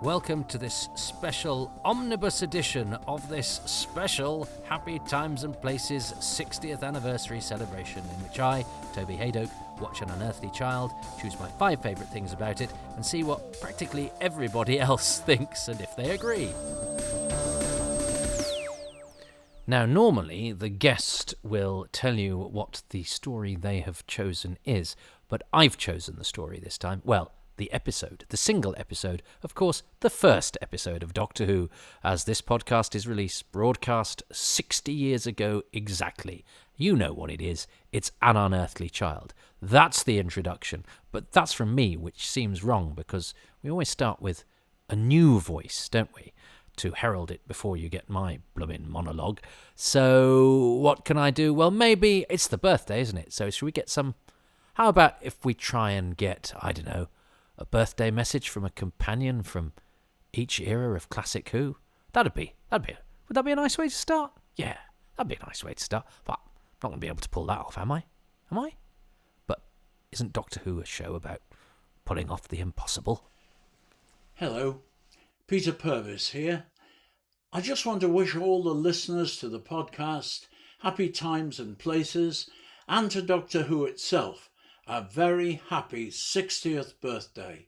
Welcome to this special omnibus edition of this special Happy Times and Places 60th anniversary celebration, in which I, Toby Hadoke, watch An Unearthly Child, choose my 5 favourite things about it, and see what practically everybody else thinks and if they agree. Now, normally, the guest will tell you what the story they have chosen is, but I've chosen the story this time. Well, the episode, the single episode, of course, the first episode of Doctor Who, as this podcast is released, broadcast 60 years ago exactly. You know what it is. It's An Unearthly Child. That's the introduction, but that's from me, which seems wrong, because we always start with a new voice, don't we, to herald it before you get my bloomin' monologue. So what can I do? Well, maybe it's the birthday, isn't it? So should we get some... How about if we try and get, I don't know, a birthday message from a companion from each era of Classic Who? Would that be a nice way to start? Yeah, that'd be a nice way to start. But I'm not going to be able to pull that off, am I? But isn't Doctor Who a show about pulling off the impossible? Hello, Peter Purvis here. I just want to wish all the listeners to the podcast Happy Times and Places, and to Doctor Who itself a very happy 60th birthday.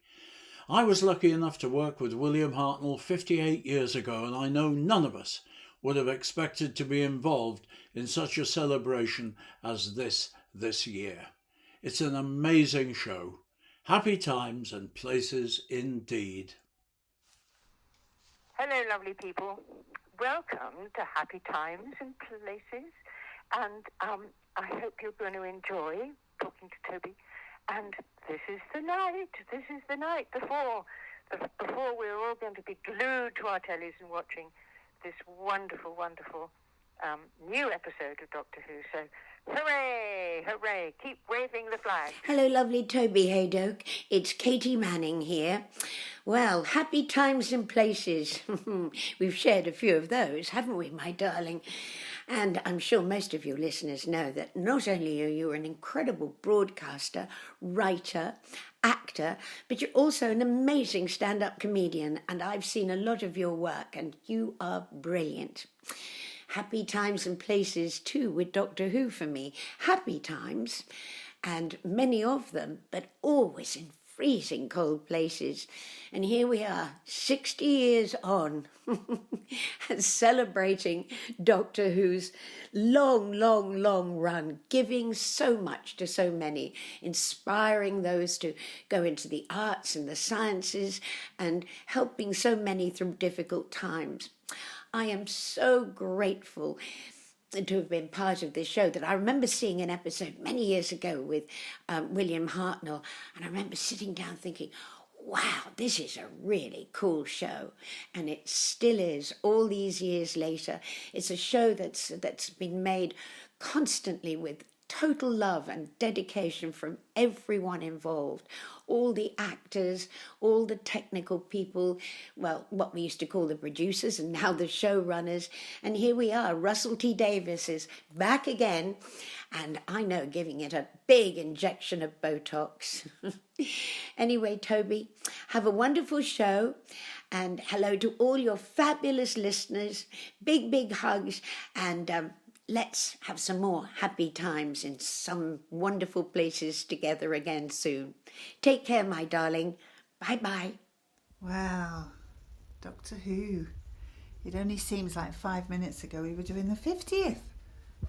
I was lucky enough to work with William Hartnell 58 years ago, and I know none of us would have expected to be involved in such a celebration as this year. It's an amazing show. Happy times and places indeed. Hello, lovely people. Welcome to Happy Times and Places. And I hope you're going to enjoy talking to Toby. And this is the night before we're all going to be glued to our tellies and watching this wonderful, wonderful new episode of Doctor Who. So hooray, hooray, keep waving the flag. Hello, lovely Toby Hadoke. It's Katie Manning here. Well, happy times and places. We've shared a few of those, haven't we, my darling? And I'm sure most of your listeners know that not only are you an incredible broadcaster, writer, actor, but you're also an amazing stand-up comedian, and I've seen a lot of your work, and you are brilliant. Happy times and places too with Doctor Who for me. Happy times, and many of them, but always in freezing cold places. And here we are, 60 years on, celebrating Doctor Who's long run, giving so much to so many, inspiring those to go into the arts and the sciences, and helping so many through difficult times. I am so grateful to have been part of this show, that I remember seeing an episode many years ago with William Hartnell, and I remember sitting down thinking, wow, this is a really cool show. And it still is, all these years later. It's a show that's been made constantly with total love and dedication from everyone involved. All the actors, all the technical people, well, what we used to call the producers and now the showrunners. And here we are, Russell T Davies is back again, and I know, giving it a big injection of Botox. Anyway, Toby, have a wonderful show, and hello to all your fabulous listeners. Big hugs, and let's have some more happy times in some wonderful places together again soon. Take care, my darling. Bye-bye. Wow, Doctor Who. It only seems like 5 minutes ago we were doing the 50th.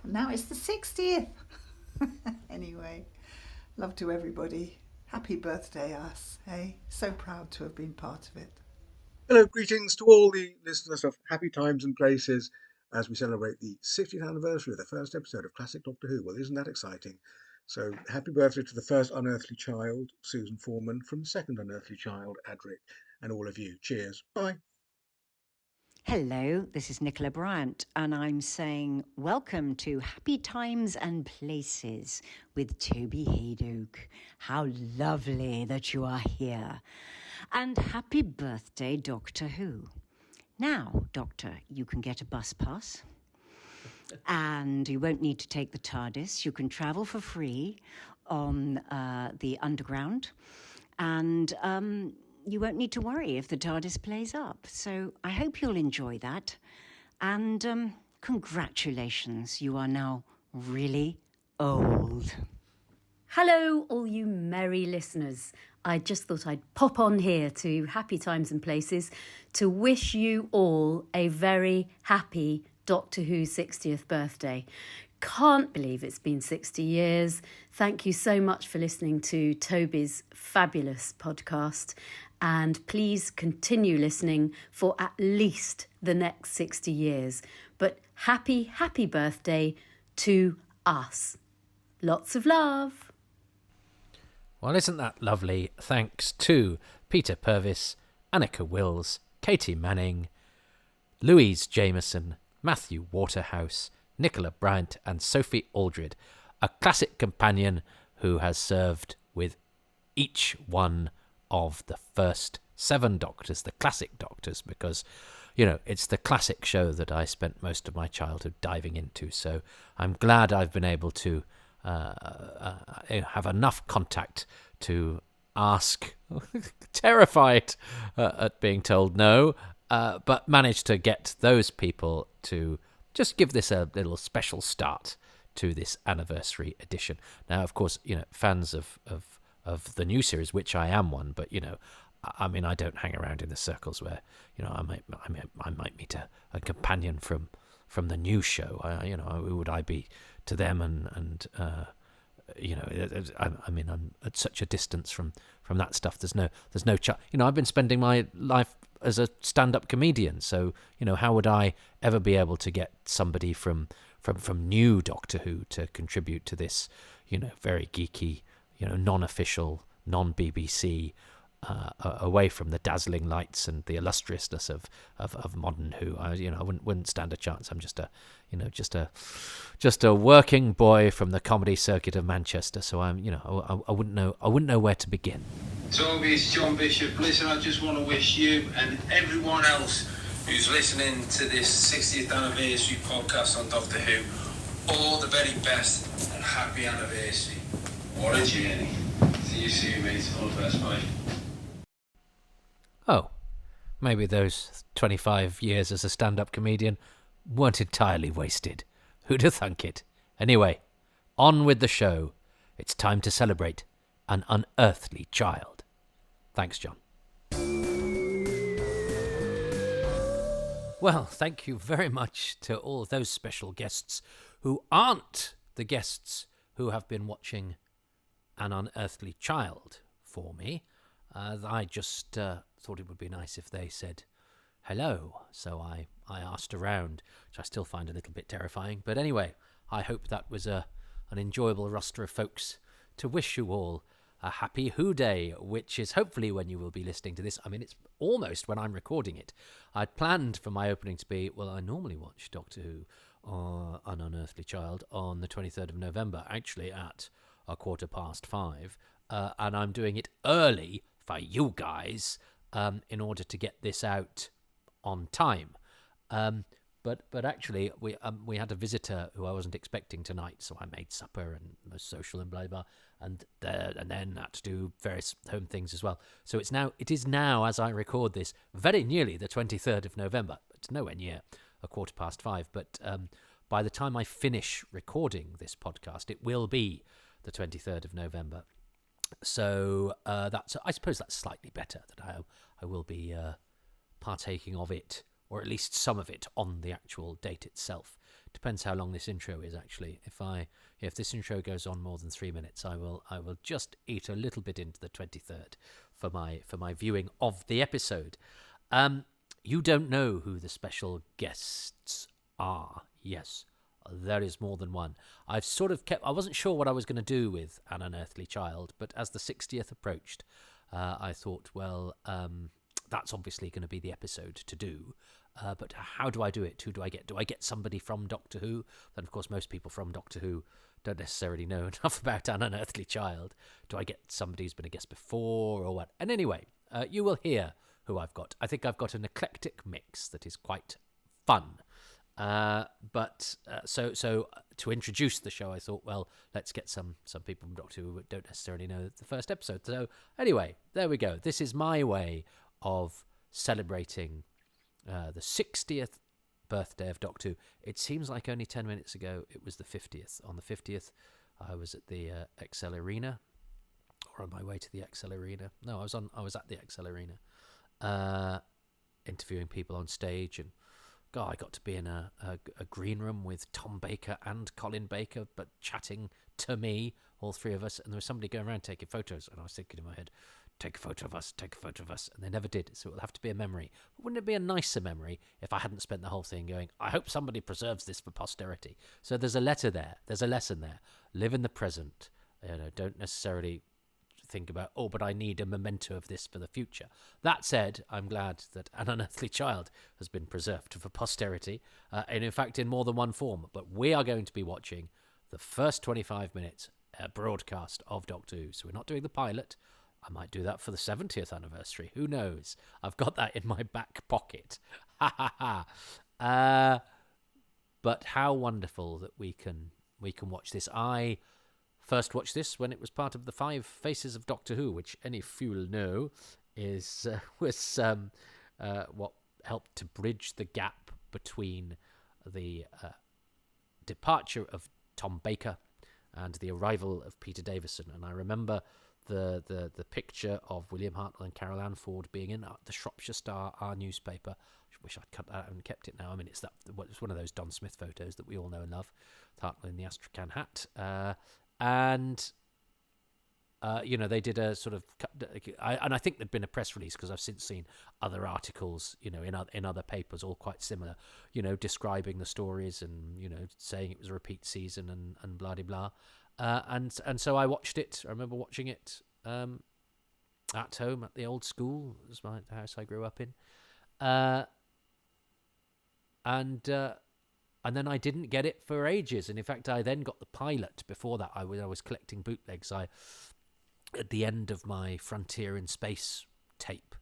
And now it's the 60th. Anyway, love to everybody. Happy birthday, us. Hey, so proud to have been part of it. Hello, greetings to all the listeners of Happy Times and Places as we celebrate the 60th anniversary of the first episode of Classic Doctor Who. Well, isn't that exciting? So, happy birthday to the first Unearthly Child, Susan Foreman, from the second Unearthly Child, Adric, and all of you. Cheers. Bye. Hello, this is Nicola Bryant, and I'm saying welcome to Happy Times and Places with Toby Hadoke. How lovely that you are here. And happy birthday, Doctor Who. Now, Doctor, you can get a bus pass, and you won't need to take the TARDIS. You can travel for free on the Underground, and you won't need to worry if the TARDIS plays up. So I hope you'll enjoy that. And congratulations, you are now really old. Hello, all you merry listeners. I just thought I'd pop on here to Happy Times and Places to wish you all a very happy Doctor Who 60th birthday. Can't believe it's been 60 years. Thank you so much for listening to Toby's fabulous podcast. And please continue listening for at least the next 60 years. But happy, happy birthday to us. Lots of love. Well, isn't that lovely? Thanks to Peter Purvis, Annika Wills, Katie Manning, Louise Jameson, Matthew Waterhouse, Nicola Bryant and Sophie Aldred, a classic companion who has served with each one of the first 7 Doctors, the classic Doctors, because, you know, it's the classic show that I spent most of my childhood diving into. So I'm glad I've been able to have enough contact to ask, terrified at being told no, but managed to get those people to just give this a little special start to this anniversary edition. Now, of course, you know, fans of the new series, which I am one, but, you know, I mean, I don't hang around in the circles where, you know, I might meet a companion from the new show. You know, who would I be to them? And you know, I mean, I'm at such a distance from that stuff. There's no you know, I've been spending my life as a stand-up comedian, so, you know, how would I ever be able to get somebody from new Doctor Who to contribute to this, you know, very geeky, you know, non-official, non-BBC, away from the dazzling lights and the illustriousness of modern Who? I wouldn't stand a chance. I'm just a working boy from the comedy circuit of Manchester. So I wouldn't know where to begin. Toby, it's John Bishop. Listen, I just want to wish you and everyone else who's listening to this 60th anniversary podcast on Doctor Who all the very best and happy anniversary. What a journey. See you soon, mate. All the best, bye. Oh, maybe those 25 years as a stand-up comedian weren't entirely wasted. Who'd have thunk it? Anyway, on with the show. It's time to celebrate An Unearthly Child. Thanks, John. Well, thank you very much to all of those special guests who aren't the guests who have been watching An Unearthly Child for me. I just thought it would be nice if they said hello, so I asked around, which I still find a little bit terrifying. But anyway, I hope that was an enjoyable roster of folks to wish you all a happy Who Day, which is hopefully when you will be listening to this. I mean, it's almost when I'm recording it. I'd planned for my opening to be, well, I normally watch Doctor Who, An Unearthly Child, on the 23rd of November, actually at 5:15, and I'm doing it early for you guys in order to get this out on time. But actually, we had a visitor who I wasn't expecting tonight, so I made supper and was social and blah blah, and then had to do various home things as well. So it is now, as I record this, very nearly the 23rd of November. It's nowhere near 5:15, but by the time I finish recording this podcast, it will be the 23rd of November. So I suppose that's slightly better, that I will be partaking of it, or at least some of it, on the actual date itself. Depends how long this intro is, actually. If this intro goes on more than 3 minutes, I will just eat a little bit into the 23rd for my viewing of the episode. You don't know who the special guests are. Yes, there is more than one. I've sort of I wasn't sure what I was going to do with An Unearthly Child, but as the 60th approached, I thought, well, that's obviously going to be the episode to do. But how do I do it? Who do I get? Do I get somebody from Doctor Who? Then, of course, most people from Doctor Who don't necessarily know enough about An Unearthly Child. Do I get somebody who's been a guest before, or what? And anyway, you will hear who I've got. I think I've got an eclectic mix that is quite fun. So to introduce the show, I thought, well, let's get some people from Doctor Who who don't necessarily know the first episode. So anyway, there we go. This is my way of celebrating the 60th birthday of Doctor Who. It seems like only 10 minutes ago it was the 50th. On the 50th, I was at the XL Arena, or on my way to the XL Arena. No, I was at the XL Arena, interviewing people on stage, and God, I got to be in a green room with Tom Baker and Colin Baker, but chatting to me, all three of us, and there was somebody going around taking photos, and I was thinking in my head, take a photo of us, and they never did, so it'll have to be a memory. But wouldn't it be a nicer memory if I hadn't spent the whole thing going, I hope somebody preserves this for posterity? So there's a letter there, there's a lesson there. Live in the present, don't necessarily think about, but I need a memento of this for the future. That said, I'm glad that An Unearthly Child has been preserved for posterity, and in fact in more than one form. But we are going to be watching the first 25 minutes broadcast of Doctor Who. So we're not doing the pilot. I might do that for the 70th anniversary. Who knows? I've got that in my back pocket. Ha ha ha. But how wonderful that we can watch this. I first watched this when it was part of the 5 Faces of Doctor Who, which any fool know was what helped to bridge the gap between the departure of Tom Baker and the arrival of Peter Davison. And I remember the picture of William Hartnell and Carol Ann Ford being in the Shropshire Star, our newspaper. I wish I'd cut that out and kept it now. I mean, it's one of those Don Smith photos that we all know and love, Hartnell in the Astrakhan hat. And they did a sort of, and I think there'd been a press release, because I've since seen other articles, in other papers, all quite similar, describing the stories and, saying it was a repeat season and blah de blah. And so I watched it. I remember watching it at home at the old school. It was the house I grew up in. And then I didn't get it for ages. And in fact, I then got the pilot. Before that, I was collecting bootlegs. At the end of my Frontier in Space tape,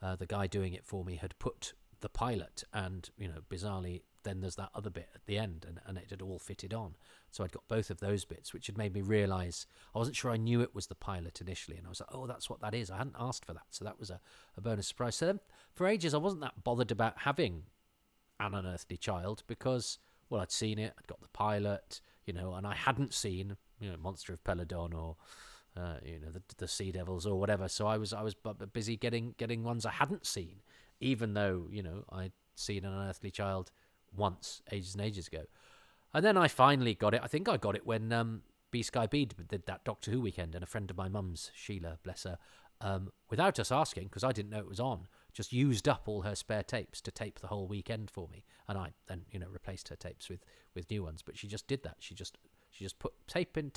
the guy doing it for me had put the pilot, and bizarrely, then there's that other bit at the end, and it had all fitted on. So I'd got both of those bits, which had made me realise I wasn't sure I knew it was the pilot initially, and I was like, oh, that's what that is. I hadn't asked for that, so that was a bonus surprise. So then, for ages, I wasn't that bothered about having An Unearthly Child, because, well, I'd seen it, I'd got the pilot, and I hadn't seen, Monster of Peladon or the Sea Devils or whatever. So I was busy getting ones I hadn't seen, even though I'd seen An Unearthly Child once ages and ages ago. And then I finally got it. I think I got it when B Sky B did that Doctor Who weekend, and a friend of my mum's, Sheila, bless her, without us asking, because I didn't know it was on, just used up all her spare tapes to tape the whole weekend for me. And I then replaced her tapes with new ones. But she just did that. She just put tape in,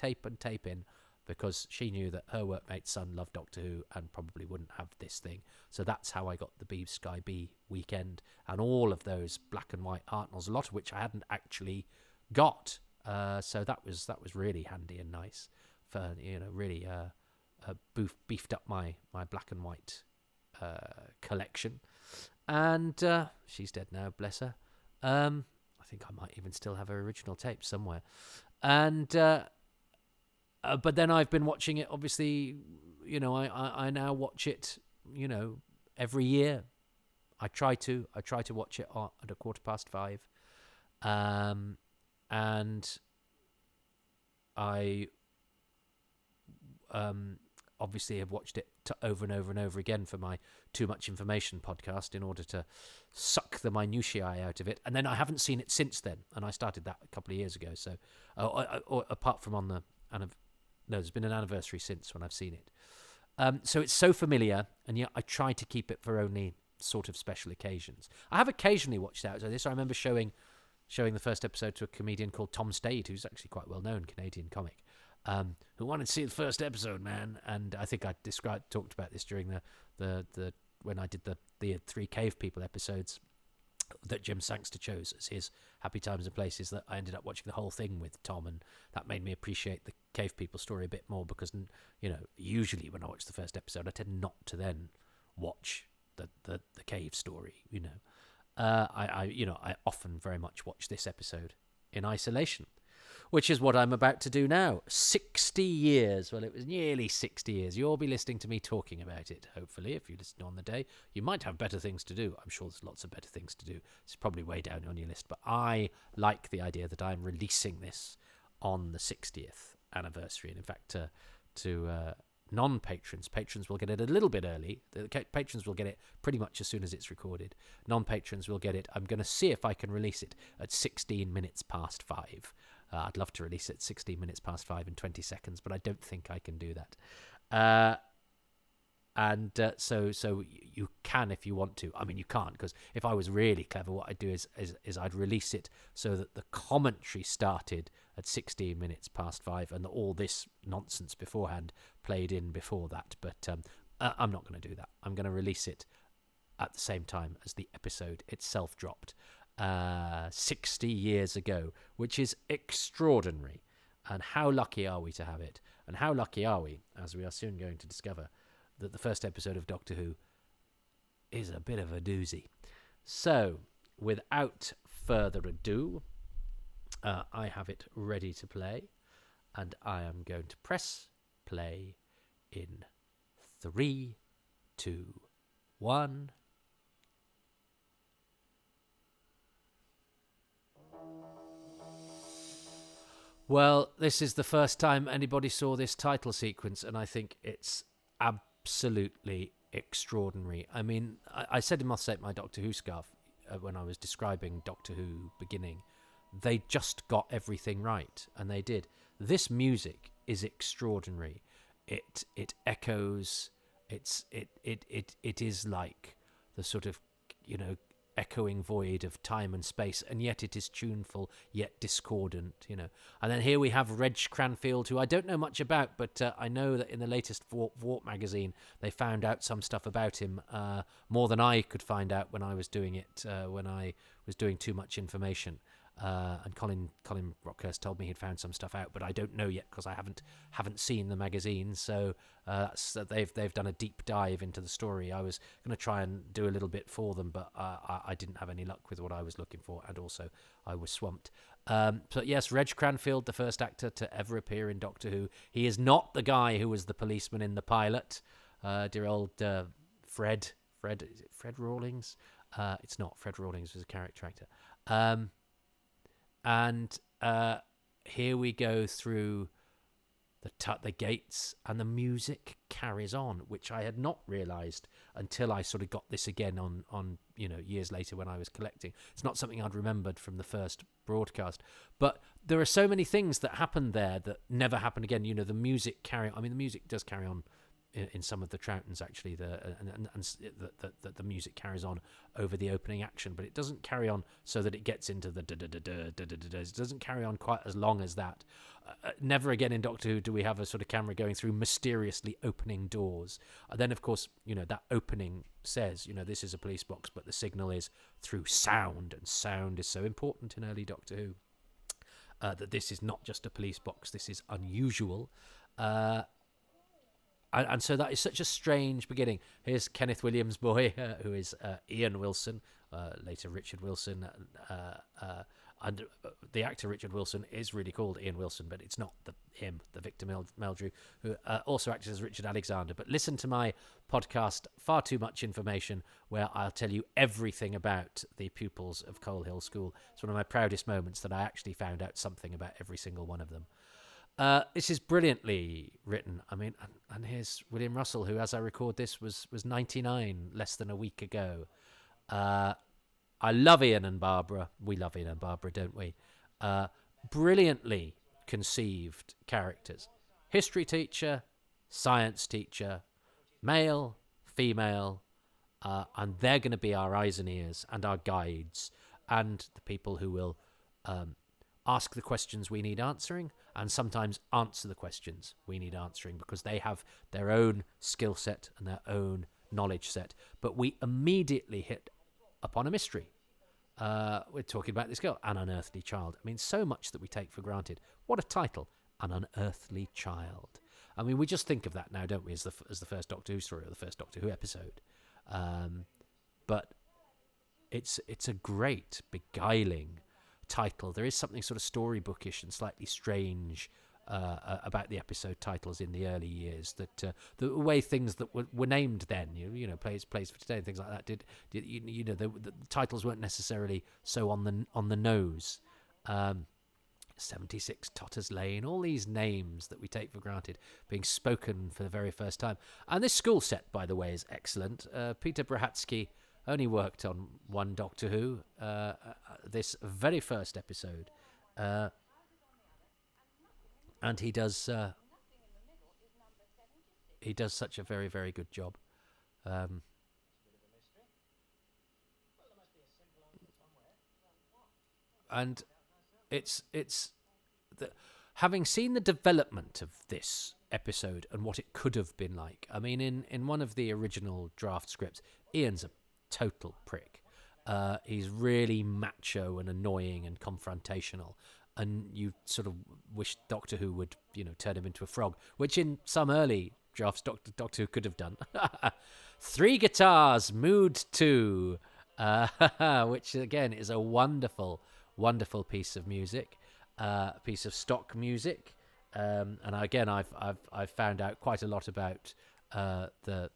because she knew that her workmate's son loved Doctor Who and probably wouldn't have this thing. So that's how I got the B Sky B weekend and all of those black and white Hartnells, a lot of which I hadn't actually got. So that was really handy and nice for really beefed up my black and white collection. And she's dead now, bless her. I think I might even still have her original tape somewhere. And but then I've been watching it, obviously, I now watch it, every year. I try to watch it at 5:15. And I obviously have watched it over and over and over again for my Too Much Information podcast, in order to suck the minutiae out of it. And then I haven't seen it since then, and I started that a couple of years ago. So or apart from on the there's been an anniversary since when I've seen it. So it's so familiar, and yet I try to keep it for only sort of special occasions. I have occasionally watched out of this. I remember showing the first episode to a comedian called Tom Stade, who's actually quite well known, Canadian comic, who wanted to see the first episode, man. And I think I talked about this during the when I did the 3 Cave People episodes that Jim Sangster chose as his Happy Times and Places, that I ended up watching the whole thing with Tom, and that made me appreciate the Cave People story a bit more, because usually when I watch the first episode I tend not to then watch the cave story, I often very much watch this episode in isolation, which is what I'm about to do now. 60 years. Well, it was nearly 60 years. You'll be listening to me talking about it, hopefully, if you listen on the day. You might have better things to do. I'm sure there's lots of better things to do. It's probably way down on your list. But I like the idea that I'm releasing this on the 60th anniversary. And in fact, to non-patrons, patrons will get it a little bit early. The patrons will get it pretty much as soon as it's recorded. Non-patrons will get it. I'm going to see if I can release it at 16 minutes past 5. I'd love to release it 16 minutes past 5 in 20 seconds, but I don't think I can do that. So you can if you want to. I mean, you can't, because if I was really clever, what I'd do is I'd release it so that the commentary started at 16 minutes past 5 and all this nonsense beforehand played in before that. But I'm not going to do that. I'm going to release it at the same time as the episode itself dropped 60 years ago, which is extraordinary. And how lucky are we to have it? And how lucky are we, as we are soon going to discover, that the first episode of Doctor Who is a bit of a doozy. So, without further ado, I have it ready to play, and I am going to press play in 3, 2, 1. Well, this is the first time anybody saw this title sequence, and I think it's absolutely extraordinary. I mean, I said in Must Take My Doctor Who scarf when I was describing Doctor Who beginning, they just got everything right, and they did. This music is extraordinary. It echoes. It is like the sort of, echoing void of time and space, and yet it is tuneful, yet discordant, And then here we have Reg Cranfield, who I don't know much about, but I know that in the latest Warp magazine, they found out some stuff about him, more than I could find out when I was doing it, when I was doing too much information. And Colin Rockhurst told me he'd found some stuff out, but I don't know yet because I haven't seen the magazine. So they've done a deep dive into the story. I was going to try and do a little bit for them, but I didn't have any luck with what I was looking for, and also I was swamped. But yes, Reg Cranfield, the first actor to ever appear in Doctor Who. He is not the guy who was the policeman in the pilot. Dear old Fred. Is it Fred Rawlings? It's not. Fred Rawlings was a character actor. And here we go through the gates, and the music carries on, which I had not realised until I sort of got this again on years later when I was collecting. It's not something I'd remembered from the first broadcast, but there are so many things that happened there that never happen again. The music the music does carry on in some of the Troughtons, actually, the music carries on over the opening action, but it doesn't carry on so that it gets into the it doesn't carry on quite as long as that. Never again in Doctor Who do we have a sort of camera going through mysteriously opening doors. And then, of course, that opening says, this is a police box, but the signal is through sound, and sound is so important in early Doctor Who that this is not just a police box. This is unusual. And so that is such a strange beginning. Here's Kenneth Williams' boy, who is Ian Wilson, later Richard Wilson. And the actor Richard Wilson is really called Ian Wilson, but it's not him, the Victor Meldrew, who also acted as Richard Alexander. But listen to my podcast, Far Too Much Information, where I'll tell you everything about the pupils of Coal Hill School. It's one of my proudest moments that I actually found out something about every single one of them. This is brilliantly written. I mean, and here's William Russell, who, as I record this, was 99 less than a week ago. I love Ian and Barbara. We love Ian and Barbara, don't we? Brilliantly conceived characters. History teacher, science teacher, male, female, and they're going to be our eyes and ears and our guides and the people who will ask the questions we need answering, and sometimes answer the questions we need answering, because they have their own skill set and their own knowledge set. But we immediately hit upon a mystery. We're talking about this girl, An Unearthly Child. I mean, so much that we take for granted. What a title, An Unearthly Child. I mean, we just think of that now, don't we, as the first Doctor Who story or the first Doctor Who episode. But it's a great, beguiling title. There is something sort of storybookish and slightly strange about the episode titles in the early years. That the way things that were named then, plays for today, and things like that. The titles weren't necessarily so on the nose. 76 Totters Lane, all these names that we take for granted being spoken for the very first time. And this school set, by the way, is excellent. Peter Brahatsky only worked on one Doctor Who, this very first episode. And he does such a very, very good job. And it's having seen the development of this episode and what it could have been like. I mean, in one of the original draft scripts, Ian's a total prick. He's really macho and annoying and confrontational, and you sort of wish Doctor Who would, turn him into a frog, which in some early drafts Doctor Who could have done. 3 Guitars, Mood 2, which again is a wonderful, wonderful piece of music, piece of stock music, and again I've found out quite a lot about the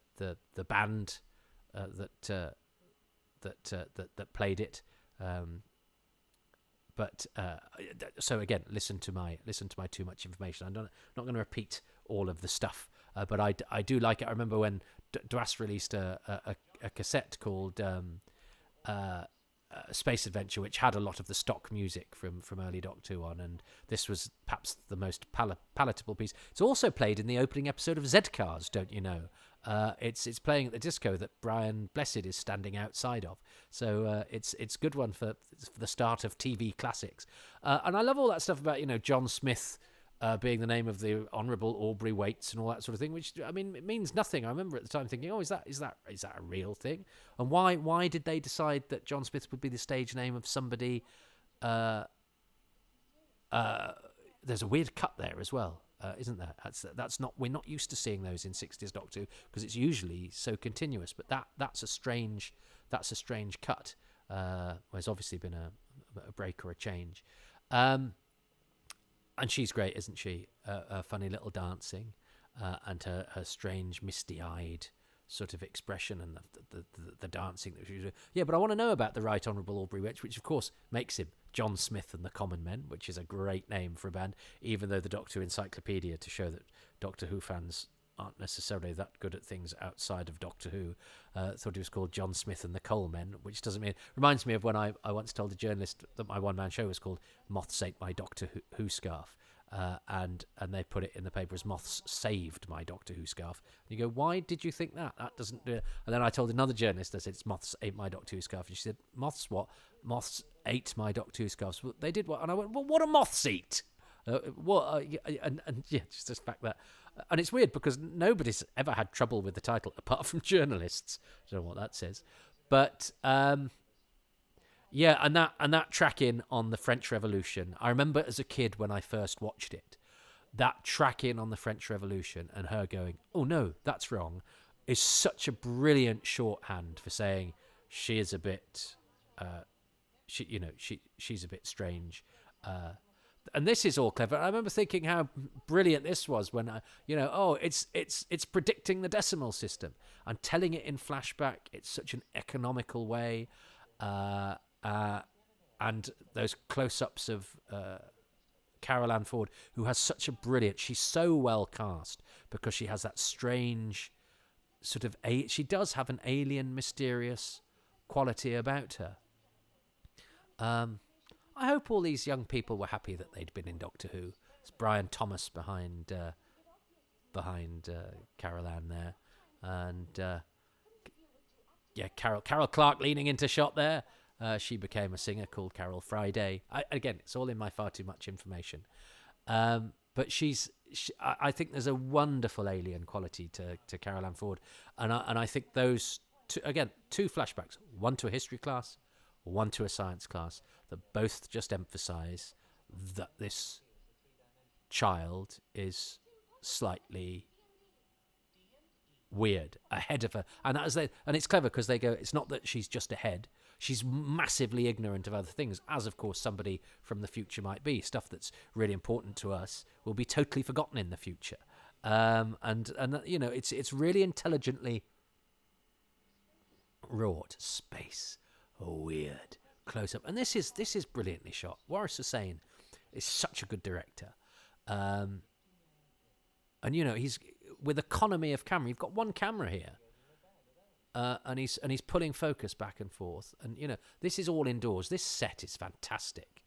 band that played it. But so again, listen to my too much information. I'm not going to repeat all of the stuff, but I do like it. I remember when Dwas released a cassette called Space Adventure, which had a lot of the stock music from early Doctor Who on, and this was perhaps the most palatable piece. It's also played in the opening episode of Z-Cars, don't you know? It's playing at the disco that Brian Blessed is standing outside of. So it's a good one for the start of TV classics. And I love all that stuff about, John Smith being the name of the Honourable Aubrey Waits and all that sort of thing, which, I mean, it means nothing. I remember at the time thinking, is that a real thing? And why did they decide that John Smith would be the stage name of somebody? There's a weird cut there as well. Isn't there? That's not. We're not used to seeing those in 60s Doctor Who because it's usually so continuous. But that's a strange cut. There's obviously been a break or a change, and she's great, isn't she? Her funny little dancing, and her strange misty-eyed sort of expression and the dancing that she was doing. Yeah, but I want to know about the Right Honourable Aubrey Waits, which of course makes him John Smith and the Common Men, which is a great name for a band, even though the Doctor Who Encyclopedia, to show that Doctor Who fans aren't necessarily that good at things outside of Doctor Who, thought it was called John Smith and the Coal Men, which doesn't mean... Reminds me of when I once told a journalist that my one-man show was called Moths Ate My Doctor Who Scarf, and they put it in the paper as Moths Saved My Doctor Who Scarf. And you go, why did you think that? That doesn't do it. And then I told another journalist, I said, it's Moths Ate My Doctor Who Scarf. And she said, Moths what? Moths ate my Doctor Who scarves. Well, they did what? And I went, well, what do moths eat? Just the fact that... And it's weird because nobody's ever had trouble with the title apart from journalists. I don't know what that says. But... yeah, and that track in on the French Revolution. I remember as a kid when I first watched it, that track in on the French Revolution and her going, oh no, that's wrong, is such a brilliant shorthand for saying she is a bit, she's a bit strange. And this is all clever. I remember thinking how brilliant this was when it's predicting the decimal system and telling it in flashback. It's such an economical way. And those close-ups of Carol Ann Ford, who has such a brilliant... She's so well cast because she has that strange sort of... She does have an alien, mysterious quality about her. I hope all these young people were happy that they'd been in Doctor Who. It's Brian Thomas behind Carol Ann there. And, Carol Clark leaning into shot there. She became a singer called Carol Friday. Again, it's all in my far too much information. But I think there's a wonderful alien quality to Carol Ann Ford. And I think those two flashbacks, one to a history class, one to a science class, that both just emphasise that this child is slightly weird, ahead of her. And and it's clever because they go, it's not that she's just ahead. She's massively ignorant of other things, as of course somebody from the future might be. Stuff that's really important to us will be totally forgotten in the future. And you know, it's really intelligently wrought. Space, weird, close up, and this is brilliantly shot. Waris Hussein is such a good director, and you know, he's with economy of camera. You've got one camera here, and he's pulling focus back and forth, and you know, this is all indoors. This set is fantastic.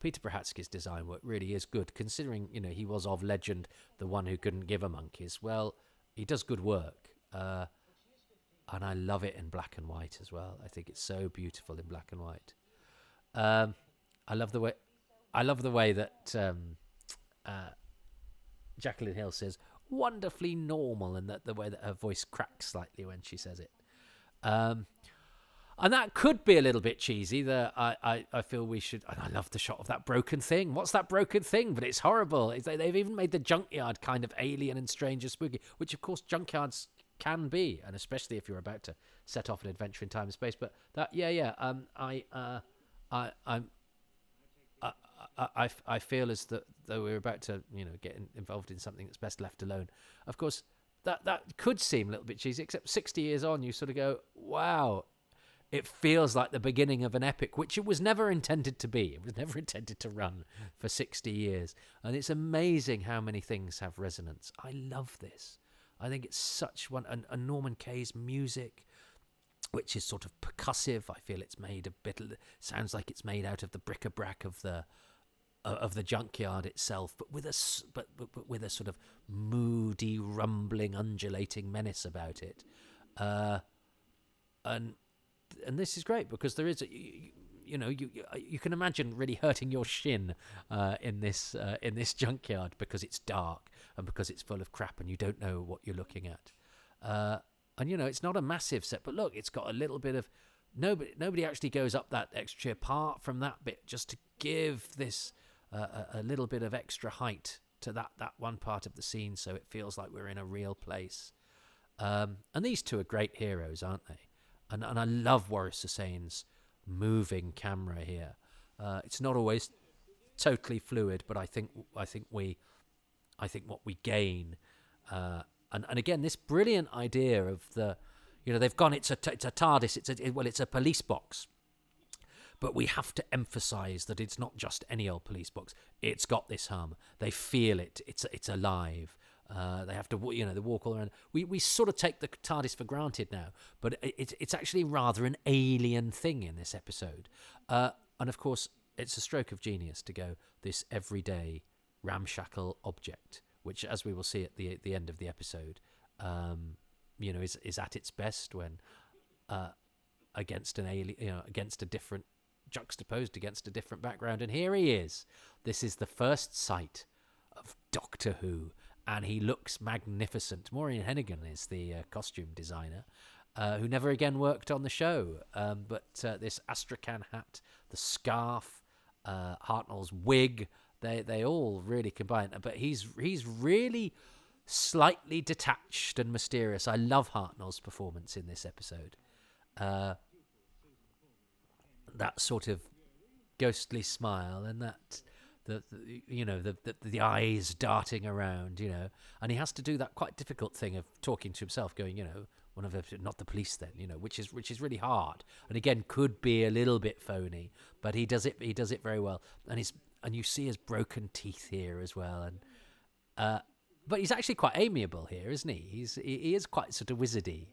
Peter Prohatsky's design work really is good, considering, you know, he was of legend, the one who couldn't give a monkeys. Well, he does good work, and I love it in black and white as well. I think it's so beautiful in black and white. I love the way that Jacqueline Hill says wonderfully normal, and that the way that her voice cracks slightly when she says it. And that could be a little bit cheesy. I feel we should... And I love the shot of that broken thing. What's that broken thing? But it's horrible. They've even made the junkyard kind of alien and strange and spooky, which, of course, junkyards can be, and especially if you're about to set off an adventure in time and space. But that, I feel as though we're about to, you know, get involved in something that's best left alone. Of course, that could seem a little bit cheesy, except 60 years on, you sort of go, wow... It feels like the beginning of an epic, which it was never intended to be. It was never intended to run for 60 years. And it's amazing how many things have resonance. I love this. I think it's such one. And Norman Kay's music, which is sort of percussive. I feel it's made sounds like it's made out of the bric-a-brac of the junkyard itself, but with a sort of moody, rumbling, undulating menace about it. And this is great because there is, you can imagine really hurting your shin in this junkyard because it's dark and because it's full of crap and you don't know what you're looking at. And you know, it's not a massive set, but look, it's got a little bit of nobody actually goes up that extra apart from that bit just to give this a little bit of extra height to that one part of the scene, so it feels like we're in a real place. And these two are great heroes, aren't they? And I love Waris Hussein's moving camera here. It's not always totally fluid, but I think what we gain, and again, this brilliant idea of they've gone. It's a TARDIS. It's a police box, but we have to emphasise that it's not just any old police box. It's got this hum. They feel it. It's alive. They have to, they walk all around. We sort of take the TARDIS for granted now, but it's actually rather an alien thing in this episode. And of course, it's a stroke of genius to go this everyday ramshackle object, which, as we will see at the end of the episode, is at its best when against an alien, juxtaposed against a different background. And here he is. This is the first sight of Doctor Who. And he looks magnificent. Maureen Hennigan is the costume designer, who never again worked on the show. But this Astrakhan hat, the scarf, Hartnell's wig, they all really combine. But he's really slightly detached and mysterious. I love Hartnell's performance in this episode. That sort of ghostly smile and that... The eyes darting around, and he has to do that quite difficult thing of talking to himself, going, one of them, not the police then, which is really hard, and again could be a little bit phony, but he does it very well, and you see his broken teeth here as well, and but he's actually quite amiable here, isn't he? He is quite sort of wizardy.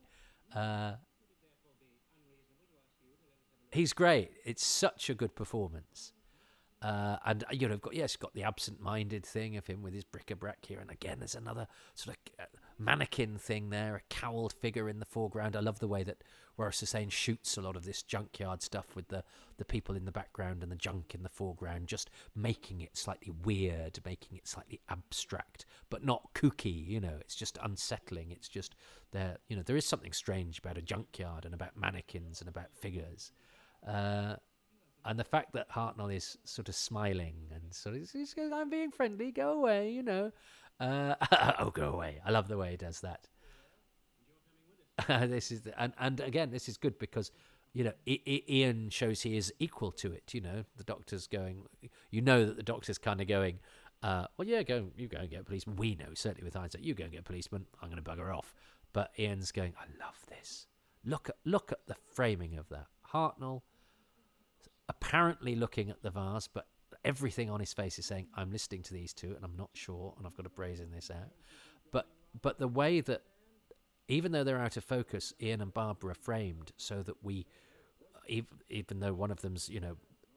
He's great. It's such a good performance. And got the absent-minded thing of him with his bric-a-brac here, and again there's another sort of mannequin thing there, a cowled figure in the foreground. I love the way that Waris Hussein shoots a lot of this junkyard stuff with the people in the background and the junk in the foreground, just making it slightly weird, making it slightly abstract, but not kooky. It's just unsettling. It's just there. There is something strange about a junkyard and about mannequins and about figures. And the fact that Hartnell is sort of smiling and sort of, he's going, I'm being friendly, go away, Oh, go away. I love the way he does that. This is and again, this is good because Ian shows he is equal to it. The doctor's going. That the doctor's kind of going. Well, yeah, you go and get a policeman. We know certainly with hindsight, you go and get a policeman. I'm going to bugger off. But Ian's going. I love this. Look at the framing of that. Hartnell apparently looking at the vase, but everything on his face is saying, I'm listening to these two and I'm not sure and I've got to brazen this out. But the way that, even though they're out of focus, Ian and Barbara are framed so that we, even though one of them's,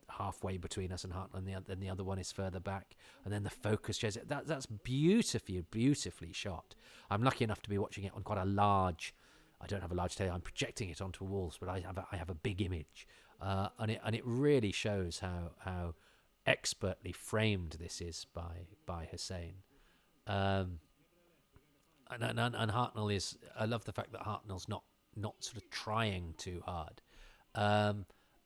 halfway between us and Hartnell and the other one is further back, and then the focus shows it. That's beautifully shot. I'm lucky enough to be watching it on quite a large, I don't have a large tele, I'm projecting it onto walls, but I have a big image. And it really shows how expertly framed this is by Hussein. And Hartnell is, I love the fact that Hartnell's not sort of trying too hard.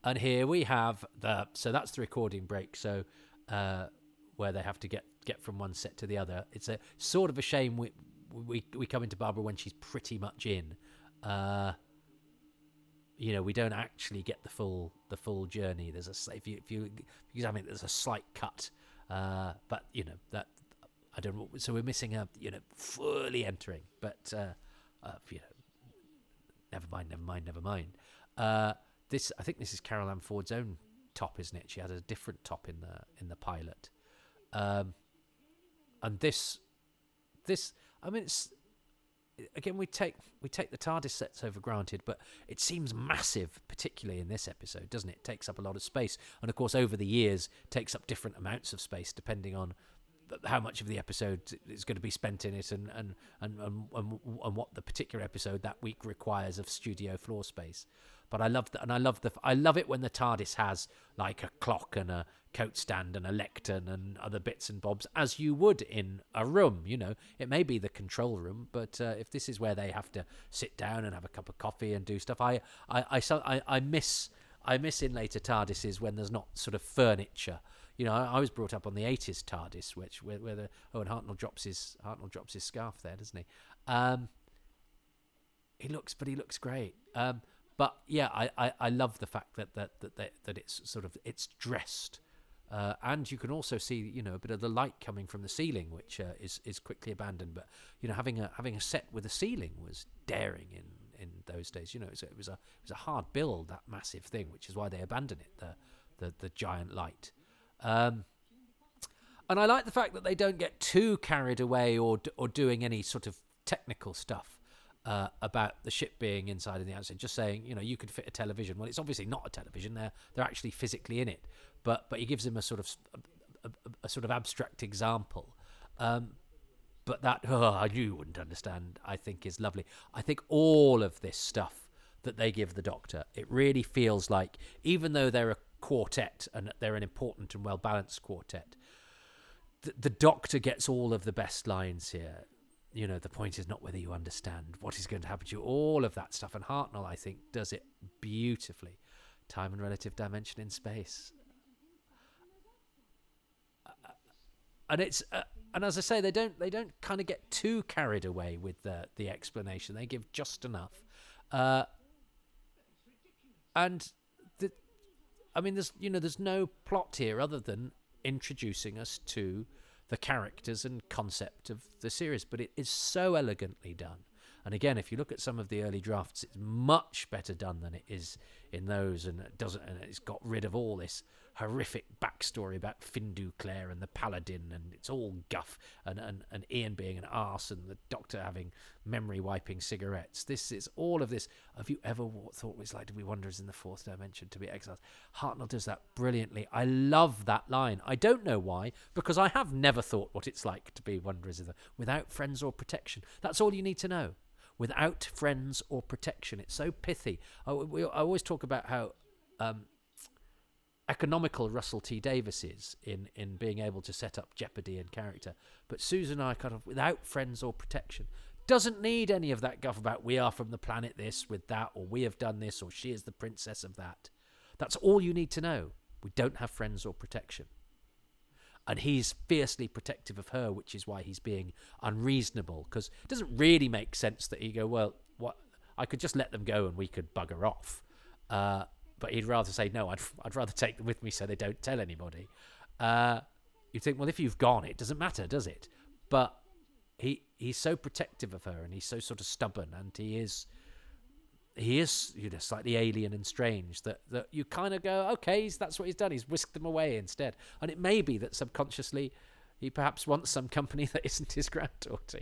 And here we have so that's the recording break. So where they have to get from one set to the other. It's a sort of a shame we come into Barbara when she's pretty much in. We don't actually get the full journey. There's if you examine it, there's a slight cut, but that I don't know. So we're missing fully entering. But never mind. This, I think this is Carol Ann Ford's own top, isn't it? She had a different top in the pilot, and this, I mean, it's. Again, we take the TARDIS sets over granted, but it seems massive, particularly in this episode, doesn't it? It takes up a lot of space, and of course, over the years, takes up different amounts of space depending on how much of the episode is going to be spent in it, and what the particular episode that week requires of studio floor space. But I love that, and I love it when the TARDIS has like a clock and a coat stand and a lectern and other bits and bobs, as you would in a room. It may be the control room, but if this is where they have to sit down and have a cup of coffee and do stuff, I miss in later TARDISes when there's not sort of furniture. I was brought up on the 80s TARDIS, where and Hartnell drops his scarf there, doesn't he? He looks great. But yeah, I love the fact that it's sort of it's dressed, and you can also see a bit of the light coming from the ceiling, which is quickly abandoned. But having a set with a ceiling was daring in those days. It was a hard build, that massive thing, which is why they abandoned it, the giant light. And I like the fact that they don't get too carried away or doing any sort of technical stuff. About the ship being inside and the outside, just saying, you could fit a television. Well, it's obviously not a television. They're actually physically in it, but he gives him a sort of abstract example. But that I knew you wouldn't understand, I think, is lovely. I think all of this stuff that they give the Doctor, it really feels like, even though they're a quartet and they're an important and well balanced quartet, the Doctor gets all of the best lines here. The point is not whether you understand what is going to happen to you, all of that stuff. And Hartnell, I think, does it beautifully. Time and relative dimension in space. And it's and as I say, they don't kind of get too carried away with the explanation. They give just enough. And there's no plot here other than introducing us to the characters and concept of the series, but it is so elegantly done. And again, if you look at some of the early drafts, it's much better done than it is in those, and it's got rid of all this horrific backstory about Findu Clare and the Paladin, and it's all guff, and Ian being an arse, and the Doctor having memory wiping cigarettes. This is all of this. Have you ever thought it was like to be wanderers in the fourth dimension, to be exiles? Hartnell does that brilliantly. I love that line. I don't know why, because I have never thought what it's like to be wanderers without friends or protection. That's all you need to know. Without friends or protection. It's so pithy. I always talk about how economical Russell T Davies is in being able to set up jeopardy and character. But Susan and I kind of, without friends or protection, doesn't need any of that guff about we are from the planet this with that, or we have done this, or she is the princess of that. That's all you need to know. We don't have friends or protection. And he's fiercely protective of her, which is why he's being unreasonable, because it doesn't really make sense that he go, well, what? I could just let them go and we could bugger off. But he'd rather say, no, I'd rather take them with me so they don't tell anybody. You'd think, well, if you've gone, it doesn't matter, does it? But he's so protective of her, and he's so sort of stubborn, and he is slightly alien and strange, that you kind of go, okay, that's what he's done. He's whisked them away instead. And it may be that subconsciously he perhaps wants some company that isn't his granddaughter,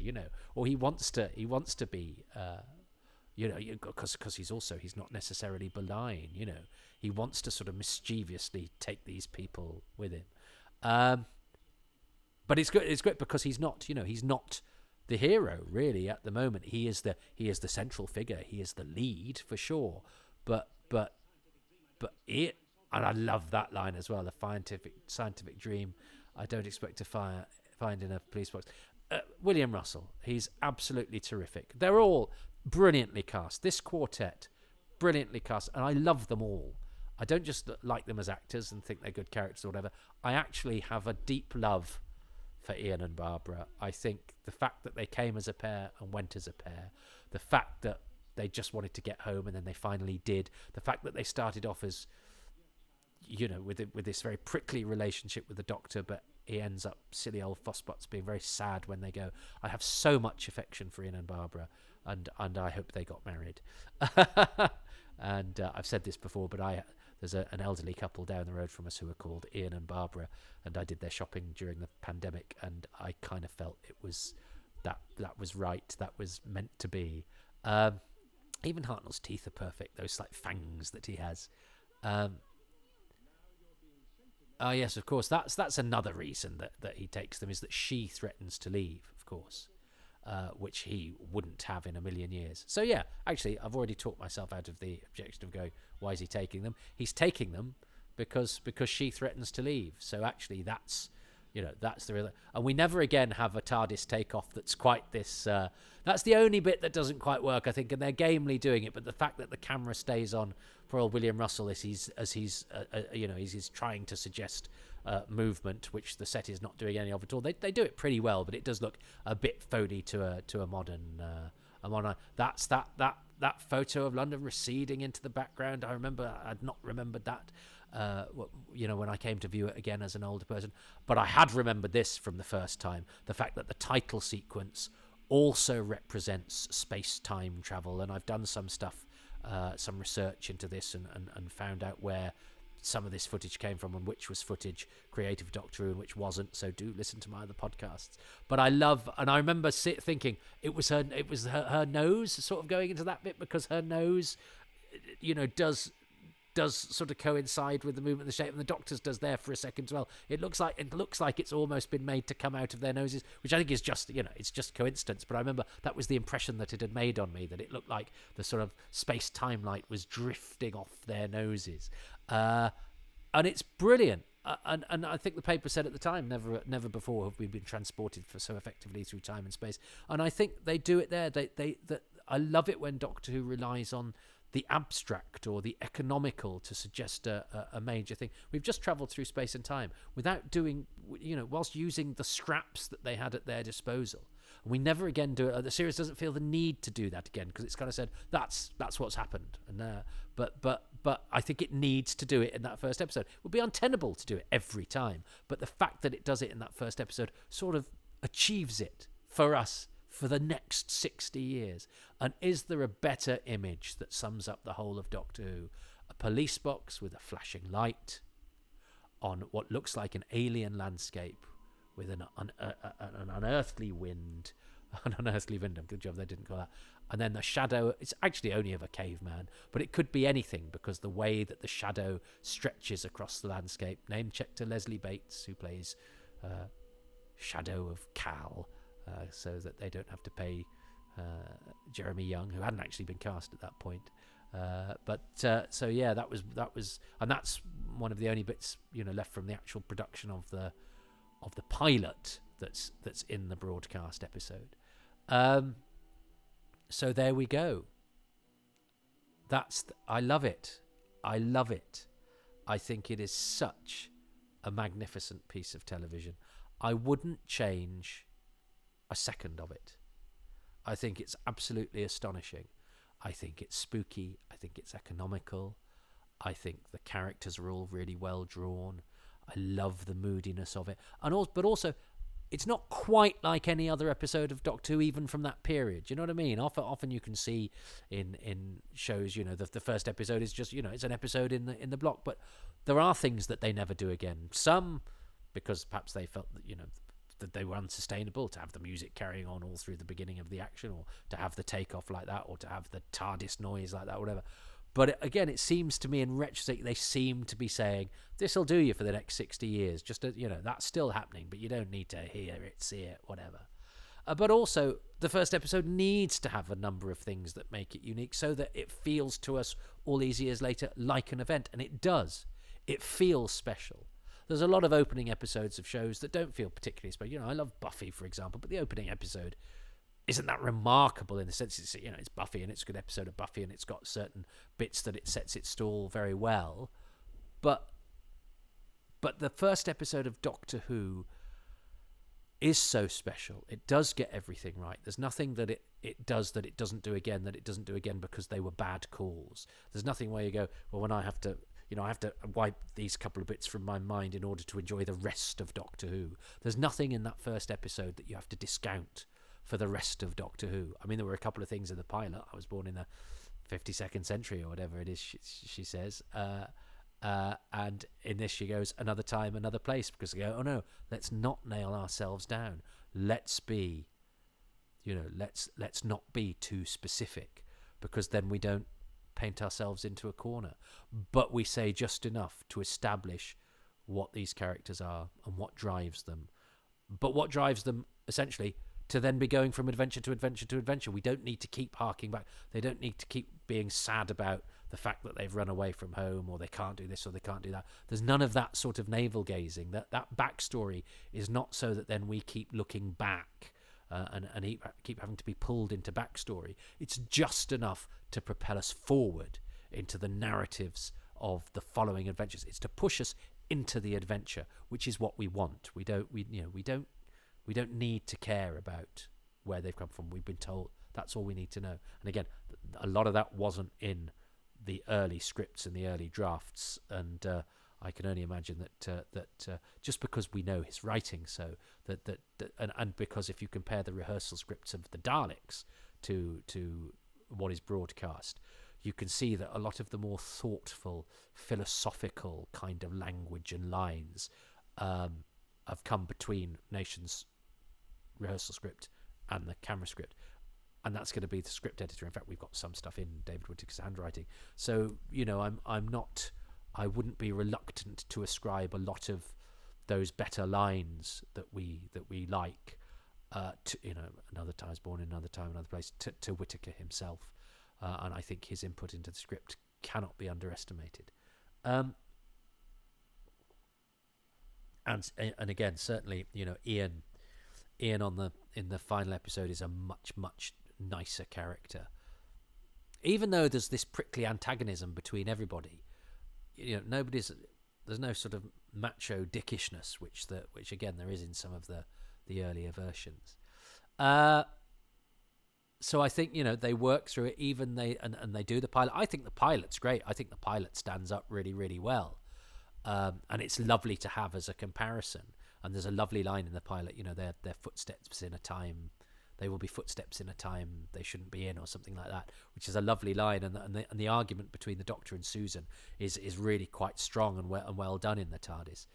or he wants to be, because he's not necessarily benign, he wants to sort of mischievously take these people with him. But it's good because he's not the hero really at the moment. He is the central figure. He is the lead for sure. But and I love that line as well. The scientific dream I don't expect to find in a police box. William Russell, he's absolutely terrific. They're all brilliantly cast. This quartet, brilliantly cast, and I love them all. I don't just like them as actors and think they're good characters or whatever. I actually have a deep love for Ian and Barbara. I think the fact that they came as a pair and went as a pair, the fact that they just wanted to get home and then they finally did, the fact that they started off as, with this very prickly relationship with the doctor, but he ends up, silly old Fossbutts, being very sad when they go. I have so much affection for Ian and Barbara, and I hope they got married. And I've said this before, but there's an elderly couple down the road from us who are called Ian and Barbara, and I did their shopping during the pandemic, and I kind of felt it was that was right, that was meant to be. Even Hartnell's teeth are perfect, those like fangs that he has. Oh yes, of course. That's another reason that he takes them, is that she threatens to leave, of course, which he wouldn't have in a million years. So yeah, actually, I've already talked myself out of the objection of going, why is he taking them? He's taking them because she threatens to leave. So actually, that's the real. And we never again have a TARDIS takeoff that's quite this. That's the only bit that doesn't quite work, I think, and they're gamely doing it. But the fact that the camera stays on for old William Russell as he's trying to suggest movement, which the set is not doing any of at all. They do it pretty well, but it does look a bit phony to a modern. That's that photo of London receding into the background. I'd not remembered that. When I came to view it again as an older person, but I had remembered this from the first time, the fact that the title sequence also represents space-time travel, and I've done some stuff, some research into this and found out where some of this footage came from and which was footage creative Doctor Who and which wasn't, so do listen to my other podcasts. But I remember thinking it was her nose sort of going into that bit, because her nose does sort of coincide with the movement of the shape, and the Doctor's does there for a second as well. It looks like it's almost been made to come out of their noses, which I think is just it's just coincidence. But I remember that was the impression that it had made on me, that it looked like the sort of space-time light was drifting off their noses, and it's brilliant. And I think the paper said at the time, never before have we been transported so effectively through time and space. And I think they do it there. I love it when Doctor Who relies on the abstract or the economical to suggest a major thing. We've just travelled through space and time without doing, whilst using the scraps that they had at their disposal. And we never again do it. The series doesn't feel the need to do that again, because it's kind of said that's what's happened. And but I think it needs to do it in that first episode. It would be untenable to do it every time, but the fact that it does it in that first episode sort of achieves it for us for the next 60 years. And is there a better image that sums up the whole of Doctor Who? A police box with a flashing light on what looks like an alien landscape with an unearthly wind. An unearthly wind, good job they didn't call that. And then the shadow, it's actually only of a caveman, but it could be anything, because the way that the shadow stretches across the landscape. Name check to Leslie Bates, who plays Shadow of Cal, so that they don't have to pay Jeremy Young, who hadn't actually been cast at that point. So yeah, that was, and that's one of the only bits left from the actual production of the pilot that's in the broadcast episode. So there we go. I love it. I think it is such a magnificent piece of television. I wouldn't change a second of it. I think it's absolutely astonishing. I think it's spooky. I think it's economical. I think the characters are all really well drawn. I love the moodiness of it, but also, it's not quite like any other episode of Doctor Who, even from that period. You know what I mean? Often you can see in shows, the first episode is just, it's an episode in the block, but there are things that they never do again. Some because perhaps they felt that that they were unsustainable, to have the music carrying on all through the beginning of the action, or to have the takeoff like that, or to have the TARDIS noise like that, whatever. But again, it seems to me in retrospect, they seem to be saying, this'll do you for the next 60 years. Just, that's still happening, but you don't need to hear it, see it, whatever. But also, the first episode needs to have a number of things that make it unique so that it feels to us all these years later like an event. And it does. It feels special. There's a lot of opening episodes of shows that don't feel particularly special. I love Buffy, for example, but the opening episode isn't that remarkable in the sense it's Buffy and it's a good episode of Buffy and it's got certain bits that it sets its stall very well. But the first episode of Doctor Who is so special. It does get everything right. There's nothing that it does that it doesn't do again, because they were bad calls. There's nothing where you go, well, when I have to wipe these couple of bits from my mind in order to enjoy the rest of Doctor Who. There's nothing in that first episode that you have to discount for the rest of Doctor Who. I mean, there were a couple of things in the pilot. I was born in the 52nd century or whatever it is, she says. And in this she goes, another time, another place, because they go, oh no, let's not nail ourselves down. Let's be, let's not be too specific, because then we don't paint ourselves into a corner. But we say just enough to establish what these characters are and what drives them. But what drives them, essentially, to then be going from adventure to adventure to adventure. We don't need to keep harking back. They don't need to keep being sad about the fact that they've run away from home, or they can't do this or they can't do that. There's none of that sort of navel gazing. That backstory is not so that then we keep looking back and keep having to be pulled into backstory. It's just enough to propel us forward into the narratives of the following adventures. It's to push us into the adventure, which is what we want. We don't need to care about where they've come from. We've been told that's all we need to know. And again, a lot of that wasn't in the early scripts and the early drafts, and I can only imagine that just because we know his writing, so and because if you compare the rehearsal scripts of the Daleks to what is broadcast, you can see that a lot of the more thoughtful, philosophical kind of language and lines have come between Nation's rehearsrsal script and the camera script, and that's going to be the script editor. In fact, we've got some stuff in David Whittaker's handwriting, so I wouldn't be reluctant to ascribe a lot of those better lines that we like to Another Time's Born in Another Time, Another Place, to Whittaker himself, and I think his input into the script cannot be underestimated. And again, certainly, Ian in the final episode is a much nicer character. Even though there's this prickly antagonism between everybody, there's no sort of macho dickishness, which again there is in some of the earlier versions. So I think they work through it. Even they do the pilot. I think the pilot's great. I think the pilot stands up really, really well. And it's lovely to have as a comparison. And there's a lovely line in the pilot, their footsteps in a time, they will be footsteps in a time they shouldn't be in, or something like that, which is a lovely line. And the argument between the Doctor and Susan is really quite strong and well done in the TARDIS.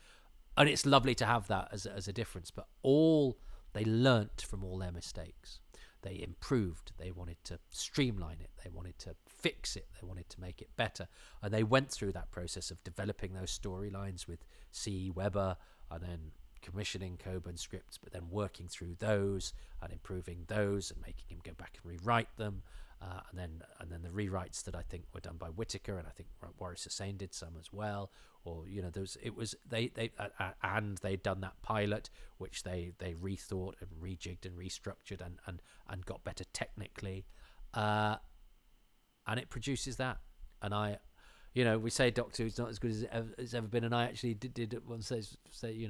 And it's lovely to have that as a difference. But they learnt from all their mistakes. They improved. They wanted to streamline it. They wanted to fix it. They wanted to make it better. And they went through that process of developing those storylines with C.E. Weber, and then commissioning Coburn scripts, but then working through those and improving those and making him go back and rewrite them. And then the rewrites that I think were done by Whittaker, and I think Waris Hussein did some as well. Or and they'd done that pilot, which they rethought and rejigged and restructured and got better technically, and it produces that. And we say Doctor Who's not as good as it's ever been, and I actually did once say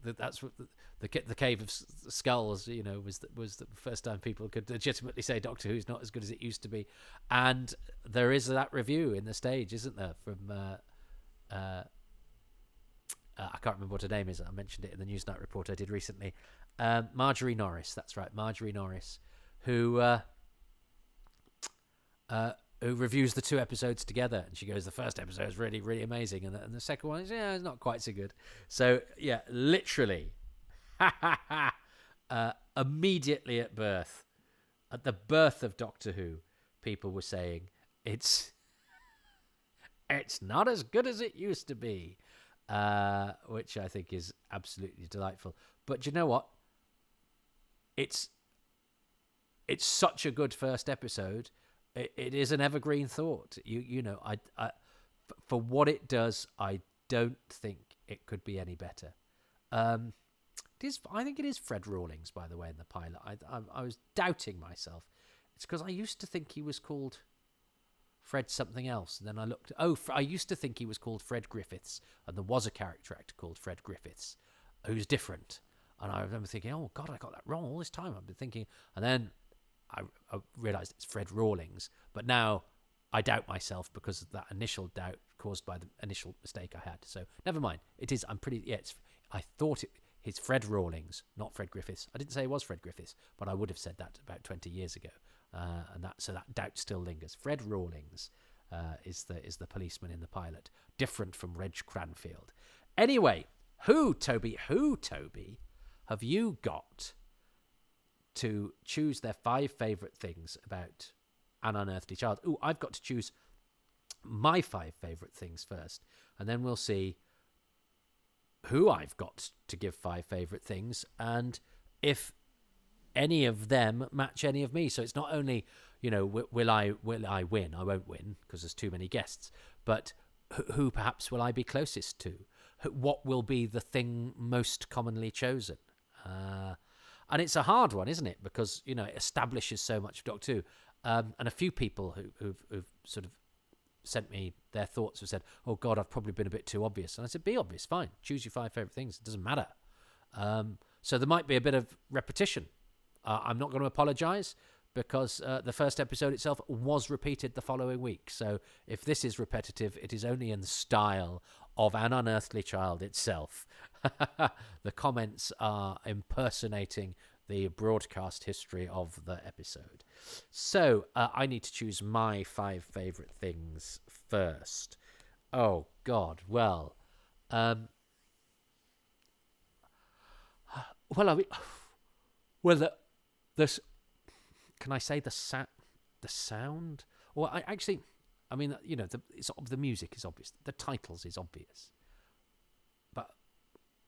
that's what the Cave of Skulls, was the first time people could legitimately say Doctor Who's not as good as it used to be. And there is that review in the stage, isn't there, from I can't remember what her name is. I mentioned it in the Newsnight report I did recently. Marjorie Norris, that's right, Marjorie Norris, who reviews the 2 episodes together, and she goes, the first episode is really, really amazing, and the second one is, it's not quite so good. So, yeah, literally, immediately at the birth of Doctor Who, people were saying, it's not as good as it used to be, which I think is absolutely delightful. But you know what? It's such a good first episode. It is an evergreen thought. I for what it does, I don't think it could be any better. I think it is Fred Rawlings, by the way, in the pilot. I was doubting myself. It's because I used to think he was called Fred something else, and then I looked. I used to think he was called Fred Griffiths, and there was a character actor called Fred Griffiths, who's different. And I remember thinking, oh God, I got that wrong all this time. I've been thinking, and then I realised it's Fred Rawlings, but now I doubt myself because of that initial doubt caused by the initial mistake I had. So never mind. It is. I thought it's Fred Rawlings, not Fred Griffiths. I didn't say it was Fred Griffiths, but I would have said that about 20 years ago, so that doubt still lingers. Fred Rawlings is the policeman in the pilot, different from Reg Cranfield. Anyway, who Toby have you got to choose their 5 favourite things about An Unearthly Child? Ooh, I've got to choose my 5 favourite things first, and then we'll see who I've got to give 5 favourite things, and if any of them match any of me. So it's not only, will I win? I won't win because there's too many guests, but who perhaps will I be closest to? What will be the thing most commonly chosen? And it's a hard one, isn't it? Because, it establishes so much of Doctor Who. And a few people who've sort of sent me their thoughts have said, oh, God, I've probably been a bit too obvious. And I said, be obvious, fine. Choose your 5 favourite things. It doesn't matter. So there might be a bit of repetition. I'm not going to apologise because the first episode itself was repeated the following week. So if this is repetitive, it is only in the style of An Unearthly Child itself. The comments are impersonating the broadcast history of the episode. So I need to choose my 5 favourite things first. Oh, God. Well, there's, can I say the sound? Or the music is obvious. The titles is obvious. But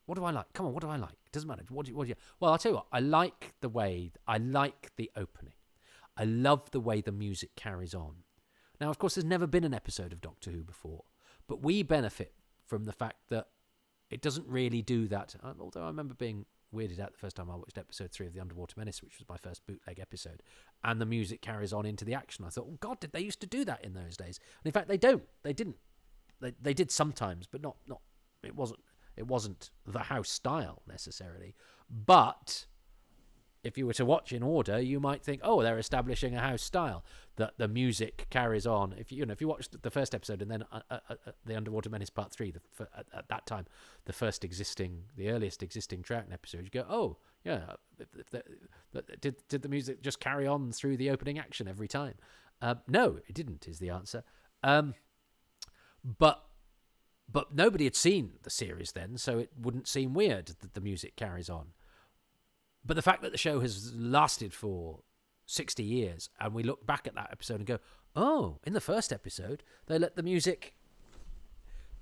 what do I like? Come on, what do I like? It doesn't matter. What do you? Well, I'll tell you what. I like the opening. I love the way the music carries on. Now, of course, there's never been an episode of Doctor Who before, but we benefit from the fact that it doesn't really do that. Although I remember being weirded out the first time I watched episode 3 of The Underwater Menace, which was my first bootleg episode, and the music carries on into the action. I thought, oh God, did they used to do that in those days? And in fact, they don't. They didn't. They did sometimes, but not. It wasn't the house style necessarily. But if you were to watch in order, you might think, oh, they're establishing a house style. That the music carries on. If you watched the first episode and then The Underwater Menace Part 3, at that time, the earliest existing Troughton episode, you go, oh, yeah, did the music just carry on through the opening action every time? No, it didn't, is the answer. But nobody had seen the series then, so it wouldn't seem weird that the music carries on. But the fact that the show has lasted for 60 years, and we look back at that episode and go, oh, in the first episode, they let the music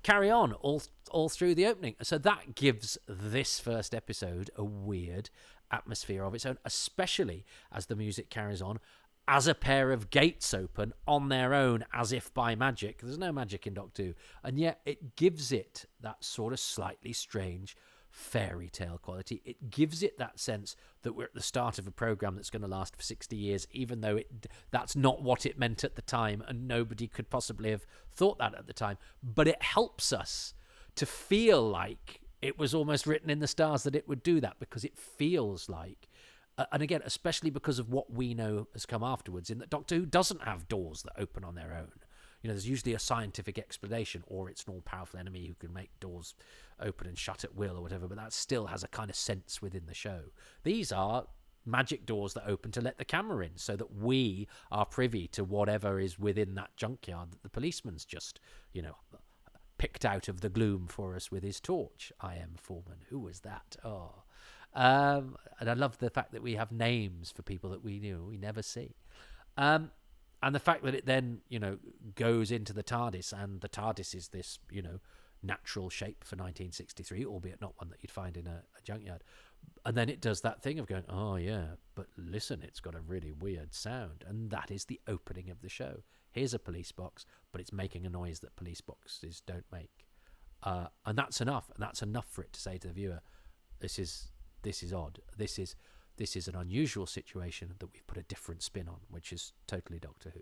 carry on all through the opening. So that gives this first episode a weird atmosphere of its own, especially as the music carries on, as a pair of gates open on their own, as if by magic. There's no magic in Doctor Who, and yet it gives it that sort of slightly strange fairy tale quality. It gives it that sense that we're at the start of a program that's going to last for 60 years, even though that's not what it meant at the time, and nobody could possibly have thought that at the time. But it helps us to feel like it was almost written in the stars that it would do that, because it feels like, and again, especially because of what we know has come afterwards, in that Doctor Who doesn't have doors that open on their own. There's usually a scientific explanation, or it's an all-powerful enemy who can make doors open and shut at will or whatever, but that still has a kind of sense within the show. These are magic doors that open to let the camera in, so that we are privy to whatever is within that junkyard that the policeman's just, picked out of the gloom for us with his torch. I am Foreman. Who was that? Oh. And I love the fact that we have names for people that we never see. And the fact that it then, goes into the TARDIS, and the TARDIS is this, natural shape for 1963, albeit not one that you'd find in a junkyard. And then it does that thing of going, oh, yeah, but listen, it's got a really weird sound. And that is the opening of the show. Here's a police box, but it's making a noise that police boxes don't make. And that's enough. And that's enough for it to say to the viewer, this is odd. This is an unusual situation that we've put a different spin on, which is totally Doctor Who.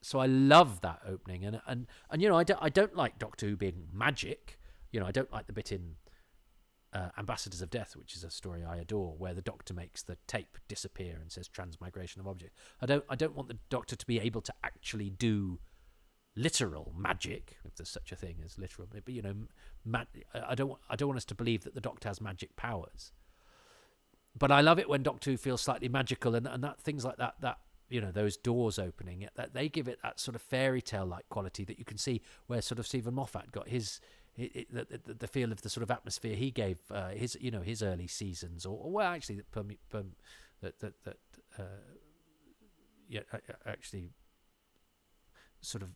So I love that opening, and I don't like Doctor Who being magic. I don't like the bit in Ambassadors of Death, which is a story I adore, where the Doctor makes the tape disappear and says transmigration of objects. I don't want the Doctor to be able to actually do literal magic, if there's such a thing as literal. But I don't want us to believe that the Doctor has magic powers. But I love it when Doctor Who feels slightly magical, and that things like that those doors opening, that they give it that sort of fairy tale like quality that you can see where sort of Stephen Moffat got the feel of the sort of atmosphere he gave his early seasons, actually sort of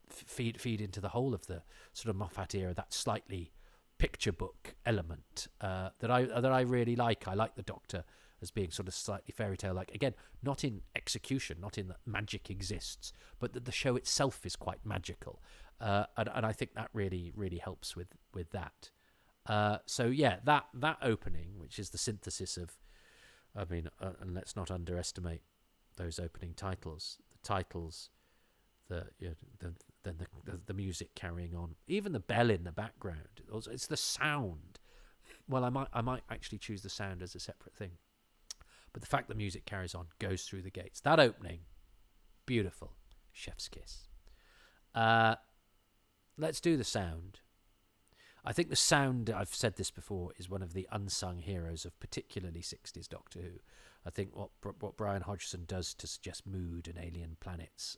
feed into the whole of the sort of Moffat era, that slightly picture book element that I really like. I like the Doctor as being sort of slightly fairy tale like, again, not in execution, not in that magic exists, but that the show itself is quite magical, and I think that really, really helps with that. So yeah, that opening, which is the synthesis of, and let's not underestimate those opening titles, the music carrying on, even the bell in the background. It's the sound. Well, I might actually choose the sound as a separate thing, but the fact the music carries on, goes through the gates, that opening, beautiful, chef's kiss. Let's do the sound. I think the sound, I've said this before, is one of the unsung heroes of particularly 60s Doctor Who. I think what Brian Hodgson does to suggest mood and alien planets,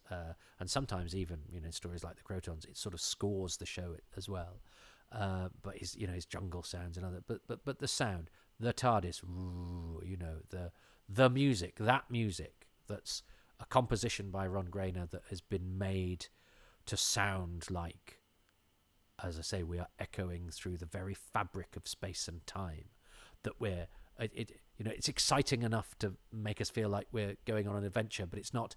and sometimes even in stories like the Crotons, it sort of scores the show as well. But his jungle sounds and other, but the sound, the TARDIS, the music, that music that's a composition by Ron Grainer that has been made to sound like, as I say, we are echoing through the very fabric of space and time. That it's exciting enough to make us feel like we're going on an adventure, but it's not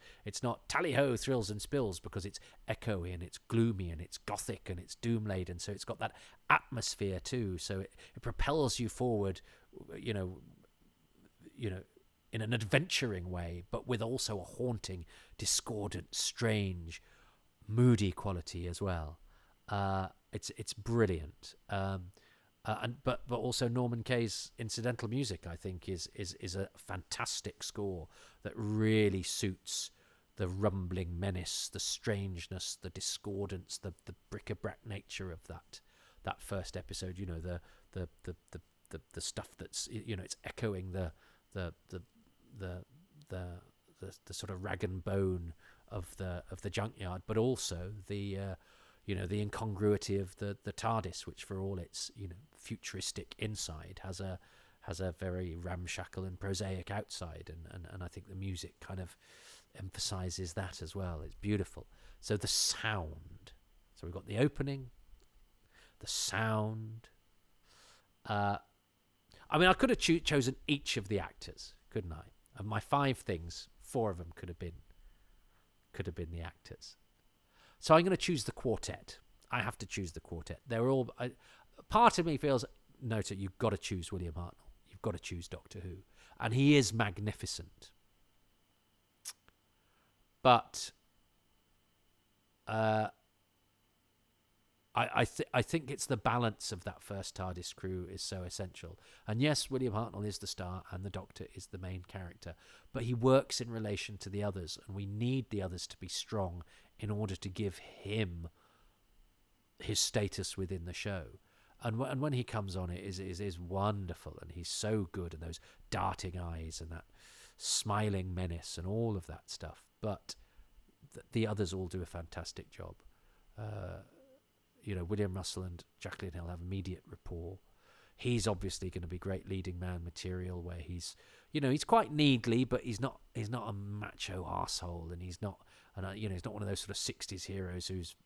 tally-ho, thrills and spills, because it's echoey and it's gloomy and it's gothic and it's doom-laden. So it's got that atmosphere too. So it propels you forward, in an adventuring way, but with also a haunting, discordant, strange, moody quality as well. It's brilliant. But also Norman Kaye's incidental music, I think, is a fantastic score that really suits the rumbling menace, the strangeness, the discordance, the bric-a-brac nature of that first episode. The stuff that's it's echoing the sort of rag and bone of the junkyard, but also the incongruity of the TARDIS, which for all its futuristic inside has a very ramshackle and prosaic outside, and I think the music kind of emphasizes that as well. It's beautiful. So the sound. So we've got the opening, the sound. I could have chosen each of the actors, couldn't I? Of my 5 things, 4 of them could have been the actors. So I'm going to choose the quartet. I have to choose the quartet. They're all. Part of me feels, no, you've got to choose William Hartnell. You've got to choose Doctor Who, and he is magnificent. But I think it's the balance of that first TARDIS crew is so essential. And yes, William Hartnell is the star and the Doctor is the main character, but he works in relation to the others, and we need the others to be strong in order to give him his status within the show. And when he comes on, it is wonderful, and he's so good, and those darting eyes and that smiling menace and all of that stuff. But the others all do a fantastic job. William Russell and Jacqueline Hill have immediate rapport. He's obviously going to be great leading man material, where he's quite needly, but he's not a macho arsehole, and he's not one of those sort of 60s heroes who's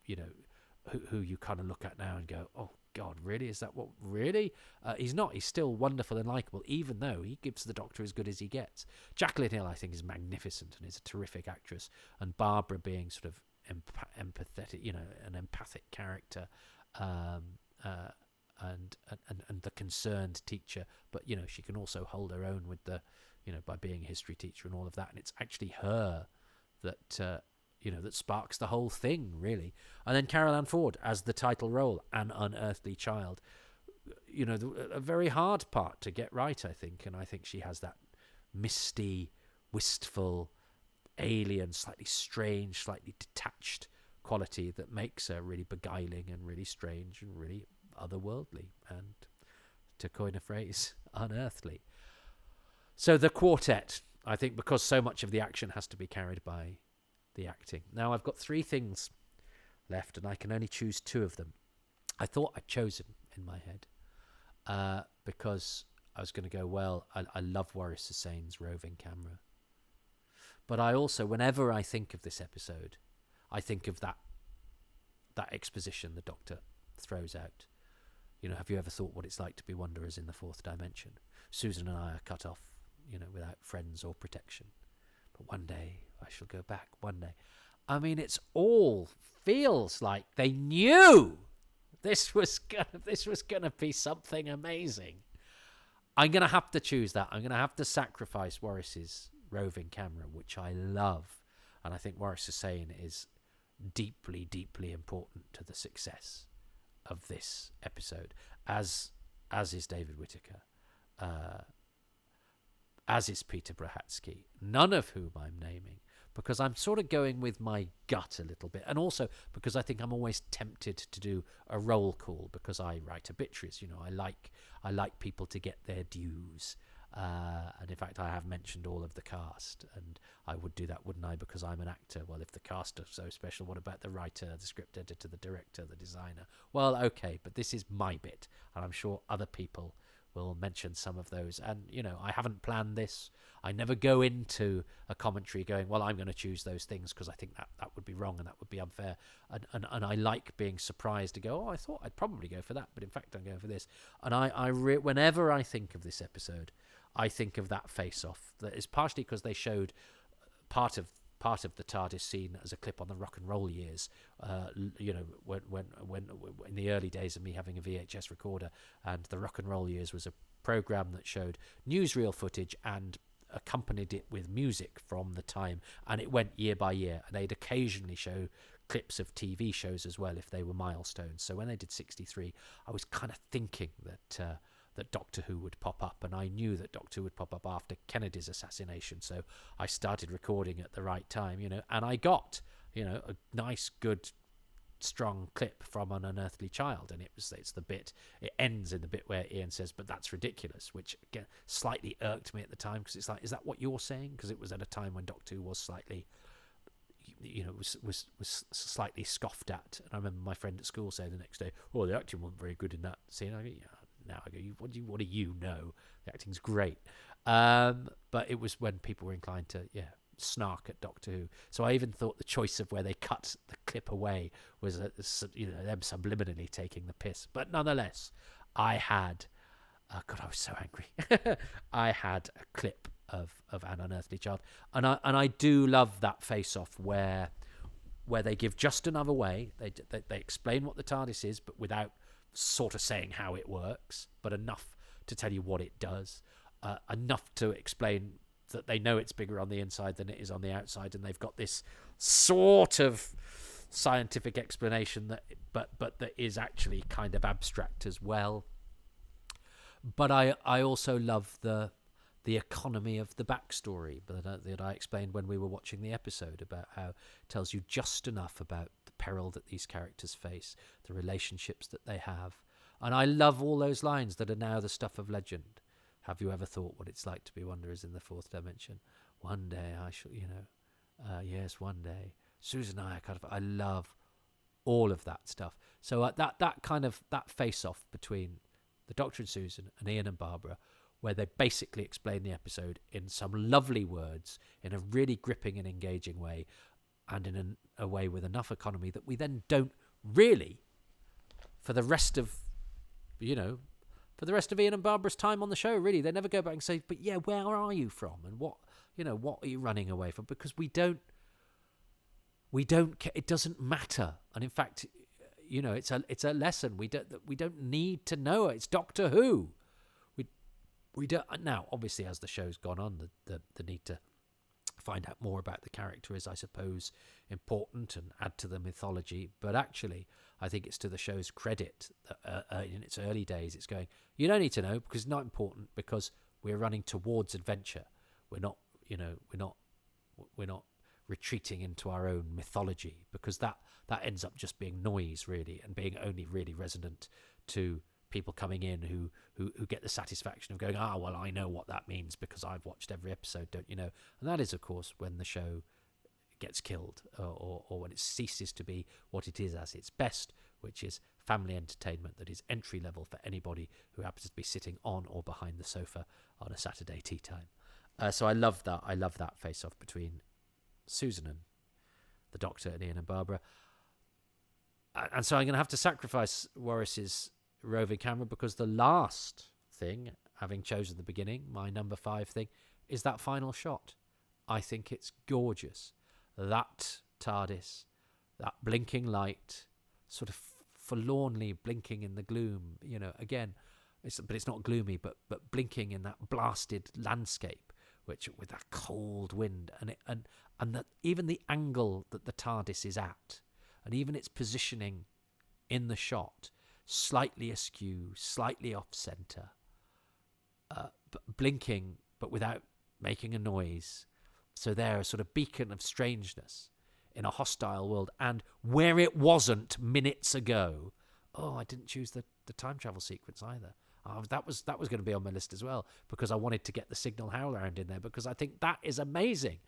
who you kind of look at now and go, oh God, really? Is that what really? He's not. He's still wonderful and likable, even though he gives the Doctor as good as he gets. Jacqueline Hill, I think, is magnificent and is a terrific actress, and Barbara being sort of empathetic, an empathic character, and the concerned teacher, but she can also hold her own with the by being a history teacher and all of that, and it's actually her that that sparks the whole thing, really. And then Carol Ann Ford as the title role, An Unearthly Child, a very hard part to get right, I think, and I think she has that misty, wistful, alien, slightly strange, slightly detached quality that makes her really beguiling and really strange and really otherworldly, and, to coin a phrase, unearthly. So the quartet, I think, because so much of the action has to be carried by the acting. Now I've got 3 things left, and I can only choose 2 of them. I thought I'd chosen in my head because I was going to go, well, I love Waris Hussein's roving camera. But I also, whenever I think of this episode, I think of that exposition the Doctor throws out. Have you ever thought what it's like to be wanderers in the 4th dimension? Susan and I are cut off, without friends or protection. But one day I shall go back, one day. I mean, it's all feels like they knew this was gonna be something amazing. I'm gonna have to choose that. I'm gonna have to sacrifice Waris's roving camera, which I love, and I think Waris Hussein is deeply, deeply important to the success of this episode, as is David Whittaker, as is Peter Brahatsky, none of whom I'm naming, because I'm sort of going with my gut a little bit, and also because I think I'm always tempted to do a roll call, because I write obituaries. I like people to get their dues, and in fact I have mentioned all of the cast, and I would do that, wouldn't I, because I'm an actor. Well, if the cast are so special, what about the writer, the script editor, the director, the designer? Well, okay, but this is my bit, and I'm sure other people will mention some of those. And I haven't planned this. I never go into a commentary going, well, I'm going to choose those things, because I think that would be wrong and that would be unfair, and I like being surprised to go, oh, I thought I'd probably go for that, but in fact I'm going for this. And whenever I think of this episode, I think of that face-off. That is partially because they showed part of the TARDIS scene as a clip on the Rock and Roll Years, when in the early days of me having a VHS recorder, and the Rock and Roll Years was a program that showed newsreel footage and accompanied it with music from the time, and it went year by year, and they'd occasionally show clips of TV shows as well if they were milestones. So when they did 63, I was kind of thinking that Doctor Who would pop up, and I knew that Doctor Who would pop up after Kennedy's assassination, so I started recording at the right time, and I got a nice, good, strong clip from An Unearthly Child, and it's the bit, it ends in the bit where Ian says, but that's ridiculous, which again slightly irked me at the time, because it's like, is that what you're saying? Because it was at a time when Doctor Who was slightly, was slightly scoffed at, and I remember my friend at school saying the next day, oh, the acting wasn't very good in that scene. I go, yeah. Now I go, what do you know? The acting's great, but it was when people were inclined to snark at Doctor Who. So I even thought the choice of where they cut the clip away was them subliminally taking the piss. But nonetheless, I had, God, I was so angry. I had a clip of An Unearthly Child, and I do love that face-off where they give just enough away. They explain what the TARDIS is, but without sort of saying how it works, but enough to tell you what it does, enough to explain that they know it's bigger on the inside than it is on the outside, and they've got this sort of scientific explanation that that is actually kind of abstract as well. But I also love the economy of the backstory that I explained when we were watching the episode, about how it tells you just enough about the peril that these characters face, the relationships that they have. And I love all those lines that are now the stuff of legend. Have you ever thought what it's like to be wanderers in the fourth dimension? One day I shall, yes, one day. Susan and I love all of that stuff. So that face-off between the Doctor and Susan and Ian and Barbara, where they basically explain the episode in some lovely words, in a really gripping and engaging way, and in a way with enough economy that we then don't really, for the rest of Ian and Barbara's time on the show, really, they never go back and say, but yeah, where are you from? And what are you running away from? Because we don't, it doesn't matter. And in fact, it's a lesson. We don't need to know it. It's Doctor Who. We don't now. Obviously, as the show's gone on, the need to find out more about the character is, I suppose, important and add to the mythology. But actually, I think it's to the show's credit that in its early days, it's going, you don't need to know because it's not important, because we're running towards adventure. We're not retreating into our own mythology, because that ends up just being noise, really, and being only really resonant to people coming in who get the satisfaction of going, well, I know what that means because I've watched every episode, don't you know? And that is, of course, when the show gets killed, or when it ceases to be what it is as its best, which is family entertainment that is entry level for anybody who happens to be sitting on or behind the sofa on a Saturday tea time. So I love that. I love that face-off between Susan and the Doctor and Ian and Barbara. And so I'm going to have to sacrifice Warris's roving camera, because the last thing, having chosen the beginning, my number 5 thing, is that final shot. I think it's gorgeous. That TARDIS, that blinking light, sort of forlornly blinking in the gloom, again, but it's not gloomy, but blinking in that blasted landscape, which with that cold wind, and that even the angle that the TARDIS is at, and even its positioning in the shot, slightly askew, slightly off-centre, blinking, but without making a noise. So they're a sort of beacon of strangeness in a hostile world. And where it wasn't minutes ago, I didn't choose the time travel sequence either. That was going to be on my list as well, because I wanted to get the Signal Howlround in there, because I think that is amazing.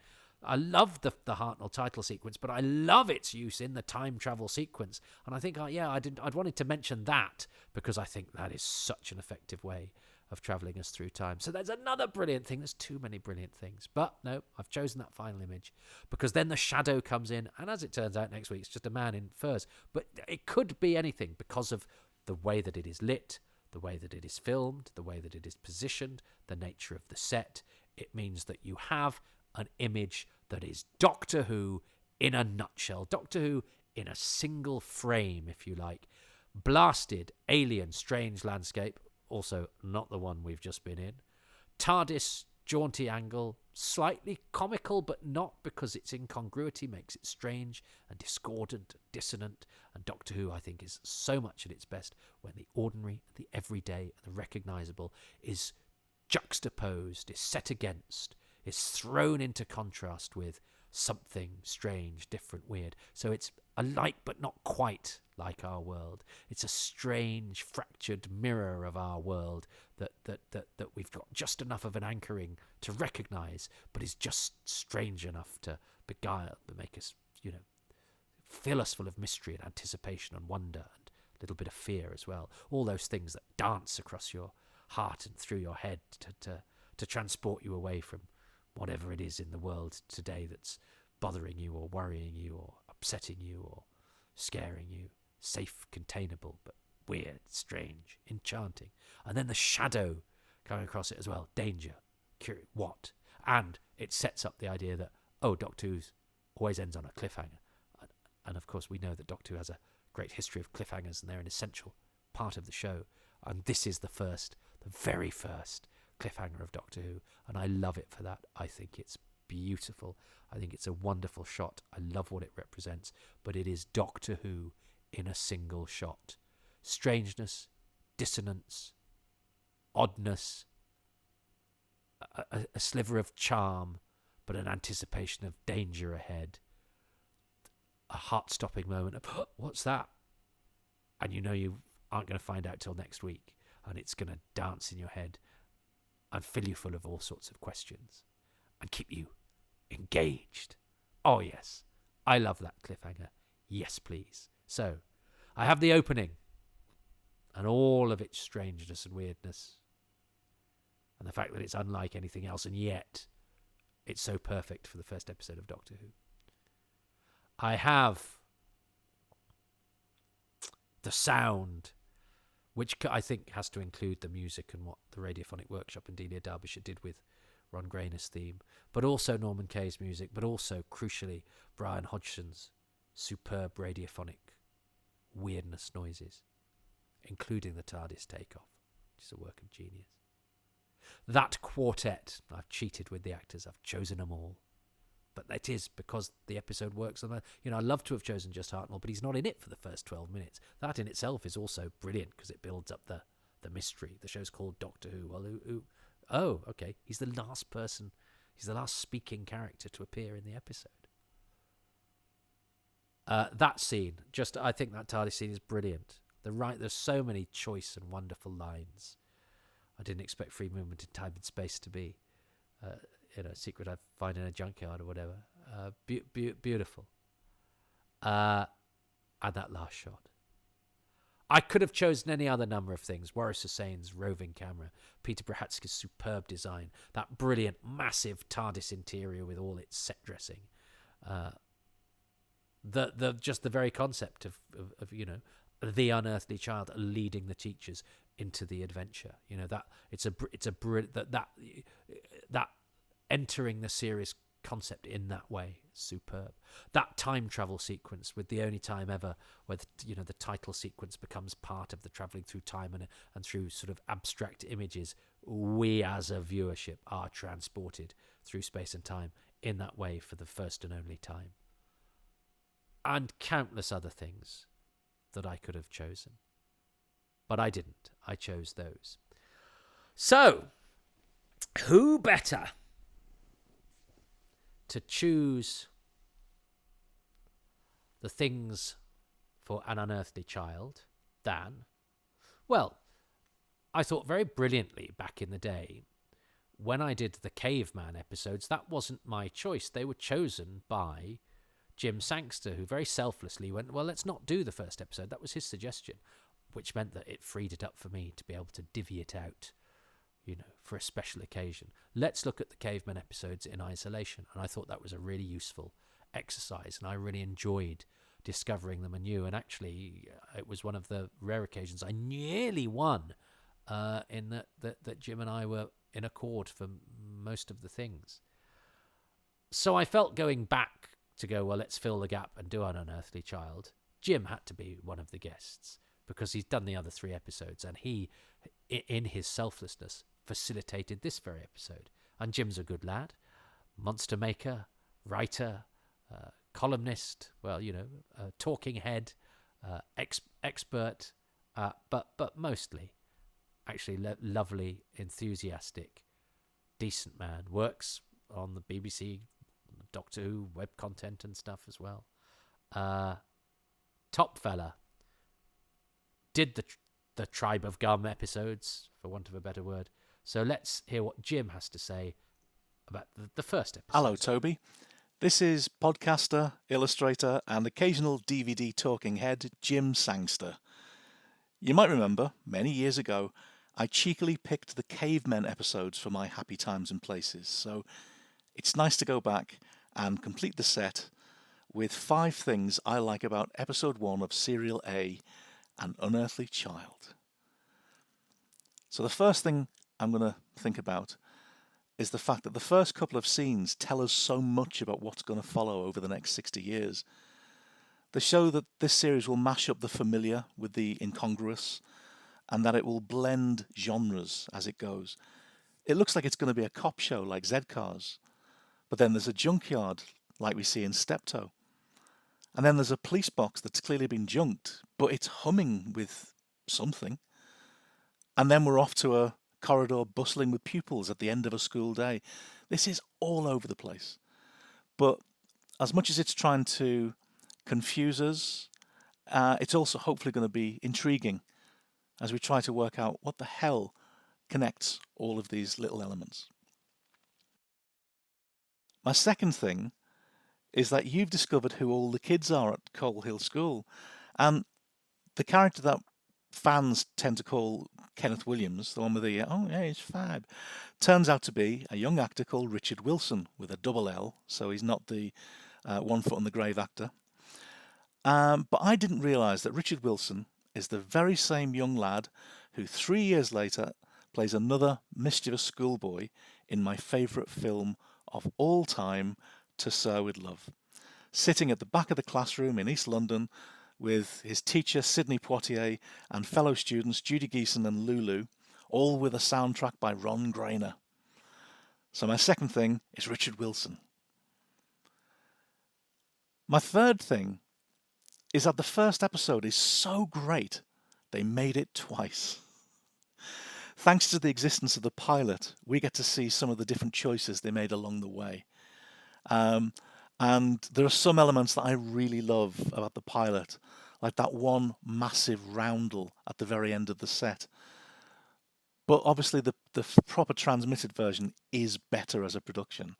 I love the Hartnell title sequence, but I love its use in the time travel sequence. And I think, I'd wanted to mention that because I think that is such an effective way of travelling us through time. So there's another brilliant thing. There's too many brilliant things. But no, I've chosen that final image because then the shadow comes in. And as it turns out, next week, it's just a man in furs. But it could be anything because of the way that it is lit, the way that it is filmed, the way that it is positioned, the nature of the set. It means that you have an image that is Doctor Who in a nutshell. Doctor Who in a single frame, if you like. Blasted, alien, strange landscape, also not the one we've just been in. TARDIS, jaunty angle, slightly comical, but not, because its incongruity makes it strange and discordant and dissonant. And Doctor Who, I think, is so much at its best when the ordinary, the everyday, and the recognisable is juxtaposed, is set against, is thrown into contrast with something strange, different, weird. So it's alike but not quite like our world. It's a strange, fractured mirror of our world that we've got just enough of an anchoring to recognise, but is just strange enough to beguile, to make us, fill us full of mystery and anticipation and wonder and a little bit of fear as well. All those things that dance across your heart and through your head to transport you away from whatever it is in the world today that's bothering you or worrying you or upsetting you or scaring you. Safe, containable, but weird, strange, enchanting. And then the shadow coming across it as well. Danger. What? And it sets up the idea that, Doctor Who's always ends on a cliffhanger. And of course we know that Doctor Who has a great history of cliffhangers, and they're an essential part of the show. And this is the very first cliffhanger of Doctor Who, and I love it for that. I think it's beautiful. I think it's a wonderful shot. I love what it represents. But it is Doctor Who in a single shot. Strangeness, dissonance, oddness, a sliver of charm, but an anticipation of danger ahead. A heart-stopping moment of, oh, what's that? And you know you aren't going to find out till next week. And it's going to dance in your head and fill you full of all sorts of questions and keep you engaged. Oh, yes. I love that cliffhanger. Yes, please. So, I have the opening and all of its strangeness and weirdness and the fact that it's unlike anything else, and yet it's so perfect for the first episode of Doctor Who. I have the sound, which I think has to include the music and what the Radiophonic Workshop and Delia Derbyshire did with Ron Grainer's theme, but also Norman Kaye's music, but also, crucially, Brian Hodgson's superb radiophonic weirdness noises, including the TARDIS takeoff, which is a work of genius. That quartet, I've cheated with the actors, I've chosen them all. But that is because the episode works on that. You know, I'd love to have chosen just Hartnell, but he's not in it for the first 12 minutes. That in itself is also brilliant because it builds up the mystery. The show's called Doctor Who. Well, oh, okay. He's the last person, he's the last speaking character to appear in the episode. That scene, I think that TARDIS scene is brilliant. There's so many choice and wonderful lines. I didn't expect free movement in time and space to be secret I find in a junkyard or whatever. Beautiful. And that last shot. I could have chosen any other number of things. Waris Hussein's roving camera, Peter Brahatsky's superb design, that brilliant, massive TARDIS interior with all its set dressing. The very concept of the unearthly child leading the teachers into the adventure. You know, that that entering the serious concept in that way, superb. That time travel sequence with the only time ever where the title sequence becomes part of the travelling through time and through sort of abstract images, we as a viewership are transported through space and time in that way for the first and only time. And countless other things that I could have chosen. But I didn't. I chose those. So, who better to choose the things for An Unearthly Child than, well, I thought very brilliantly back in the day when I did the Caveman episodes, that wasn't my choice. They were chosen by Jim Sangster, who very selflessly went, well, let's not do the first episode. That was his suggestion, which meant that it freed it up for me to be able to divvy it out, for a special occasion. Let's look at the Caveman episodes in isolation. And I thought that was a really useful exercise, and I really enjoyed discovering them anew. And actually, it was one of the rare occasions I nearly won, in that Jim and I were in accord for most of the things. So I felt going back to go, well, let's fill the gap and do An Unearthly Child. Jim had to be one of the guests because he's done the other 3 episodes, and he, in his selflessness, facilitated this very episode. And Jim's a good lad, monster maker, writer, columnist, talking head, expert, but mostly actually lovely, enthusiastic, decent man. Works on the BBC Doctor Who web content and stuff as well. Top fella. Did the Tribe of Gum episodes, for want of a better word. So let's hear what Jim has to say about the first episode. Hello, Toby. This is podcaster, illustrator, and occasional DVD talking head Jim Sangster. You might remember, many years ago, I cheekily picked the Cavemen episodes for my Happy Times and Places, so it's nice to go back and complete the set with 5 things I like about episode 1 of Serial A, An Unearthly Child. So the first thing I'm going to think about is the fact that the first couple of scenes tell us so much about what's going to follow over the next 60 years. They show that this series will mash up the familiar with the incongruous, and that it will blend genres as it goes. It looks like it's going to be a cop show like Z-Cars, But then there's a junkyard, like we see in Steptoe. And then there's a police box that's clearly been junked, but it's humming with something. And then we're off to a corridor bustling with pupils at the end of a school day. This is all over the place. But as much as it's trying to confuse us, it's also hopefully going to be intriguing as we try to work out what the hell connects all of these little elements. My second thing is that you've discovered who all the kids are at Coal Hill School. And the character that fans tend to call Kenneth Williams, the one with the, oh yeah, he's fab, turns out to be a young actor called Richard Wilson with a double L, so he's not the 1 foot on the grave actor. But I didn't realise that Richard Wilson is the very same young lad who 3 years later plays another mischievous schoolboy in my favourite film of all time, To Sir With Love, sitting at the back of the classroom in East London with his teacher Sidney Poitier and fellow students Judy Geeson and Lulu, all with a soundtrack by Ron Grainer. So my second thing is Richard Wilson. My third thing is that the first episode is so great they made it twice. Thanks to the existence of the pilot, we get to see some of the different choices they made along the way. And there are some elements that I really love about the pilot, like that one massive roundel at the very end of the set. But obviously the proper transmitted version is better as a production.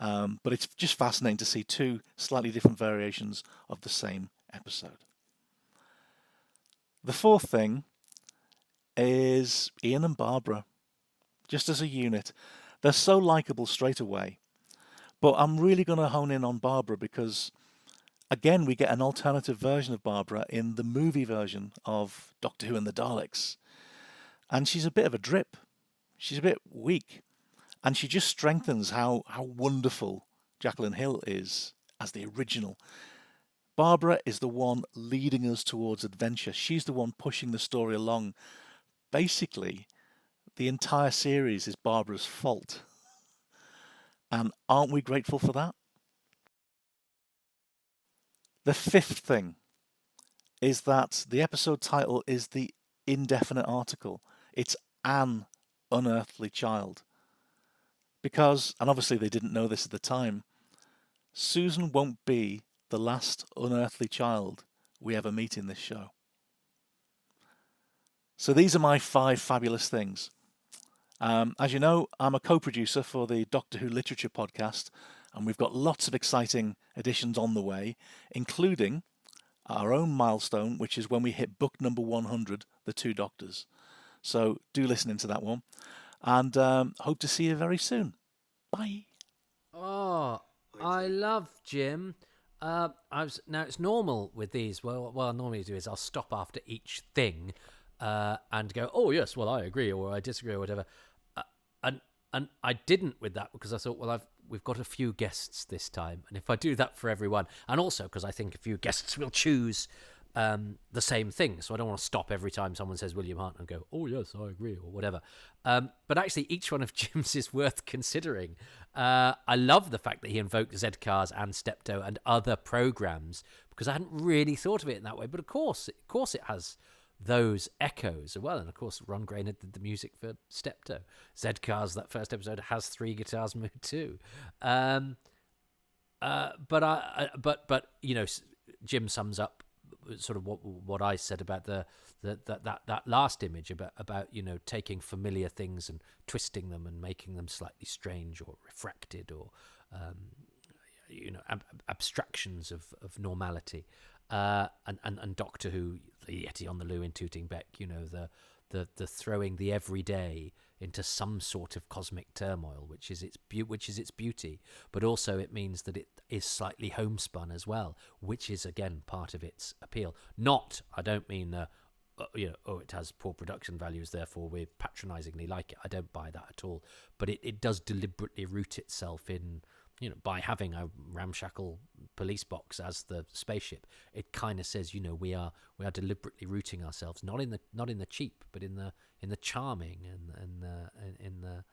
But it's just fascinating to see two slightly different variations of the same episode. The fourth thing is Ian and Barbara, just as a unit. They're so likeable straight away. But I'm really going to hone in on Barbara because, again, we get an alternative version of Barbara in the movie version of Doctor Who and the Daleks. And she's a bit of a drip. She's a bit weak. And she just strengthens how wonderful Jacqueline Hill is as the original. Barbara is the one leading us towards adventure. She's the one pushing the story along. Basically, the entire series is Barbara's fault. And aren't we grateful for that? The fifth thing is that the episode title is the indefinite article. It's An Unearthly Child. Because, and obviously they didn't know this at the time, Susan won't be the last unearthly child we ever meet in this show. So these are my 5 fabulous things. As you know, I'm a co-producer for the Doctor Who Literature podcast, and we've got lots of exciting editions on the way, including our own milestone, which is when we hit book number 100, The Two Doctors. So do listen into that one, and hope to see you very soon. Bye. Oh, I love Jim. Now it's normal with these. Well, what I normally do is I'll stop after each thing and go, oh yes, well I agree or I disagree or whatever. And I didn't with that because I thought, well, we've got a few guests this time, and if I do that for everyone, and also because I think a few guests will choose the same thing, so I don't want to stop every time someone says William Hart and go, oh yes, I agree or whatever. But actually, each one of Jim's is worth considering. I love the fact that he invoked Zcars and Steptoe and other programs because I hadn't really thought of it in that way. But of course it has those echoes as well, and of course Ron Grainer did the music for Steptoe. Zcars, that first episode, has 3 guitars moved too. But you know, Jim sums up sort of what I said about that last image about you know, taking familiar things and twisting them and making them slightly strange or refracted or you know, abstractions of normality. And Doctor Who, the Yeti on the loo in Tooting Bec, you know, the throwing the everyday into some sort of cosmic turmoil, which is its beauty, but also it means that it is slightly homespun as well, which is again part of its appeal. Not, I don't mean you know, oh, it has poor production values, therefore we patronisingly like it. I don't buy that at all. But it does deliberately root itself in, you know, by having a ramshackle police box as the spaceship. It kind of says, you know, we are deliberately rooting ourselves not in the cheap, but in the charming and in the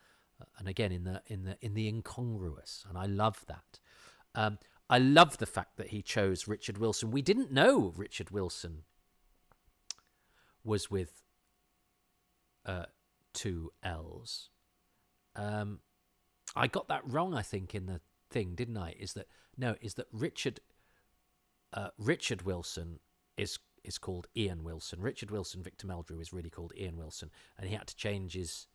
and again in the incongruous, and I love that. I love the fact that he chose Richard Wilson. We didn't know Richard Wilson was with 2 L's. I got that wrong, I think, in the thing, didn't I? Is that Richard Wilson is called Ian Wilson. Richard Wilson, Victor Meldrew, is really called Ian Wilson, and he had to change his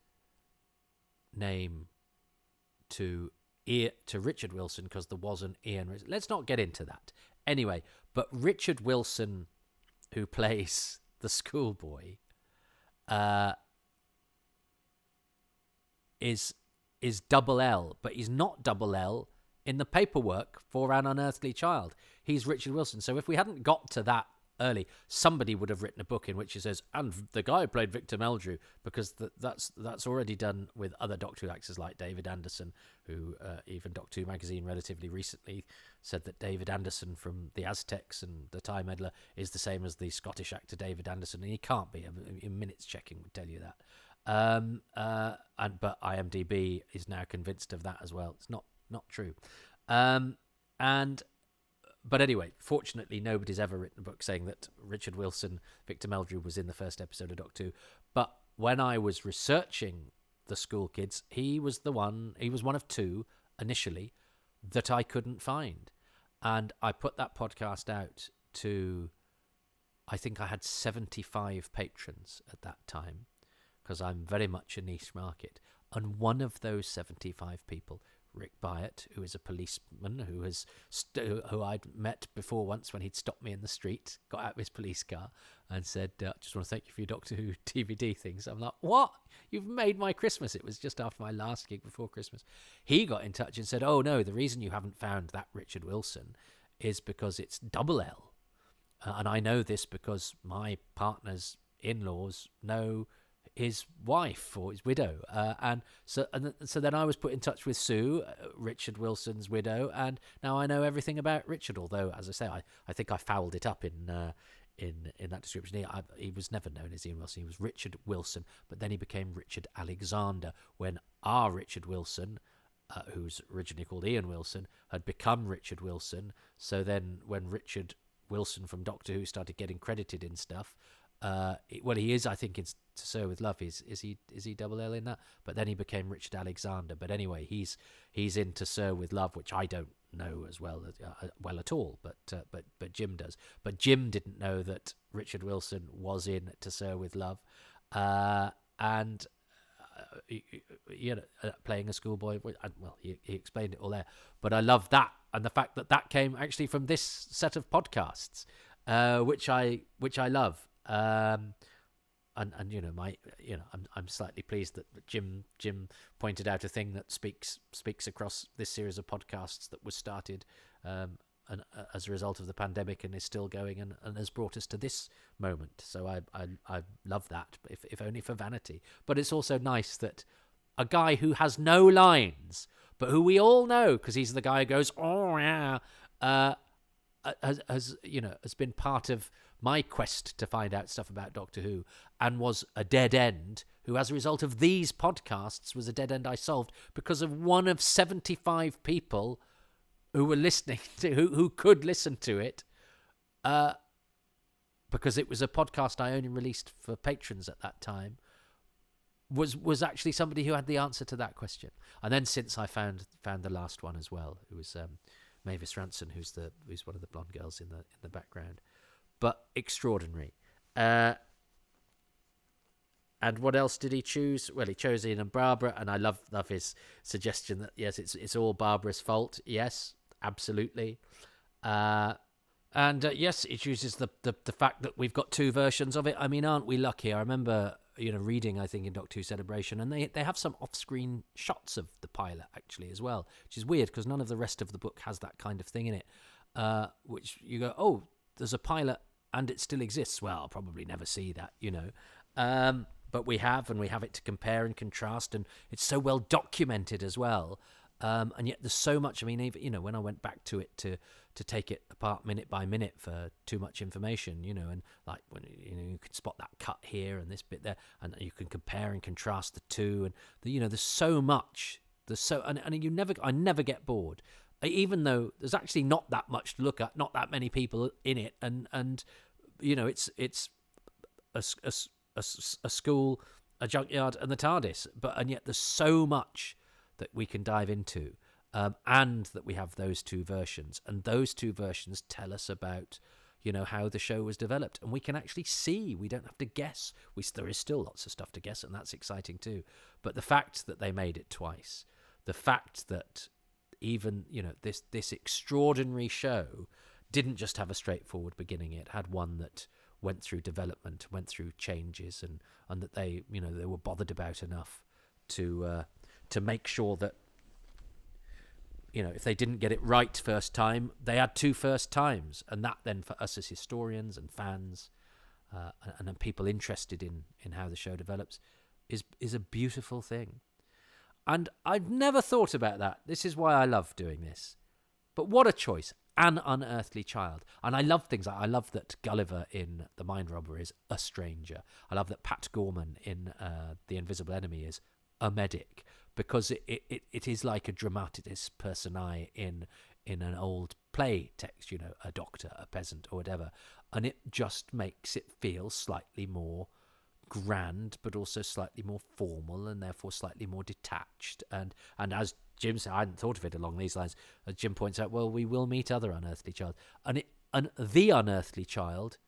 name to Richard Wilson because there was an Ian. Let's not get into that. Anyway, but Richard Wilson, who plays the schoolboy, is double L, but he's not double L in the paperwork for An Unearthly Child. He's Richard Wilson. So if we hadn't got to that early, somebody would have written a book in which it says, and the guy who played Victor Meldrew, because that's already done with other Doctor Who actors like David Anderson, who even Doctor Who magazine relatively recently said that David Anderson from the Aztecs and the Time Meddler is the same as the Scottish actor David Anderson, and he can't be. In minutes checking would tell you that. But IMDb is now convinced of that as well. It's not true. But anyway, fortunately, nobody's ever written a book saying that Richard Wilson, Victor Meldrew, was in the first episode of Doctor Who. But when I was researching the school kids, he was one of 2 initially that I couldn't find. And I put that podcast out to, I think I had 75 patrons at that time, because I'm very much a niche market. And one of those 75 people, Rick Byatt, who is a policeman who I'd met before once when he'd stopped me in the street, got out of his police car and said, just want to thank you for your Doctor Who DVD things. I'm like, what? You've made my Christmas. It was just after my last gig before Christmas. He got in touch and said, oh no, the reason you haven't found that Richard Wilson is because it's double L. And I know this because my partner's in-laws know his wife or his widow, and so then I was put in touch with Sue, Richard Wilson's widow, and now I know everything about Richard. Although, as I say, I think I fouled it up in that description. He was never known as Ian Wilson. He was Richard Wilson, but then he became Richard Alexander when our Richard Wilson, who's originally called Ian Wilson, had become Richard Wilson. So then, when Richard Wilson from Doctor Who started getting credited in stuff. He is, I think, in To Sir with Love. Is he double L in that? But then he became Richard Alexander. But anyway, he's in To Sir with Love, which I don't know as well at all. But Jim does. But Jim didn't know that Richard Wilson was in To Sir with Love, and playing a schoolboy. Well, he explained it all there. But I love that, and the fact that came actually from this set of podcasts, which I love. I'm slightly pleased that Jim pointed out a thing that speaks across this series of podcasts that was started as a result of the pandemic and is still going and has brought us to this moment. So I love that, if only for vanity. But it's also nice that a guy who has no lines, but who we all know because he's the guy who goes, oh yeah, has been part of my quest to find out stuff about Doctor Who, and was a dead end who, as a result of these podcasts, was a dead end I solved because of one of 75 people who were listening to who could listen to it, because it was a podcast I only released for patrons at that time, was actually somebody who had the answer to that question. And then since I found the last one as well, it was Mavis Ranson, who's one of the blonde girls in the background. But extraordinary. And what else did he choose? Well, he chose Ian and Barbara, and I love his suggestion that yes, it's all Barbara's fault. Yes, absolutely. Yes, he chooses the fact that we've got 2 versions of it. I mean, aren't we lucky? I remember reading, I think, in Doctor Who Celebration, and they have some off-screen shots of the pilot actually as well, which is weird because none of the rest of the book has that kind of thing in it. Which you go, oh, there's a pilot and it still exists. Well, I'll probably never see that, but we have it to compare and contrast, and it's so well documented as well. And yet there's so much. I mean, even, when I went back to it to take it apart minute by minute for too much information, and like when you can spot that cut here and this bit there, and you can compare and contrast the two, and there's so much. And I never get bored, even though there's actually not that much to look at, not that many people in it, and it's a school, a junkyard, and the TARDIS, and yet there's so much that we can dive into, and that we have those two versions, and those two versions tell us about how the show was developed, and we can actually see. We don't have to guess. There is still lots of stuff to guess, and that's exciting too. But the fact that they made it twice, the fact that even this extraordinary show didn't just have a straightforward beginning, it had one that went through development, went through changes, and that they were bothered about enough to make sure that if they didn't get it right first time, they had two first times, and that then for us as historians and fans and people interested in how the show develops is a beautiful thing. And I've never thought about that. This is why I love doing this. But what a choice. An Unearthly Child. And I love things like, I love that Gulliver in The Mind Robber is a stranger. I love that Pat Gorman in The Invisible Enemy is a medic, because it is like a dramatis personae in an old play text, a doctor, a peasant, or whatever. And it just makes it feel slightly more grand, but also slightly more formal, and therefore slightly more detached. And as Jim said, I hadn't thought of it along these lines. As Jim points out, well, we will meet other Unearthly Child, and The Unearthly Child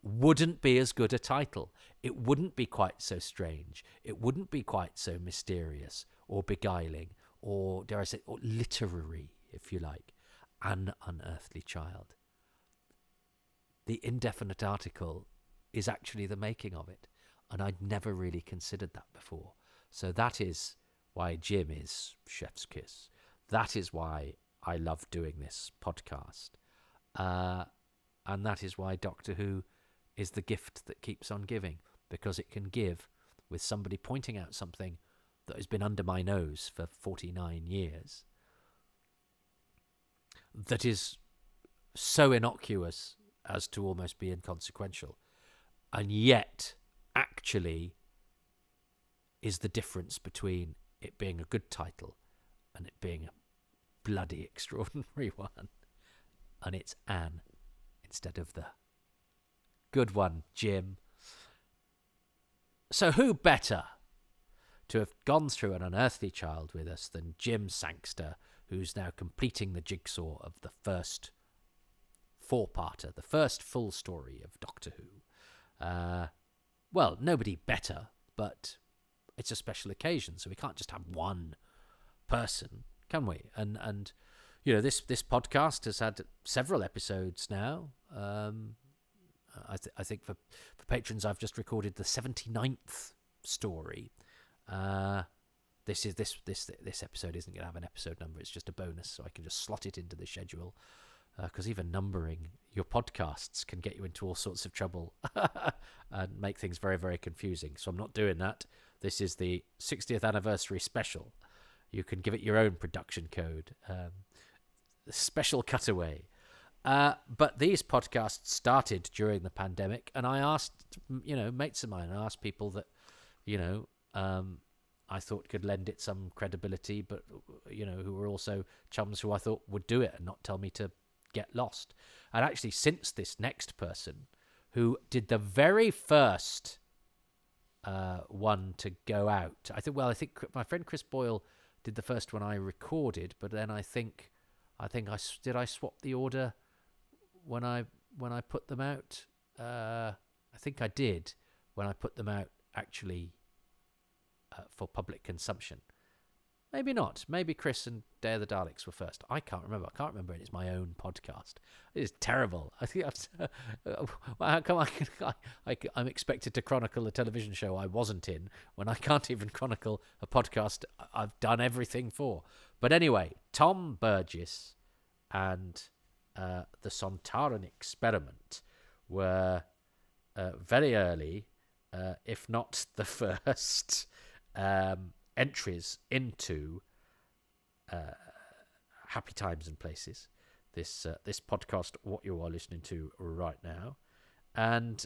wouldn't be as good a title. It wouldn't be quite so strange. It wouldn't be quite so mysterious or beguiling, or dare I say, or literary, if you like. An Unearthly Child. The indefinite article is actually the making of it, and I'd never really considered that before. So that is why Jim is chef's kiss. That is why I love doing this podcast. And that is why Doctor Who is the gift that keeps on giving, because it can give with somebody pointing out something that has been under my nose for 49 years that is so innocuous as to almost be inconsequential, and yet actually is the difference between it being a good title and it being a bloody extraordinary one. And it's Anne instead of the good one, Jim. So who better to have gone through An Unearthly Child with us than Jim Sangster, who's now completing the jigsaw of the first four-parter, the first full story of Doctor Who. Well, nobody better, but it's a special occasion, so we can't just have one person, can we? And this podcast has had several episodes now. I think for patrons, I've just recorded the 79th story. This episode isn't going to have an episode number. It's just a bonus, so I can just slot it into the schedule. Because even numbering your podcasts can get you into all sorts of trouble and make things very, very confusing. So I'm not doing that. This is the 60th anniversary special. You can give it your own production code. Special cutaway. But these podcasts started during the pandemic, and I asked, mates of mine, I asked people that, I thought could lend it some credibility, but, who were also chums who I thought would do it and not tell me to get lost. And actually, since this next person, who did the very first one to go out, I think my friend Chris Boyle did the first one I recorded, but then I think I swap the order when I put them out. I think I did when I put them out actually for public consumption. Maybe not. Maybe Chris and Day of the Daleks were first. I can't remember. And it's my own podcast. It is terrible. I think how come I'm expected to chronicle a television show I wasn't in when I can't even chronicle a podcast I've done everything for? But anyway, Tom Burgess and the Sontaran Experiment were very early, if not the first, entries into Happy Times and Places, this podcast, what you are listening to right now. And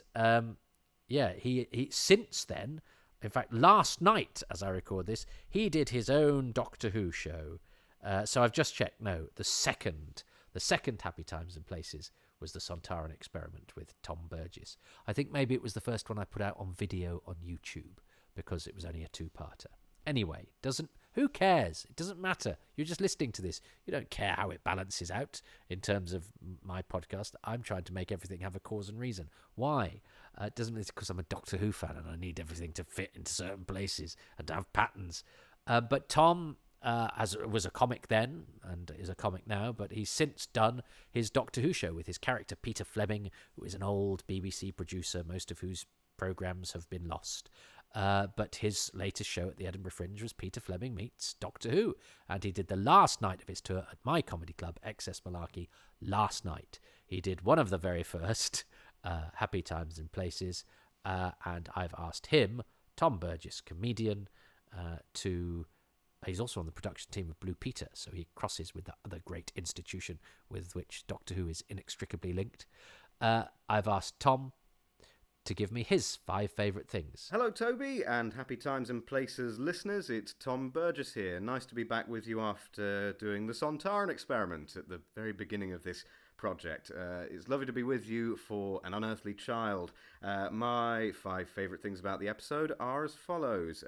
he since then, in fact, last night, as I record this, he did his own Doctor Who show. So I've just checked. No, the second Happy Times and Places was the Sontaran Experiment with Tom Burgess. I think maybe it was the first one I put out on video on YouTube because it was only a 2-parter. Anyway, who cares? It doesn't matter. You're just listening to this. You don't care how it balances out in terms of my podcast. I'm trying to make everything have a cause and reason. Why? It doesn't mean it's because I'm a Doctor Who fan and I need everything to fit into certain places and to have patterns. But Tom was a comic then and is a comic now, but he's since done his Doctor Who show with his character Peter Fleming, who is an old BBC producer, most of whose programmes have been lost. But his latest show at the Edinburgh Fringe was Peter Fleming Meets Doctor Who, and he did the last night of his tour at my comedy club, XS Malarkey, last night. He did one of the very first Happy Times and Places, and I've asked him, Tom Burgess, comedian, he's also on the production team of Blue Peter, so he crosses with the other great institution with which Doctor Who is inextricably linked. I've asked Tom to give me his 5 favourite things. Hello, Toby, and Happy Times and Places listeners. It's Tom Burgess here. Nice to be back with you after doing the Sontaran Experiment at the very beginning of this project. It's lovely to be with you for An Unearthly Child. My 5 favourite things about the episode are as follows.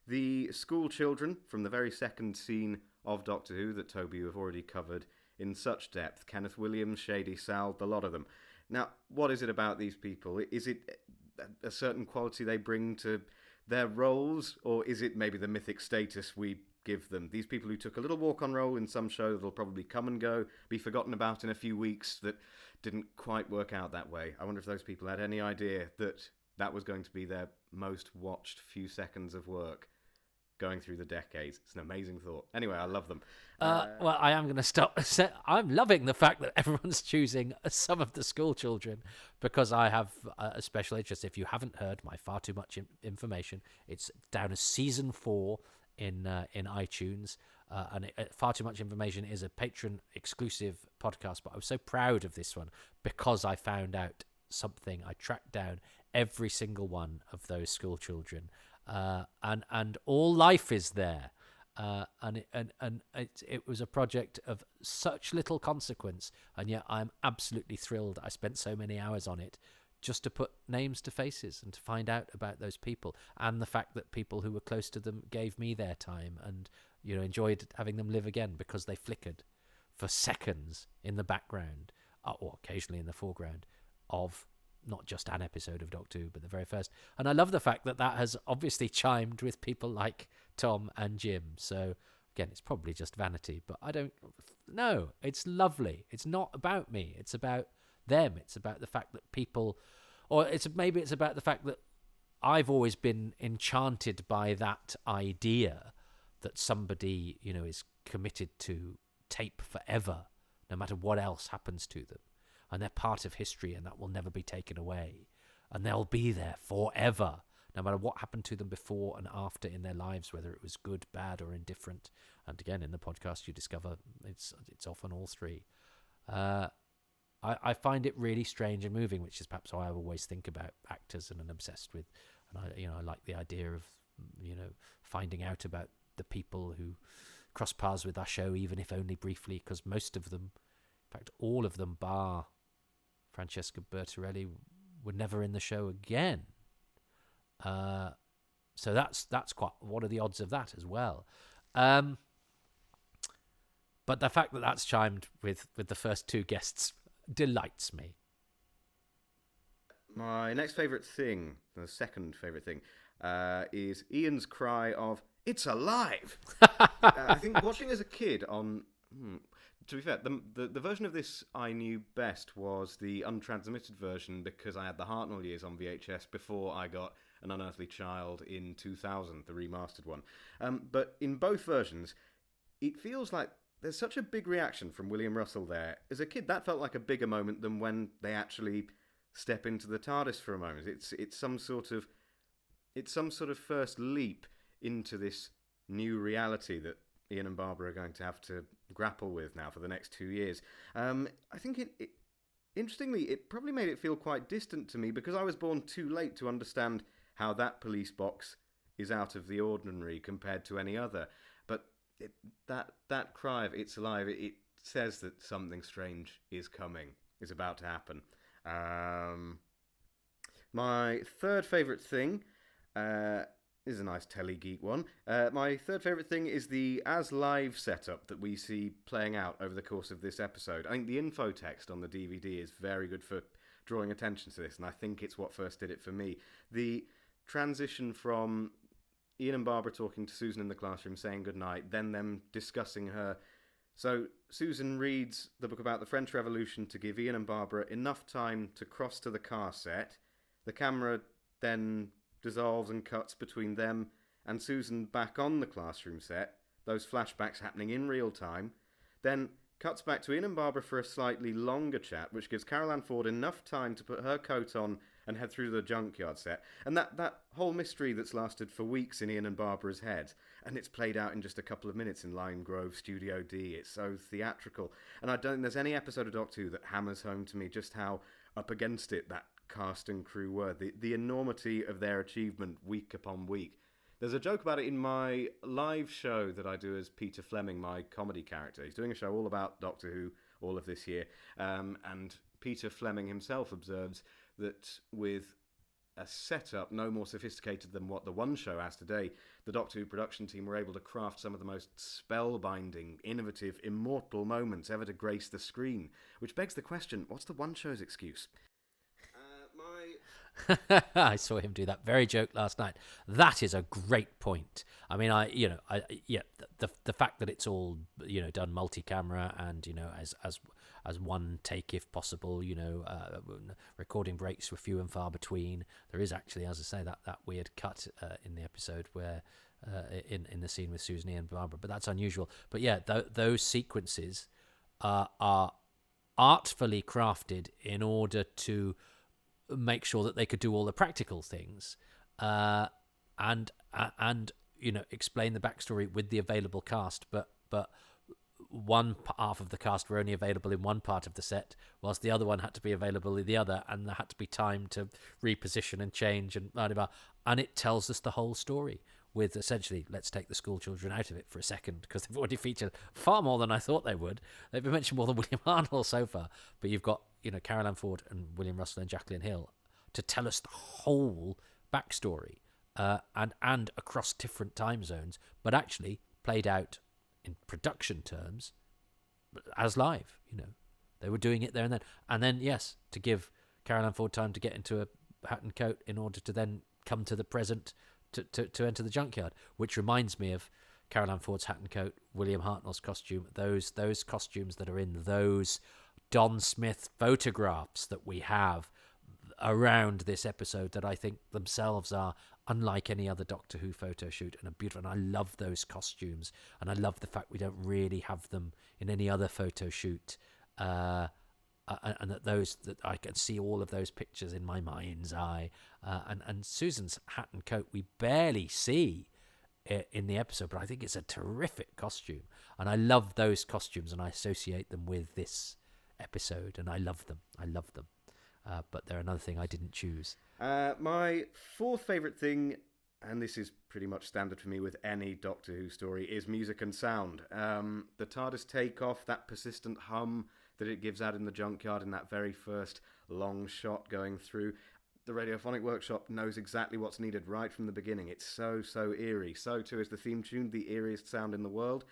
The school children from the very second scene of Doctor Who that Toby, you have already covered in such depth. Kenneth Williams, Shady Sal, the lot of them. Now, what is it about these people? Is it a certain quality they bring to their roles, or is it maybe the mythic status we give them? These people who took a little walk-on role in some show that'll probably come and go, be forgotten about in a few weeks, that didn't quite work out that way. I wonder if those people had any idea that that was going to be their most watched few seconds of work going through the decades. It's an amazing thought. Anyway, I love them. Well, I am going to stop. I'm loving the fact that everyone's choosing some of the school children because I have a special interest. If you haven't heard my Far Too Much Information, it's down as season 4 in iTunes. And Far Too Much Information is a patron exclusive podcast, but I was so proud of this one because I found out something. I tracked down every single one of those school children. And all life is there, and it was a project of such little consequence, and yet I'm absolutely thrilled. I spent so many hours on it just to put names to faces and to find out about those people, and the fact that people who were close to them gave me their time, and enjoyed having them live again because they flickered for seconds in the background or occasionally in the foreground of not just an episode of Doctor Who, but the very first. And I love the fact that has obviously chimed with people like Tom and Jim. So, again, it's probably just vanity, but I don't know. It's lovely. It's not about me. It's about them. It's about the fact that people, or maybe it's about the fact that I've always been enchanted by that idea that somebody, is committed to tape forever, no matter what else happens to them. And they're part of history, and that will never be taken away. And they'll be there forever, no matter what happened to them before and after in their lives, whether it was good, bad, or indifferent. And again, in the podcast, you discover it's often all 3. I find it really strange and moving, which is perhaps why I always think about actors and I'm obsessed with. And I like the idea of finding out about the people who cross paths with our show, even if only briefly, because most of them, in fact, all of them, bar Francesca Bertorelli, were never in the show again. So that's quite. What are the odds of that as well? But the fact that that's chimed with the first 2 guests delights me. My next favourite thing, the second favourite thing, is Ian's cry of "It's alive!" I think watching as a kid on. To be fair, the version of this I knew best was the untransmitted version because I had the Hartnell years on VHS before I got An Unearthly Child in 2000, the remastered one. But in both versions, it feels like there's such a big reaction from William Russell there. As a kid, that felt like a bigger moment than when they actually step into the TARDIS for a moment. It's some sort of first leap into this new reality that Ian and Barbara are going to have to grapple with now for the next 2 years. I think interestingly, it probably made it feel quite distant to me because I was born too late to understand how that police box is out of the ordinary compared to any other. But that cry of "it's alive," it says that something strange is coming, is about to happen. My third favourite thing is a nice telly geek one. My third favourite thing is the as live setup that we see playing out over the course of this episode. I think the info text on the DVD is very good for drawing attention to this, and I think it's what first did it for me. The transition from Ian and Barbara talking to Susan in the classroom, saying goodnight, then them discussing her. So Susan reads the book about the French Revolution to give Ian and Barbara enough time to cross to the car set. The camera then dissolves and cuts between them and Susan back on the classroom set, those flashbacks happening in real time, then cuts back to Ian and Barbara for a slightly longer chat, which gives Carol Ann Ford enough time to put her coat on and head through the junkyard set. And that whole mystery that's lasted for weeks in Ian and Barbara's head, and it's played out in just a couple of minutes in Lime Grove Studio D. It's so theatrical. And I don't think there's any episode of Doctor Who that hammers home to me just how up against it that cast and crew were. The enormity of their achievement week upon week. There's a joke about it in my live show that I do as Peter Fleming, my comedy character. He's doing a show all about Doctor Who all of this year. And Peter Fleming himself observes that with a setup no more sophisticated than what the One Show has today, the Doctor Who production team were able to craft some of the most spellbinding, innovative, immortal moments ever to grace the screen. Which begs the question, what's the One Show's excuse? I saw him do that very joke last night. That is a great point. I mean, the fact that it's all done multi-camera and as one take if possible. Recording breaks were few and far between. There is actually, as I say, that weird cut in the episode where in the scene with Susan and Barbara, but that's unusual. But yeah, those sequences are artfully crafted in order to make sure that they could do all the practical things and explain the backstory with the available cast, but one half of the cast were only available in one part of the set, whilst the other one had to be available in the other, and there had to be time to reposition and change and blah, blah, blah. And it tells us the whole story with essentially, let's take the school children out of it for a second, because they've already featured far more than I thought they would. They've been mentioned more than William Hartnell so far, but you've got Carol Ann Ford and William Russell and Jacqueline Hill to tell us the whole backstory and across different time zones, but actually played out in production terms as live. They were doing it there and then yes, to give Carol Ann Ford time to get into a hat and coat in order to then come to the present to enter the junkyard, which reminds me of Carol Ann Ford's hat and coat, William Hartnell's costume, those costumes that are in those Don Smith photographs that we have around this episode that I think themselves are unlike any other Doctor Who photo shoot and are beautiful. And I love those costumes, and I love the fact we don't really have them in any other photo shoot, and that I can see all of those pictures in my mind's eye. And Susan's hat and coat we barely see in the episode, but I think it's a terrific costume, and I love those costumes, and I associate them with this episode, and I love them. But they're another thing I didn't choose. My fourth favourite thing, and this is pretty much standard for me with any Doctor Who story, is music and sound. The TARDIS takeoff, that persistent hum that it gives out in the junkyard in that very first long shot going through. The Radiophonic Workshop knows exactly what's needed right from the beginning. It's so eerie. So too is the theme tune, the eeriest sound in the world.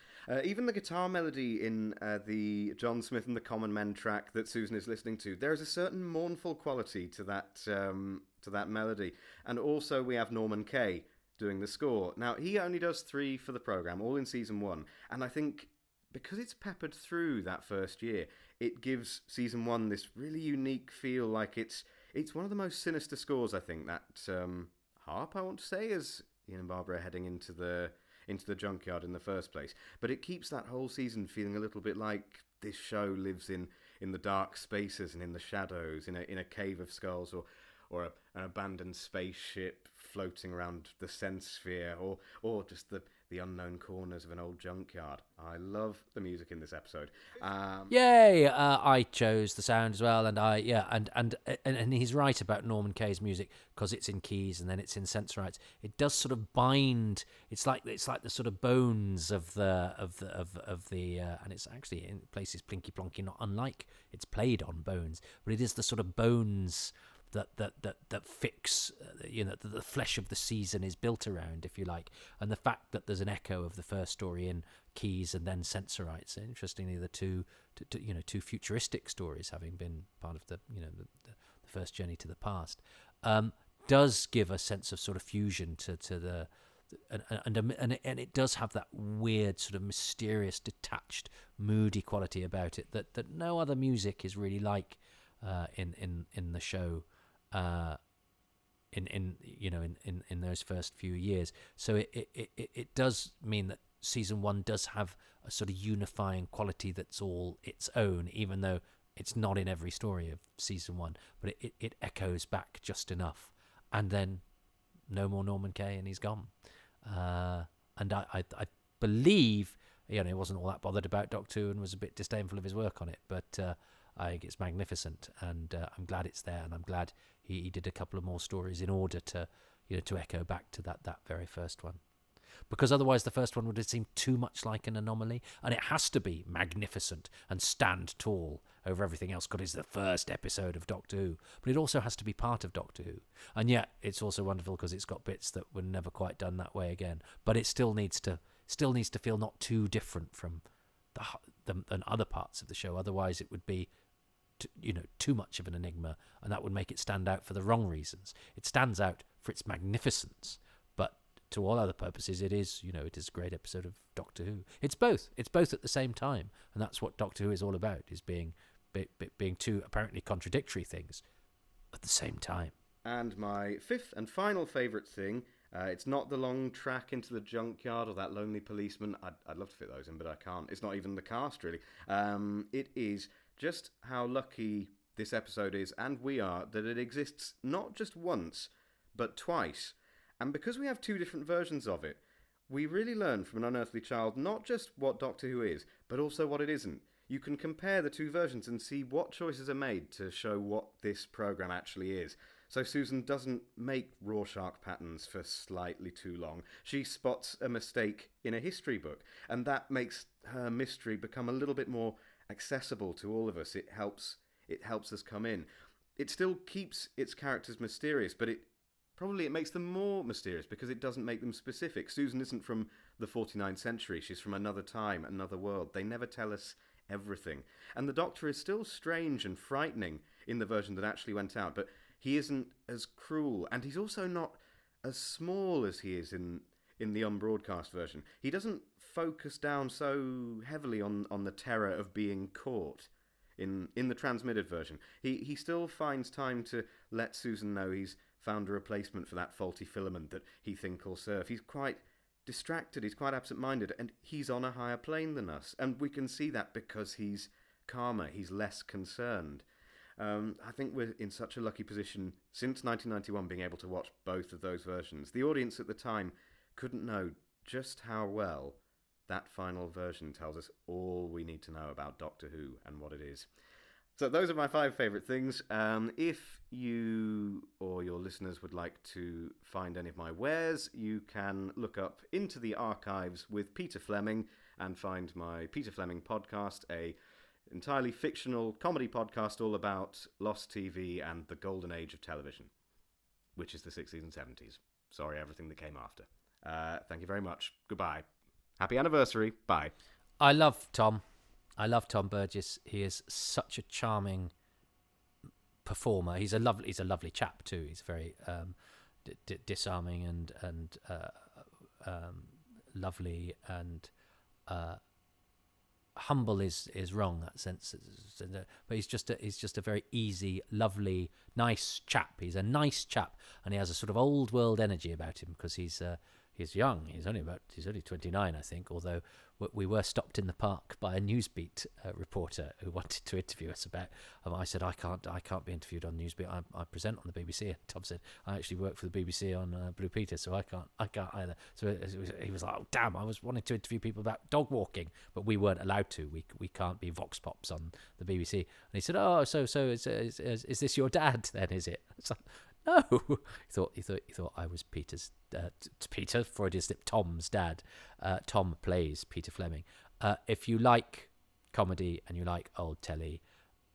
Even the guitar melody in the John Smith and the Common Men track that Susan is listening to, there is a certain mournful quality to that melody. And also we have Norman Kay doing the score. Now, he only does 3 for the programme, all in season 1. And I think because it's peppered through that first year, it gives season 1 this really unique feel, like it's one of the most sinister scores, I think, that harp, I want to say, as Ian and Barbara are heading into the junkyard in the first place. But it keeps that whole season feeling a little bit like this show lives in the dark spaces and in the shadows, in a cave of skulls, or an abandoned spaceship floating around the sense sphere, or just the unknown corners of an old junkyard. I love the music in this episode. Yay! I chose the sound as well, and and he's right about Norman Kay's music, because it's in keys and then it's in sensorites. It does sort of bind. It's like the sort of bones of the and it's actually in places plinky plonky, not unlike it's played on bones, but it is the sort of bones that fix, the flesh of the season is built around, if you like, and the fact that there's an echo of the first story in keys and then sensorites. Interestingly, the two futuristic stories, having been part of the first journey to the past, does give a sense of sort of fusion to the. And it does have that weird sort of mysterious, detached, moody quality about it that no other music is really like in the show. In those first few years, so it does mean that season 1 does have a sort of unifying quality that's all its own, even though it's not in every story of season 1, but it echoes back just enough, and then no more Norman Kay and he's gone. And I believe he wasn't all that bothered about Doctor Who and was a bit disdainful of his work on it, but I think it's magnificent, and I'm glad it's there, and I'm glad he did a couple of more stories in order to echo back to that very first one, because otherwise the first one would have seemed too much like an anomaly, and it has to be magnificent and stand tall over everything else because it's the first episode of Doctor Who, but it also has to be part of Doctor Who, and yet it's also wonderful because it's got bits that were never quite done that way again, but it still needs to feel not too different from than other parts of the show. Otherwise it would be too much of an enigma, and that would make it stand out for the wrong reasons. It stands out for its magnificence, but to all other purposes, it is a great episode of Doctor Who. It's both at the same time, and that's what Doctor Who is all about: is being two apparently contradictory things at the same time. And my fifth and final favourite thing, it's not the long track into the junkyard or that lonely policeman. I'd love to fit those in, but I can't. It's not even the cast, really. It is just how lucky this episode is, and we are, that it exists not just once, but twice. And because we have two different versions of it, we really learn from An Unearthly Child not just what Doctor Who is, but also what it isn't. You can compare the two versions and see what choices are made to show what this programme actually is. So Susan doesn't make Rorschach patterns for slightly too long. She spots a mistake in a history book, and that makes her mystery become a little bit more accessible to all of us. It helps us come in. It still keeps its characters mysterious, but it makes them more mysterious because it doesn't make them specific. Susan isn't from the 49th century. She's from another time, another world. They never tell us everything. And the Doctor is still strange and frightening in the version that actually went out, but he isn't as cruel, and he's also not as small as he is in the unbroadcast version. He doesn't focus down so heavily on the terror of being caught in the transmitted version. He still finds time to let Susan know he's found a replacement for that faulty filament that he thinks will serve. He's quite distracted, he's quite absent-minded, and he's on a higher plane than us, and we can see that because he's calmer, he's less concerned. I think we're in such a lucky position since 1991 being able to watch both of those versions. The audience at the time couldn't know just how well that final version tells us all we need to know about Doctor Who and what it is. So those are my 5 favourite things. If you or your listeners would like to find any of my wares, you can look up Into the Archives with Peter Fleming and find my Peter Fleming podcast, a entirely fictional comedy podcast all about lost TV and the golden age of television, which is the 60s and 70s. Sorry, everything that came after. Thank you very much. Goodbye. Happy anniversary. Bye. I love Tom Burgess. He is such a charming performer. He's a lovely chap too. He's very disarming and lovely, and humble is wrong, that sense, but he's just a very easy, lovely, nice chap. He's a nice chap, and he has a sort of old world energy about him because he's He's young. He's only 29, I think. Although we were stopped in the park by a Newsbeat reporter who wanted to interview us about. I said I can't be interviewed on Newsbeat. I present on the BBC. And Tom said I actually work for the BBC on Blue Peter, so I can't either. So he was like, oh damn! I was wanting to interview people about dog walking, but we weren't allowed to. We can't be vox pops on the BBC. And he said, oh, so is this your dad then? Is it? It's like, no, he thought I was Peter's Peter Freudian slip, Tom's dad. Tom plays Peter Fleming. If you like comedy and you like old telly,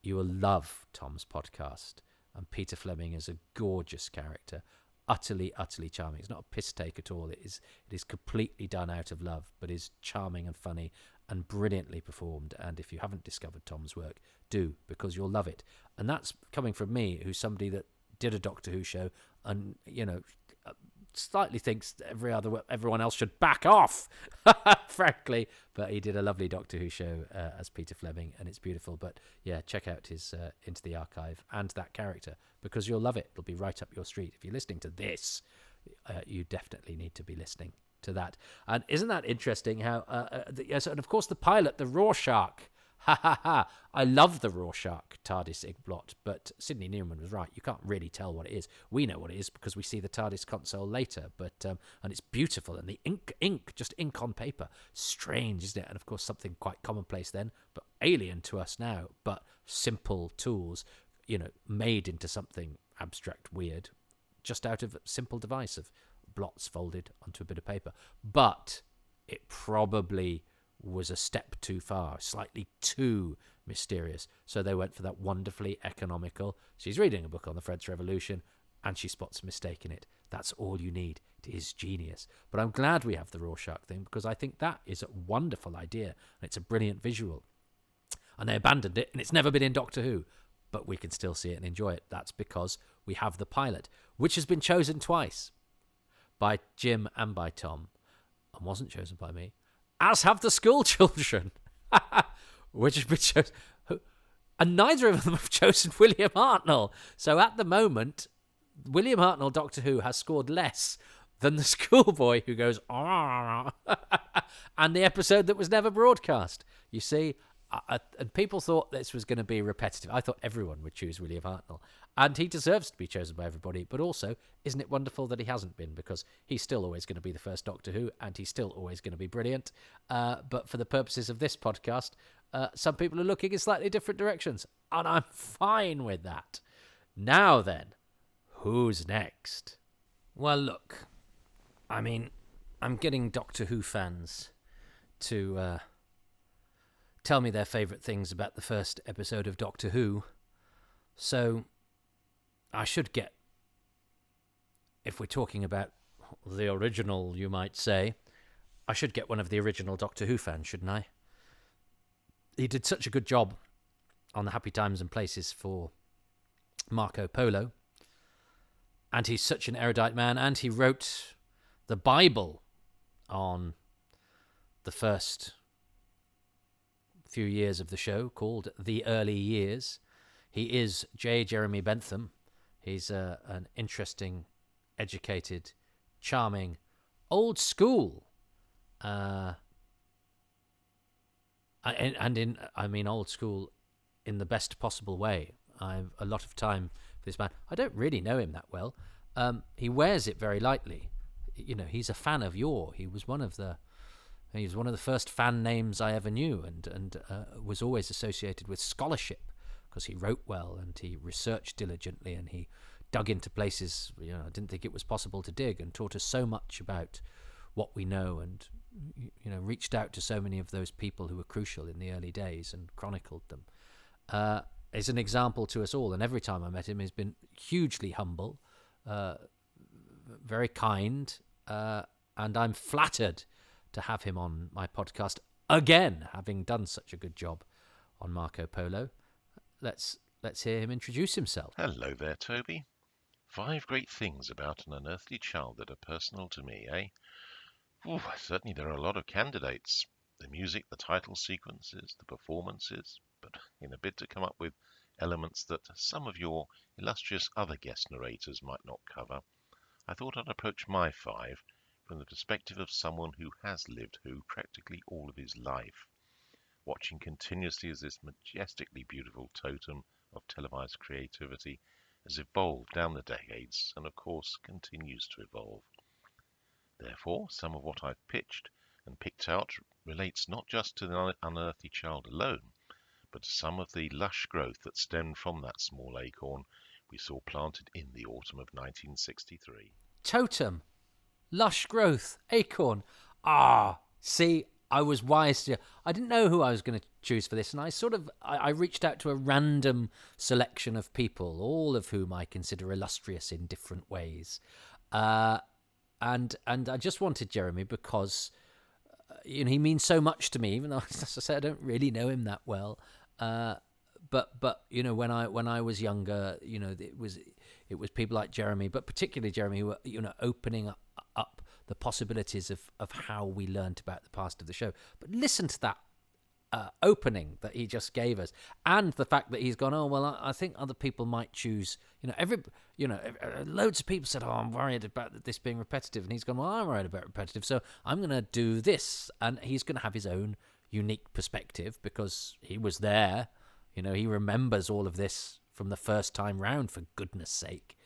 you will love Tom's podcast. And Peter Fleming is a gorgeous character, utterly charming. It's not a piss take at all. It is completely done out of love, but is charming and funny and brilliantly performed. And if you haven't discovered Tom's work, do, because you'll love it. And that's coming from me, who's somebody that did a Doctor Who show and, slightly thinks everyone else should back off, frankly. But he did a lovely Doctor Who show as Peter Fleming, and it's beautiful. But yeah, check out his Into the Archive and that character, because you'll love it. It'll be right up your street. If you're listening to this, you definitely need to be listening to that. And isn't that interesting how, yes, and of course the pilot, the Rorschach, ha ha ha. I love the Rorschach TARDIS Igblot, but Sidney Newman was right. You can't really tell what it is. We know what it is because we see the TARDIS console later, but and it's beautiful, and the ink, just ink on paper. Strange, isn't it? And of course something quite commonplace then, but alien to us now, but simple tools, made into something abstract, weird, just out of a simple device of blots folded onto a bit of paper. But it probably was a step too far, slightly too mysterious. So they went for that wonderfully economical, she's reading a book on the French Revolution and she spots a mistake in it. That's all you need. It is genius. But I'm glad we have the Rorschach thing, because I think that is a wonderful idea and it's a brilliant visual. And they abandoned it, and it's never been in Doctor Who, but we can still see it and enjoy it. That's because we have the pilot, which has been chosen twice by Jim and by Tom, and wasn't chosen by me, as have the school children, which have been chosen. And neither of them have chosen William Hartnell. So at the moment, William Hartnell, Doctor Who, has scored less than the schoolboy who goes, and the episode that was never broadcast. You see, and people thought this was going to be repetitive. I thought everyone would choose William Hartnell. And he deserves to be chosen by everybody. But also, isn't it wonderful that he hasn't been? Because he's still always going to be the first Doctor Who, and he's still always going to be brilliant. But for the purposes of this podcast, some people are looking in slightly different directions. And I'm fine with that. Now then, who's next? Well, look, I mean, I'm getting Doctor Who fans to tell me their favourite things about the first episode of Doctor Who. So I should get, if we're talking about the original, you might say, I should get one of the original Doctor Who fans, shouldn't I? He did such a good job on the Happy Times and Places for Marco Polo, and he's such an erudite man, and he wrote the Bible on the first few years of the show, called The Early Years. He is J. Jeremy Bentham. He's an interesting, educated, charming, old school, old school in the best possible way. I've a lot of time for this man. I don't really know him that well. He wears it very lightly. He's a fan of yore. He was one of the first fan names I ever knew, and was always associated with scholarship, because he wrote well and he researched diligently and he dug into places I didn't think it was possible to dig, and taught us so much about what we know, and reached out to so many of those people who were crucial in the early days and chronicled them. Is an example to us all, and every time I met him, he's been hugely humble, very kind, and I'm flattered to have him on my podcast again, having done such a good job on Marco Polo. Let's hear him introduce himself. Hello there, Toby. 5 great things about An Unearthly Child that are personal to me, eh? Certainly there are a lot of candidates. The music, the title sequences, the performances, but in a bid to come up with elements that some of your illustrious other guest narrators might not cover, I thought I'd approach my 5 from the perspective of someone who has lived Who practically all of his life, watching continuously as this majestically beautiful totem of televised creativity has evolved down the decades and, of course, continues to evolve. Therefore, some of what I've pitched and picked out relates not just to the Unearthly Child alone, but to some of the lush growth that stemmed from that small acorn we saw planted in the autumn of 1963. Totem, lush growth, acorn. See, I was wise to. I didn't know who I was going to choose for this, and I reached out to a random selection of people, all of whom I consider illustrious in different ways. And I just wanted Jeremy because he means so much to me, even though, as I say, I don't really know him that well. But when I was younger, it was people like Jeremy, but particularly Jeremy, who were opening up the possibilities of how we learnt about the past of the show. But listen to that opening that he just gave us, and the fact that he's gone, I think other people might choose, loads of people said, I'm worried about this being repetitive, and he's gone, I'm worried about repetitive, so I'm going to do this, and he's going to have his own unique perspective because he was there, he remembers all of this from the first time round, for goodness sake.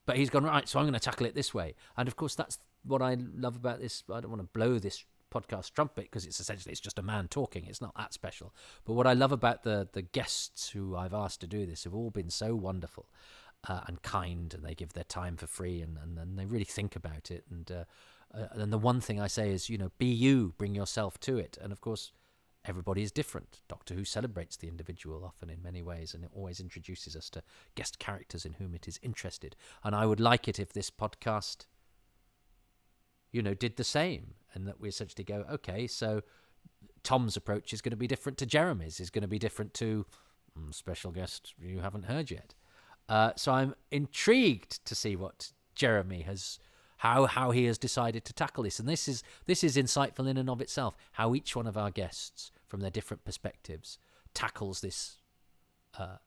But he's gone, right, so I'm going to tackle it this way. And of course, that's what I love about this. I don't want to blow this podcast trumpet because it's just a man talking. It's not that special. But what I love about the guests who I've asked to do this have all been so wonderful and kind, and they give their time for free, and they really think about it. And the one thing I say is, be you, bring yourself to it. And of course, everybody is different. Doctor Who celebrates the individual often in many ways, and it always introduces us to guest characters in whom it is interested. And I would like it if this podcast, did the same, and that we essentially go, okay, so Tom's approach is going to be different to Jeremy's, is going to be different to special guest you haven't heard yet. So I'm intrigued to see what Jeremy has, how he has decided to tackle this. And this is insightful in and of itself, how each one of our guests, from their different perspectives, tackles this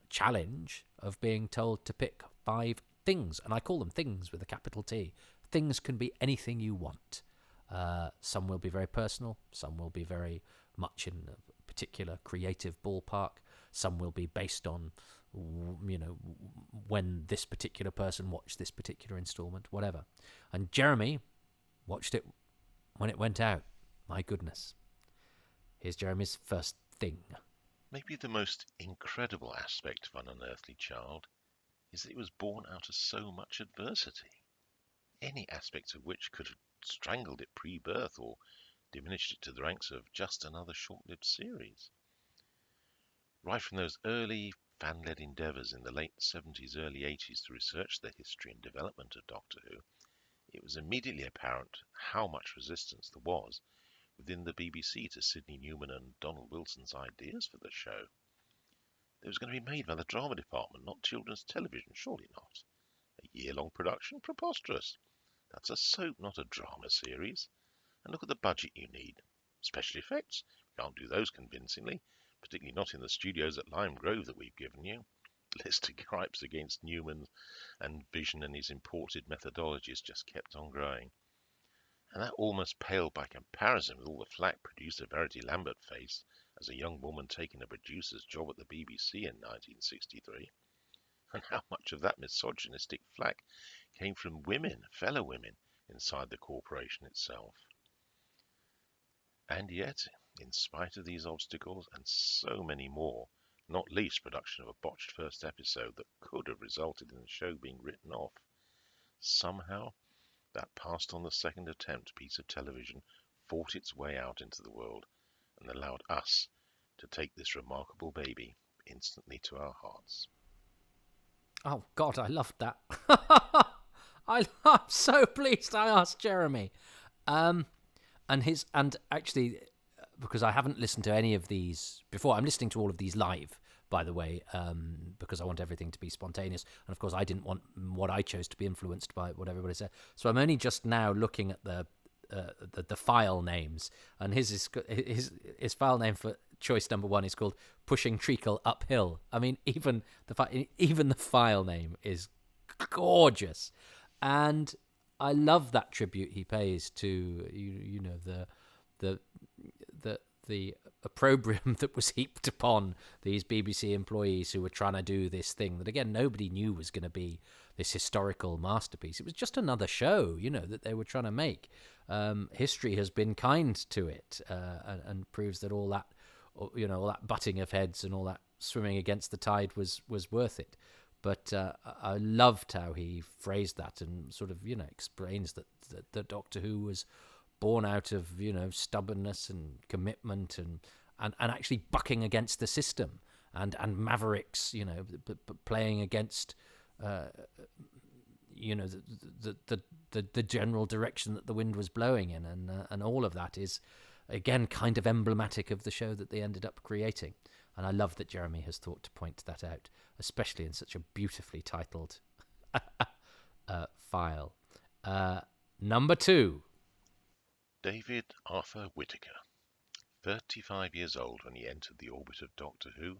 challenge of being told to pick 5 things. And I call them things with a capital T. Things can be anything you want. Some will be very personal. Some will be very much in a particular creative ballpark. Some will be based on, when this particular person watched this particular installment, whatever. And Jeremy watched it when it went out. My goodness. Here's Jeremy's first thing. Maybe the most incredible aspect of An Unearthly Child is that it was born out of so much adversity, any aspect of which could have strangled it pre-birth or diminished it to the ranks of just another short-lived series. Right from those early fan-led endeavours in the late 70s, early 80s to research the history and development of Doctor Who, it was immediately apparent how much resistance there was within the BBC to Sidney Newman and Donald Wilson's ideas for the show. It was going to be made by the drama department, not children's television, surely not. A year-long production? Preposterous. That's a soap, not a drama series. And look at the budget you need. Special effects? Can't do those convincingly, particularly not in the studios at Lime Grove that we've given you. List of gripes against Newman and Vision and his imported methodologies just kept on growing. And that almost paled by comparison with all the flack producer Verity Lambert faced as a young woman taking a producer's job at the BBC in 1963. And how much of that misogynistic flack came from women, fellow women, inside the corporation itself. And yet, in spite of these obstacles and so many more, not least production of a botched first episode that could have resulted in the show being written off, somehow that passed on the second attempt piece of television fought its way out into the world and allowed us to take this remarkable baby instantly to our hearts. Oh, God, I loved that. I'm so pleased I asked Jeremy. And actually, because I haven't listened to any of these before, I'm listening to all of these live, by the way, because I want everything to be spontaneous. And of course, I didn't want what I chose to be influenced by what everybody said. So I'm only just now looking at the file names, and his file name for choice number 1 is called Pushing Treacle Uphill. I mean, even the file name is gorgeous. And I love that tribute he pays to you know the opprobrium that was heaped upon these BBC employees who were trying to do this thing that, again, nobody knew was going to be this historical masterpiece. It was just another show, you know, that they were trying to make. History has been kind to it, and proves that all that, you know, all that butting of heads and all that swimming against the tide was worth it. But I loved how he phrased that and sort of, you know, explains that Doctor Who was born out of, you know, stubbornness and commitment and actually bucking against the system and mavericks, you know, playing against, you know, the general direction that the wind was blowing in, and all of that is, again, kind of emblematic of the show that they ended up creating. And I love that Jeremy has thought to point that out, especially in such a beautifully titled file. Number 2. David Arthur Whittaker, 35 years old when he entered the orbit of Doctor Who,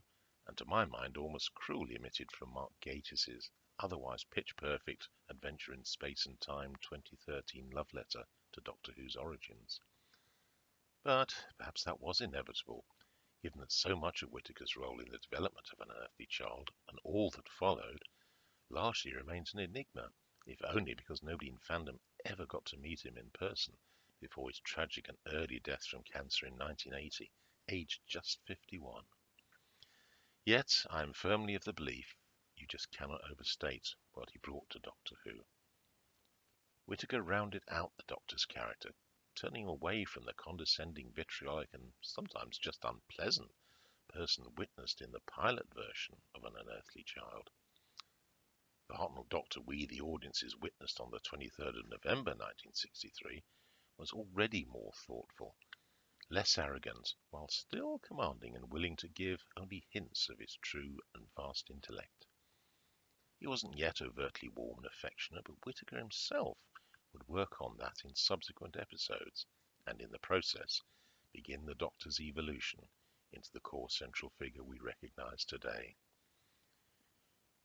and to my mind almost cruelly omitted from Mark Gatiss's otherwise pitch-perfect Adventure in Space and Time 2013 love letter to Doctor Who's origins. But perhaps that was inevitable, given that so much of Whittaker's role in the development of An Unearthly Child, and all that followed, largely remains an enigma, if only because nobody in fandom ever got to meet him in person before his tragic and early death from cancer in 1980, aged just 51. Yet I am firmly of the belief you just cannot overstate what he brought to Doctor Who. Whittaker rounded out the Doctor's character, turning away from the condescending, vitriolic, and sometimes just unpleasant person witnessed in the pilot version of An Unearthly Child. The Hartnell Doctor we, the audiences, witnessed on the 23rd of November 1963 was already more thoughtful, less arrogant, while still commanding and willing to give only hints of his true and vast intellect. He wasn't yet overtly warm and affectionate, but Whittaker himself would work on that in subsequent episodes, and in the process begin the Doctor's evolution into the core central figure we recognise today.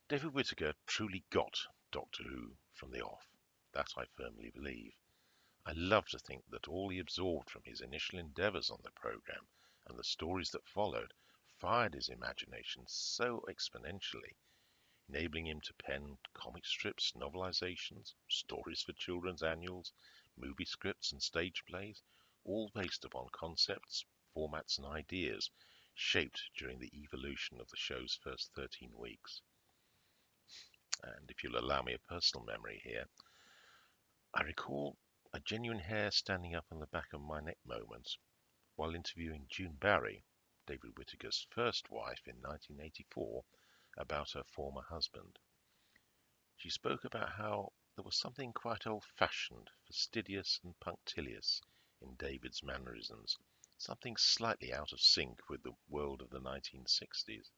David Whittaker truly got Doctor Who from the off. That I firmly believe. I love to think that all he absorbed from his initial endeavours on the programme and the stories that followed fired his imagination so exponentially, enabling him to pen comic strips, novelizations, stories for children's annuals, movie scripts and stage plays, all based upon concepts, formats and ideas shaped during the evolution of the show's first 13 weeks. And if you'll allow me a personal memory here, I recall a genuine hair standing up on the back of my neck moment while interviewing June Barry, David Whittaker's first wife, in 1984 about her former husband. She spoke about how there was something quite old-fashioned, fastidious and punctilious in David's mannerisms, something slightly out of sync with the world of the 1960s.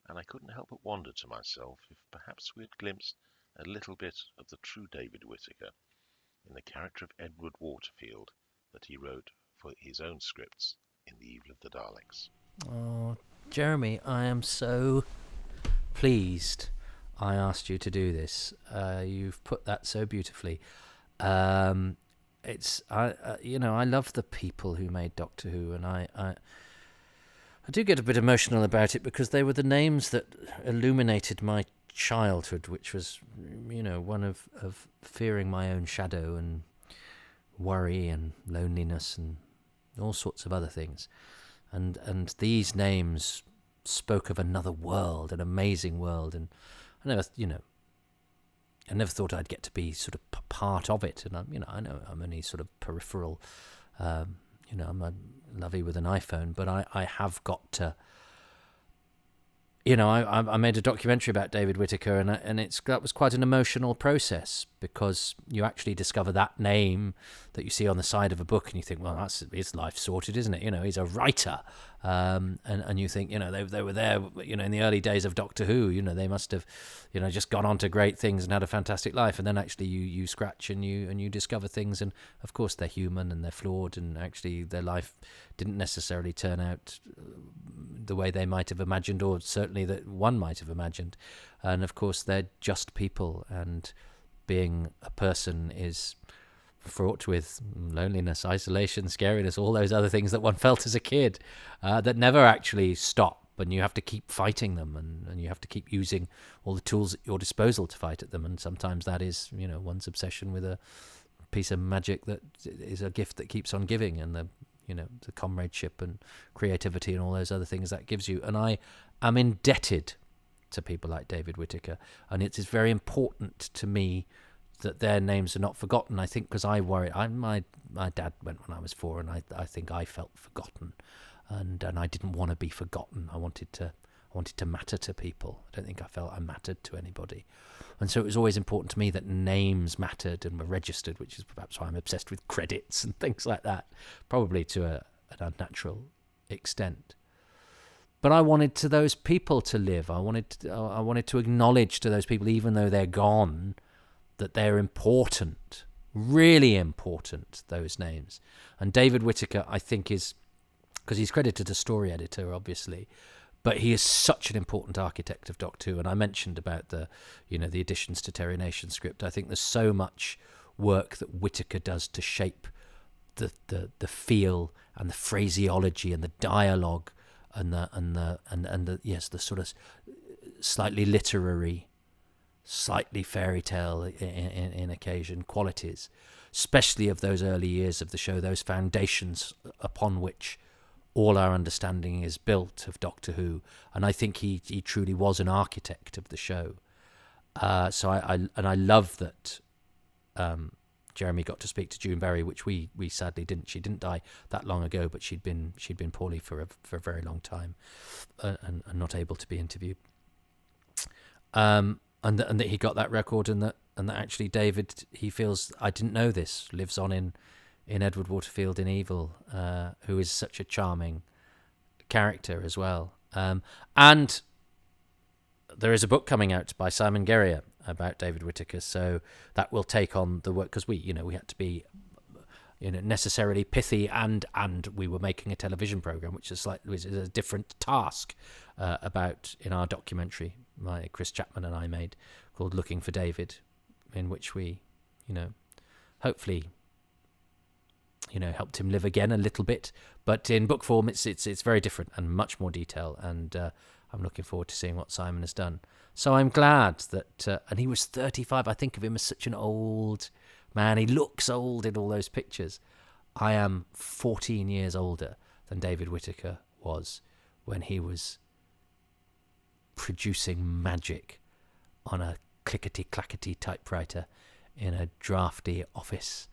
And I couldn't help but wonder to myself if perhaps we had glimpsed a little bit of the true David Whittaker in the character of Edward Waterfield that he wrote for his own scripts in The Evil of the Daleks. Oh, Jeremy, I am so pleased I asked you to do this. You've put that so beautifully. I love the people who made Doctor Who, and I do get a bit emotional about it because they were the names that illuminated my childhood, which was, you know, one of fearing my own shadow and worry and loneliness and all sorts of other things. And these names spoke of another world, an amazing world, and I never thought I'd get to be sort of part of it. And I know I'm only sort of peripheral. I'm a lovey with an iPhone, but I have got to. I made a documentary about David Whittaker, and that was quite an emotional process because you actually discover that name that you see on the side of a book, and you think, well, that's his life sorted, isn't it? He's a writer, and you think, they were there, in the early days of Doctor Who. They must have, just gone on to great things and had a fantastic life, and then actually you scratch and you discover things, and of course they're human and they're flawed, and actually their life didn't necessarily turn out the way they might have imagined, or certainly that one might have imagined. And of course they're just people, and being a person is fraught with loneliness, isolation, scariness, all those other things that one felt as a kid that never actually stop, and you have to keep fighting them, and you have to keep using all the tools at your disposal to fight at them. And sometimes that is, one's obsession with a piece of magic that is a gift that keeps on giving, and the comradeship and creativity and all those other things that gives you. And I am indebted to people like David Whittaker, and it is very important to me that their names are not forgotten. I think because I worry, my dad went when I was 4, and I think I felt forgotten, and I didn't want to be forgotten. I wanted to matter to people. I don't think I felt I mattered to anybody, and so it was always important to me that names mattered and were registered, which is perhaps why I'm obsessed with credits and things like that, probably to an unnatural extent. But I wanted to those people to live. I wanted to acknowledge to those people, even though they're gone, that they're important, really important, those names. And David Whittaker, I think, is, because he's credited as story editor, obviously, but he is such an important architect of Doctor Who. And I mentioned about the additions to Terry Nation script. I think there's so much work that Whittaker does to shape the feel and the phraseology and the dialogue and the sort of slightly literary, slightly fairy tale in occasion qualities, especially of those early years of the show, those foundations upon which all our understanding is built of Doctor Who. And I think he truly was an architect of the show. So I love that Jeremy got to speak to June Berry, which we sadly didn't. She didn't die that long ago, but she'd been poorly for a very long time, and not able to be interviewed. And that he got that record, and that actually David, he feels, I didn't know this, lives on in Edward Waterfield in Evil, who is such a charming character as well. And there is a book coming out by Simon Guerrier about David Whittaker, so that will take on the work, because we had to be necessarily pithy, and we were making a television program, which is a different task about in our documentary Chris Chapman and I made, called Looking for David, in which we hopefully helped him live again a little bit, but in book form it's very different and much more detail, and I'm looking forward to seeing what Simon has done. So I'm glad that and he was 35. I think of him as such an old man. He looks old in all those pictures. I am 14 years older than David Whittaker was when he was producing magic on a clickety-clackety typewriter in a drafty office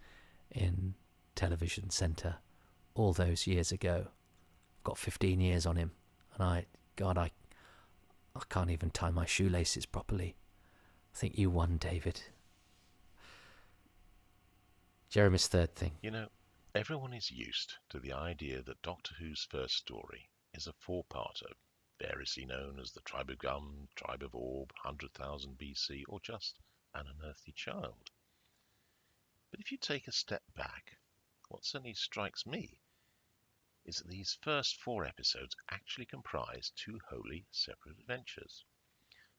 in Television Centre all those years ago. I've got 15 years on him, and I can't even tie my shoelaces properly. I think you won, David. Jeremy's third thing. Everyone is used to the idea that Doctor Who's first story is a four-parter, variously known as the Tribe of Gum, Tribe of Orb, 100,000 BC, or just An Unearthly Child. But if you take a step back, what certainly strikes me is that these first 4 episodes actually comprise 2 wholly separate adventures.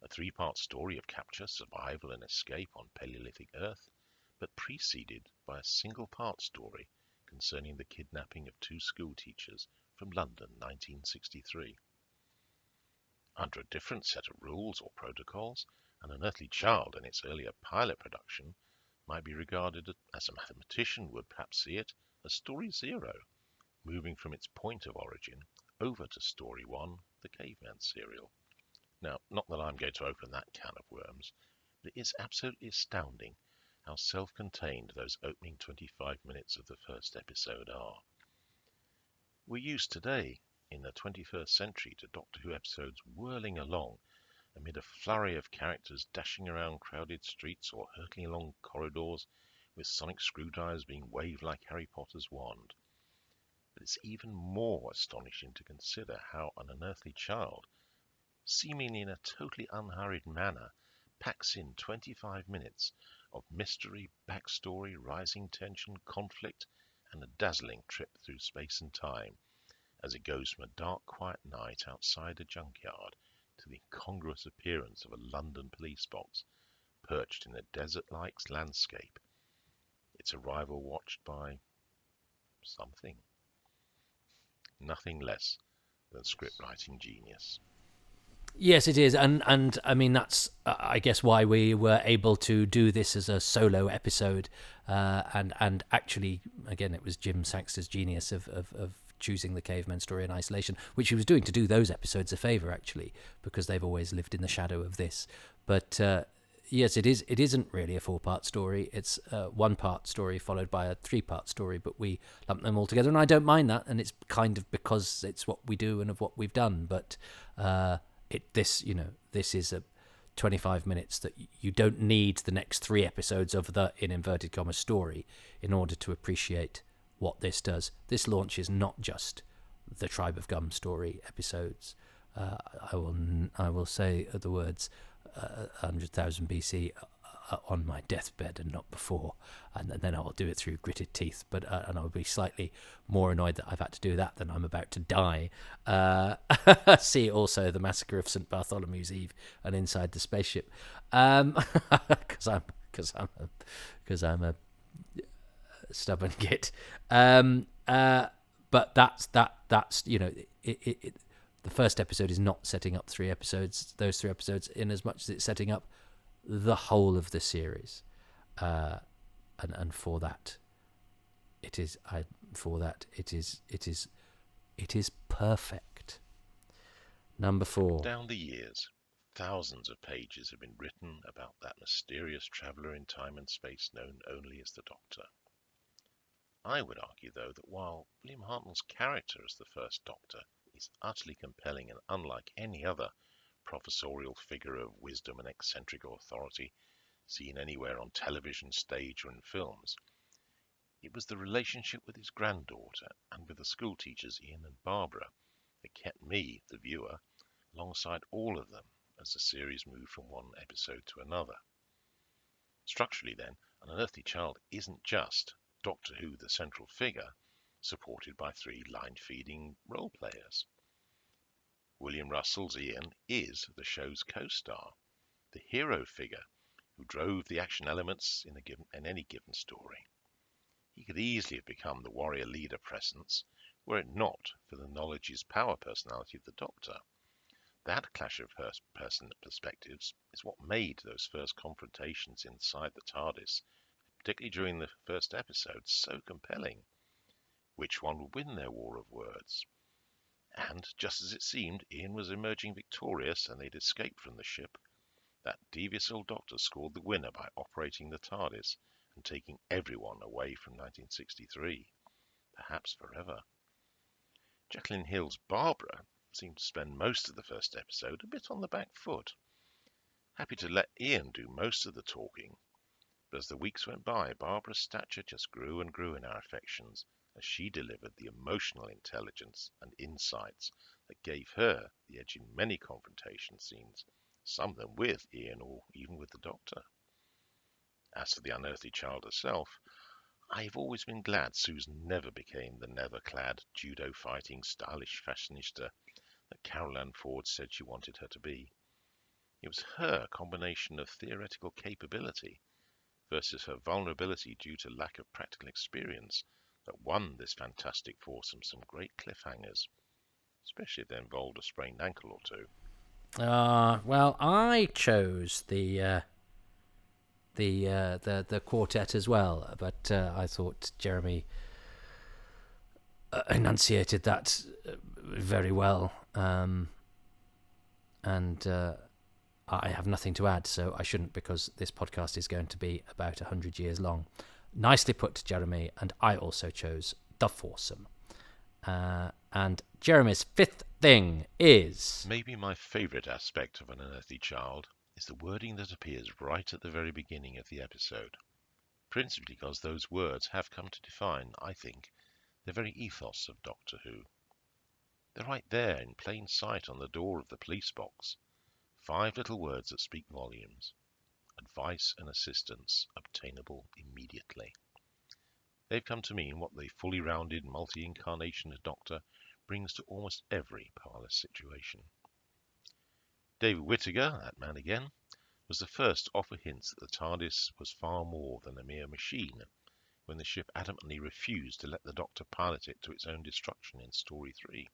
A 3-part story of capture, survival and escape on Paleolithic Earth, but preceded by a single-part story concerning the kidnapping of 2 school teachers from London, 1963. Under a different set of rules or protocols, An Unearthly Child in its earlier pilot production might be regarded, as a mathematician would perhaps see it, as Story 0, moving from its point of origin over to Story 1, the Caveman serial. Now, not that I'm going to open that can of worms, but it is absolutely astounding how self-contained those opening 25 minutes of the first episode are. We're used today, in the 21st century, to Doctor Who episodes whirling along amid a flurry of characters dashing around crowded streets or hurtling along corridors with sonic screwdrivers being waved like Harry Potter's wand. But it's even more astonishing to consider how An Unearthly Child, seemingly in a totally unhurried manner, packs in 25 minutes of mystery, backstory, rising tension, conflict, and a dazzling trip through space and time, as it goes from a dark, quiet night outside a junkyard to the incongruous appearance of a London police box, perched in a desert-like landscape, its arrival watched by something. Nothing less than script-writing genius. Yes, it is, and I mean that's I guess why we were able to do this as a solo episode, and actually again it was Jim Sangster's genius of choosing the caveman story in isolation, which he was doing to do those episodes a favour actually, because they've always lived in the shadow of this. But yes, it isn't really a 4-part story. It's a 1-part story followed by a 3-part story, but we lump them all together, and I don't mind that, and it's kind of because it's what we do and of what we've done. But this is a 25 minutes that you don't need the next 3 episodes of the, in inverted commas, story in order to appreciate what this does. This launches not just the Tribe of Gum story episodes. I will say the words 100,000 BC on my deathbed and not before, and then I will do it through gritted teeth. But and I'll be slightly more annoyed that I've had to do that than I'm about to die. See also the Massacre of St. Bartholomew's Eve and Inside the Spaceship, because I'm a stubborn git. But that's the first episode is not setting up 3 episodes, those 3 episodes, in as much as it's setting up the whole of the series, and for that, it is perfect. Number 4. Down the years, thousands of pages have been written about that mysterious traveller in time and space known only as the Doctor. I would argue, though, that while William Hartnell's character as the first Doctor is utterly compelling and unlike any other professorial figure of wisdom and eccentric authority seen anywhere on television, stage, or in films, it was the relationship with his granddaughter and with the school teachers Ian and Barbara that kept me, the viewer, alongside all of them as the series moved from one episode to another. Structurally, then, An Unearthly Child isn't just Doctor Who, the central figure, supported by 3 line-feeding role players. William Russell's Ian is the show's co-star, the hero figure who drove the action elements in any given story. He could easily have become the warrior leader presence were it not for the knowledge is power personality of the Doctor. That clash of personal perspectives is what made those first confrontations inside the TARDIS, particularly during the first episode, so compelling. Which one would win their war of words? And just as it seemed Ian was emerging victorious and they'd escaped from the ship, that devious old Doctor scored the winner by operating the TARDIS and taking everyone away from 1963, perhaps forever. Jacqueline Hill's Barbara seemed to spend most of the first episode a bit on the back foot, happy to let Ian do most of the talking. But as the weeks went by, Barbara's stature just grew and grew in our affections as she delivered the emotional intelligence and insights that gave her the edge in many confrontation scenes, some of them with Ian or even with the Doctor. As for the Unearthly Child herself, I've always been glad Susan never became the never-clad, judo-fighting, stylish fashionista that Carol Ann Ford said she wanted her to be. It was her combination of theoretical capability versus her vulnerability due to lack of practical experience that won this fantastic foursome some great cliffhangers, especially if they involved a sprained ankle or 2. Well, I chose the quartet as well, but I thought Jeremy enunciated that very well, and I have nothing to add, so I shouldn't, because this podcast is going to be about 100 years long. Nicely put, Jeremy, and I also chose the foursome. And Jeremy's 5th thing is... Maybe my favourite aspect of An Unearthly Child is the wording that appears right at the very beginning of the episode, principally because those words have come to define, I think, the very ethos of Doctor Who. They're right there in plain sight on the door of the police box. 5 little words that speak volumes. Advice and assistance obtainable immediately. They've come to mean what the fully rounded, multi-incarnation Doctor brings to almost every powerless situation. David Whittaker, that man again, was the first to offer hints that the TARDIS was far more than a mere machine, when the ship adamantly refused to let the Doctor pilot it to its own destruction in Story 3.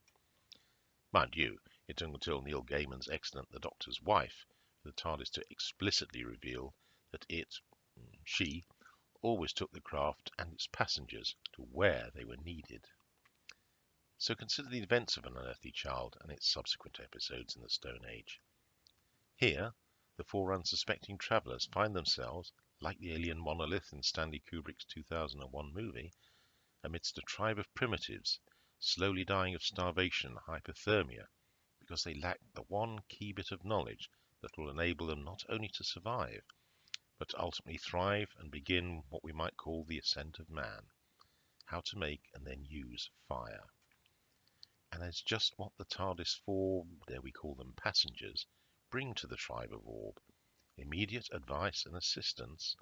Mind you, it took until Neil Gaiman's excellent The Doctor's Wife for the TARDIS to explicitly reveal that she, always took the craft and its passengers to where they were needed. So consider the events of An Unearthly Child and its subsequent episodes in the Stone Age. Here, the four unsuspecting travellers find themselves, like the alien monolith in Stanley Kubrick's 2001 movie, amidst a tribe of primitives, slowly dying of starvation and hypothermia, because they lack the one key bit of knowledge that will enable them not only to survive, but to ultimately thrive and begin what we might call the ascent of man, how to make and then use fire. And that's just what the TARDIS four, dare we call them passengers, bring to the tribe of Orb: immediate advice and assistance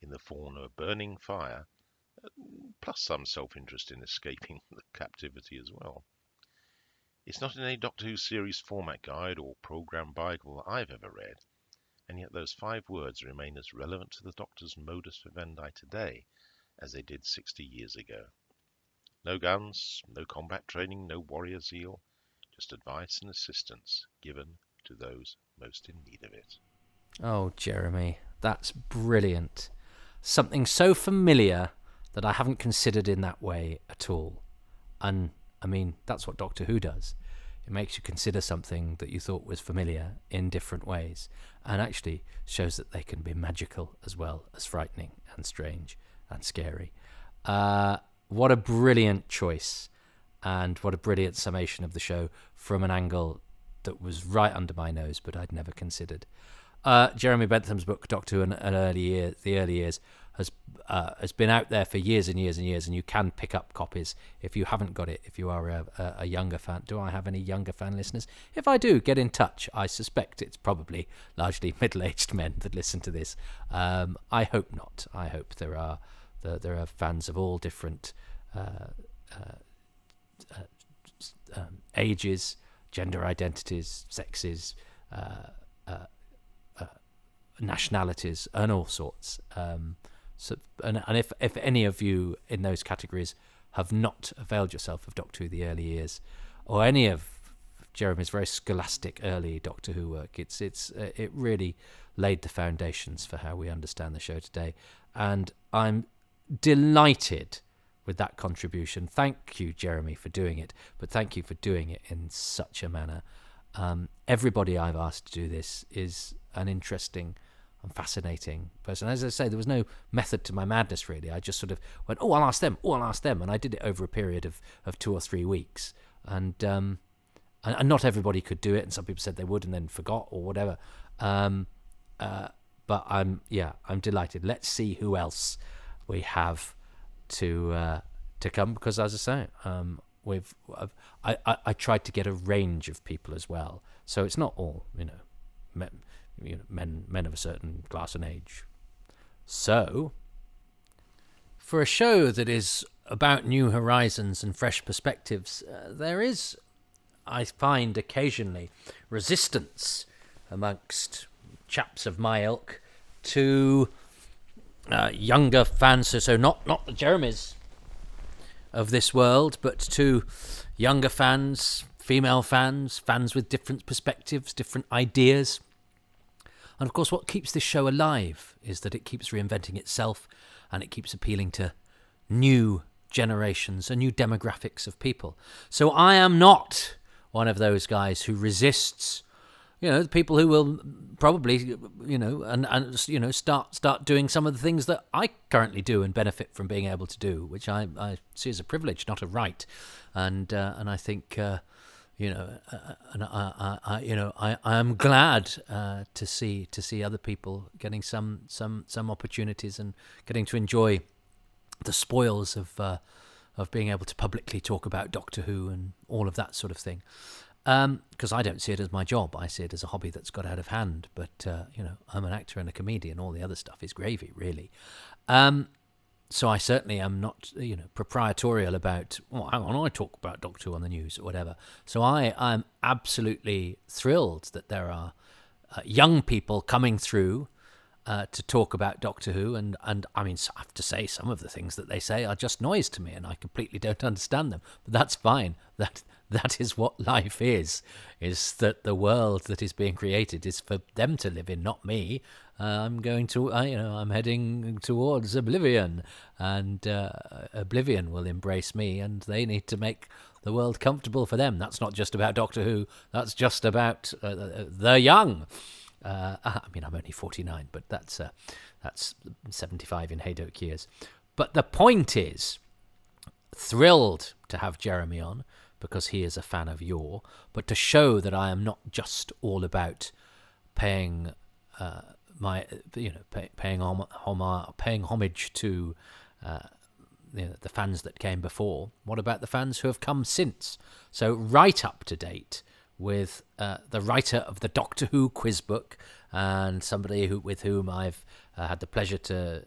in the form of a burning fire, plus some self-interest in escaping the captivity as well. It's not in any Doctor Who series format guide or program Bible that I've ever read, and yet those 5 words remain as relevant to the Doctor's modus vivendi today as they did 60 years ago. No guns, no combat training, no warrior zeal, just advice and assistance given to those most in need of it. Oh, Jeremy, that's brilliant. Something so familiar that I haven't considered in that way at all. And, I mean, that's what Doctor Who does. It makes you consider something that you thought was familiar in different ways, and actually shows that they can be magical as well as frightening and strange and scary. What a brilliant choice, and what a brilliant summation of the show from an angle that was right under my nose, but I'd never considered. Jeremy Bentham's book, Doctor Who and the Early Years, has been out there for years and years and years, and you can pick up copies if you haven't got it, if you are a younger fan. Do I have any younger fan listeners? If I do, get in touch. I suspect it's probably largely middle-aged men that listen to this. I hope not. I hope there are fans of all different ages, gender identities, sexes, nationalities, and all sorts. And if any of you in those categories have not availed yourself of Doctor Who: The Early Years, or any of Jeremy's very scholastic early Doctor Who work, it really laid the foundations for how we understand the show today. And I'm delighted with that contribution. Thank you, Jeremy, for doing it, but thank you for doing it in such a manner. Everybody I've asked to do this is an interesting and fascinating person. As I say, there was no method to my madness, really. I just sort of went, I'll ask them, and I did it over a period of 2 or 3 weeks. And not everybody could do it, and some people said they would and then forgot or whatever. But I'm delighted. Let's see who else we have to come, because as I say, I tried to get a range of people as well, so it's not all men of a certain class and age. So, for a show that is about new horizons and fresh perspectives, there is, I find occasionally, resistance amongst chaps of my ilk to younger fans, so not the Jeremys of this world, but to younger fans, female fans with different perspectives, different ideas. And of course, what keeps this show alive is that it keeps reinventing itself, and it keeps appealing to new generations and new demographics of people. So I am not one of those guys who resists, the people who will probably, start doing some of the things that I currently do and benefit from being able to do, which I see as a privilege, not a right. And I think, I am glad to see other people getting some opportunities and getting to enjoy the spoils of being able to publicly talk about Doctor Who and all of that sort of thing. Because I don't see it as my job. I see it as a hobby that's got out of hand. But, I'm an actor and a comedian. All the other stuff is gravy, really. So I certainly am not, proprietorial about, hang on, I talk about Doctor Who on the news or whatever. So I'm absolutely thrilled that there are young people coming through to talk about Doctor Who, and I mean, I have to say, some of the things that they say are just noise to me, and I completely don't understand them. But that's fine. That is what life is that the world that is being created is for them to live in, not me. I'm heading towards oblivion, and oblivion will embrace me, and they need to make the world comfortable for them. That's not just about Doctor Who. That's just about the young. I mean, I'm only 49, but that's 75 in Hadoke years. But the point is, thrilled to have Jeremy on, because he is a fan of yore, but to show that I am not just all about paying paying homage to the fans that came before. What about the fans who have come since? So right up to date with the writer of the Doctor Who quiz book, and somebody with whom I've had the pleasure to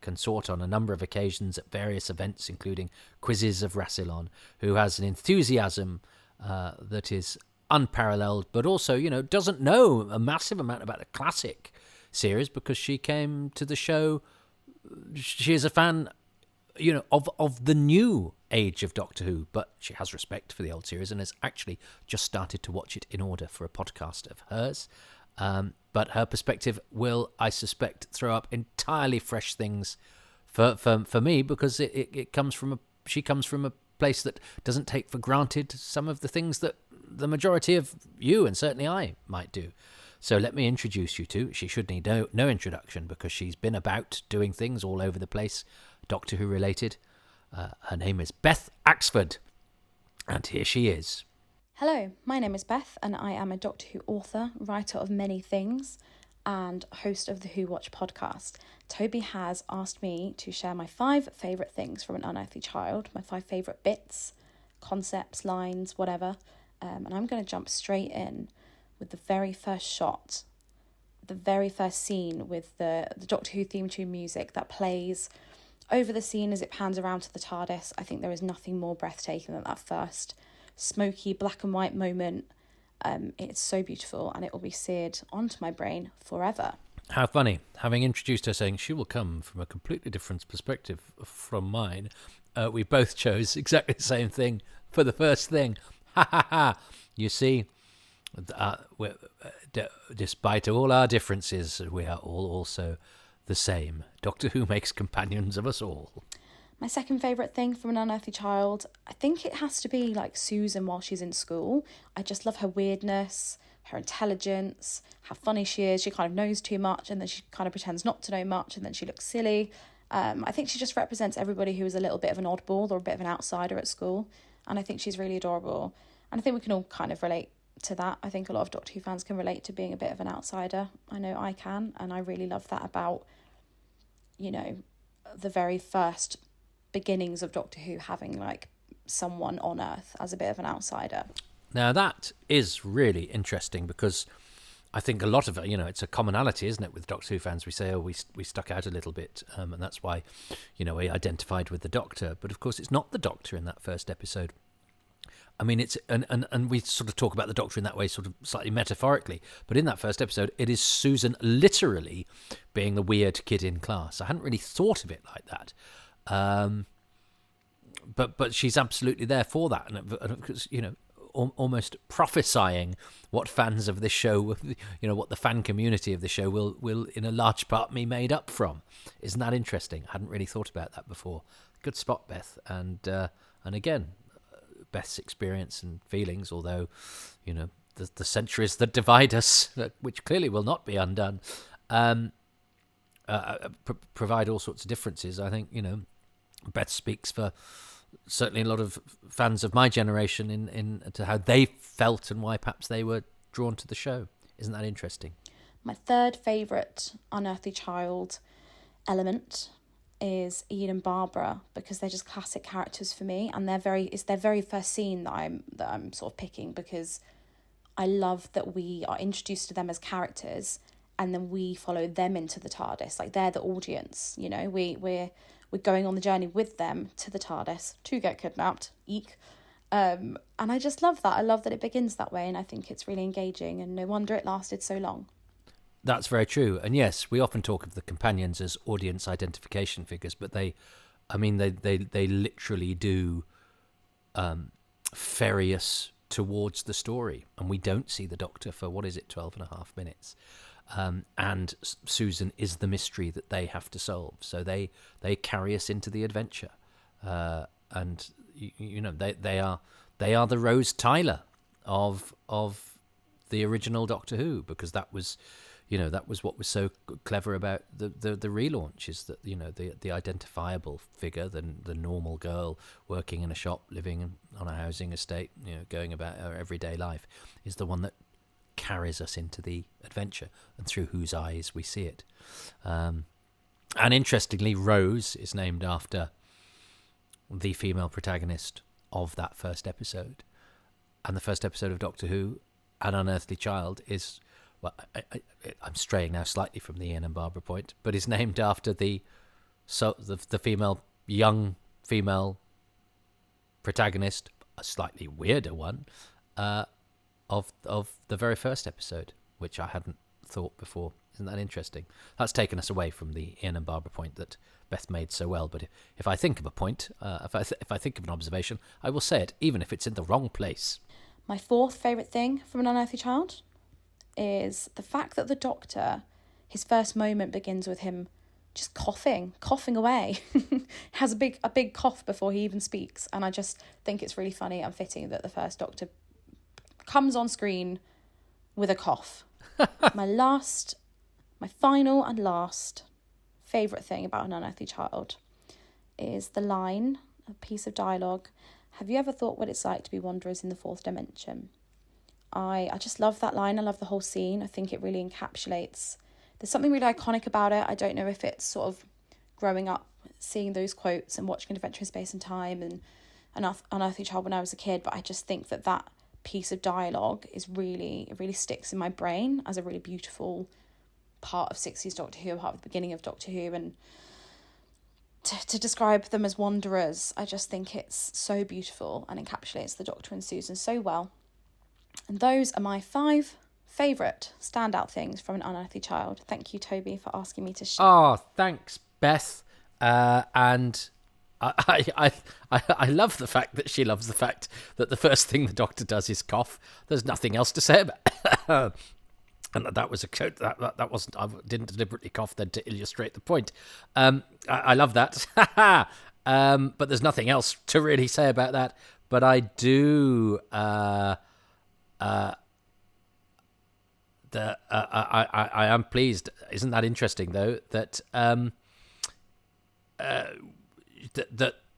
consort on a number of occasions at various events, including Quizzes of Rassilon, who has an enthusiasm that is unparalleled, but also, doesn't know a massive amount about the classic series because she came to the show. She is a fan, of the new age of Doctor Who, but she has respect for the old series and has actually just started to watch it in order for a podcast of hers. But her perspective will, I suspect, throw up entirely fresh things for me, because she comes from a place that doesn't take for granted some of the things that the majority of you, and certainly I, might do. So let me introduce you to, she should need no introduction because she's been about doing things all over the place, Doctor Who related. Her name is Beth Axford, and here she is. Hello, my name is Beth, and I am a Doctor Who author, writer of many things, and host of the Who Watch podcast. Toby has asked me to share my 5 favourite things from An Unearthly Child, my 5 favourite bits, concepts, lines, whatever, and I'm going to jump straight in with the very first shot, the very first scene with the Doctor Who theme tune music that plays over the scene as it pans around to the TARDIS. I think there is nothing more breathtaking than that first smoky black and white moment. It's so beautiful, and it will be seared onto my brain forever. How funny, having introduced her saying she will come from a completely different perspective from mine, we both chose exactly the same thing for the first thing. Ha ha ha. You see, despite all our differences, we are all also the same. Doctor Who makes companions of us all. My second favourite thing from An Unearthly Child, I think it has to be like Susan while she's in school. I just love her weirdness, her intelligence, how funny she is. She kind of knows too much, and then she kind of pretends not to know much, and then she looks silly. I think she just represents everybody who is a little bit of an oddball or a bit of an outsider at school, and I think she's really adorable. And I think we can all kind of relate to that. I think a lot of Doctor Who fans can relate to being a bit of an outsider. I know I can, and I really love that about, the very first beginnings of Doctor Who, having like someone on Earth as a bit of an outsider. Now that is really interesting, because I think a lot of it, it's a commonality, isn't it, with Doctor Who fans? We say, we stuck out a little bit, and that's why, we identified with the Doctor. But of course, it's not the Doctor in that first episode. I mean, it's and we sort of talk about the Doctor in that way, sort of slightly metaphorically. But in that first episode, it is Susan literally being the weird kid in class. I hadn't really thought of it like that. But she's absolutely there for that, and almost prophesying what fans of this show, what the fan community of the show will in a large part be made up from. Isn't that interesting? I hadn't really thought about that before. Good spot, Beth, and again, Beth's experience and feelings, although the centuries that divide us, which clearly will not be undone, provide all sorts of differences. I think Beth speaks for certainly a lot of fans of my generation in to how they felt and why perhaps they were drawn to the show. Isn't that interesting? My third favourite Unearthly Child element is Ian and Barbara, because they're just classic characters for me, and it's their very first scene that I'm sort of picking, because I love that we are introduced to them as characters and then we follow them into the TARDIS. Like, they're the audience, we're going on the journey with them to the TARDIS to get kidnapped. Eek. And I just love that. I love that it begins that way, and I think it's really engaging, and no wonder it lasted so long. That's very true. And yes, we often talk of the companions as audience identification figures, but they literally do ferry us towards the story, and we don't see the Doctor for, 12.5 minutes. And Susan is the mystery that they have to solve. So they carry us into the adventure, and they are the Rose Tyler of the original Doctor Who, because that was what was so clever about the relaunch, is that the identifiable figure, the normal girl working in a shop, living on a housing estate, going about her everyday life, is the one that carries us into the adventure, and through whose eyes we see it. And interestingly, Rose is named after the female protagonist of that first episode. And the first episode of Doctor Who, An Unearthly Child, is, well, I'm straying now slightly from the Ian and Barbara point, but is named after the young female protagonist, a slightly weirder one, of the very first episode, which I hadn't thought before. Isn't that interesting? That's taken us away from the Ian and Barbara point that Beth made so well. But if I think of a point, if I think of an observation, I will say it, even if it's in the wrong place. My fourth favourite thing from An Unearthly Child is the fact that the Doctor, his first moment begins with him just coughing away. Has a big cough before he even speaks, and I just think it's really funny and fitting that the first Doctor comes on screen with a cough. My final and last favourite thing about An Unearthly Child is the line, a piece of dialogue. Have you ever thought what it's like to be wanderers in the fourth dimension? I just love that line. I love the whole scene. I think it really encapsulates. There's something really iconic about it. I don't know if it's sort of growing up, seeing those quotes and watching Adventure in Space and Time and An Unearthly Child when I was a kid, but I just think that piece of dialogue it really sticks in my brain as a really beautiful part of 60s Doctor Who, part of the beginning of Doctor Who, and to describe them as wanderers, I just think it's so beautiful and encapsulates the Doctor and Susan so well. And those are my 5 favourite standout things from An Unearthly Child. Thank you, Toby, for asking me to share. Oh, thanks, Beth. And I love the fact that she loves the fact that the first thing the Doctor does is cough. There's nothing else to say about it. And that was a quote. That wasn't. I didn't deliberately cough then to illustrate the point. I love that. But there's nothing else to really say about that. But I do. I am pleased. Isn't that interesting though? That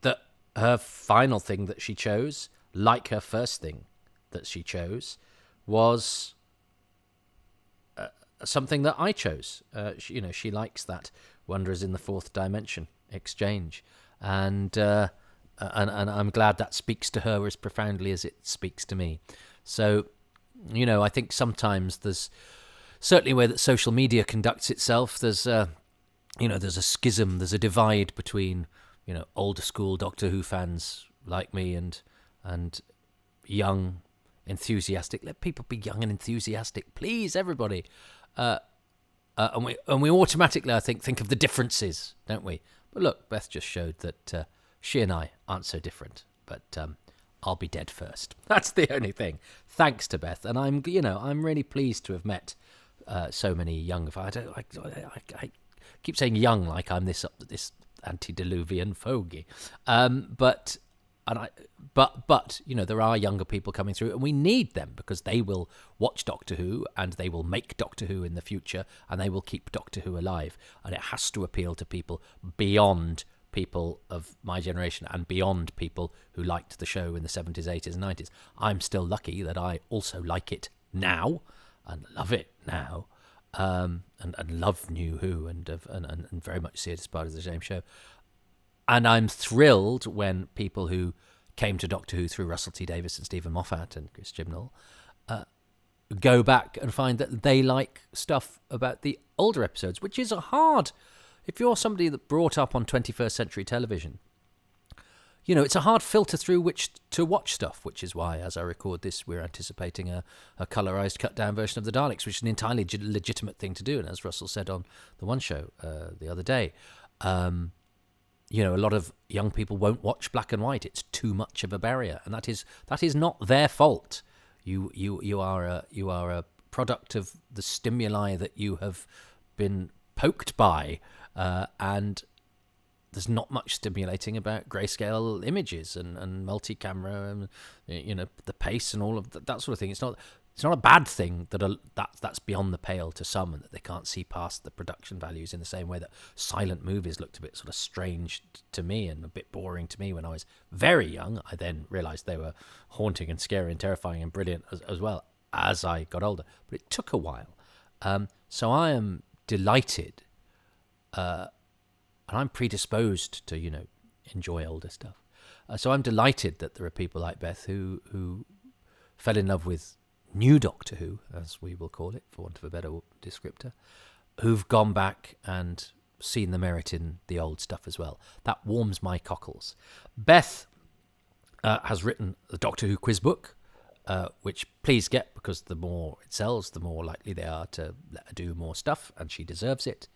that her final thing that she chose, like her first thing that she chose, was something that I chose. She likes that Wanderers in the Fourth Dimension exchange, and I'm glad that speaks to her as profoundly as it speaks to me. So, I think sometimes there's certainly a way that social media conducts itself. There's there's a schism, there's a divide between older school Doctor Who fans like me and young, enthusiastic. Let people be young and enthusiastic, please, everybody. And we automatically, I think of the differences, don't we? But look, Beth just showed that she and I aren't so different. But I'll be dead first. That's the only thing. Thanks to Beth, and I'm really pleased to have met so many young. I keep saying young like I'm this antediluvian fogey, but there are younger people coming through, and we need them because they will watch Doctor Who and they will make Doctor Who in the future, and they will keep Doctor Who alive. And it has to appeal to people beyond people of my generation and beyond people who liked the show in the 70s, 80s, and 90s. I'm still lucky that I also like it now and love it now, and love New Who and very much see it as part of the same show. And I'm thrilled when people who came to Doctor Who through Russell T Davies and Stephen Moffat and Chris Chibnall go back and find that they like stuff about the older episodes, which is a hard... If you're somebody that brought up on 21st century television, it's a hard filter through which to watch stuff, which is why, as I record this, we're anticipating a colorized, cut-down version of the Daleks, which is an entirely legitimate thing to do. And as Russell said on the One Show the other day, a lot of young people won't watch black and white. It's too much of a barrier, and that is not their fault. You are a product of the stimuli that you have been poked by, and there's not much stimulating about grayscale images and multi-camera and the pace and all of that sort of thing. It's not a bad thing that's beyond the pale to some, and that they can't see past the production values in the same way that silent movies looked a bit sort of strange to me and a bit boring to me when I was very young. I then realised they were haunting and scary and terrifying and brilliant as well as I got older. But it took a while. So I am delighted, and I'm predisposed to, enjoy older stuff. So I'm delighted that there are people like Beth who fell in love with new Doctor Who, as we will call it, for want of a better descriptor, who've gone back and seen the merit in the old stuff as well. That warms my cockles. Beth has written the Doctor Who quiz book, which please get, because the more it sells, the more likely they are to let her do more stuff, and she deserves it.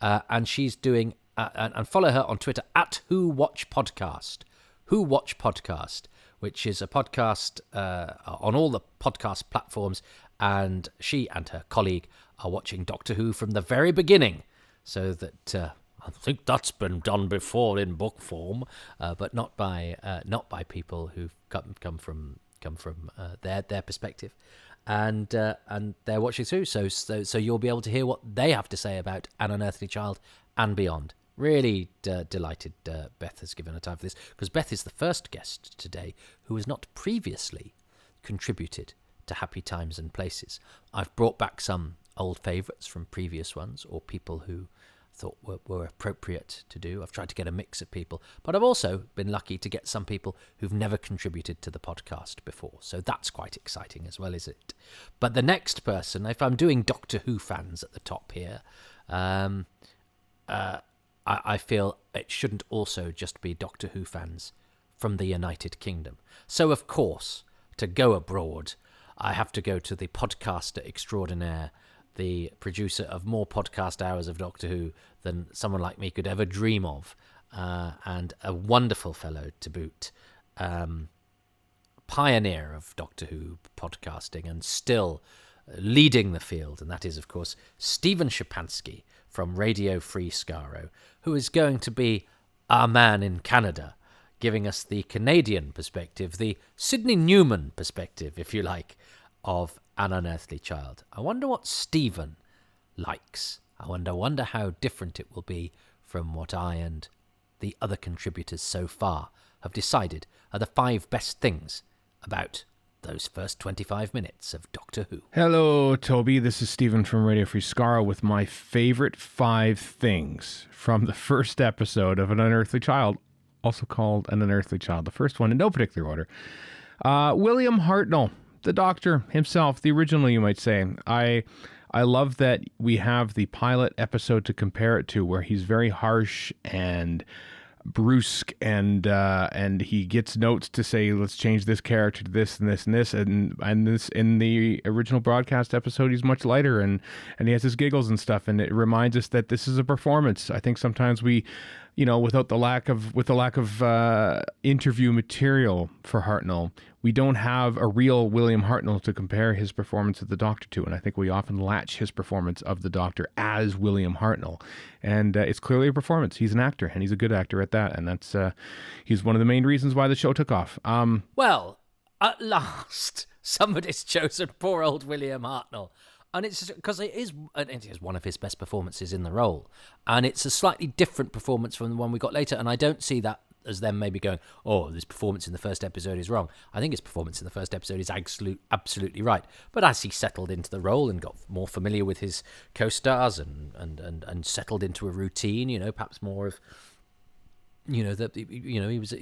And she's doing, and follow her on Twitter, @WhoWatchPodcast. Who Watch Podcast, which is a podcast on all the podcast platforms, and she and her colleague are watching Doctor Who from the very beginning, so that I think that's been done before in book form, but not by people who've come from their perspective, and they're watching through. So you'll be able to hear what they have to say about An Unearthly Child and beyond. Really delighted Beth has given her time for this, because Beth is the first guest today who has not previously contributed to Happy Times and Places. I've brought back some old favourites from previous ones, or people who thought were appropriate to do. I've tried to get a mix of people, but I've also been lucky to get some people who've never contributed to the podcast before, so that's quite exciting as well, is it? But the next person, if I'm doing Doctor Who fans at the top here, I feel it shouldn't also just be Doctor Who fans from the United Kingdom. So, of course, to go abroad, I have to go to the podcaster extraordinaire, the producer of more podcast hours of Doctor Who than someone like me could ever dream of, and a wonderful fellow to boot, pioneer of Doctor Who podcasting and still leading the field, and that is, of course, Stephen Shapansky from Radio Free Skaro, who is going to be our man in Canada, giving us the Canadian perspective, the Sydney Newman perspective, if you like, of An Unearthly Child. I wonder what Stephen likes. I wonder how different it will be from what I and the other contributors so far have decided are the 5 best things about those first 25 minutes of Doctor Who. Hello, Toby. This is Stephen from Radio Free Skaro with my favorite 5 things from the first episode of An Unearthly Child, also called An Unearthly Child. The first one in no particular order. William Hartnell, the Doctor himself, the original, you might say. I love that we have the pilot episode to compare it to, where he's very harsh and brusque, and he gets notes to say, let's change this character to this and this and this, and this in the original broadcast episode he's much lighter, and he has his giggles and stuff, and it reminds us that this is a performance. I think sometimes we, with the lack of interview material for Hartnell, we don't have a real William Hartnell to compare his performance of the Doctor to, and I think we often latch his performance of the Doctor as William Hartnell, and it's clearly a performance. He's an actor, and he's a good actor at that, and that's he's one of the main reasons why the show took off. Well, at last, somebody's chosen poor old William Hartnell. And it's because it is one of his best performances in the role. And it's a slightly different performance from the one we got later. And I don't see that as them maybe going, oh, this performance in the first episode is wrong. I think his performance in the first episode is absolutely right. But as he settled into the role and got more familiar with his co-stars and settled into a routine, perhaps more of, he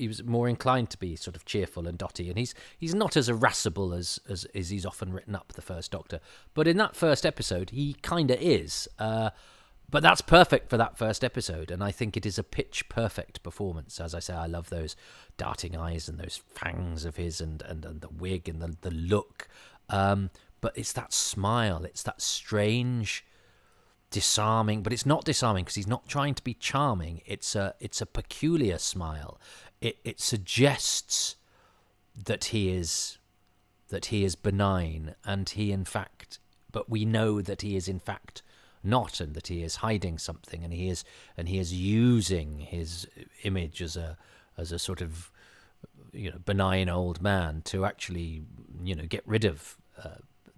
was more inclined to be sort of cheerful and dotty, and he's not as irascible as he's often written up, the first Doctor. But in that first episode, he kind of is. But But that's perfect for that first episode, and I think it is a pitch-perfect performance. As I say, I love those darting eyes and those fangs of his and the wig and the look. But it's that smile, it's that strange, disarming, but it's not disarming because he's not trying to be charming. It's a peculiar smile. It suggests that he is benign, and he in fact, but we know that he is in fact not, and that he is hiding something, and he is using his image as a sort of benign old man to actually get rid of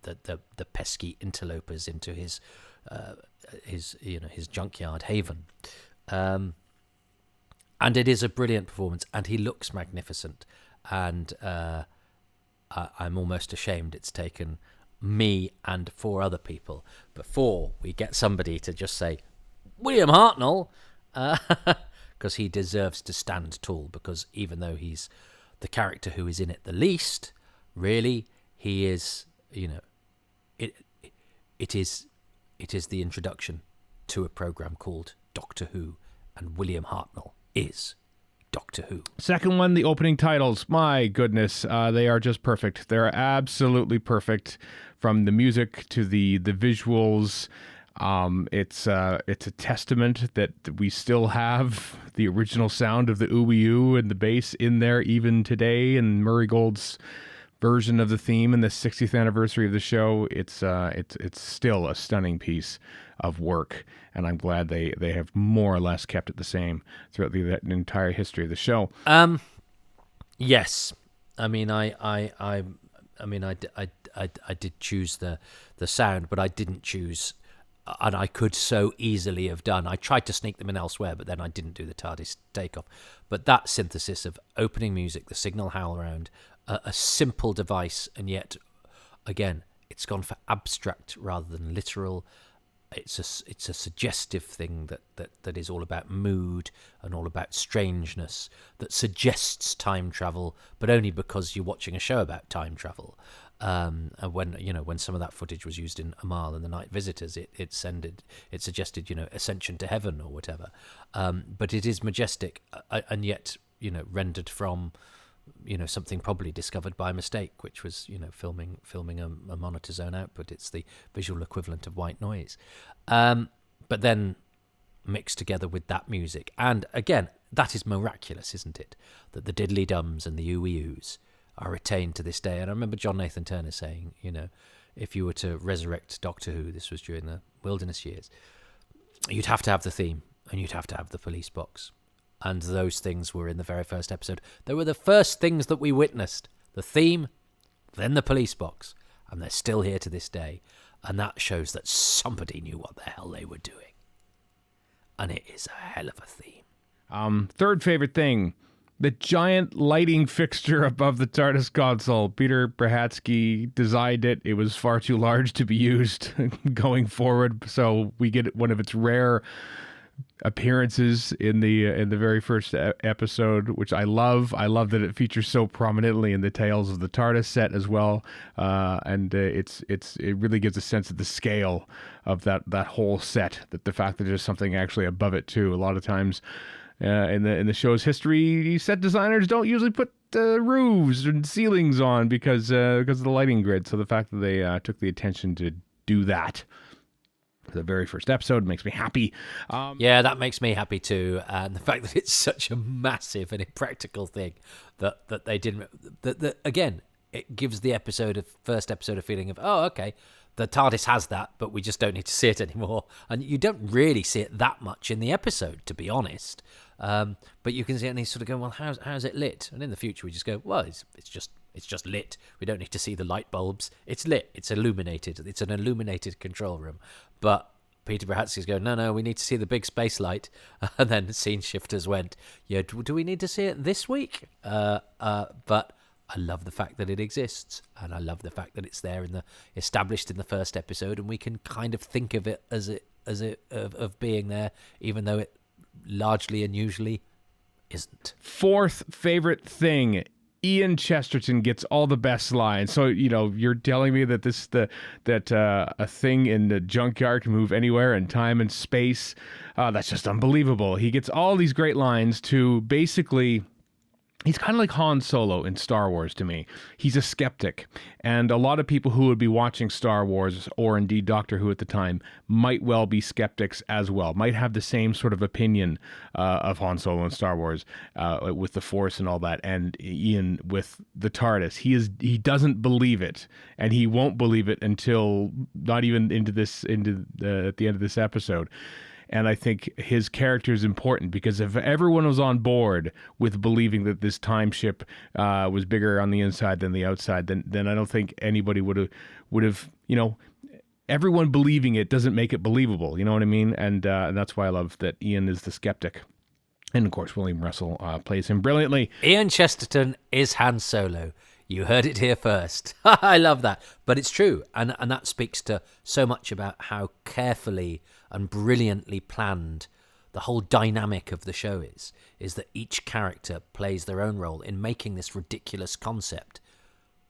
the pesky interlopers into his junkyard haven. And it is a brilliant performance, and he looks magnificent, and I'm almost ashamed it's taken me and 4 other people before we get somebody to just say William Hartnell, because he deserves to stand tall, because even though he's the character who is in it the least, really he is, it is the introduction to a program called Doctor Who, and William Hartnell is Doctor Who. Second one, the opening titles. My goodness, they are just perfect. They're absolutely perfect, from the music to the visuals. It's a testament that we still have the original sound of the ooey-oo and the bass in there even today. And Murray Gold's version of the theme in the 60th anniversary of the show, it's still a stunning piece of work, and I'm glad they have more or less kept it the same throughout the entire history of the show. Yes, I mean I did choose the sound, but I didn't choose, and I could so easily have done. I tried to sneak them in elsewhere, but then I didn't do the TARDIS takeoff. But that synthesis of opening music, the signal howl round, a simple device, and yet, again, it's gone for abstract rather than literal. It's a suggestive thing that is all about mood and all about strangeness, that suggests time travel, but only because you're watching a show about time travel. And when some of that footage was used in Amal and the Night Visitors, it suggested ascension to heaven or whatever. But it is majestic, and yet rendered from something probably discovered by mistake, which was filming a monitor zone output. It's the visual equivalent of white noise, but then mixed together with that music. And again, that is miraculous, isn't it, that the diddly dums and the ooey-oos are retained to this day. And I remember John Nathan Turner saying, if you were to resurrect Doctor Who, this was during the Wilderness years, you'd have to have the theme, and you'd have to have the police box. And those things were in the very first episode. They were the first things that we witnessed. The theme, then the police box. And they're still here to this day. And that shows that somebody knew what the hell they were doing. And it is a hell of a theme. Third favorite thing, the giant lighting fixture above the TARDIS console. Peter Brahatsky designed it. It was far too large to be used going forward. So we get one of its rare appearances in the very first episode, which I love. I love that it features so prominently in the Tales of the TARDIS set as well, and it really gives a sense of the scale of that whole set. That the fact that there's something actually above it too. A lot of times in the show's history, set designers don't usually put roofs and ceilings on because of the lighting grid. So the fact that they took the attention to do that the very first episode makes me happy. Yeah, that makes me happy too. And the fact that it's such a massive and impractical thing that they didn't... That again, it gives the first episode a feeling of, oh, okay, the TARDIS has that, but we just don't need to see it anymore. And you don't really see it that much in the episode, to be honest. But you can see it and he's sort of going, well, how's it lit? And in the future we just go, well, it's just lit. We don't need to see the light bulbs. It's lit. It's illuminated. It's an illuminated control room. But Peter Brahatsky's going, no, we need to see the big space light. And then scene shifters went, yeah, do we need to see it this week? But I love the fact that it exists, and I love the fact that it's there established in the first episode, and we can kind of think of it as of being there, even though it largely and usually isn't. Fourth favorite thing Ian Chesterton gets all the best lines. So, you're telling me that a thing in the junkyard can move anywhere in time and space. That's just unbelievable. He gets all these great lines to basically... He's kind of like Han Solo in Star Wars to me. He's a skeptic. And a lot of people who would be watching Star Wars, or indeed Doctor Who at the time, might well be skeptics as well, might have the same sort of opinion of Han Solo in Star Wars with the Force and all that. And Ian with the TARDIS, he doesn't believe it, and he won't believe it until not even at the end of this episode. And I think his character is important, because if everyone was on board with believing that this time ship was bigger on the inside than the outside, then I don't think anybody would have everyone believing it doesn't make it believable. You know what I mean? And that's why I love that Ian is the skeptic. And of course, William Russell plays him brilliantly. Ian Chesterton is Han Solo. You heard it here first. I love that. But it's true. And that speaks to so much about how carefully and brilliantly planned the whole dynamic of the show is that each character plays their own role in making this ridiculous concept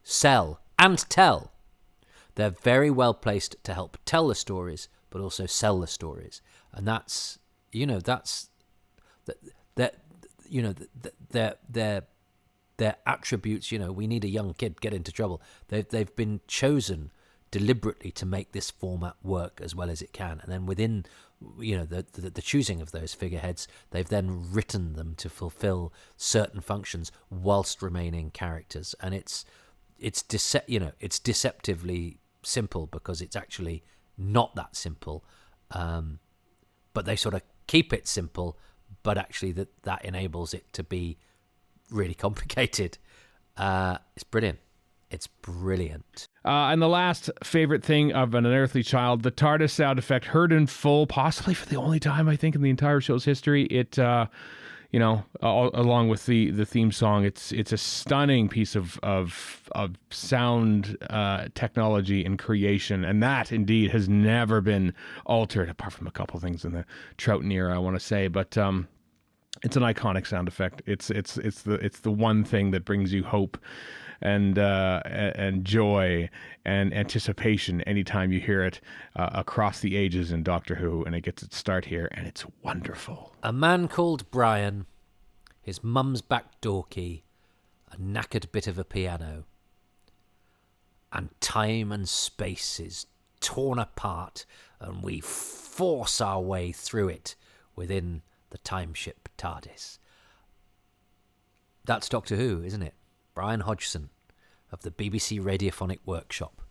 sell and tell. They're very well placed to help tell the stories, but also sell the stories. And that's their attributes. We need a young kid get into trouble. They've been chosen deliberately to make this format work as well as it can, and then within the choosing of those figureheads, they've then written them to fulfill certain functions whilst remaining characters. And it's deceptively simple, because it's actually not that simple, but they sort of keep it simple, but actually that enables it to be really complicated. It's brilliant. It's brilliant. And the last favorite thing of An Unearthly Child, the TARDIS sound effect, heard in full, possibly for the only time, I think, in the entire show's history. It, along with the theme song, it's a stunning piece of sound technology and creation, and that indeed has never been altered, apart from a couple things in the Troughton era, I want to say, but it's an iconic sound effect. It's the one thing that brings you hope and joy and anticipation anytime you hear it across the ages in Doctor Who, and it gets its start here, and it's wonderful. A man called Brian, his mum's back door key, a knackered bit of a piano, and time and space is torn apart, and we force our way through it within the timeship TARDIS. That's Doctor Who, isn't it? Brian Hodgson of the BBC Radiophonic Workshop.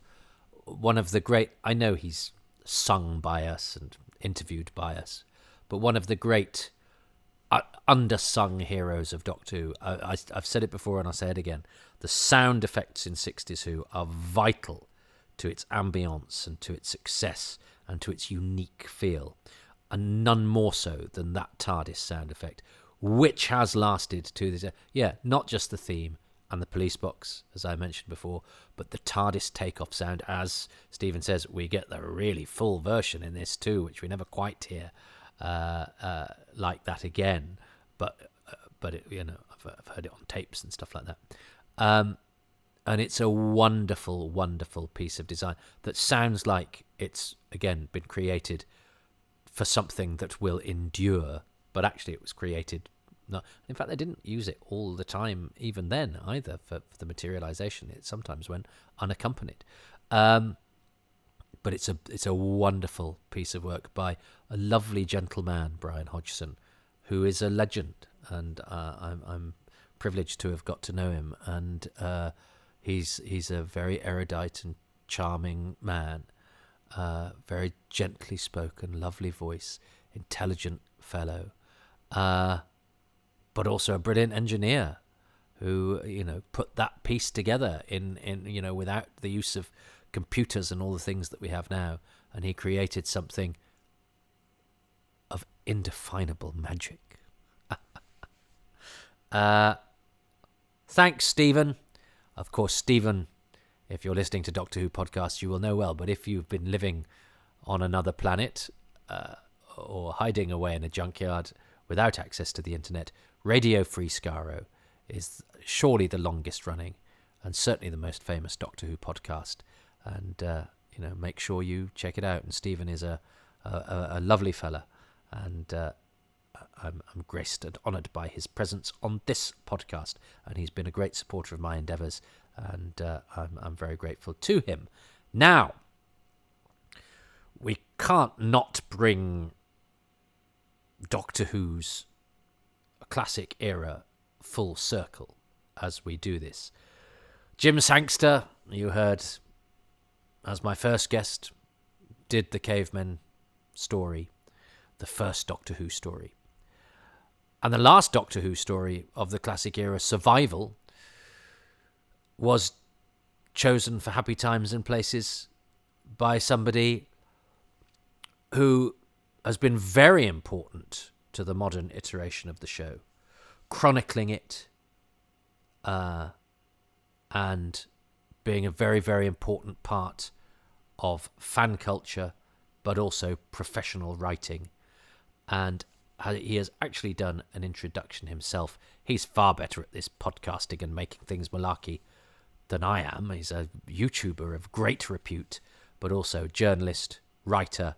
One of the great... I know he's sung by us and interviewed by us, but one of the great undersung heroes of Doctor Who. I've said it before and I'll say it again. The sound effects in 60s Who are vital to its ambience and to its success and to its unique feel, and none more so than that TARDIS sound effect, which has lasted to this... not just the theme and the police box, as I mentioned before, but the TARDIS takeoff sound. As Stephen says, we get the really full version in this too, which we never quite hear like that again. But it, I've heard it on tapes and stuff like that. And it's a wonderful, wonderful piece of design that sounds like it's, again, been created for something that will endure, but actually it was created... No, in fact, they didn't use it all the time, even then, either, for the materialization. It sometimes went unaccompanied. But it's a wonderful piece of work by a lovely gentleman, Brian Hodgson, who is a legend, and I'm privileged to have got to know him. And he's a very erudite and charming man, very gently spoken, lovely voice, intelligent fellow. But also a brilliant engineer who, put that piece together in without the use of computers and all the things that we have now. And he created something of indefinable magic. Thanks, Stephen. Of course, Stephen, if you're listening to Doctor Who podcasts, you will know well. But if you've been living on another planet or hiding away in a junkyard without access to the internet, Radio Free Skaro is surely the longest running and certainly the most famous Doctor Who podcast. And, make sure you check it out. And Stephen is a lovely fella. And I'm graced and honoured by his presence on this podcast. And he's been a great supporter of my endeavours. And I'm very grateful to him. Now, we can't not bring Doctor Who's classic era full circle as we do this. Jim Sangster, you heard as my first guest, did the Cavemen story, the first Doctor Who story. And the last Doctor Who story of the classic era, Survival, was chosen for Happy Times and Places by somebody who has been very important to the modern iteration of the show, chronicling it and being a very, very important part of fan culture, but also professional writing. And he has actually done an introduction himself. He's far better at this podcasting and making things malarkey than I am. He's a YouTuber of great repute, but also journalist, writer,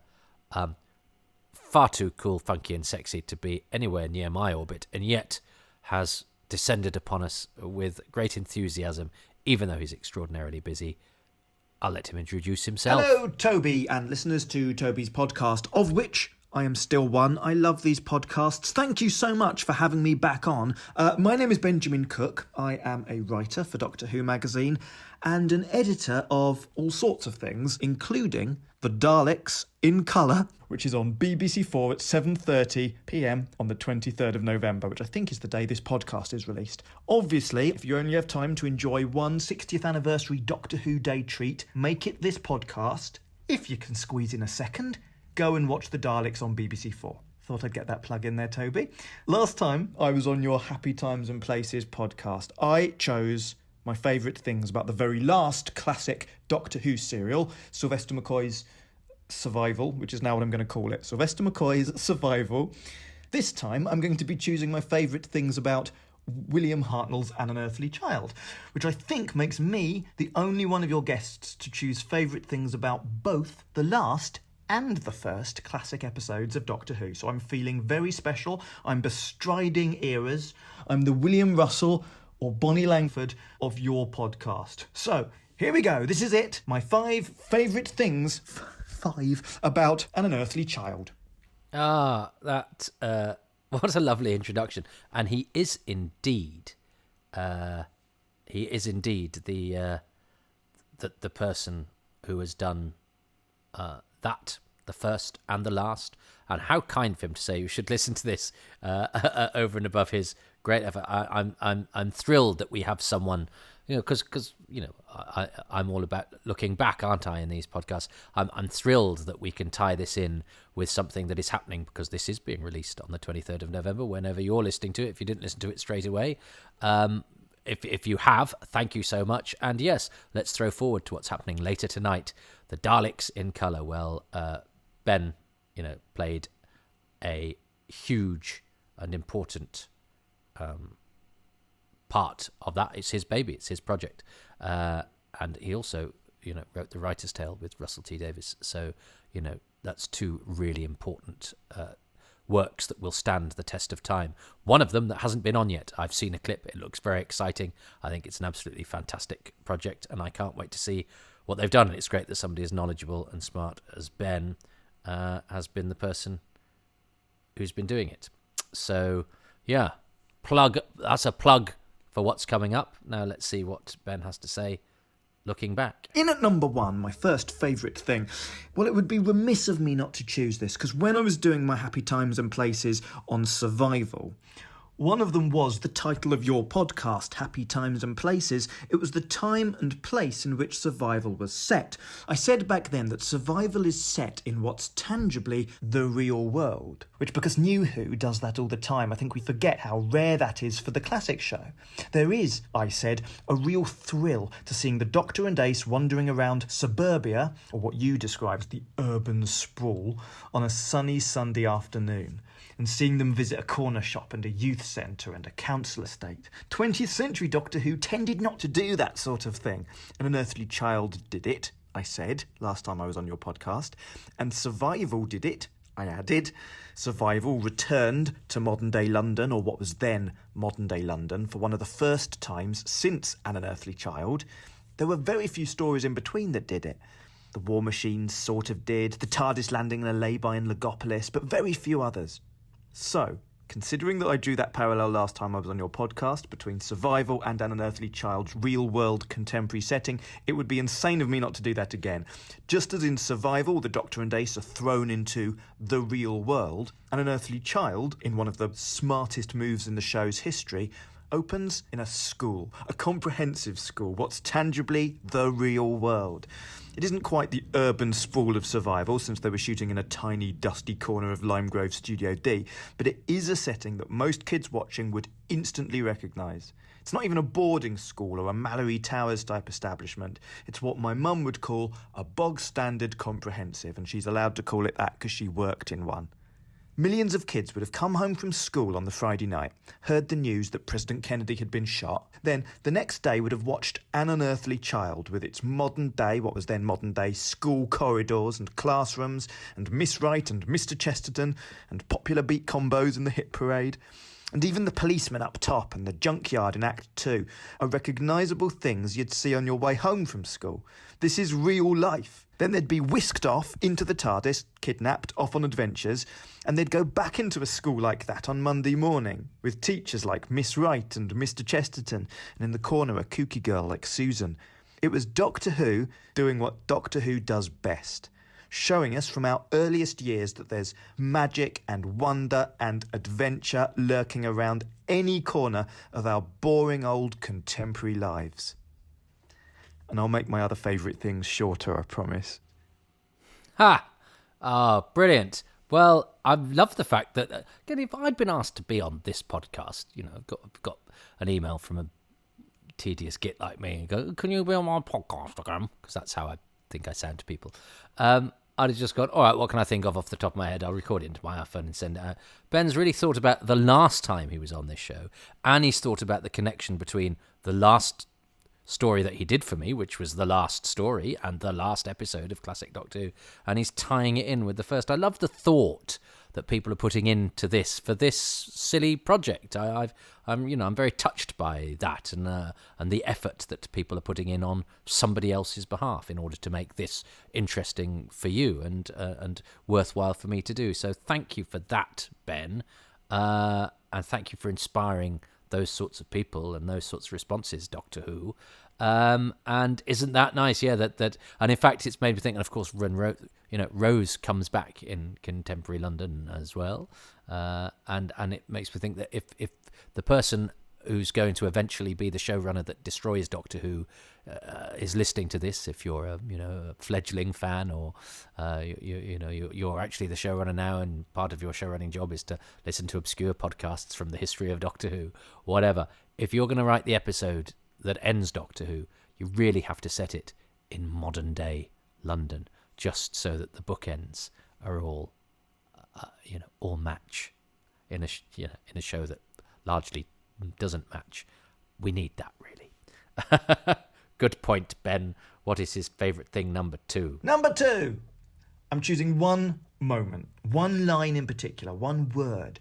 far too cool, funky and sexy to be anywhere near my orbit, and yet has descended upon us with great enthusiasm, even though he's extraordinarily busy. I'll let him introduce himself. Hello, Toby, and listeners to Toby's podcast, of which I am still one. I love these podcasts. Thank you so much for having me back on. My name is Benjamin Cook. I am a writer for Doctor Who magazine and an editor of all sorts of things, including The Daleks in Colour, which is on BBC4 at 7:30pm on the 23rd of November, which I think is the day this podcast is released. Obviously, if you only have time to enjoy one 60th anniversary Doctor Who Day treat, make it this podcast. If you can squeeze in a second, go and watch The Daleks on BBC4. Thought I'd get that plug in there, Toby. Last time I was on your Happy Times and Places podcast, I chose my favourite things about the very last classic Doctor Who serial, Sylvester McCoy's Survival, which is now what I'm going to call it. Sylvester McCoy's Survival. This time I'm going to be choosing my favourite things about William Hartnell's An Unearthly Child, which I think makes me the only one of your guests to choose favourite things about both the last and the first classic episodes of Doctor Who. So I'm feeling very special. I'm bestriding eras. I'm the William Russell or Bonnie Langford of your podcast. So here we go. This is it. My 5 favourite things, 5, about An Unearthly Child. What a lovely introduction. And he is indeed the person who has done that, the first and the last. And how kind of him to say you should listen to this over and above his great effort. I'm thrilled that we have someone, because I'm all about looking back, aren't I, in these podcasts? I'm thrilled that we can tie this in with something that is happening, because this is being released on the 23rd of November, whenever you're listening to it, if you didn't listen to it straight away. If you have, thank you so much. And yes, let's throw forward to what's happening later tonight. The Daleks in Colour. Well, Ben, played a huge and important part of that. It's his baby. It's his project. And he also, wrote The Writer's Tale with Russell T Davies. So, that's 2 really important works that will stand the test of time. One of them that hasn't been on yet. I've seen a clip. It looks very exciting. I think it's an absolutely fantastic project, and I can't wait to see what they've done. And it's great that somebody as knowledgeable and smart as Ben has been the person who's been doing it. So, yeah, that's a plug for what's coming up. Now let's see what Ben has to say looking back. In at number 1, my first favourite thing. Well, it would be remiss of me not to choose this, because when I was doing my Happy Times and Places on Survival, one of them was the title of your podcast, Happy Times and Places. It was the time and place in which Survival was set. I said back then that Survival is set in what's tangibly the real world, which, because New Who does that all the time, I think we forget how rare that is for the classic show. There is, I said, a real thrill to seeing the Doctor and Ace wandering around suburbia, or what you described as the urban sprawl, on a sunny Sunday afternoon. and seeing them visit a corner shop and a youth centre and a council estate. 20th century Doctor Who tended not to do that sort of thing. An Unearthly Child did it, I said, last time I was on your podcast, and Survival did it, I added. Survival returned to modern-day London, or what was then modern-day London, for one of the first times since An Unearthly Child. There were very few stories in between that did it. The War Machine sort of did, the TARDIS landing in a lay-by in Legopolis, but very few others. So, considering that I drew that parallel last time I was on your podcast between Survival and An Unearthly Child's real-world contemporary setting, it would be insane of me not to do that again. Just as in Survival, the Doctor and Ace are thrown into the real world, An Unearthly Child, in one of the smartest moves in the show's history, opens in a school, a comprehensive school, what's tangibly the real world. It isn't quite the urban sprawl of Survival, since they were shooting in a tiny, dusty corner of Limegrove Studio D, but it is a setting that most kids watching would instantly recognise. It's not even a boarding school or a Mallory Towers type establishment. It's what my mum would call a bog-standard comprehensive, and she's allowed to call it that because she worked in one. Millions of kids would have come home from school on the Friday night, heard the news that President Kennedy had been shot, then the next day would have watched An Unearthly Child with its modern day, what was then modern day, school corridors and classrooms and Miss Wright and Mr. Chesterton and popular beat combos in the hit parade. And even the policeman up top and the junkyard in Act 2 are recognisable things you'd see on your way home from school. This is real life. Then they'd be whisked off into the TARDIS, kidnapped, off on adventures, and they'd go back into a school like that on Monday morning, with teachers like Miss Wright and Mr. Chesterton, and in the corner a kooky girl like Susan. It was Doctor Who doing what Doctor Who does best, showing us from our earliest years that there's magic and wonder and adventure lurking around any corner of our boring old contemporary lives. And I'll make my other favourite things shorter, I promise. Ha! Ah, brilliant. Well, I love the fact that, again, if I'd been asked to be on this podcast, I've got an email from a tedious git like me and go, can you be on my podcast again? Because that's how I think I sound to people. I'd have just gone, all right, what can I think of off the top of my head? I'll record it into my iPhone and send it out. Ben's really thought about the last time he was on this show, and he's thought about the connection between the last story that he did for me, which was the last story and the last episode of Classic Doctor Who, and he's tying it in with the first. I love the thought that people are putting into this for this silly project. I'm very touched by that and the effort that people are putting in on somebody else's behalf in order to make this interesting for you and worthwhile for me to do. So thank you for that, Ben, and thank you for inspiring those sorts of people and those sorts of responses, Doctor Who. And isn't that nice? Yeah, that and in fact it's made me think, and of course Rose comes back in contemporary London as well. And it makes me think that if the person who's going to eventually be the showrunner that destroys Doctor Who is listening to this, if you're a fledgling fan, or you're actually the showrunner now, and part of your showrunning job is to listen to obscure podcasts from the history of Doctor Who, whatever. If you're going to write the episode that ends Doctor Who, you really have to set it in modern day London, just so that the bookends are all all match in a show that largely doesn't match. We need that, really. Good point, Ben. What is his favourite thing, number 2? Number 2! I'm choosing one moment, one line in particular, one word.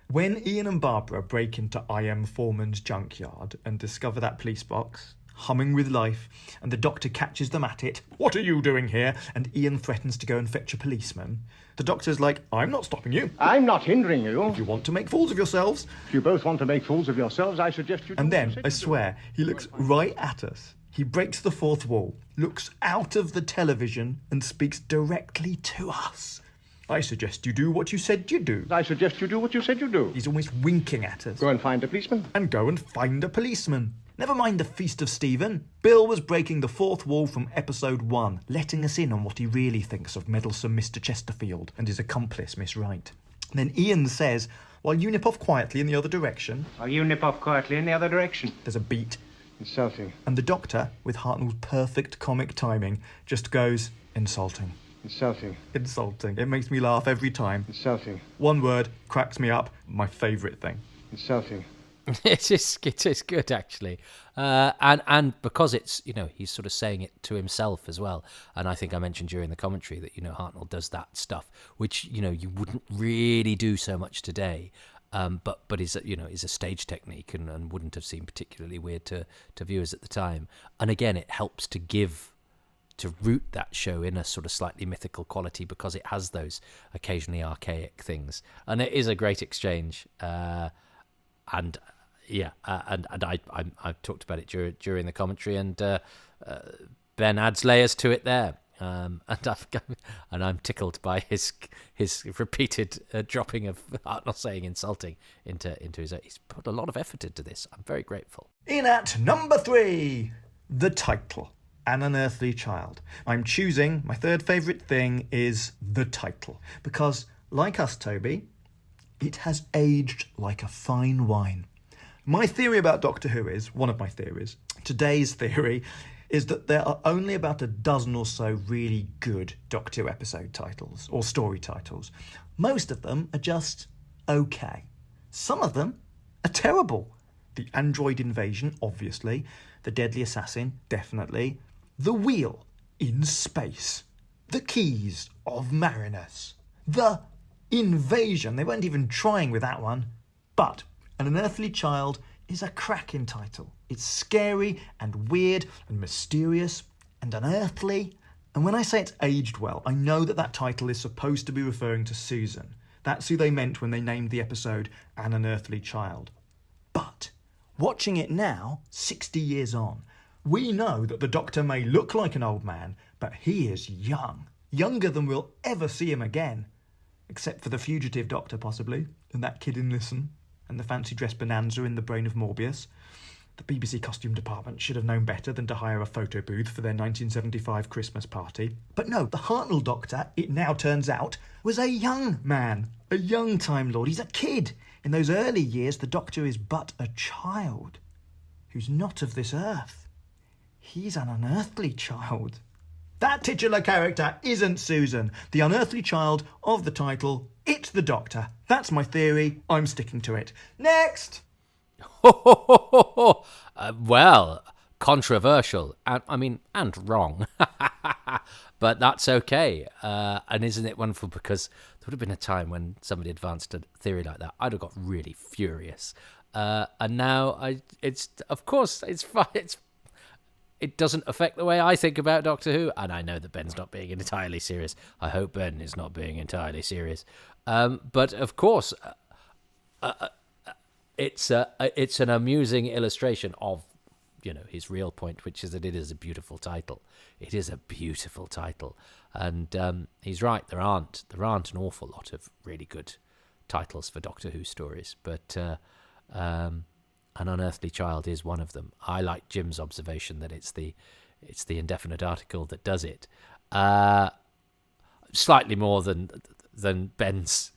When Ian and Barbara break into I.M. Foreman's junkyard and discover that police box, humming with life, and the Doctor catches them at it, "What are you doing here?" and Ian threatens to go and fetch a policeman, the Doctor's like, "I'm not stopping you. I'm not hindering you. If you want to make fools of yourselves." If you both want to make fools of yourselves, I suggest you do. And then, I swear, he looks right at us. He breaks the fourth wall, looks out of the television, and speaks directly to us. "I suggest you do what you said you'd do." I suggest you do what you said you'd do. He's almost winking at us. Go and find a policeman. And go and find a policeman. Never mind the Feast of Stephen. Bill was breaking the fourth wall from episode 1, letting us in on what he really thinks of meddlesome Mr. Chesterfield and his accomplice, Miss Wright. Then Ian says, "While you nip off quietly in the other direction." While you nip off quietly in the other direction. There's a beat. Insulting. And the Doctor, with Hartnell's perfect comic timing, just goes, "Insulting." Insulting. Insulting. It makes me laugh every time. Insulting. One word cracks me up. My favourite thing. Insulting. It is good, actually, and because it's, he's sort of saying it to himself as well. And I think I mentioned during the commentary that Hartnell does that stuff, which you wouldn't really do so much today, but is a stage technique and wouldn't have seemed particularly weird to viewers at the time. And again, it helps to root that show in a sort of slightly mythical quality because it has those occasionally archaic things, and it is a great exchange. And I talked about it during the commentary, and Ben adds layers to it there, and I'm tickled by his repeated dropping of Hartnell saying insulting into his. He's put a lot of effort into this. I'm very grateful. In at number 3, the title, An Unearthly Child. I'm choosing, my third favourite thing is the title, because like us, Toby, it has aged like a fine wine. My theory about Doctor Who is, one of my theories, today's theory, is that there are only about a dozen or so really good Doctor Who episode titles, or story titles. Most of them are just okay. Some of them are terrible. The Android Invasion, obviously. The Deadly Assassin, definitely. The Wheel, in Space. The Keys of Marinus. The Invasion. They weren't even trying with that one. But An Unearthly Child is a cracking title. It's scary and weird and mysterious and unearthly. And when I say it's aged well, I know that title is supposed to be referring to Susan. That's who they meant when they named the episode An Unearthly Child. But watching it now, 60 years on, we know that the Doctor may look like an old man, but he is young. Younger than we'll ever see him again. Except for the fugitive Doctor, possibly, and that kid in Listen, and the fancy dress bonanza in The Brain of Morbius. The BBC costume department should have known better than to hire a photo booth for their 1975 Christmas party. But no, the Hartnell Doctor, it now turns out, was a young man, a young Time Lord. He's a kid. In those early years, the Doctor is but a child, who's not of this earth. He's an unearthly child. That titular character isn't Susan. The unearthly child of the title, it's the Doctor. That's my theory. I'm sticking to it. Next! Well, controversial, and wrong. But that's okay. And isn't it wonderful? Because there would have been a time when somebody advanced a theory like that. I'd have got really furious. And now it's fine. It doesn't affect the way I think about Doctor Who, and I know that Ben's not being entirely serious. I hope Ben is not being entirely serious. But of course, it's an amusing illustration of his real point, which is that it is a beautiful title. It is a beautiful title, and he's right. There aren't an awful lot of really good titles for Doctor Who stories, but An Unearthly Child is one of them. I like Jim's observation that it's the indefinite article that does it. Slightly more than Ben's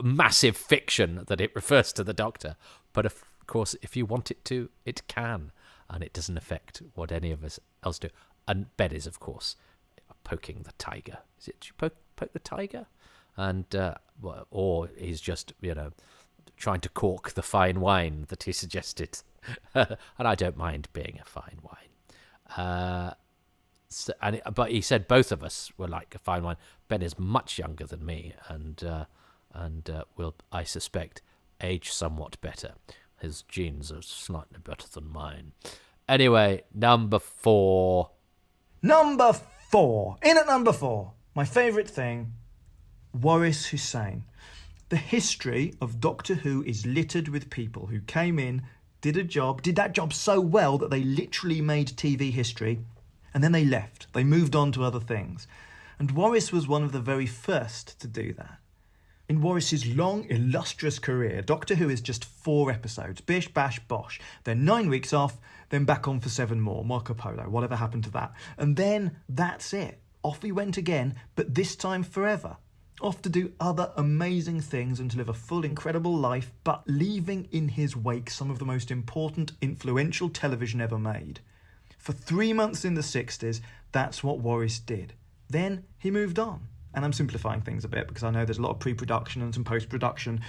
massive fiction that it refers to the Doctor. But of course, if you want it to, it can. And it doesn't affect what any of us else do. And Ben is, of course, poking the tiger. Is it poke the tiger? And or he's just, trying to cork the fine wine that he suggested. And I don't mind being a fine wine. But he said both of us were like a fine wine. Ben is much younger than me and will, I suspect, age somewhat better. His genes are slightly better than mine. Anyway, number 4. Number 4. In at number 4. My favourite thing, Waris Hussein. The history of Doctor Who is littered with people who came in, did that job so well that they literally made TV history, and then they left. They moved on to other things. And Waris was one of the very first to do that. In Waris's long, illustrious career, Doctor Who is just 4 episodes. Bish, bash, bosh. Then 9 weeks off, then back on for 7 more. Marco Polo, whatever happened to that. And then that's it. Off he went again, but this time forever. Off to do other amazing things and to live a full, incredible life, but leaving in his wake some of the most important, influential television ever made. For 3 months in the 60s, that's what Waris did. Then he moved on. And I'm simplifying things a bit because I know there's a lot of pre-production and some post-production.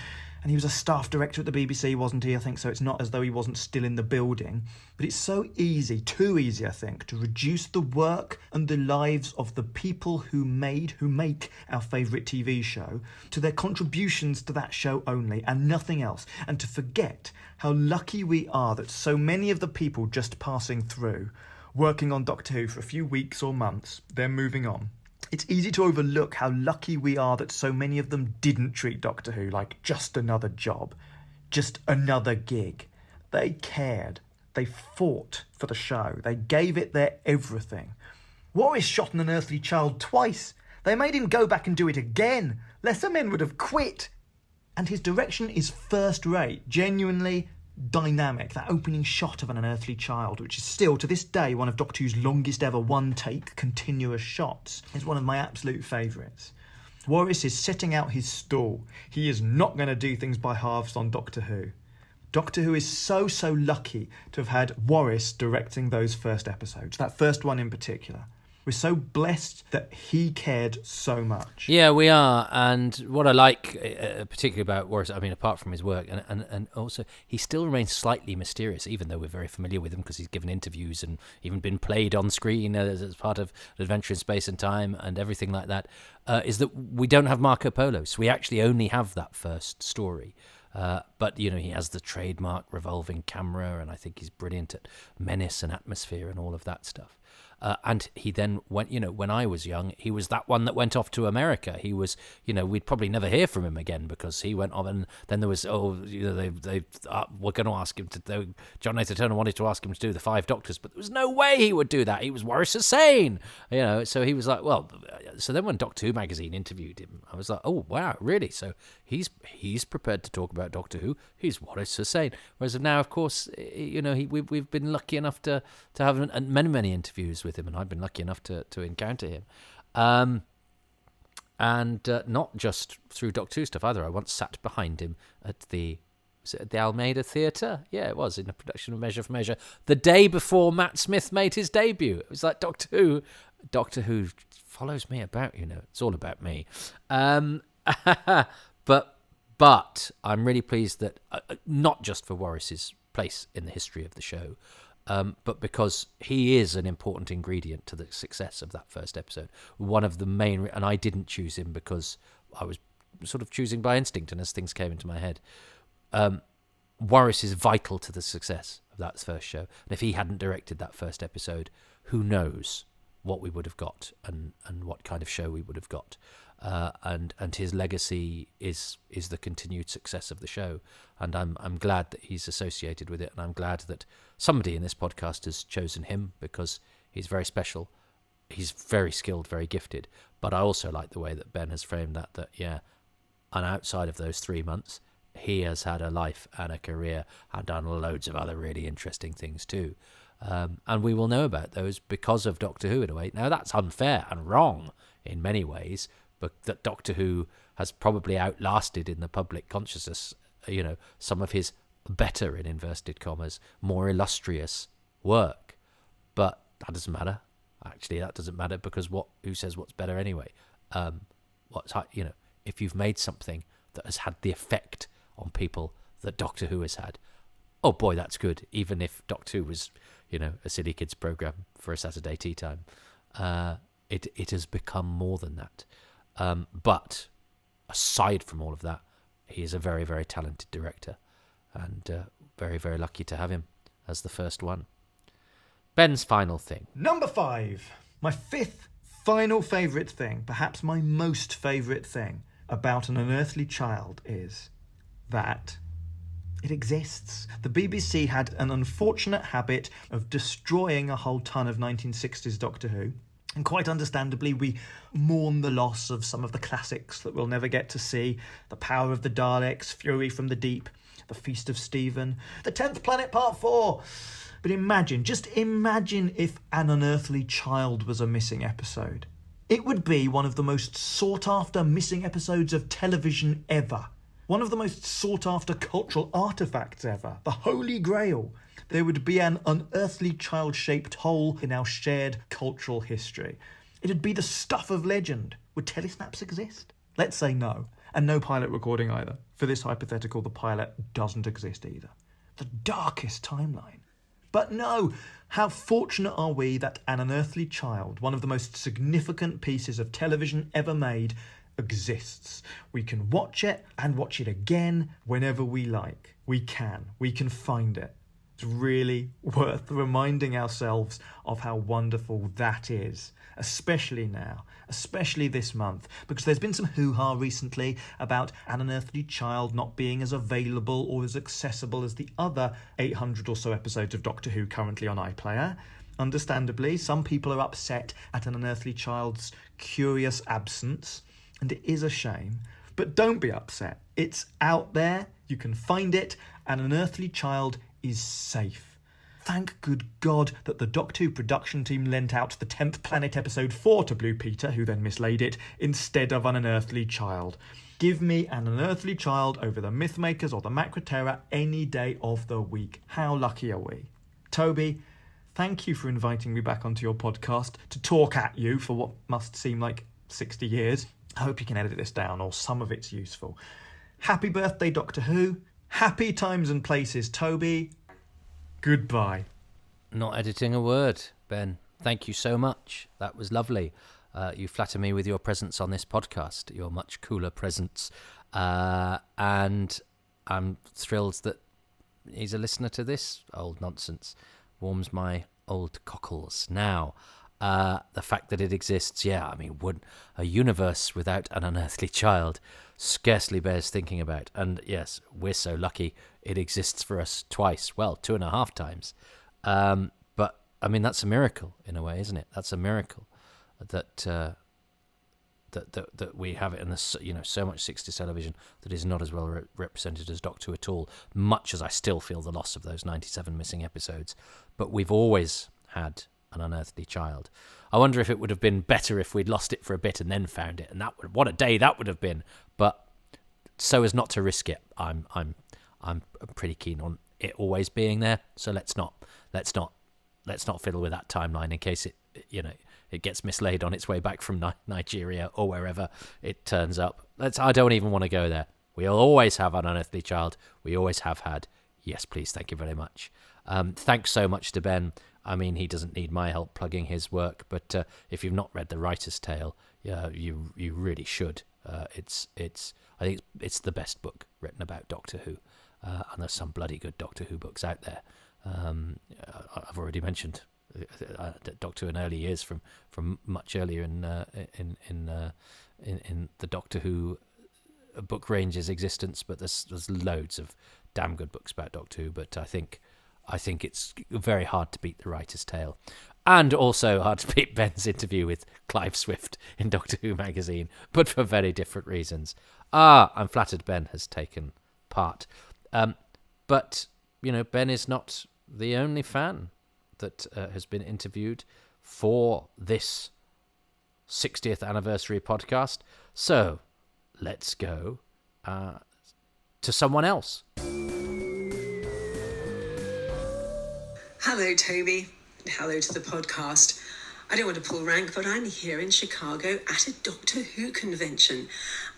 And he was a staff director at the BBC, wasn't he? I think so. It's not as though he wasn't still in the building. But it's so easy, too easy, I think, to reduce the work and the lives of the people who make our favourite TV show to their contributions to that show only and nothing else. And to forget how lucky we are that so many of the people just passing through, working on Doctor Who for a few weeks or months, then moving on. It's easy to overlook how lucky we are that so many of them didn't treat Doctor Who like just another job, just another gig. They cared. They fought for the show. They gave it their everything. Warris shot An Unearthly Child twice. They made him go back and do it again. Lesser men would have quit. And his direction is first rate, genuinely dynamic. That opening shot of An Unearthly Child, which is still to this day one of Doctor Who's longest ever one-take continuous shots, is one of my absolute favourites. Warris is setting out his stall. He is not going to do things by halves on Doctor Who. Doctor Who is so lucky to have had Warris directing those first episodes, that first one in particular. We're so blessed that he cared so much. Yeah, we are. And what I like particularly about Warris, I mean, apart from his work, and also he still remains slightly mysterious, even though we're very familiar with him because he's given interviews and even been played on screen as part of Adventure in Space and Time and everything like that, is that we don't have Marco Polo. So we actually only have that first story. But, you know, he has the trademark revolving camera, and I think he's brilliant at menace and atmosphere and all of that stuff. And he then went, you know, when I was young, he was that one that went off to America. He was, you know, we'd probably never hear from him again because he went off, and then there was, they were going to ask him to, John Nathan Turner wanted to ask him to do the 5 Doctors, but there was no way he would do that. He was Warris Hussein, you know, so he was like, well, so then when Doctor Who magazine interviewed him, I was like, oh, wow, really? So he's prepared to talk about Doctor Who. He's Warris Hussein. Whereas now, of course, you know, we've been lucky enough to have many interviews with him, and I've been lucky enough to encounter him, and not just through Doctor Who stuff either. I once sat behind him at the Almeida Theatre. Yeah, it was in a production of Measure for Measure the day before Matt Smith made his debut. It was like Doctor Who follows me about, you know, it's all about me. But I'm really pleased that not just for Warris's place in the history of the show, but because he is an important ingredient to the success of that first episode. One of the main, and I didn't choose him because I was sort of choosing by instinct and as things came into my head. Warris is vital to the success of that first show. And if he hadn't directed that first episode, who knows what we would have got and what kind of show we would have got. And his legacy is the continued success of the show, and I'm glad that he's associated with it, and I'm glad that somebody in this podcast has chosen him because he's very special, he's very skilled, very gifted. But I also like the way that Ben has framed that yeah, and outside of those 3 months, he has had a life and a career and done loads of other really interesting things too. And we will know about those because of Doctor Who in a way. Now that's unfair and wrong in many ways, but that Doctor Who has probably outlasted in the public consciousness, you know, some of his better, in inverted commas, more illustrious work. But that doesn't matter. Actually, that doesn't matter because who says what's better anyway? You know, if you've made something that has had the effect on people that Doctor Who has had, oh boy, that's good. Even if Doctor Who was, you know, a silly kids program for a Saturday tea time, it has become more than that. But aside from all of that, he is a very, very talented director, and very, very lucky to have him as the first one. Ben's final thing. Number 5. My 5th final favourite thing, perhaps my most favourite thing about An Unearthly Child is that it exists. The BBC had an unfortunate habit of destroying a whole ton of 1960s Doctor Who. And quite understandably, we mourn the loss of some of the classics that we'll never get to see. The Power of the Daleks, Fury from the Deep, The Feast of Stephen, The 10th Planet Part 4. But just imagine if An Unearthly Child was a missing episode. It would be one of the most sought-after missing episodes of television ever. One of the most sought-after cultural artefacts ever. The Holy Grail. There would be an unearthly child-shaped hole in our shared cultural history. It'd be the stuff of legend. Would telesnaps exist? Let's say no. And no pilot recording either. For this hypothetical, the pilot doesn't exist either. The darkest timeline. But no, how fortunate are we that An Unearthly Child, one of the most significant pieces of television ever made, exists. We can watch it and watch it again whenever we like. We can find it. It's really worth reminding ourselves of how wonderful that is, especially now, especially this month, because there's been some hoo-ha recently about An Unearthly Child not being as available or as accessible as the other 800 or so episodes of Doctor Who currently on iPlayer. Understandably, some people are upset at An Unearthly Child's curious absence, and it is a shame. But don't be upset. It's out there. You can find it. An Unearthly Child is safe. Thank good God that the Doctor Who production team lent out the 10th Planet episode 4 to Blue Peter, who then mislaid it, instead of An Unearthly Child. Give me An Unearthly Child over the Mythmakers or the Macroterra any day of the week. How lucky are we? Toby, thank you for inviting me back onto your podcast to talk at you for what must seem like 60 years. I hope you can edit this down, or some of it's useful. Happy birthday, Doctor Who. Happy times and places, Toby. Goodbye. Not editing a word, Ben. Thank you so much. That was lovely. You flatter me with your presence on this podcast, your much cooler presence. And I'm thrilled that he's a listener to this old nonsense. Warms my old cockles. Now, the fact that it exists, would a universe without An Unearthly Child scarcely bears thinking about. And yes, we're so lucky it exists for us twice. Well, 2.5 times. But I mean, that's a miracle in a way, isn't it? That's a miracle that that we have it in the, so much 60s television that is not as well represented as Doctor Who at all. Much as I still feel the loss of those 97 missing episodes, but we've always had An Unearthly Child. I wonder if it would have been better if we'd lost it for a bit and then found it, and what a day that would have been. But so as not to risk it, I'm pretty keen on it always being there. So let's not fiddle with that timeline in case it gets mislaid on its way back from Nigeria or wherever it turns up. I don't even want to go there. We'll always have An Unearthly Child. We always have had. Yes, please. Thank you very much. Thanks so much to Ben. I mean, he doesn't need my help plugging his work, but if you've not read The Writer's Tale, you really should. I think it's the best book written about Doctor Who, and there's some bloody good Doctor Who books out there. I've already mentioned Doctor Who in early years from much earlier in the Doctor Who book range's existence, but there's loads of damn good books about Doctor Who. But I think it's very hard to beat The Writer's Tale, and also hard to beat Ben's interview with Clive Swift in Doctor Who magazine, but for very different reasons. I'm flattered Ben has taken part, but Ben is not the only fan that has been interviewed for this 60th anniversary podcast. So let's go to someone else. Hello, Toby. Hello to the podcast. I don't want to pull rank, but I'm here in Chicago at a Doctor Who convention.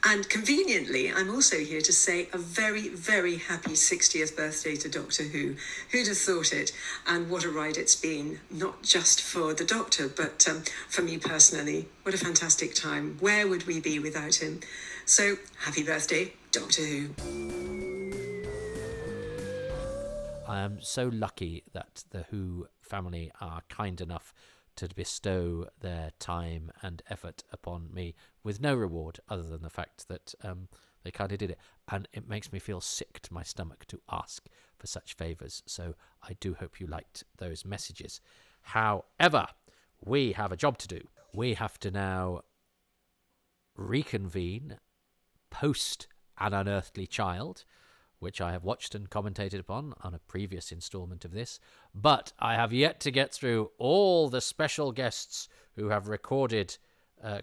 And conveniently, I'm also here to say a very, very happy 60th birthday to Doctor Who. Who'd have thought it? And what a ride it's been, not just for the Doctor, but for me personally. What a fantastic time. Where would we be without him? So, happy birthday, Doctor Who. I am so lucky that the Who family are kind enough to bestow their time and effort upon me with no reward other than the fact that they kind of did it. And it makes me feel sick to my stomach to ask for such favours. So I do hope you liked those messages. However, we have a job to do. We have to now reconvene post An Unearthly Child, which I have watched and commentated upon on a previous instalment of this, but I have yet to get through all the special guests who have recorded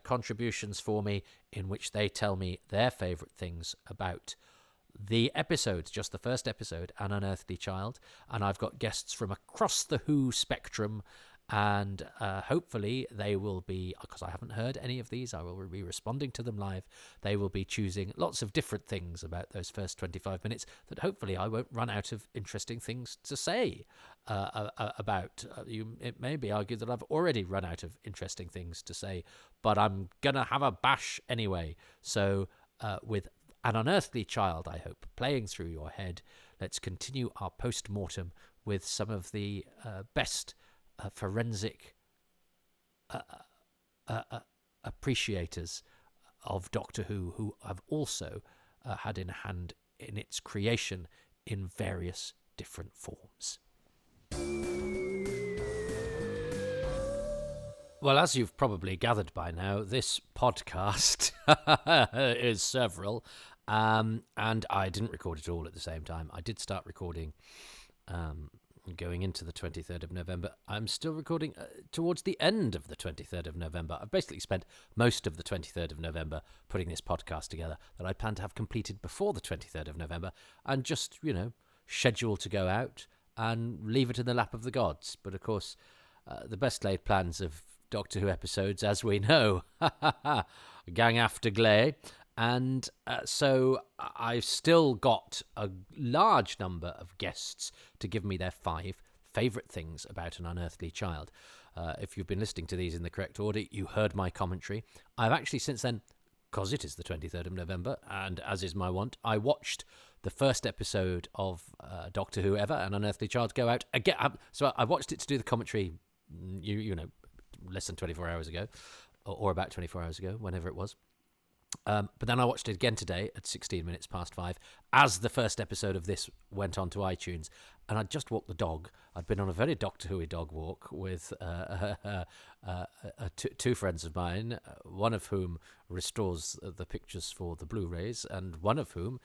contributions for me in which they tell me their favourite things about the episodes, just the first episode, An Unearthly Child, and I've got guests from across the Who spectrum, And hopefully they will be, because I haven't heard any of these, I will be responding to them live. They will be choosing lots of different things about those first 25 minutes that hopefully I won't run out of interesting things to say about. It may be argued that I've already run out of interesting things to say, but I'm going to have a bash anyway. So with An Unearthly Child, I hope, playing through your head, let's continue our post-mortem with some of the best forensic appreciators of Doctor Who have also had in hand in its creation in various different forms. Well, as you've probably gathered by now, this podcast is several, and I didn't record it all at the same time. I did start recording going into the 23rd of November. I'm still recording towards the end of the 23rd of November. I've basically spent most of the 23rd of November putting this podcast together that I plan to have completed before the 23rd of November and just, schedule to go out and leave it in the lap of the gods. But of course, the best laid plans of Doctor Who episodes, as we know, gang after glay. And so I've still got a large number of guests to give me their 5 favourite things about An Unearthly Child. If you've been listening to these in the correct order, you heard my commentary. I've actually since then, because it is the 23rd of November, and as is my wont, I watched the first episode of Doctor Who ever, An Unearthly Child, go out again. So I watched it to do the commentary, less than 24 hours ago, or about 24 hours ago, whenever it was. But then I watched it again today at 16 minutes past 5 as the first episode of this went onto iTunes, and I'd just walked the dog. I'd been on a very Doctor Who-y dog walk with two friends of mine, one of whom restores the pictures for the Blu-rays, and one of whom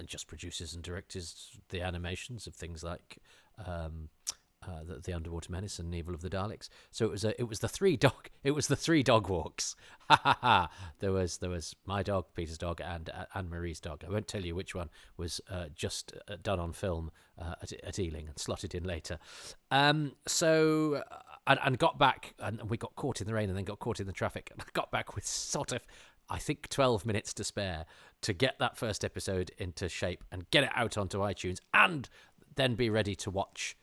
just produces and directs the animations of things like the Underwater Menace and Evil of the Daleks. So it was the three dog walks. Ha ha ha! There was my dog, Peter's dog, and Anne Marie's dog. I won't tell you which one was just done on film at Ealing and slotted in later. So got back, and we got caught in the rain and then got caught in the traffic. And I got back with sort of, I think, 12 minutes to spare to get that first episode into shape and get it out onto iTunes, and then be ready to watch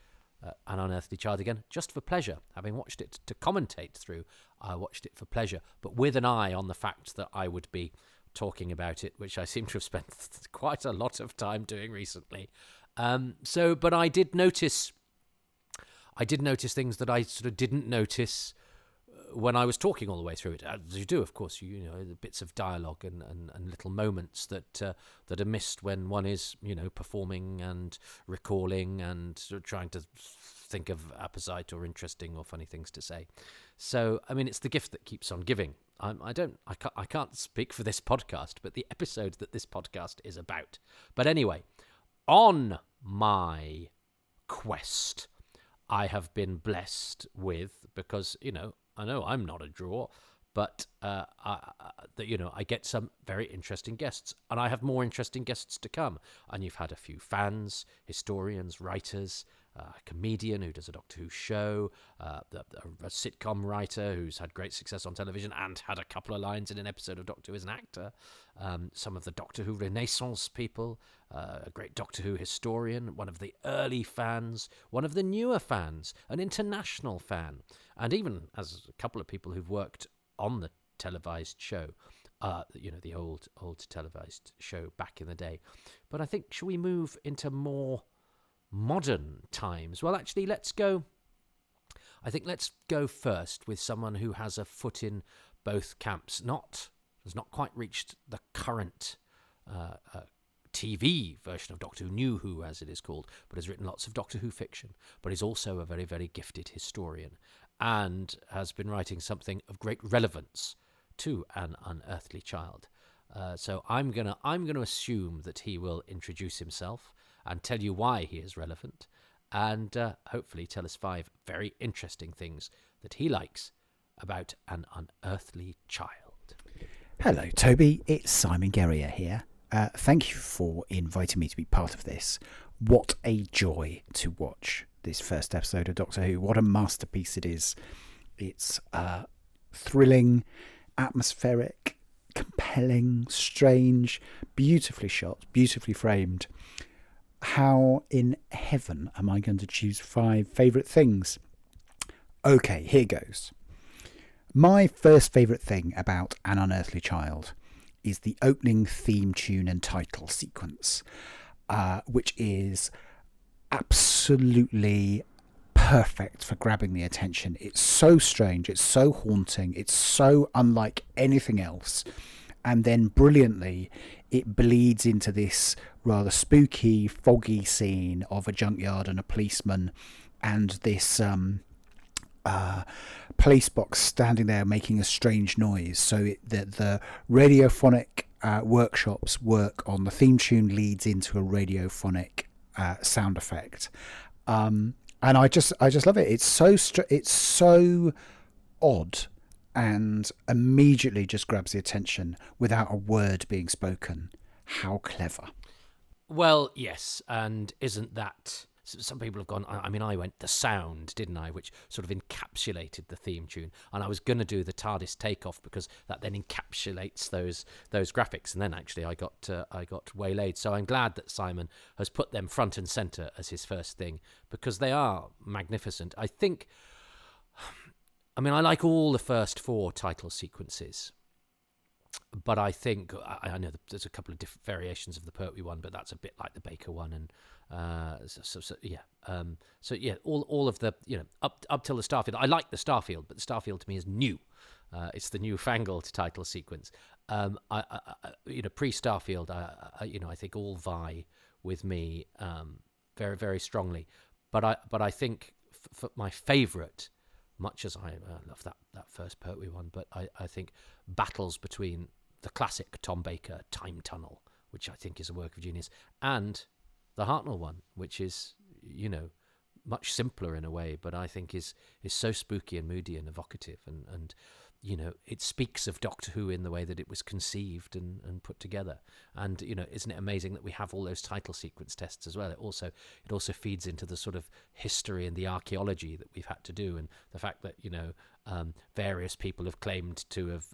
An Unearthly Child again, just for pleasure. Having watched it to commentate through, I watched it for pleasure, but with an eye on the fact that I would be talking about it, which I seem to have spent quite a lot of time doing recently. But I did notice things that I sort of didn't notice when I was talking all the way through it, as you do, of course. The bits of dialogue and little moments that are missed when one is, performing and recalling and trying to think of apposite or interesting or funny things to say. So, I mean, it's the gift that keeps on giving. I can't speak for this podcast, but the episode that this podcast is about. But anyway, on my quest, I have been blessed with, because, I know I'm not a draw, but I get some very interesting guests, and I have more interesting guests to come. And you've had a few fans, historians, writers, a comedian who does a Doctor Who show, a sitcom writer who's had great success on television and had a couple of lines in an episode of Doctor Who as an actor, some of the Doctor Who Renaissance people, a great Doctor Who historian, one of the early fans, one of the newer fans, an international fan, and even as a couple of people who've worked on the televised show, the old televised show back in the day. But I think, shall we move into more modern times? Well, actually, let's go first with someone who has a foot in both camps. Has not quite reached the current TV version of Doctor Who, New Who as it is called, but has written lots of Doctor Who fiction, but is also a very, very gifted historian and has been writing something of great relevance to An Unearthly Child. So I'm gonna assume that he will introduce himself and tell you why he is relevant, and hopefully tell us 5 very interesting things that he likes about An Unearthly Child. Hello, Toby. It's Simon Guerrier here. Thank you for inviting me to be part of this. What a joy to watch this first episode of Doctor Who. What a masterpiece it is. It's thrilling, atmospheric, compelling, strange, beautifully shot, beautifully framed. How in heaven am I going to choose 5 favourite things? Okay, here goes. My first favourite thing about An Unearthly Child is the opening theme tune and title sequence, which is absolutely perfect for grabbing the attention. It's so strange, it's so haunting, it's so unlike anything else. And then brilliantly, it bleeds into this rather spooky, foggy scene of a junkyard and a policeman and this police box standing there making a strange noise. So the radiophonic workshops work on the theme tune leads into a radiophonic sound effect. And I just love it. It's so odd and immediately just grabs the attention without a word being spoken. How clever. Well, yes, and isn't that... Some people have gone, I mean, I went the sound, didn't I, which sort of encapsulated the theme tune. And I was going to do the TARDIS takeoff because that then encapsulates those graphics. And then actually I got waylaid. So I'm glad that Simon has put them front and centre as his first thing, because they are magnificent. I like all the first 4 title sequences. But I think, I know there's a couple of different variations of the Pertwee one, but that's a bit like the Baker one. And all of the, up till the Starfield. I like the Starfield, but the Starfield to me is new. It's the newfangled title sequence. Pre-Starfield, I think all vie with me very, very strongly. But I think for my favourite, much as I love that first Pertwee one, but I think battles between the classic Tom Baker Time Tunnel, which I think is a work of genius, and the Hartnell one, which is, much simpler in a way, but I think is so spooky and moody and evocative, and it speaks of Doctor Who in the way that it was conceived and put together. And isn't it amazing that we have all those title sequence tests as well? It also feeds into the sort of history and the archaeology that we've had to do, and the fact that various people have claimed to have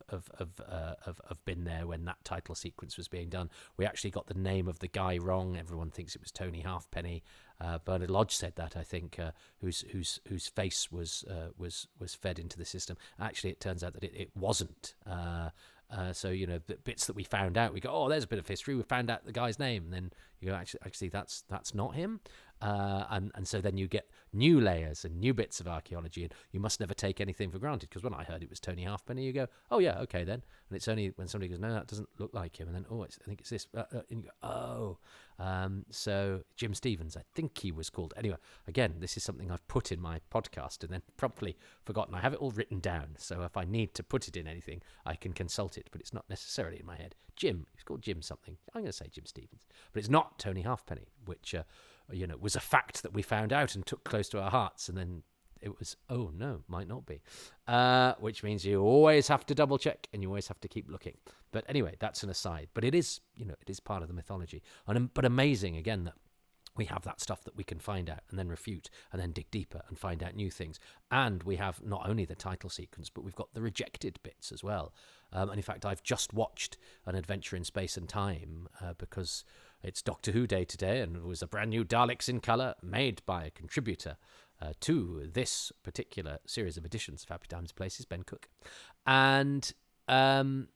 been there when that title sequence was being done. We actually got the name of the guy wrong. Everyone thinks it was Tony Halfpenny. Bernard Lodge said that, I think, whose face was fed into the system. Actually, it turns out that it wasn't. So the bits that we found out, we go, oh, there's a bit of history. We found out the guy's name, and then you go, actually, that's not him. And so then you get new layers and new bits of archaeology, and you must never take anything for granted, because when I heard it was Tony Halfpenny, you go, oh yeah, okay then. And it's only when somebody goes, no, that doesn't look like him, and then I think it's this, and you go, oh. So Jim Stevens, I think he was called. Anyway, again, this is something I've put in my podcast and then promptly forgotten. I have it all written down, so if I need to put it in anything, I can consult it, but it's not necessarily in my head. Jim, he's called Jim something. I'm going to say Jim Stevens, but it's not Tony Halfpenny, which was a fact that we found out and took close to our hearts, and then it was, oh no, might not be, which means you always have to double check and you always have to keep looking. But anyway, that's an aside. But it is, it is part of the mythology. But amazing again that we have that stuff that we can find out and then refute and then dig deeper and find out new things. And we have not only the title sequence, but we've got the rejected bits as well. And in fact, I've just watched An Adventure in Space and Time because it's Doctor Who Day today, and it was a brand new Daleks in colour made by a contributor to this particular series of editions of Happy Times and Places, Ben Cook. And the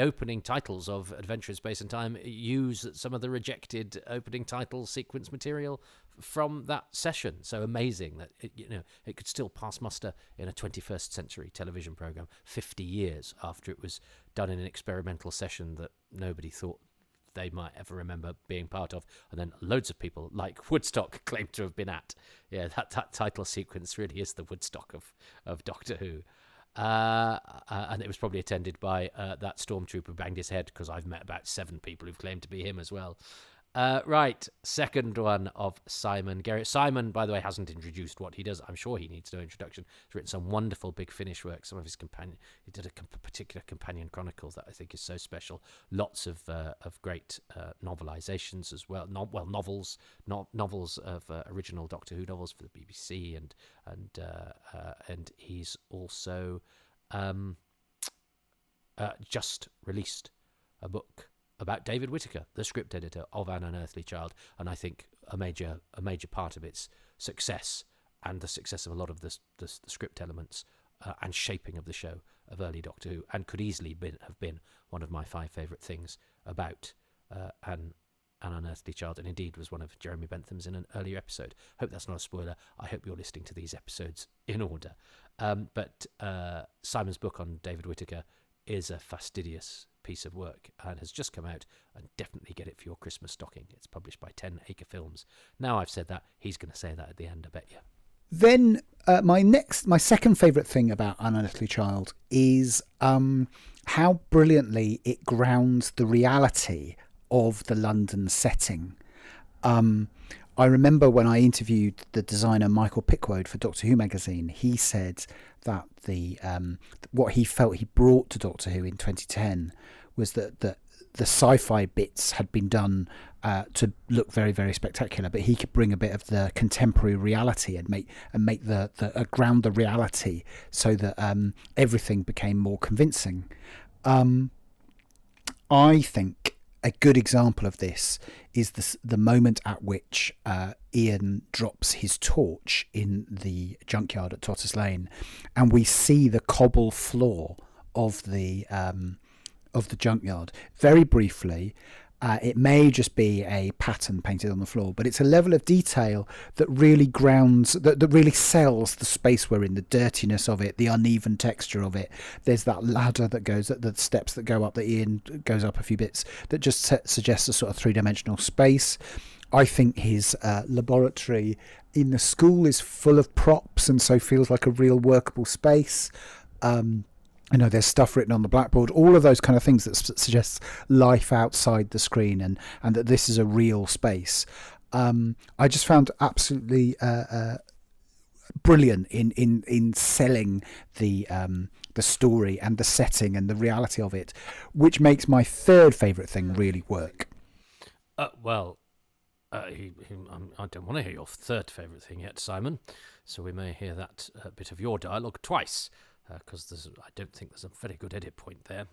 opening titles of Adventure in Space and Time use some of the rejected opening title sequence material from that session. So amazing that it could still pass muster in a 21st century television program 50 years after it was done in an experimental session that nobody thought they might ever remember being part of, and then loads of people like Woodstock claim to have been at. Yeah, that title sequence really is the Woodstock of Doctor Who. And it was probably attended by that stormtrooper who banged his head, because I've met about 7 people who've claimed to be him as well. Right, second one of Simon Garrett. Simon, by the way, hasn't introduced what he does. I'm sure he needs no introduction. He's written some wonderful Big Finish work. Some of his he did a particular companion chronicles that I think is so special. Lots of great novelizations as well. Novels of original Doctor Who novels for the BBC, and he's also just released a book about David Whittaker, the script editor of An Unearthly Child, and I think a major part of its success and the success of a lot of the script elements and shaping of the show of early Doctor Who, and could easily have been one of my 5 favourite things about An Unearthly Child, and indeed was one of Jeremy Bentham's in an earlier episode. Hope that's not a spoiler. I hope you're listening to these episodes in order. But Simon's book on David Whittaker is a fastidious piece of work and has just come out, and definitely get it for your Christmas stocking. It's published by 10 Acre Films. Now I've said that, he's going to say that at the end, I bet you. Then my second favourite thing about An Unearthly Child is how brilliantly it grounds the reality of the London setting. I remember when I interviewed the designer Michael Pickwoad for Doctor Who magazine, he said that what he felt he brought to Doctor Who in 2010 was that the sci-fi bits had been done to look very, very spectacular, but he could bring a bit of the contemporary reality and make the ground the reality so that everything became more convincing. I think a good example of this is the moment at which Ian drops his torch in the junkyard at Totters Lane, and we see the cobble floor of the junkyard very briefly. It may just be a pattern painted on the floor, but it's a level of detail that really grounds, that really sells the space we're in, the dirtiness of it, the uneven texture of it. There's that ladder that goes, the steps that go up, that Ian goes up a few bits, that just suggests a sort of 3-dimensional space. I think his laboratory in the school is full of props and so feels like a real workable space. There's stuff written on the blackboard, all of those kind of things that suggests life outside the screen and that this is a real space. I just found absolutely brilliant in selling the story and the setting and the reality of it, which makes my third favourite thing really work. I don't want to hear your third favourite thing yet, Simon, so we may hear that bit of your dialogue twice. Because I don't think there's a very good edit point there.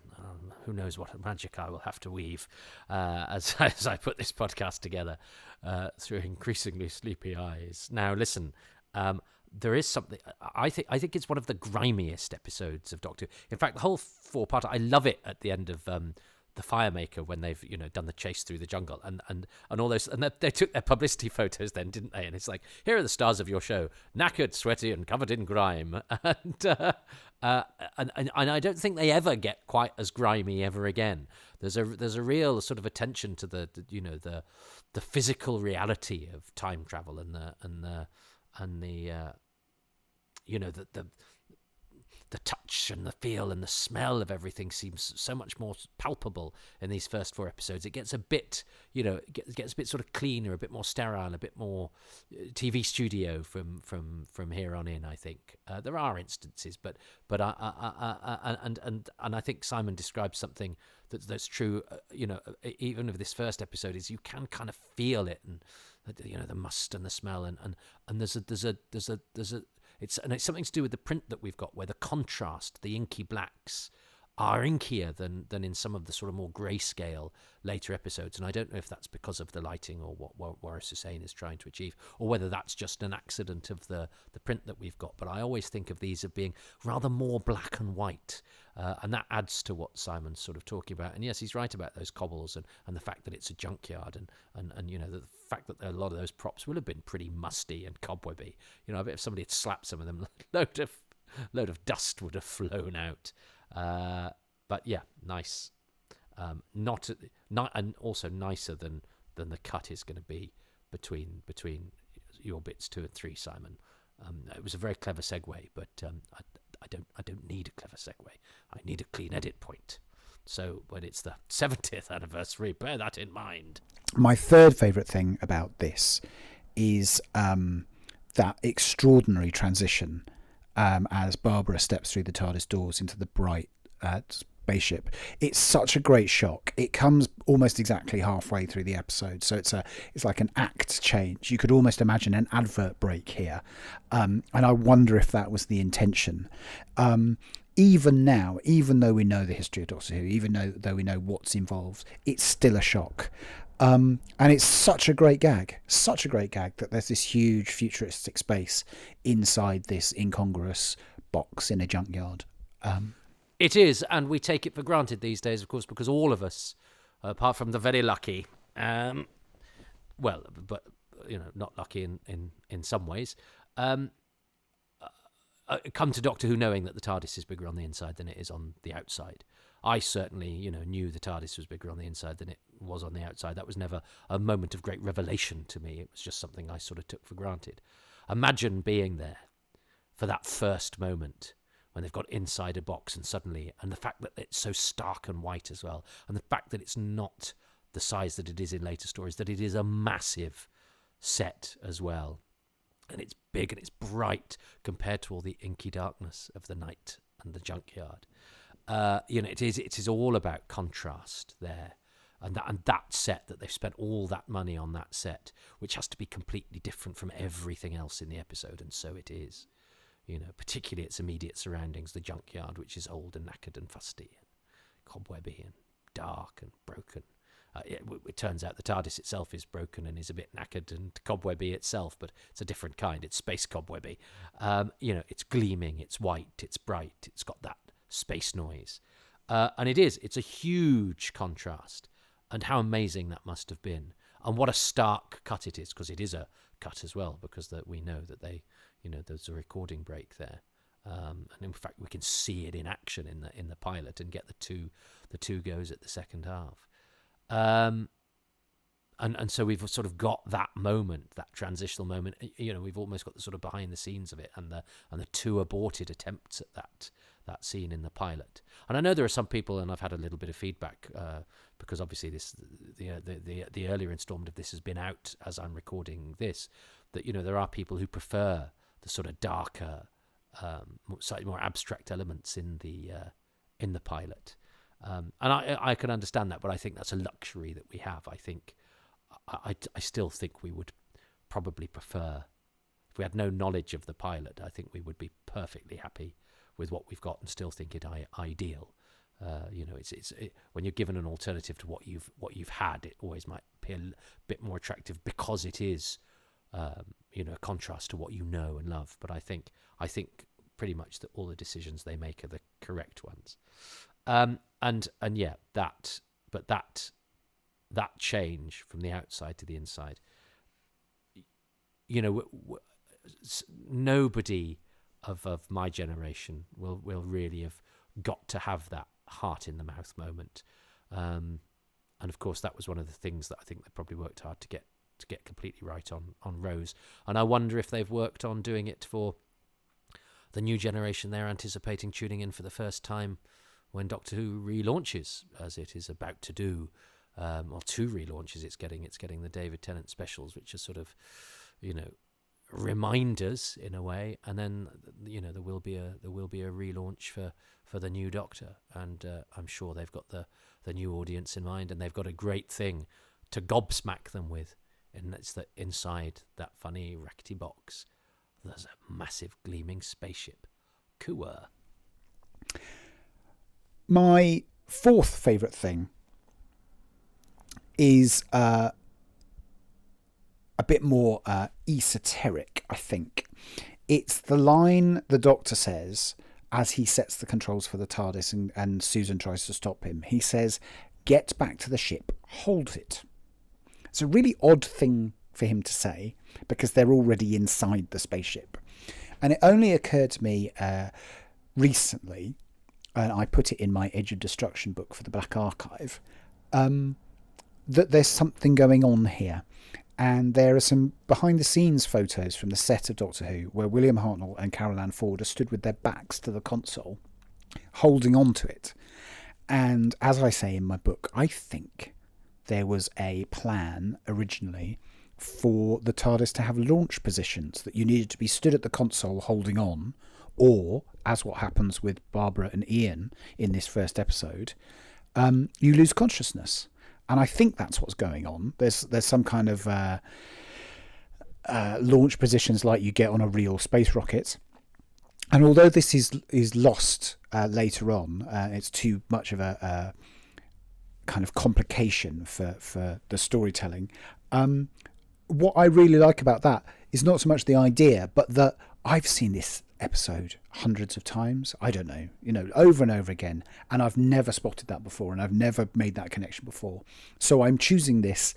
Who knows what magic I will have to weave as I put this podcast together through increasingly sleepy eyes. Now, listen, there is something. I think it's one of the grimiest episodes of Doctor Who. In fact, the whole 4-part, I love it at the end of the Firemaker when they've done the chase through the jungle and all those, and they took their publicity photos then, didn't they? And it's like, here are the stars of your show, knackered, sweaty, and covered in grime, and I don't think they ever get quite as grimy ever again. There's a real sort of attention to the physical reality of time travel the touch and the feel and the smell of everything seems so much more palpable in these first 4 episodes. It gets a bit, it gets a bit sort of cleaner, a bit more sterile, a bit more TV studio from here on in. I think there are instances, but I think Simon describes something that's true. Even of this first episode, is you can kind of feel it, and the must and the smell, and there's a It's something to do with the print that we've got, where the contrast, the inky blacks, are inkier than in some of the sort of more grayscale later episodes. And I don't know if that's because of the lighting or what Waris Hussein is trying to achieve, or whether that's just an accident of the print that we've got. But I always think of these as being rather more black and white. And that adds to what Simon's sort of talking about. And yes, he's right about those cobbles and the fact that it's a junkyard and the fact that a lot of those props will have been pretty musty and cobwebby. I bet if somebody had slapped some of them, load of dust would have flown out. But yeah, nice. Not and also nicer than the cut is going to be between your bits 2 and 3, Simon. It was a very clever segue, but I don't need a clever segue. I need a clean edit point. So when it's the 70th anniversary, bear that in mind. My third favourite thing about this is that extraordinary transition as Barbara steps through the TARDIS doors into the bright spaceship. It's such a great shock. It comes almost exactly halfway through the episode, so it's like an act change. You could almost imagine an advert break here, and I wonder if that was the intention. Even now, even though we know the history of Doctor Who, even though we know what's involved, it's still a shock. And it's such a great gag that there's this huge futuristic space inside this incongruous box in a junkyard. It is, and we take it for granted these days, of course, because all of us, apart from the very lucky, well, but not lucky in some ways, come to Doctor Who knowing that the TARDIS is bigger on the inside than it is on the outside. I certainly, knew the TARDIS was bigger on the inside than it was on the outside. That was never a moment of great revelation to me. It was just something I sort of took for granted. Imagine being there for that first moment when they've got inside a box and the fact that it's so stark and white as well, and the fact that it's not the size that it is in later stories, that it is a massive set as well. And it's big and it's bright compared to all the inky darkness of the night and the junkyard. It is all about contrast there, and that set, that they've spent all that money on that set, which has to be completely different from everything else in the episode, and so it is. Particularly its immediate surroundings, the junkyard, which is old and knackered and fusty and cobwebby and dark and broken. It turns out the TARDIS itself is broken and is a bit knackered and cobwebby itself, but it's a different kind. It's space cobwebby. It's gleaming, it's white, it's bright, it's got that space noise. And it's a huge contrast. And how amazing that must have been. And what a stark cut it is, because it is a cut as well, because we know that there's a recording break there. And in fact, we can see it in action in the pilot and get the two goes at the second half. And so we've sort of got that moment, that transitional moment. We've almost got the sort of behind the scenes of it, and the two aborted attempts at that scene in the pilot. And I know there are some people, and I've had a little bit of feedback because obviously the earlier installment of this has been out as I'm recording this. That there are people who prefer the sort of darker, slightly more abstract elements in the pilot. And I can understand that, but I think that's a luxury that we have. I still think we would probably prefer, if we had no knowledge of the pilot, I think we would be perfectly happy with what we've got and still think it ideal. When you're given an alternative to what you've had, it always might appear a bit more attractive because it is a contrast to what you know and love. But I think pretty much that all the decisions they make are the correct ones. That change from the outside to the inside, nobody of my generation will really have got to have that heart in the mouth moment. And of course, that was one of the things that I think they probably worked hard to get completely right on Rose. And I wonder if they've worked on doing it for the new generation they're anticipating tuning in for the first time when Doctor Who relaunches, as it is about to do, or two relaunches. It's getting the David Tennant specials, which are sort of, reminders in a way, and then there will be a relaunch for the new Doctor, and I'm sure they've got the new audience in mind, and they've got a great thing to gobsmack them with, and it's that inside that funny rackety box there's a massive gleaming spaceship. Cooler. My fourth favourite thing is a bit more esoteric, I think. It's the line the Doctor says as he sets the controls for the TARDIS and Susan tries to stop him. He says, "Get back to the ship, hold it." It's a really odd thing for him to say because they're already inside the spaceship. And it only occurred to me recently, and I put it in my Edge of Destruction book for the Black Archive, that there's something going on here. And there are some behind-the-scenes photos from the set of Doctor Who where William Hartnell and Carol Ann Ford are stood with their backs to the console, holding on to it. And as I say in my book, I think there was a plan originally for the TARDIS to have launch positions, that you needed to be stood at the console holding on, or, as what happens with Barbara and Ian in this first episode, you lose consciousness. And I think that's what's going on. There's some kind of launch positions like you get on a real space rocket. And although this is lost later on, it's too much of a kind of complication for the storytelling. What I really like about that is not so much the idea, but that I've seen this episode hundreds of times. I don't know, over and over again, and I've never spotted that before, and I've never made that connection before. So I'm choosing this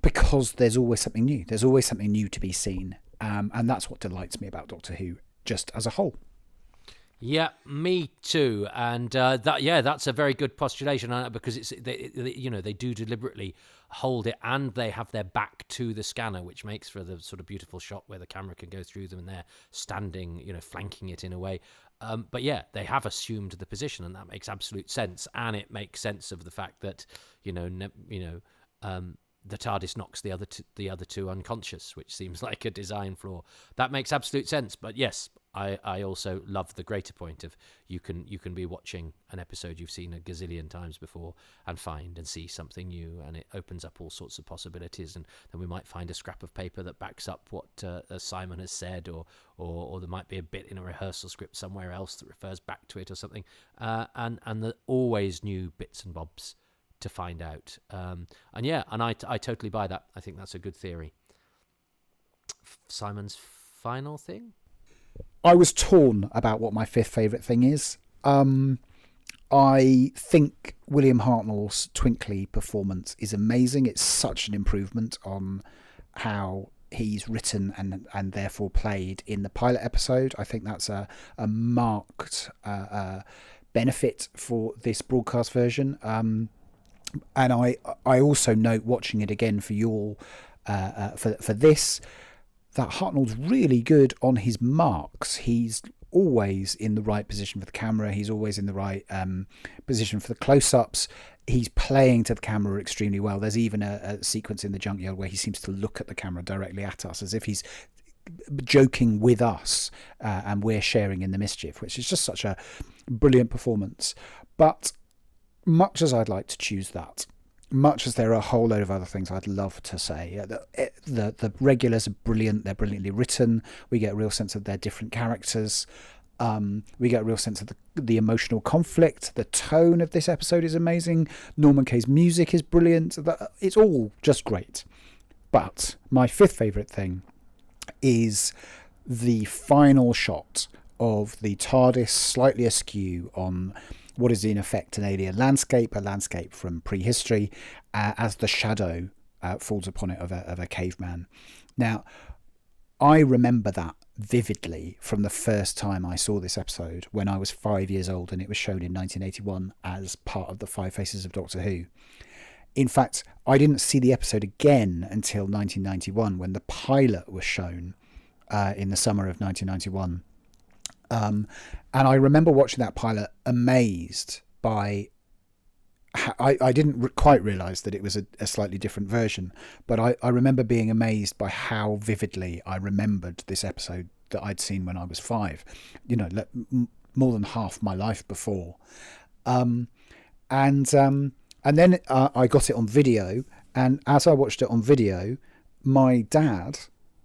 because there's always something new. There's always something new to be seen, and that's what delights me about Doctor Who, just as a whole. Yeah, me too. And that's a very good postulation, because they do deliberately hold it, and they have their back to the scanner, which makes for the sort of beautiful shot where the camera can go through them and they're standing, flanking it in a way. But yeah, they have assumed the position, and that makes absolute sense. And it makes sense of the fact that the TARDIS knocks the other two unconscious, which seems like a design flaw. That makes absolute sense. But yes, I also love the greater point of you can be watching an episode you've seen a gazillion times before and find and see something new, and it opens up all sorts of possibilities. And then we might find a scrap of paper that backs up what Simon has said, or there might be a bit in a rehearsal script somewhere else that refers back to it or something. And the always new bits and bobs to find out. And I totally buy that. I think that's a good theory. Simon's final thing? I was torn about what my fifth favourite thing is. I think William Hartnell's Twinkly performance is amazing. It's such an improvement on how he's written and therefore played in the pilot episode. I think that's a marked benefit for this broadcast version. And I also note, watching it again for you all, for this, that Hartnell's really good on his marks. He's always in the right position for the camera. He's always in the right position for the close-ups. He's playing to the camera extremely well. There's even a sequence in the junkyard where he seems to look at the camera directly at us, as if he's joking with us, and we're sharing in the mischief, which is just such a brilliant performance. But much as I'd like to choose that, much as there are a whole load of other things I'd love to say, the regulars are brilliant. They're brilliantly written. We get a real sense of their different characters. We get a real sense of the emotional conflict. The tone of this episode is amazing. Norman Kay's music is brilliant. It's all just great. But my fifth favourite thing is the final shot of the TARDIS slightly askew on what is in effect an alien landscape, a landscape from prehistory, as the shadow falls upon it of a caveman. Now, I remember that vividly from the first time I saw this episode when I was 5 years old, and it was shown in 1981 as part of the Five Faces of Doctor Who. In fact, I didn't see the episode again until 1991, when the pilot was shown in the summer of 1991. And I remember watching that pilot amazed by... I didn't quite realise that it was a slightly different version, but I remember being amazed by how vividly I remembered this episode that I'd seen when I was 5. More than half my life before. And then I got it on video, and as I watched it on video, my dad,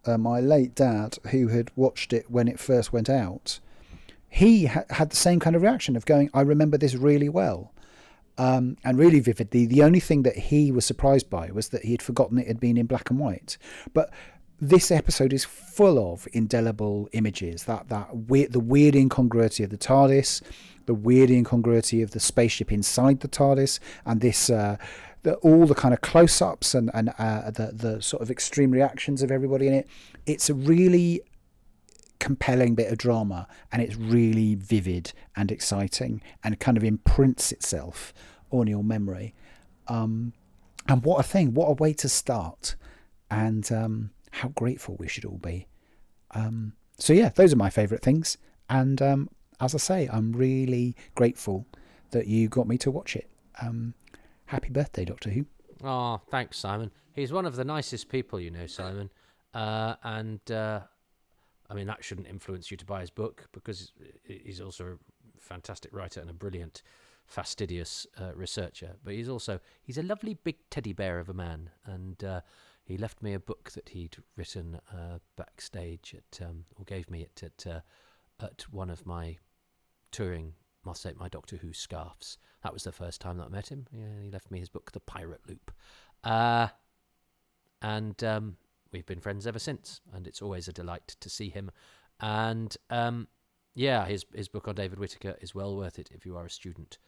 my late dad, who had watched it when it first went out, he had the same kind of reaction of going, I remember this really well, and really vividly. The only thing that he was surprised by was that he had forgotten it had been in black and white. But this episode is full of indelible images, the weird incongruity of the TARDIS, the weird incongruity of the spaceship inside the TARDIS, and this all the kind of close-ups and the sort of extreme reactions of everybody in it. It's a really compelling bit of drama, and it's really vivid and exciting, and kind of imprints itself on your memory. And what a thing, what a way to start, and how grateful we should all be. So yeah, those are my favourite things, and as I say, I'm really grateful that you got me to watch it. happy birthday, Doctor Who. Oh, thanks, Simon. He's one of the nicest people, you know, Simon. I mean, that shouldn't influence you to buy his book, because he's also a fantastic writer and a brilliant, fastidious researcher. But he's a lovely big teddy bear of a man. And he left me a book that he'd written backstage or gave me it at one of my touring, must say, my Doctor Who scarfs. That was the first time that I met him. Yeah, he left me his book, The Pirate Loop. And we've been friends ever since, and it's always a delight to see him. And his book on David Whittaker is well worth it if you are a student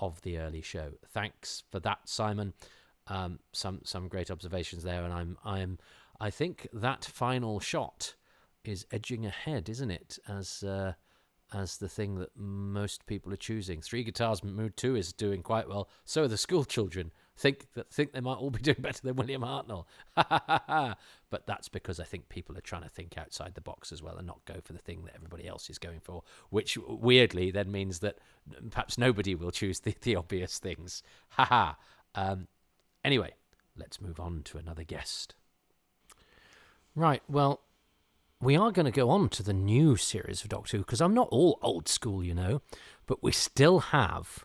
of the early show. Thanks for that, Simon. Some great observations there, and I think that final shot is edging ahead, isn't it? As the thing that most people are choosing. 3 Guitars Mood 2 is doing quite well. So are the school children. Think they might all be doing better than William Hartnell. But that's because I think people are trying to think outside the box as well and not go for the thing that everybody else is going for, which weirdly then means that perhaps nobody will choose the obvious things. Anyway, let's move on to another guest. Right, well, we are going to go on to the new series of Doctor Who, because I'm not all old school, you know, but we still have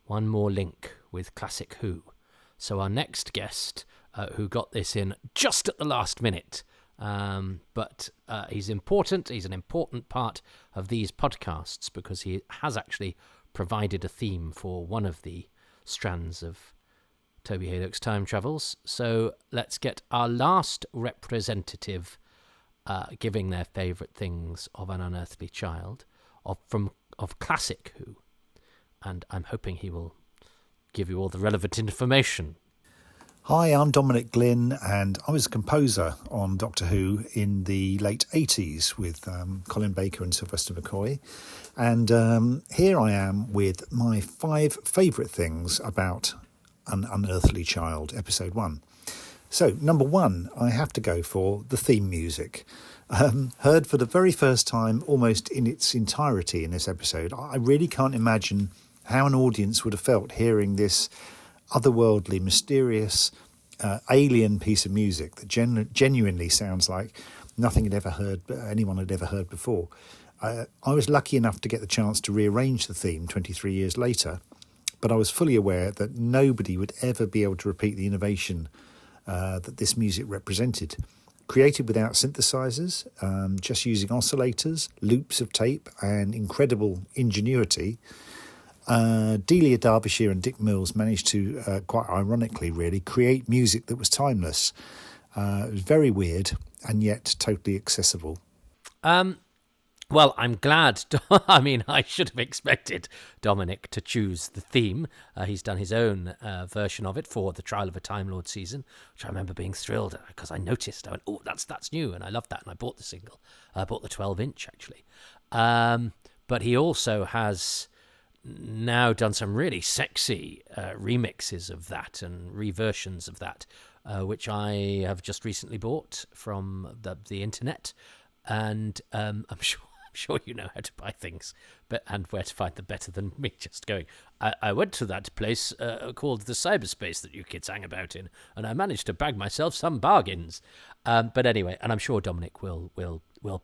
one more link with Classic Who. So our next guest, who got this in just at the last minute, but he's important. He's an important part of these podcasts because he has actually provided a theme for one of the strands of Toby Hadoke's time travels. So let's get our last representative giving their favourite things of An Unearthly Child of Classic Who. And I'm hoping he will give you all the relevant information. Hi, I'm Dominic Glynn, and I was a composer on Doctor Who in the late 80s with Colin Baker and Sylvester McCoy. And here I am with my 5 favourite things about An Unearthly Child, Episode 1. So, number 1, I have to go for the theme music. Heard for the very first time, almost in its entirety in this episode. I really can't imagine how an audience would have felt hearing this otherworldly, mysterious, alien piece of music that genuinely sounds like nothing anyone had ever heard before. I was lucky enough to get the chance to rearrange the theme 23 years later, but I was fully aware that nobody would ever be able to repeat the innovation that this music represented. Created without synthesizers, just using oscillators, loops of tape, and incredible ingenuity, Delia Derbyshire and Dick Mills managed to, quite ironically really, create music that was timeless. It was very weird and yet totally accessible. Well, I'm glad. I mean, I should have expected Dominic to choose the theme. He's done his own version of it for the Trial of a Time Lord season, which I remember being thrilled because I noticed. I went, oh, that's new, and I loved that, and I bought the single. I bought the 12-inch, actually. But he also has now done some really sexy remixes of that and reversions of that, which I have just recently bought from the internet. And I'm sure you know how to buy things, and where to find them better than me just going, I went to that place called the cyberspace that you kids hang about in, and I managed to bag myself some bargains. But anyway, and I'm sure Dominic will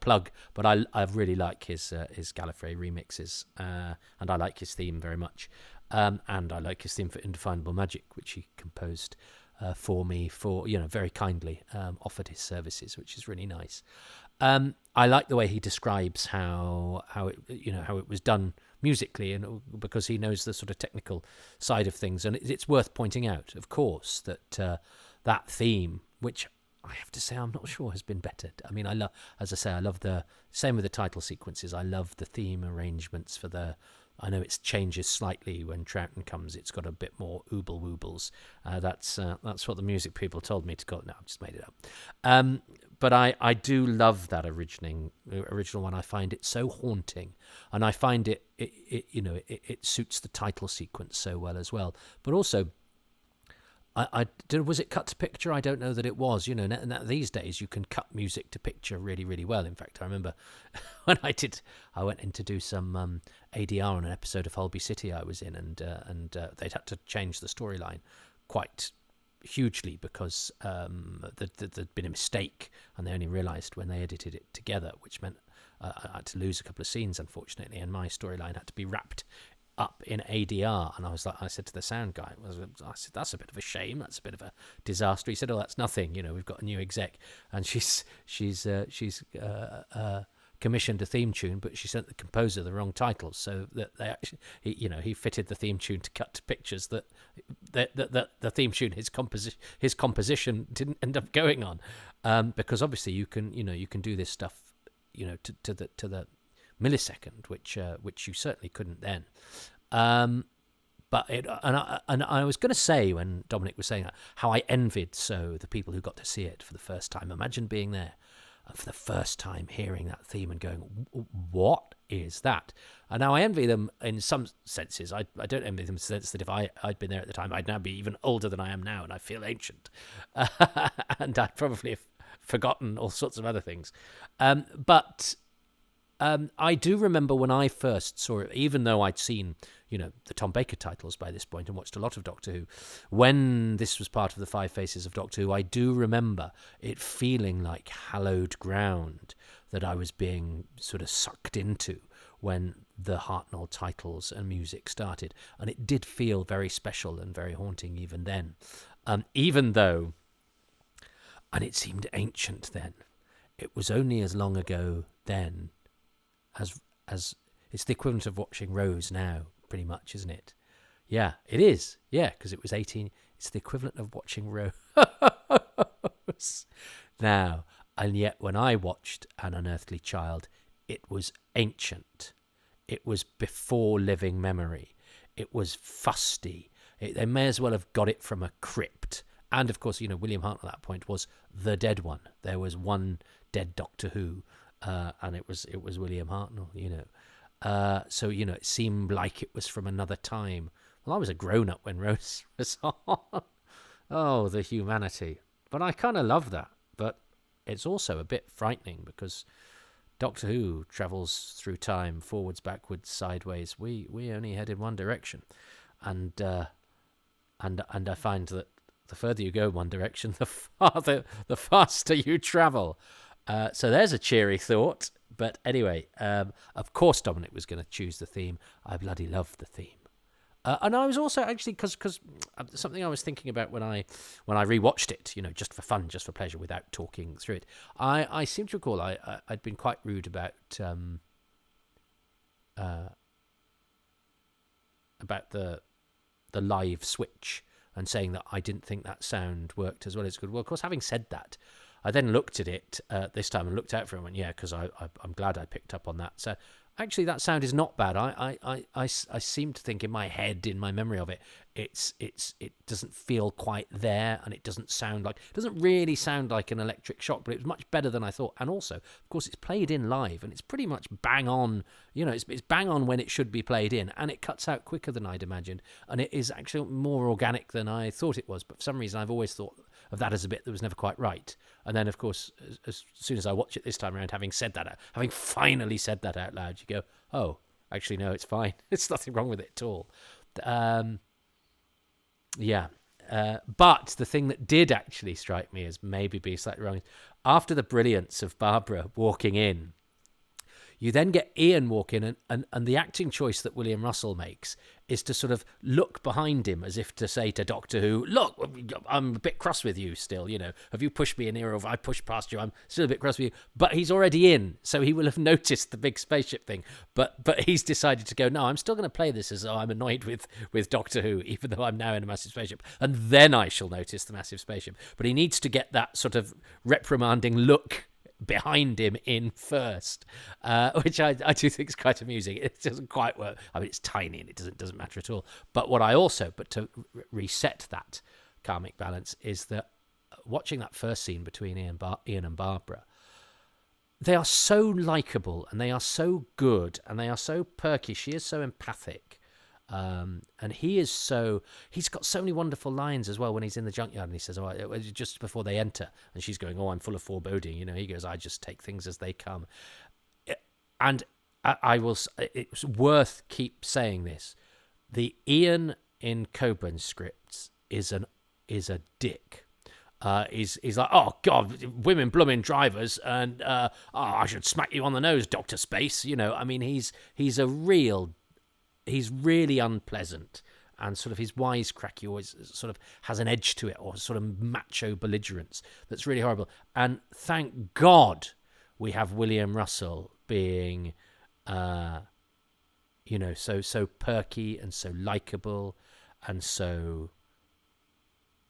plug, but I really like his Gallifrey remixes, and I like his theme very much. And I like his theme for Indefinable Magic, which he composed for me, very kindly offered his services, which is really nice. I like the way he describes how it was done musically, and because he knows the sort of technical side of things, and it's worth pointing out, of course, that that theme, which I have to say I'm not sure has been bettered. I mean, I love the same with the title sequences. I love the theme arrangements for the. I know it changes slightly when Troughton comes. It's got a bit more ooble woobles. That's what the music people told me to call it. No, I've just made it up. But I do love that original one. I find it so haunting, and I find it suits the title sequence so well as well. But also, I was it cut to picture? I don't know that it was. You know, these days you can cut music to picture really, really well. In fact, I remember when I went in to do some ADR on an episode of Holby City I was in, and they'd had to change the storyline quite hugely because there'd been a mistake, and they only realised when they edited it together, which meant I had to lose a couple of scenes, unfortunately, and my storyline had to be wrapped up in ADR. And I said to the sound guy, I said, that's a bit of a shame, that's a bit of a disaster. He said, oh, that's nothing, you know, we've got a new exec, and she's commissioned a theme tune, but she sent the composer the wrong titles, so that they actually, he fitted the theme tune to cut to pictures that the theme tune, his composition didn't end up going on, because obviously you can do this stuff, to the millisecond, which you certainly couldn't then. But I was going to say, when Dominic was saying that, how I envied so the people who got to see it for the first time. Imagine being there and for the first time hearing that theme and going, what is that? And now I envy them in some senses. I don't envy them in the sense that if I'd been there at the time, I'd now be even older than I am now, and I feel ancient. And I'd probably have forgotten all sorts of other things. But I do remember when I first saw it, even though I'd seen, the Tom Baker titles by this point and watched a lot of Doctor Who, when this was part of the Five Faces of Doctor Who, I do remember it feeling like hallowed ground that I was being sort of sucked into when the Hartnell titles and music started. And it did feel very special and very haunting even then. Even though, and it seemed ancient then, it was only as long ago then as it's the equivalent of watching Rose now, pretty much, isn't it? Yeah, it is. Yeah, because it was 18. It's the equivalent of watching Rose now. And yet, when I watched An Unearthly Child, it was ancient. It was before living memory. It was fusty. They may as well have got it from a crypt. And of course, William Hartnell at that point was the dead one. There was one dead Doctor Who. And it was William Hartnell, so it seemed like it was from another time. Well, I was a grown-up when Rose was on. Oh, the humanity! But I kind of love that. But it's also a bit frightening because Doctor Who travels through time, forwards, backwards, sideways. We only head in one direction, and I find that the further you go in one direction, the faster you travel. So there's a cheery thought. But anyway, of course Dominic was going to choose the theme. I bloody love the theme. And I was also actually, because something I was thinking about when I rewatched it, just for fun, just for pleasure, without talking through it. I seem to recall I'd been quite rude about the live switch and saying that I didn't think that sound worked as well as good. Well, of course, having said that, I then looked at it this time and looked out for it and went, yeah, because I'm glad I picked up on that. So actually that sound is not bad. I seem to think in my head, in my memory of it, it doesn't feel quite there, and it doesn't really sound like an electric shock, but it was much better than I thought. And also, of course, it's played in live, and it's pretty much bang on, it's bang on when it should be played in, and it cuts out quicker than I'd imagined, and it is actually more organic than I thought it was. But for some reason, I've always thought of that as a bit that was never quite right. And then, of course, as soon as I watch it this time around, having finally said that out loud, you go, oh, actually, no, it's fine. There's nothing wrong with it at all. But the thing that did actually strike me as maybe being slightly wrong, after the brilliance of Barbara walking in, you then get Ian walk in, and the acting choice that William Russell makes is to sort of look behind him as if to say to Doctor Who, look, I'm a bit cross with you still, have you pushed me in here, or have I pushed past you? I'm still a bit cross with you. But he's already in, so he will have noticed the big spaceship thing. But he's decided to go, no, I'm still going to play this as though I'm annoyed with Doctor Who, even though I'm now in a massive spaceship, and then I shall notice the massive spaceship. But he needs to get that sort of reprimanding look behind him in first, which I do think is quite amusing. It doesn't quite work. I mean, it's tiny and it doesn't matter at all. But to reset that karmic balance is that watching that first scene between Ian and Barbara, they are so likeable and they are so good and they are so perky. She is so empathic. And he's got so many wonderful lines as well when he's in the junkyard and he says, oh, just before they enter, and she's going, oh, I'm full of foreboding. He goes, I just take things as they come. And it's worth keep saying this. The Ian in Coburn scripts is a dick. He's like, oh God, women bloomin' drivers, and I should smack you on the nose, Dr. Space. I mean, he's really unpleasant, and sort of his wisecracky always sort of has an edge to it, or sort of macho belligerence that's really horrible. And thank God we have William Russell being, so perky and so likable, and so.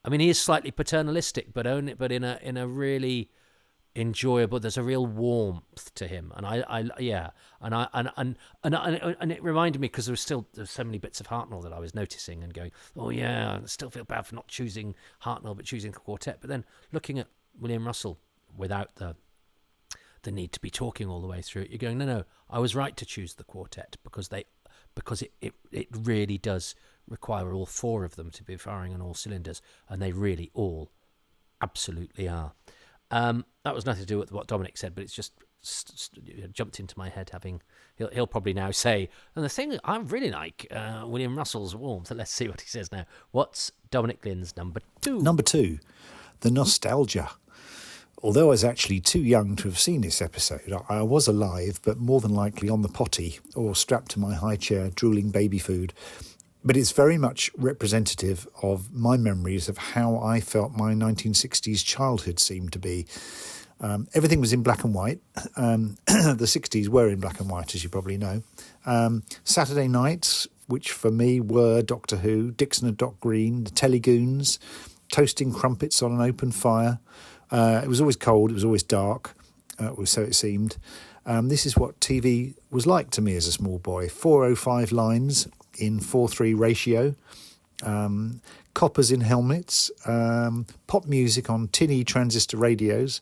I mean, he is slightly paternalistic, but in a really enjoyable. There's a real warmth to him, and and it reminded me, because there's so many bits of Hartnell that I was noticing and going, oh yeah, I still feel bad for not choosing Hartnell but choosing the quartet. But then looking at William Russell without the need to be talking all the way through it, you're going, no, I was right to choose the quartet because it really does require all four of them to be firing on all cylinders, and they really all absolutely are. That was nothing to do with what Dominic said, but it's just jumped into my head. He'll probably now say, and the thing I really like William Russell's warmth. Let's see what he says now. What's Dominic Lynn's number 2? Number 2, the nostalgia. Although I was actually too young to have seen this episode, I was alive, but more than likely on the potty or strapped to my high chair, drooling baby food. But it's very much representative of my memories of how I felt my 1960s childhood seemed to be. Everything was in black and white. The 60s were in black and white, as you probably know. Saturday nights, which for me were Doctor Who, Dixon and Doc Green, the Telegoons, toasting crumpets on an open fire. It was always cold, it was always dark, so it seemed. This is what TV was like to me as a small boy. 405 lines in 4:3 ratio, coppers in helmets, pop music on tinny transistor radios.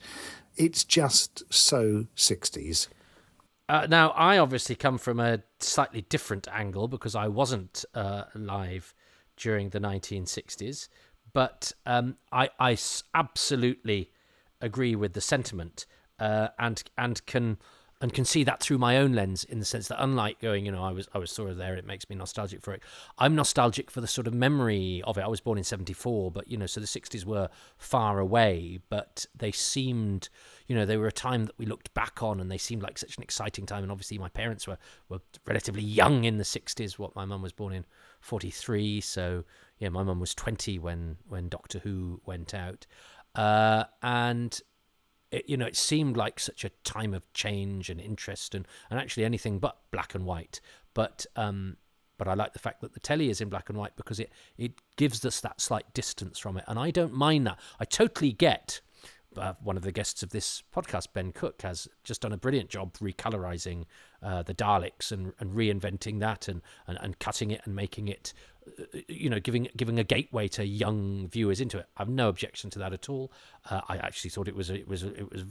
It's just so 60s. Now, I obviously come from a slightly different angle because I wasn't alive during the 1960s, but I absolutely agree with the sentiment, and can see that through my own lens, in the sense that, unlike going, I was sort of there, it makes me nostalgic for it. I'm nostalgic for the sort of memory of it. I was born in 74, but so the 60s were far away, but they seemed, they were a time that we looked back on, and they seemed like such an exciting time. And obviously my parents were relatively young in the 60s. My mum was born in 43, so yeah, my mum was 20 when Doctor Who went out, and it seemed like such a time of change and interest, and actually anything but black and white. But I like the fact that the telly is in black and white, because it gives us that slight distance from it, and I don't mind that. I totally get. One of the guests of this podcast, Ben Cook, has just done a brilliant job recolorizing the Daleks and reinventing that and cutting it and making it, giving a gateway to young viewers into it. I have no objection to that at all. I actually thought it was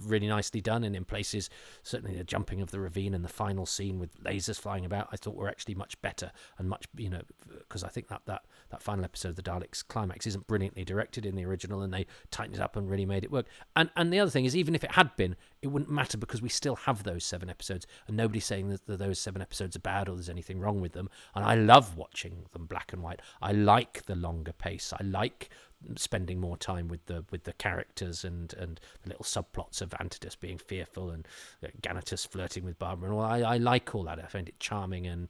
really nicely done, and in places, certainly the jumping of the ravine and the final scene with lasers flying about, I thought were actually much better, and much, because I think that final episode of the Daleks climax isn't brilliantly directed in the original, and they tightened it up and really made it work. And the other thing is, even if it had been, it wouldn't matter, because we still have those 7 episodes, and nobody's saying that those 7 episodes are bad or there's anything wrong with them. And I love watching them black and white. I like the longer pace. I like spending more time with the characters and the little subplots of Antidus being fearful and Ganatus flirting with Barbara and all. I like all that. I find it charming, and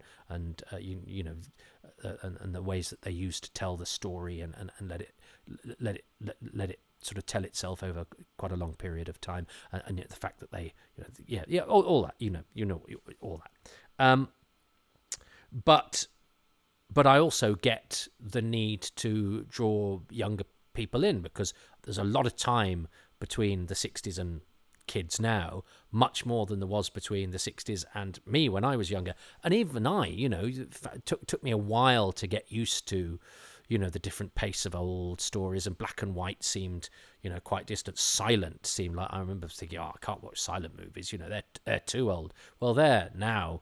the ways that they use to tell the story and let it sort of tell itself over quite a long period of time, and the fact that they all that all that. But I also get the need to draw younger people in, because there's a lot of time between the 60s and kids now, much more than there was between the 60s and me when I was younger. And even it took me a while to get used to, the different pace of old stories, and black and white seemed, quite distant. Silent seemed like, I remember thinking, I can't watch silent movies, they're too old. Well, they're now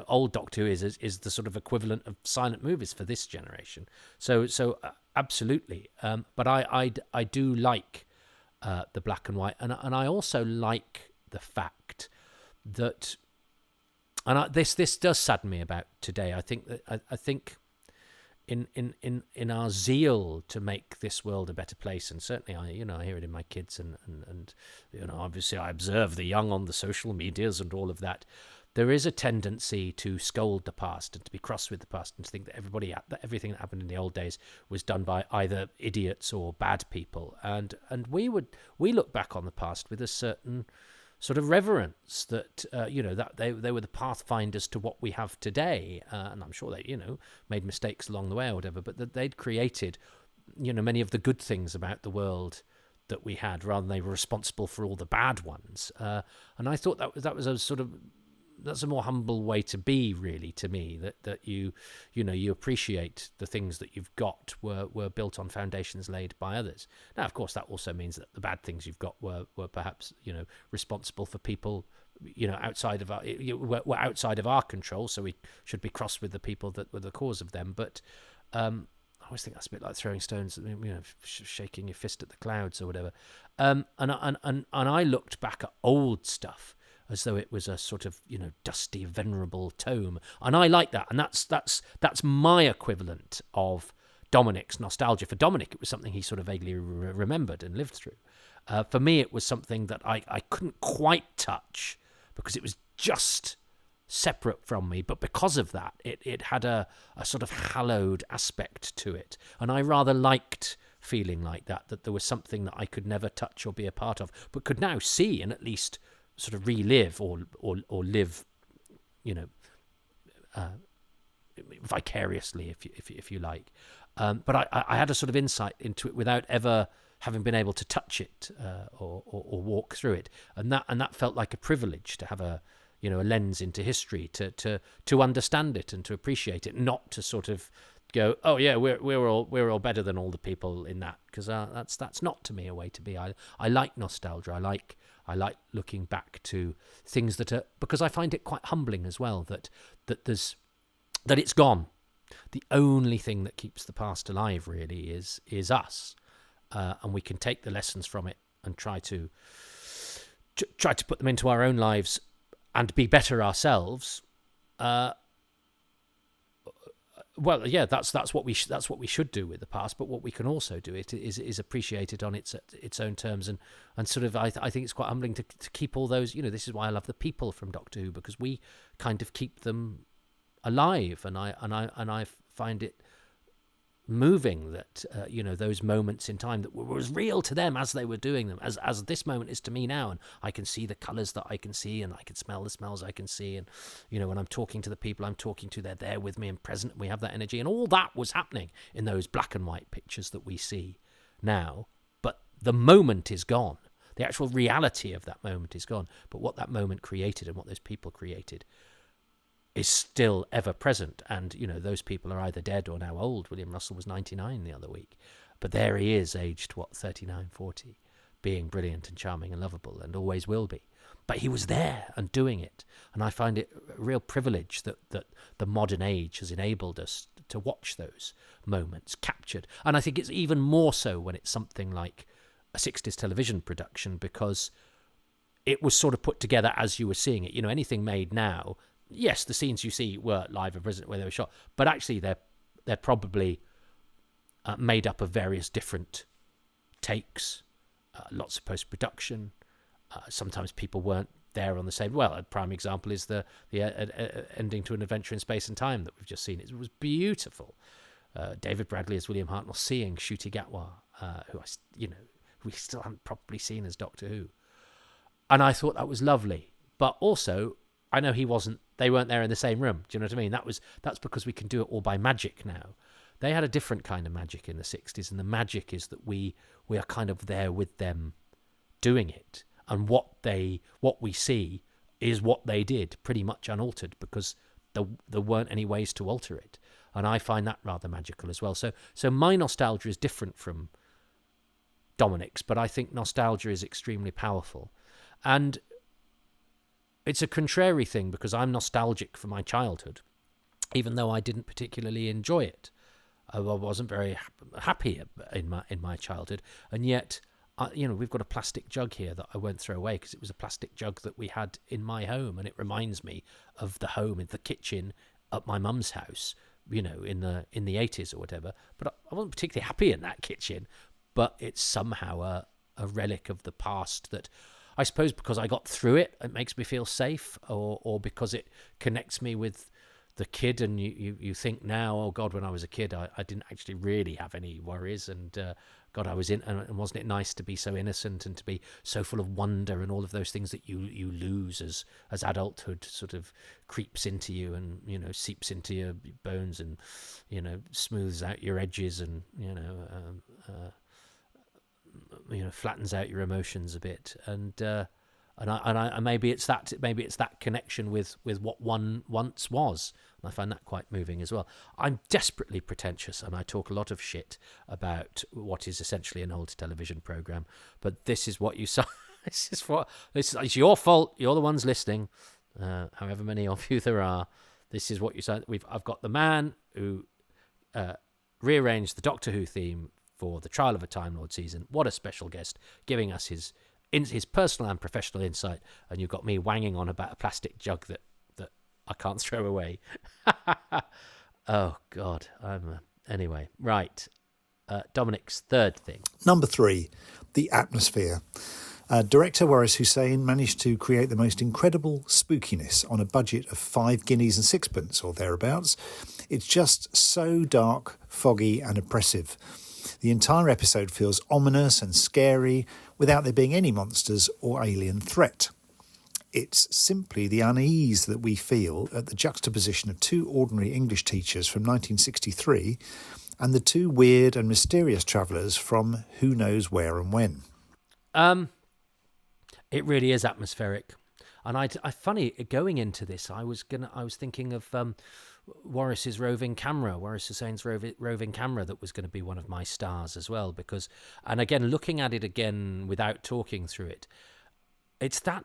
old Doctor Who is the sort of equivalent of silent movies for this generation. So absolutely. But I do like the black and white, and I also like the fact that, and this does sadden me about today. I think that I think in our zeal to make this world a better place, and certainly I hear it in my kids, and obviously I observe the young on the social medias and all of that. There is a tendency to scold the past and to be cross with the past and to think that everything that happened in the old days was done by either idiots or bad people. And we look back on the past with a certain sort of reverence that that they were the pathfinders to what we have today. And I'm sure they made mistakes along the way or whatever, but that they'd created many of the good things about the world that we had, rather than they were responsible for all the bad ones. And I thought that was a sort of, that's a more humble way to be, really, to me, that you appreciate the things that you've got were built on foundations laid by others. Now, of course, that also means that the bad things you've got were perhaps responsible for people outside of were outside of our control. So we should be cross with the people that were the cause of them. But I always think that's a bit like throwing stones, shaking your fist at the clouds or whatever. And I looked back at old stuff as though it was a sort of dusty, venerable tome, and I like that, and that's my equivalent of Dominic's nostalgia. For Dominic, it was something he sort of vaguely remembered and lived through. For me, it was something that I couldn't quite touch because it was just separate from me, but because of that, it had a sort of hallowed aspect to it, and I rather liked feeling like that there was something that I could never touch or be a part of, but could now see and at least sort of relive or live, vicariously, if you like. But I had a sort of insight into it without ever having been able to touch it or walk through it, and that felt like a privilege, to have a lens into history, to understand it and to appreciate it, not to sort of go, oh yeah, we're all better than all the people in that, because that's not, to me, a way to be. I like nostalgia. I like looking back to things that are, because I find it quite humbling as well that it's gone. The only thing that keeps the past alive, really, is us, and we can take the lessons from it and try to put them into our own lives and be better ourselves. Well, yeah, that's what we should do with the past. But what we can also do is appreciate it on its own terms, and sort of I think it's quite humbling to keep all those. This is why I love the people from Doctor Who, because we kind of keep them alive, and I find it moving that those moments in time that were as real to them as they were doing them as this moment is to me now, and I can see the colours that I can see, and I can smell the smells I can see, and when I'm talking to the people I'm talking to, they're there with me and present, and we have that energy, and all that was happening in those black and white pictures that we see now. But the moment is gone. The actual reality of that moment is gone, but what that moment created and what those people created is still ever present. And those people are either dead or now old. William Russell was 99 the other week, but there he is, aged 39, 40, being brilliant and charming and lovable, and always will be. But he was there and doing it, and I find it a real privilege that the modern age has enabled us to watch those moments captured. And I think it's even more so when it's something like a 60s television production, because it was sort of put together as you were seeing it. Anything made now, yes, the scenes you see were live and present where they were shot, but actually they're probably made up of various different takes, lots of post-production. Sometimes people weren't there on the same. Well, a prime example is the ending to An Adventure in Space and Time that we've just seen. It was beautiful. David Bradley as William Hartnell seeing Ncuti Gatwa, who we still haven't properly seen as Doctor Who, and I thought that was lovely. But also, I know they weren't there in the same room. Do you know what I mean? That's because we can do it all by magic now. They had a different kind of magic in the 60s, and the magic is that we are kind of there with them doing it. And what we see is what they did, pretty much unaltered, because there weren't any ways to alter it. And I find that rather magical as well. So my nostalgia is different from Dominic's, but I think nostalgia is extremely powerful. And it's a contrary thing because I'm nostalgic for my childhood, even though I didn't particularly enjoy it. I wasn't very happy in my childhood, and yet, we've got a plastic jug here that I won't throw away because it was a plastic jug that we had in my home, and it reminds me of the home in the kitchen at my mum's house, in the 80s or whatever. But I wasn't particularly happy in that kitchen, but it's somehow a relic of the past that I suppose because I got through it, it makes me feel safe, or because it connects me with the kid, and you think now, oh God, when I was a kid, I didn't actually really have any worries, and God, I was in, and wasn't it nice to be so innocent and to be so full of wonder and all of those things that you lose as adulthood sort of creeps into you and seeps into your bones and smooths out your edges and flattens out your emotions a bit, and maybe it's that connection with what one once was. And I find that quite moving as well. I'm desperately pretentious, and I talk a lot of shit about what is essentially an old television program. But this is what you saw. It's your fault. You're the ones listening. However many of you there are, this is what you saw. I've got the man who rearranged the Doctor Who theme for the Trial of a Time Lord season. What a special guest, giving us his personal and professional insight, and you've got me wanging on about a plastic jug that I can't throw away. Oh God, anyway, right. Dominic's third thing. Number 3, the atmosphere. Director Waris Hussein managed to create the most incredible spookiness on a budget of 5 guineas and sixpence or thereabouts. It's just so dark, foggy and oppressive. The entire episode feels ominous and scary without there being any monsters or alien threat. It's simply the unease that we feel at the juxtaposition of 2 ordinary English teachers from 1963 and the 2 weird and mysterious travellers from who knows where and when. It really is atmospheric. And I funny, going into this, I was thinking of Waris's roving camera, Waris Hussein's roving camera, that was going to be one of my stars as well. Because, and again, looking at it again without talking through it, it's that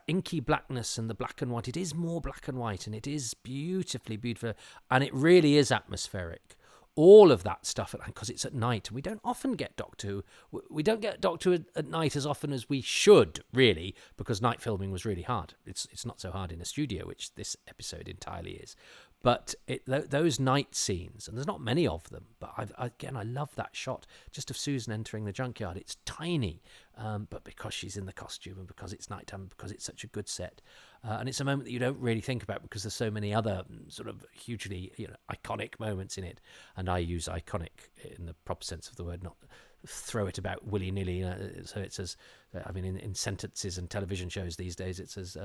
inky blackness and the black and white. It is more black and white, and it is beautiful, and it really is atmospheric. All of that stuff, because it's at night. We don't often get Doctor Who. We don't get Doctor Who at night as often as we should, really, because night filming was really hard. It's not so hard in a studio, which this episode entirely is. But those night scenes, and there's not many of them, but I love that shot just of Susan entering the junkyard. It's tiny, but because she's in the costume and because it's nighttime, because it's such a good set. And it's a moment that you don't really think about because there's so many other sort of hugely iconic moments in it. And I use iconic in the proper sense of the word, not throw it about willy-nilly. So it's as, in sentences and television shows these days, it's as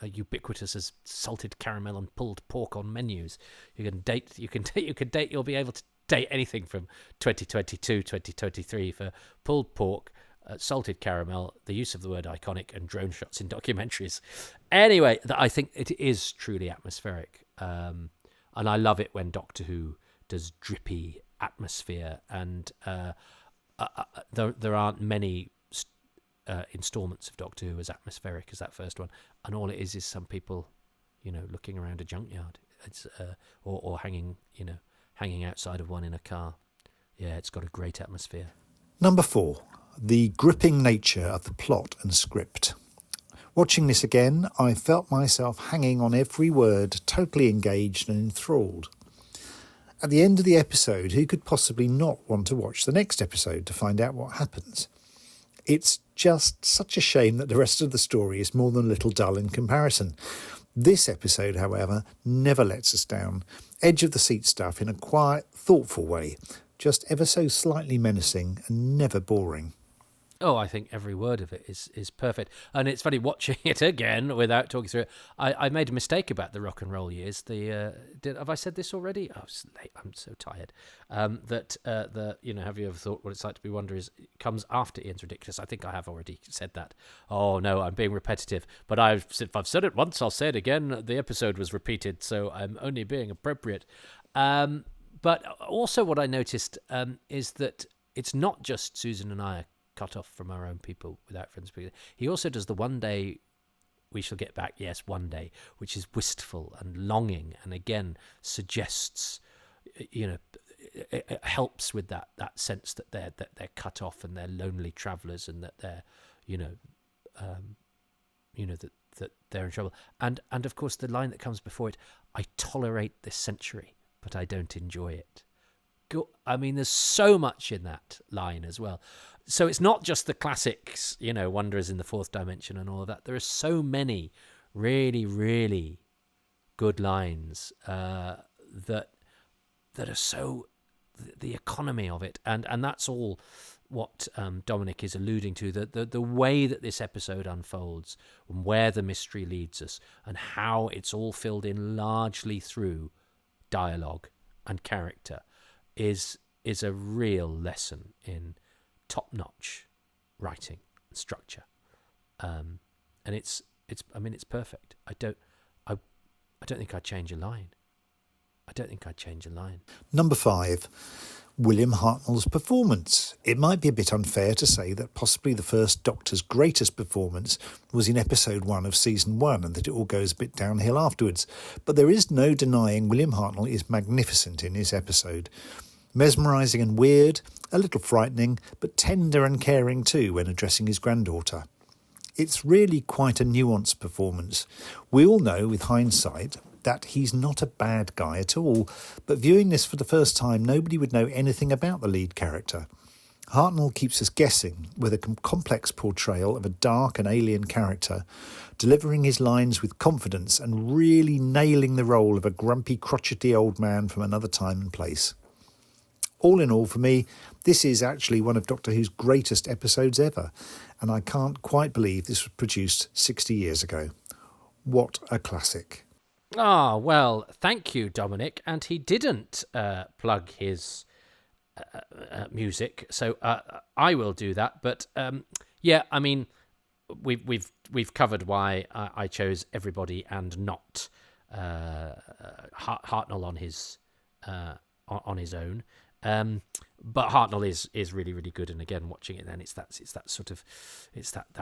ubiquitous as salted caramel and pulled pork on menus. You'll be able to date anything from 2022, 2023 for pulled pork, salted caramel, the use of the word iconic, and drone shots in documentaries. Anyway, I think it is truly atmospheric. And I love it when Doctor Who does drippy atmosphere, and there aren't many installments of Doctor Who as atmospheric as that first one, and all it is some people, looking around a junkyard. It's or hanging outside of one in a car. Yeah, it's got a great atmosphere. Number 4, the gripping nature of the plot and script. Watching this again, I felt myself hanging on every word, totally engaged and enthralled. At the end of the episode, who could possibly not want to watch the next episode to find out what happens? It's just such a shame that the rest of the story is more than a little dull in comparison. This episode, however, never lets us down. Edge of the seat stuff in a quiet, thoughtful way, just ever so slightly menacing and never boring. Oh, I think every word of it is perfect. And it's funny watching it again without talking through it. I made a mistake about the rock and roll years. Have I said this already? Oh, it's late. I'm so tired. Have you ever thought what it's like to be Wonder comes after Ian's Ridiculous? I think I have already said that. Oh no, I'm being repetitive. But if I've said it once, I'll say it again. The episode was repeated, so I'm only being appropriate. But also what I noticed is that it's not just Susan and I cut off from our own people without friends. He also does the one day we shall get back, yes, one day, which is wistful and longing, and again suggests, it helps with that sense that they're cut off and they're lonely travellers, and that they're, that they're in trouble. And of course the line that comes before it, I tolerate this century, but I don't enjoy it. There's so much in that line as well. So it's not just the classics, Wanderers in the Fourth Dimension and all of that. There are so many really, really good lines that are so, the economy of it, and that's all what Dominic is alluding to, the way that this episode unfolds and where the mystery leads us, and how it's all filled in largely through dialogue and character, is a real lesson in top-notch writing and structure, and it's perfect. I don't think I'd change a line. Number 5, William Hartnell's performance. It might be a bit unfair to say that possibly the first Doctor's greatest performance was in episode 1 of season 1, and that it all goes a bit downhill afterwards. But there is no denying William Hartnell is magnificent in this episode. Mesmerising and weird, a little frightening, but tender and caring too when addressing his granddaughter. It's really quite a nuanced performance. We all know, with hindsight, that he's not a bad guy at all, but viewing this for the first time, nobody would know anything about the lead character. Hartnell keeps us guessing with a complex portrayal of a dark and alien character, delivering his lines with confidence and really nailing the role of a grumpy, crotchety old man from another time and place. All in all, for me, this is actually one of Doctor Who's greatest episodes ever, and I can't quite believe this was produced 60 years ago. What a classic. Well, thank you, Dominic. And he didn't plug his music, so I will do that. But we've covered why I chose Everybody and not Hartnell on his own. But Hartnell is really, really good, and again watching it, then it's that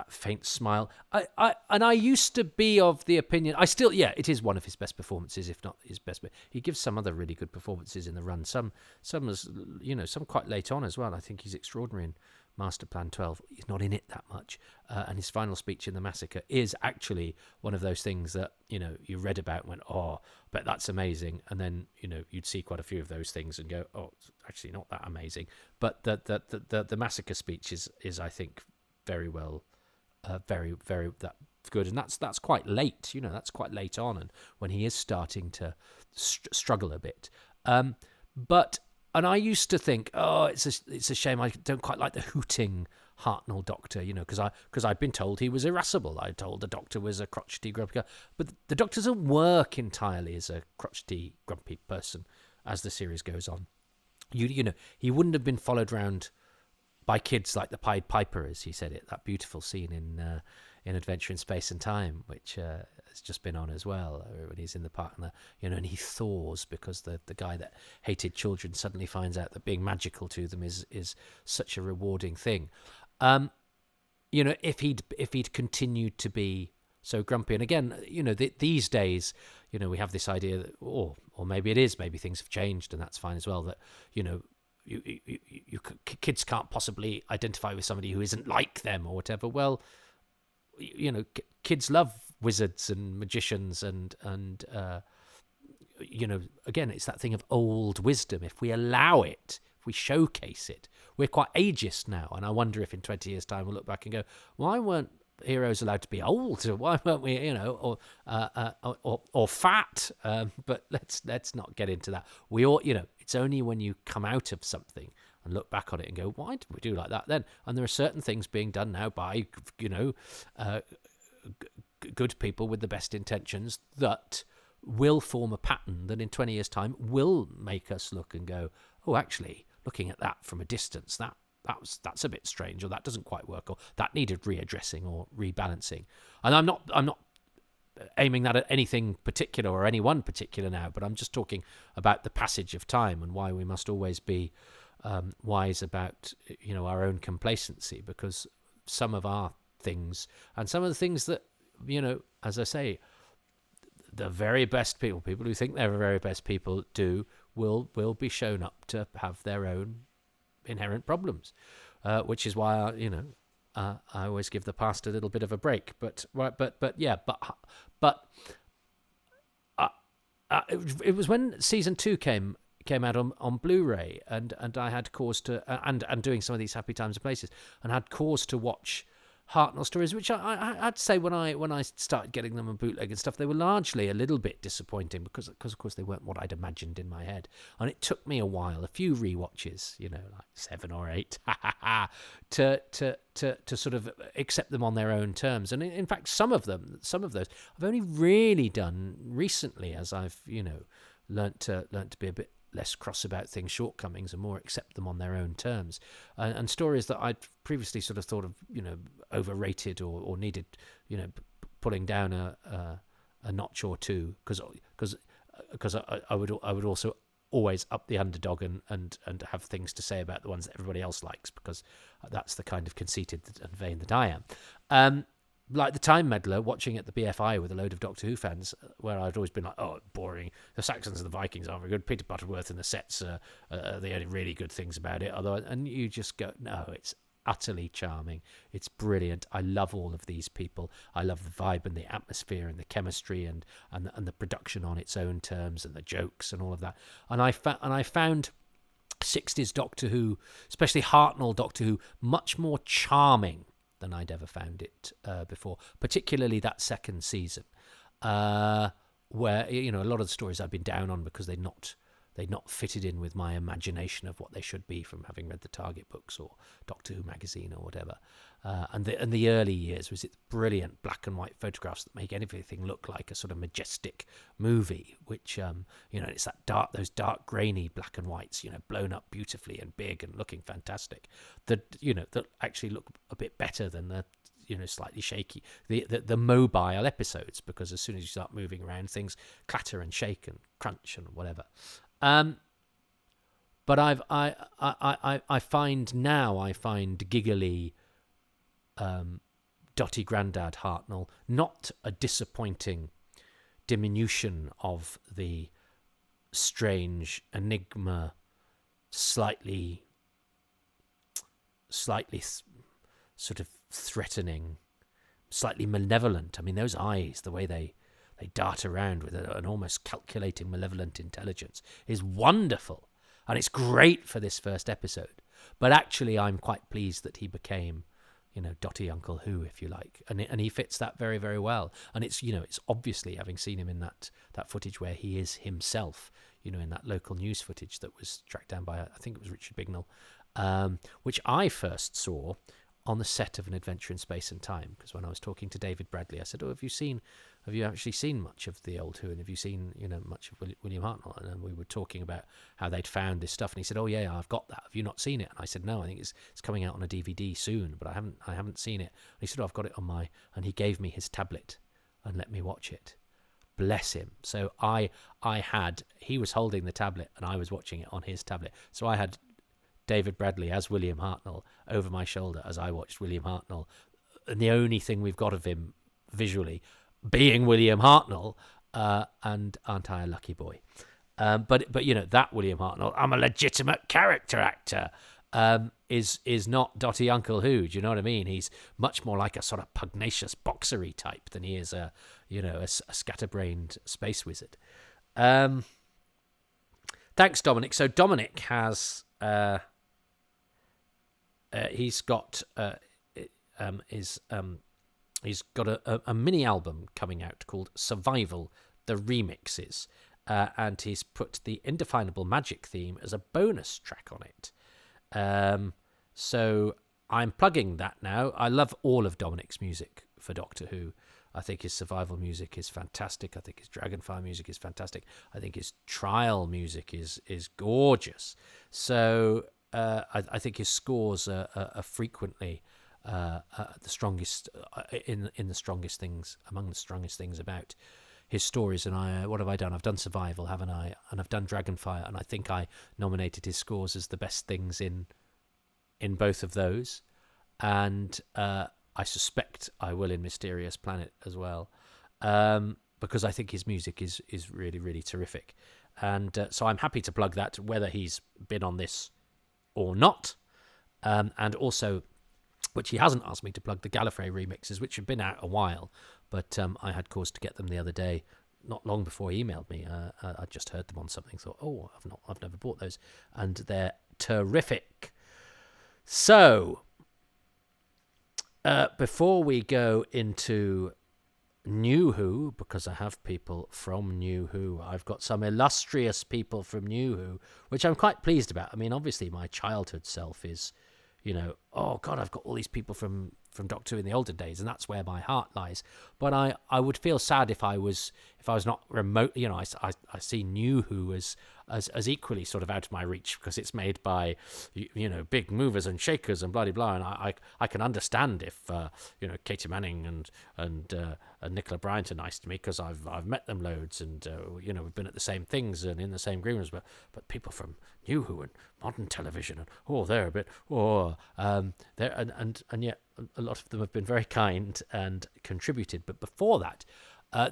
faint smile. I used to be of the opinion, it is one of his best performances, if not his best. But he gives some other really good performances in the run. Some quite late on as well. I think he's extraordinary in Master Plan 12. He's not in it that much, and his final speech in The Massacre is actually one of those things that you read about and went, oh, but that's amazing, and then you'd see quite a few of those things and go, oh, it's actually not that amazing. But the Massacre speech is I think very well, very, very that good, and that's quite late. That's quite late on, and when he is starting to struggle a bit, And I used to think, it's a shame I don't quite like the hooting Hartnell Doctor, because I'd been told he was irascible. I told the Doctor was a crotchety, grumpy guy. But the Doctor doesn't work entirely as a crotchety, grumpy person as the series goes on. He wouldn't have been followed around by kids like the Pied Piper, as he said it. That beautiful scene in Adventure in Space and Time, which has just been on as well, when he's in the park and he thaws because the guy that hated children suddenly finds out that being magical to them is such a rewarding thing. If he'd continued to be so grumpy, and again, these days, we have this idea that, or maybe it is, maybe things have changed, and that's fine as well. That kids can't possibly identify with somebody who isn't like them or whatever. Well, kids love wizards and magicians and again, it's that thing of old wisdom. If we allow it, if we showcase it, we're quite ageist now, and I wonder if in 20 years' time we'll look back and go, why weren't heroes allowed to be old? Why weren't we, or fat? But let's not get into that. We all, it's only when you come out of something and look back on it and go, why did we do like that then? And there are certain things being done now by, good people with the best intentions that will form a pattern that in 20 years' time will make us look and go, oh, actually, looking at that from a distance, that's a bit strange, or that doesn't quite work, or that needed readdressing or rebalancing. And I'm not aiming that at anything particular or anyone particular now, but I'm just talking about the passage of time and why we must always be wise about our own complacency, because some of our things and some of the things that as I say, the very best people who think they're the very best people do will be shown up to have their own inherent problems, which is why I always give the past a little bit of a break. But it was when season 2 came out on Blu-ray, and I had cause to and doing some of these Happy Times and Places, and had cause to watch Hartnell stories, which I'd say when I started getting them on bootleg and stuff, they were largely a little bit disappointing because of course they weren't what I'd imagined in my head, and it took me a while, a few rewatches, like 7 or 8, to sort of accept them on their own terms. And in fact, some of those I've only really done recently, as I've learnt to be a bit less cross about things' shortcomings and more accept them on their own terms, and stories that I'd previously sort of thought of overrated or needed pulling down a notch or two, because I would also always up the underdog and have things to say about the ones that everybody else likes, because that's the kind of conceited and vain that I am. Like the Time Meddler, watching at the BFI with a load of Doctor Who fans, where I'd always been like, oh, boring. The Saxons and the Vikings aren't very good. Peter Butterworth and the sets are the only really good things about it. And you just go, no, it's utterly charming. It's brilliant. I love all of these people. I love the vibe and the atmosphere and the chemistry and the production on its own terms and the jokes and all of that. And I found 60s Doctor Who, especially Hartnell Doctor Who, much more charming than I'd ever found it before, particularly that second season, where a lot of the stories I've been down on because they'd not fitted in with my imagination of what they should be from having read the Target books or Doctor Who magazine or whatever. And the early years was it brilliant black and white photographs that make everything look like a sort of majestic movie, which it's those dark grainy black and whites, blown up beautifully and big and looking fantastic, that actually look a bit better than the slightly shaky the mobile episodes, because as soon as you start moving around, things clatter and shake and crunch and whatever. But I find giggly Dotty Grandad Hartnell not a disappointing diminution of the strange enigma, slightly sort of threatening, slightly malevolent. I mean, those eyes, the way they dart around with an almost calculating, malevolent intelligence is wonderful. And it's great for this first episode. But actually, I'm quite pleased that he became, Dotty Uncle Who, if you like. And he fits that very, very well. And it's obviously, having seen him in that footage where he is himself, in that local news footage that was tracked down by, I think it was Richard Bignell, which I first saw on the set of An Adventure in Space and Time, because when I was talking to David Bradley, I said, have you actually seen much of the old Who, and have you seen much of William Hartnell? And we were talking about how they'd found this stuff, and he said, oh yeah, I've got that, have you not seen it? And I said, no, I think it's coming out on a DVD soon, but I haven't seen it. And he said, oh, I've got it on and he gave me his tablet and let me watch it. Bless him. So he was holding the tablet and I was watching it on his tablet, so I had David Bradley as William Hartnell over my shoulder as I watched William Hartnell, and the only thing we've got of him visually being William Hartnell, and aren't I a lucky boy? But that William Hartnell, I'm a legitimate character actor, is not Dotty Uncle Who. Do you know what I mean? He's much more like a sort of pugnacious boxery type than he is a scatterbrained space wizard. Thanks, Dominic. So Dominic has he's got a mini album coming out called Survival, the Remixes, and he's put the Indefinable Magic theme as a bonus track on it. So I'm plugging that now. I love all of Dominic's music for Doctor Who. I think his Survival music is fantastic. I think his Dragonfire music is fantastic. I think his Trial music is gorgeous. So I think his scores are frequently the strongest in the strongest things, among the strongest things about his stories, and what have I done? I've done Survival, haven't I? And I've done Dragonfire, and I think I nominated his scores as the best things in both of those, and I suspect I will in Mysterious Planet as well, because I think his music is really, really terrific, and so I'm happy to plug that, whether he's been on this or not, and also, which he hasn't asked me to plug, the Gallifrey remixes, which have been out a while, but I had cause to get them the other day, not long before he emailed me. I just heard them on something, thought, oh, I've never bought those, and they're terrific. So, before we go into New Who, because I have people from New Who, I've got some illustrious people from New Who, which I'm quite pleased about. I mean, obviously my childhood self is, oh God, I've got all these people from Doctor Who in the olden days, and that's where my heart lies. But I would feel sad if I was not remote. I see New Who as equally sort of out of my reach, because it's made by big movers and shakers and blah blah. And I can understand if Katie Manning and Nicola Bryant are nice to me, because I've met them loads, and we've been at the same things and in the same green rooms. But people from New Who and modern television, and they're a bit there, and yet a lot of them have been very kind and contributed. But before that,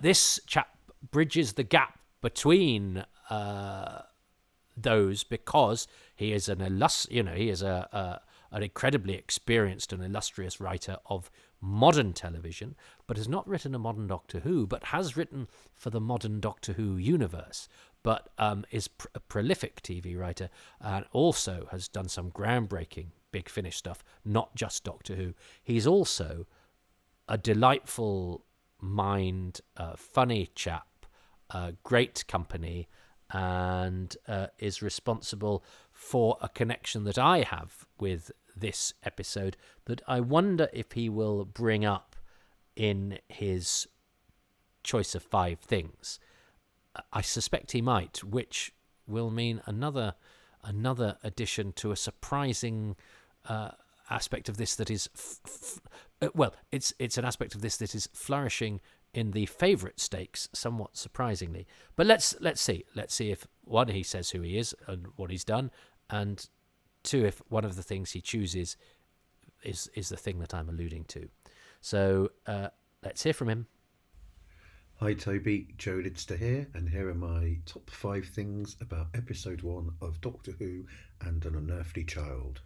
this chap bridges the gap between those, because he is an incredibly experienced and illustrious writer of modern television, but has not written a modern Doctor Who, but has written for the modern Doctor Who universe, but is a prolific TV writer, and also has done some groundbreaking Big Finish stuff, not just Doctor Who. He's also a delightful mind, funny chap, great company, and is responsible for a connection that I have with this episode that I wonder if he will bring up in his choice of 5 things. I suspect he might, which will mean another addition to a surprising aspect of this that is it's an aspect of this that is flourishing in the favourite stakes, somewhat surprisingly. But let's see if, one, he says who he is and what he's done, and 2, if one of the things he chooses is the thing that I'm alluding to. So let's hear from him. Hi Toby, Joe Lidster here, and here are my top 5 things about episode 1 of Doctor Who and An Unearthly Child.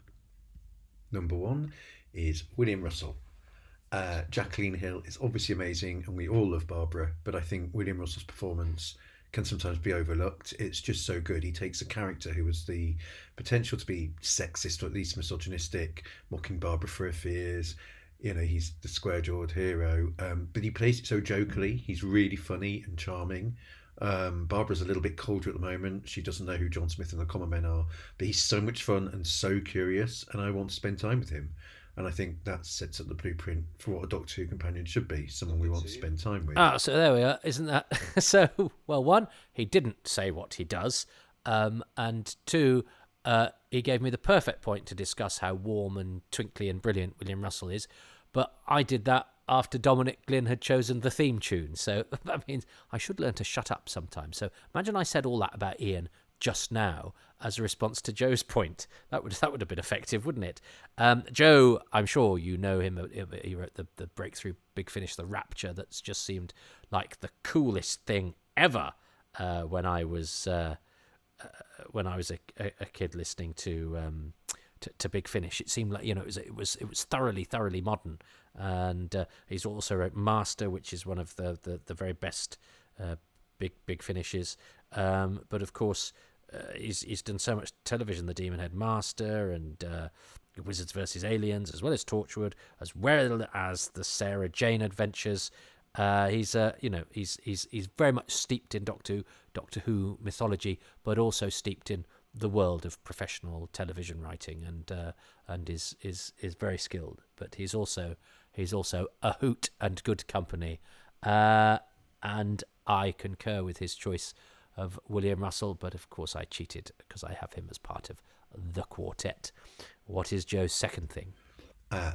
Number 1 is William Russell. Jacqueline Hill is obviously amazing, and we all love Barbara, but I think William Russell's performance can sometimes be overlooked. It's just so good. He takes a character who has the potential to be sexist or at least misogynistic, mocking Barbara for her fears. He's the square-jawed hero, but he plays it so jokily. He's really funny and charming. Barbara's a little bit colder at the moment. She doesn't know who John Smith and the Comapanion are, but he's so much fun and so curious, and I want to spend time with him. And I think that sets up the blueprint for what a Doctor Who companion should be, someone we want to spend time with. So there we are. Isn't that... So, well, 1, he didn't say what he does, and 2, he gave me the perfect point to discuss how warm and twinkly and brilliant William Russell is, but I did that after Dominic Glynn had chosen the theme tune, so that means I should learn to shut up sometimes. So imagine I said all that about Ian just now as a response to Joe's point. That would have been effective, wouldn't it? Joe, I'm sure you know him. He wrote the breakthrough Big Finish, The Rapture, that's just seemed like the coolest thing ever when I was a kid listening to Big Finish. It seemed like it was thoroughly modern. And he's also wrote Master, which is one of the very best big finishes. But of course, he's done so much television: The Demon Head Master and Wizards vs. Aliens, as well as Torchwood, as well as the Sarah Jane Adventures. He's very much steeped in Doctor Who mythology, but also steeped in the world of professional television writing, and is very skilled. But he's also a hoot and good company, and I concur with his choice of William Russell. But of course, I cheated because I have him as part of the quartet. What is Joe's second thing?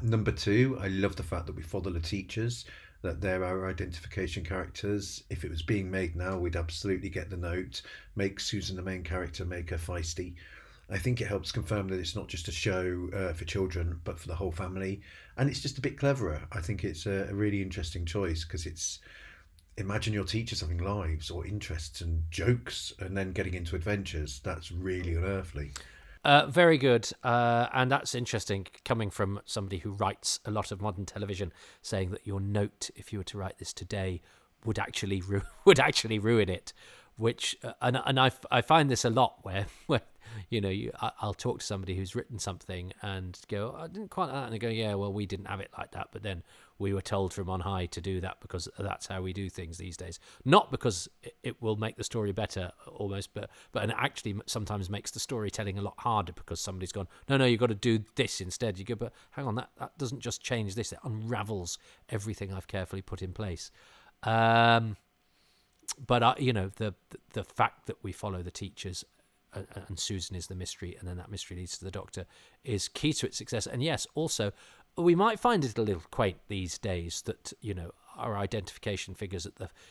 Number 2, I love the fact that we follow the teachers. that they're our identification characters. If it was being made now, we'd absolutely get the note, make Susan the main character, make her feisty. I think it helps confirm that it's not just a show for children, but for the whole family. And it's just a bit cleverer. I think it's a really interesting choice, because it's, imagine your teacher having lives or interests and jokes and then getting into adventures. That's really unearthly. Very good. And that's interesting, coming from somebody who writes a lot of modern television, saying that your note, if you were to write this today, would actually ruin it. Which and I find this a lot where I'll talk to somebody who's written something and go, I didn't quite like that, and they go, yeah, well, we didn't have it like that, but then we were told from on high to do that because that's how we do things these days. Not because it will make the story better, almost, but it actually sometimes makes the storytelling a lot harder, because somebody's gone, no, you've got to do this instead. You go, but hang on, that doesn't just change this; it unravels everything I've carefully put in place. But the fact that we follow the teachers, and Susan is the mystery, and then that mystery leads to the Doctor, is key to its success. And yes, also, we might find it a little quaint these days that our identification figures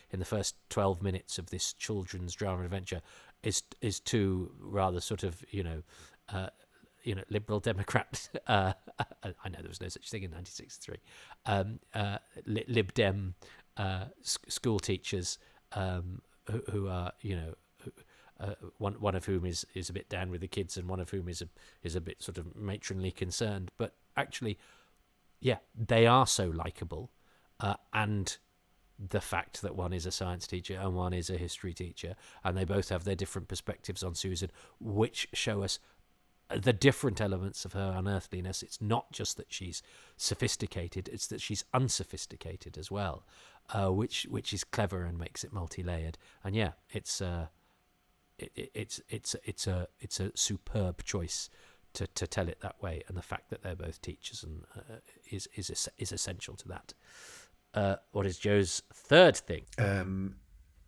in the first 12 minutes of this children's drama adventure is two rather sort of liberal Democrat. I know there was no such thing in 1963. Lib Dem school teachers. Who are one of whom is a bit down with the kids, and one of whom is a bit sort of matronly concerned, but actually, yeah, they are so likable, and the fact that one is a science teacher and one is a history teacher, and they both have their different perspectives on Susan, which show us the different elements of her unearthliness. It's not just that she's sophisticated; it's that she's unsophisticated as well, which is clever and makes it multi-layered. And yeah, it's a superb choice to tell it that way. And the fact that they're both teachers and is essential to that. What is Joe's third thing?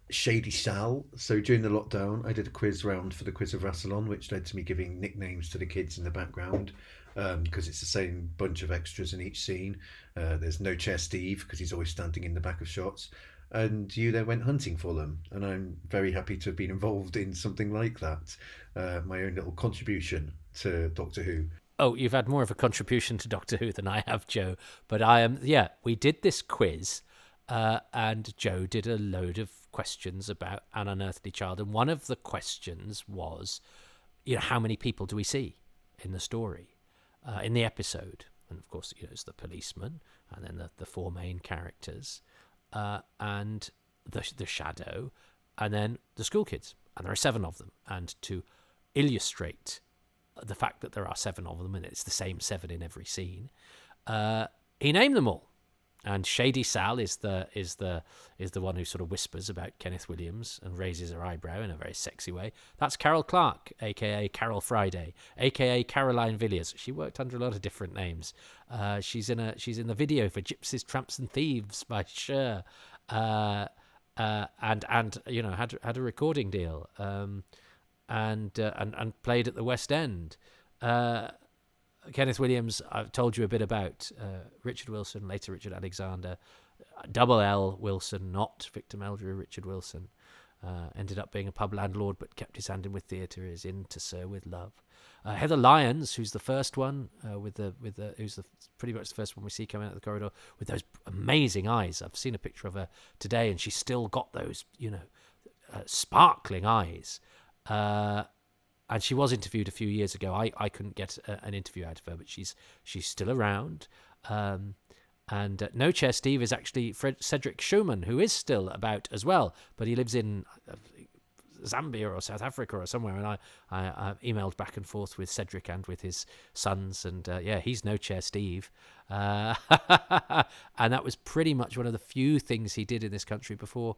Shady Sal. So during the lockdown, I did a quiz round for the Quiz of Rassilon, which led to me giving nicknames to the kids in the background, because it's the same bunch of extras in each scene. There's No Chair Steve, because he's always standing in the back of shots, and you then went hunting for them, and I'm very happy to have been involved in something like that. My own little contribution to Doctor Who. Oh, you've had more of a contribution to Doctor Who than I have, Joe. But we did this quiz, and Joe did a load of questions about An Unearthly Child, and one of the questions was, how many people do we see in the story, in the episode? And of course, it's the policeman, and then the four main characters, and the shadow, and then the school kids, and there are 7 of them. And to illustrate the fact that there are 7 of them, and it's the same 7 in every scene, he named them all. And Shady Sal is the one who sort of whispers about Kenneth Williams and raises her eyebrow in a very sexy way. That's Carol Clark, aka Carol Friday, aka Caroline Villiers. She worked under a lot of different names. She's in the video for Gypsies, Tramps and Thieves by Cher, and had a recording deal, and played at the West End. Kenneth Williams, I've told you a bit about. Richard Wilson, later Richard Alexander. Double L Wilson, not Victor Meldrew, Richard Wilson. Ended up being a pub landlord, but kept his hand in with theatre, is in To Sir With Love. Heather Lyons, who's the first one, who's pretty much the first one we see coming out of the corridor, with those amazing eyes. I've seen a picture of her today, and she's still got those, sparkling eyes. And she was interviewed a few years ago. I couldn't get an interview out of her, but she's still around. And No Chair Steve is actually Cedric Schumann, who is still about as well, but he lives in Zambia or South Africa or somewhere. And I emailed back and forth with Cedric and with his sons, and he's No Chair Steve. And that was pretty much one of the few things he did in this country before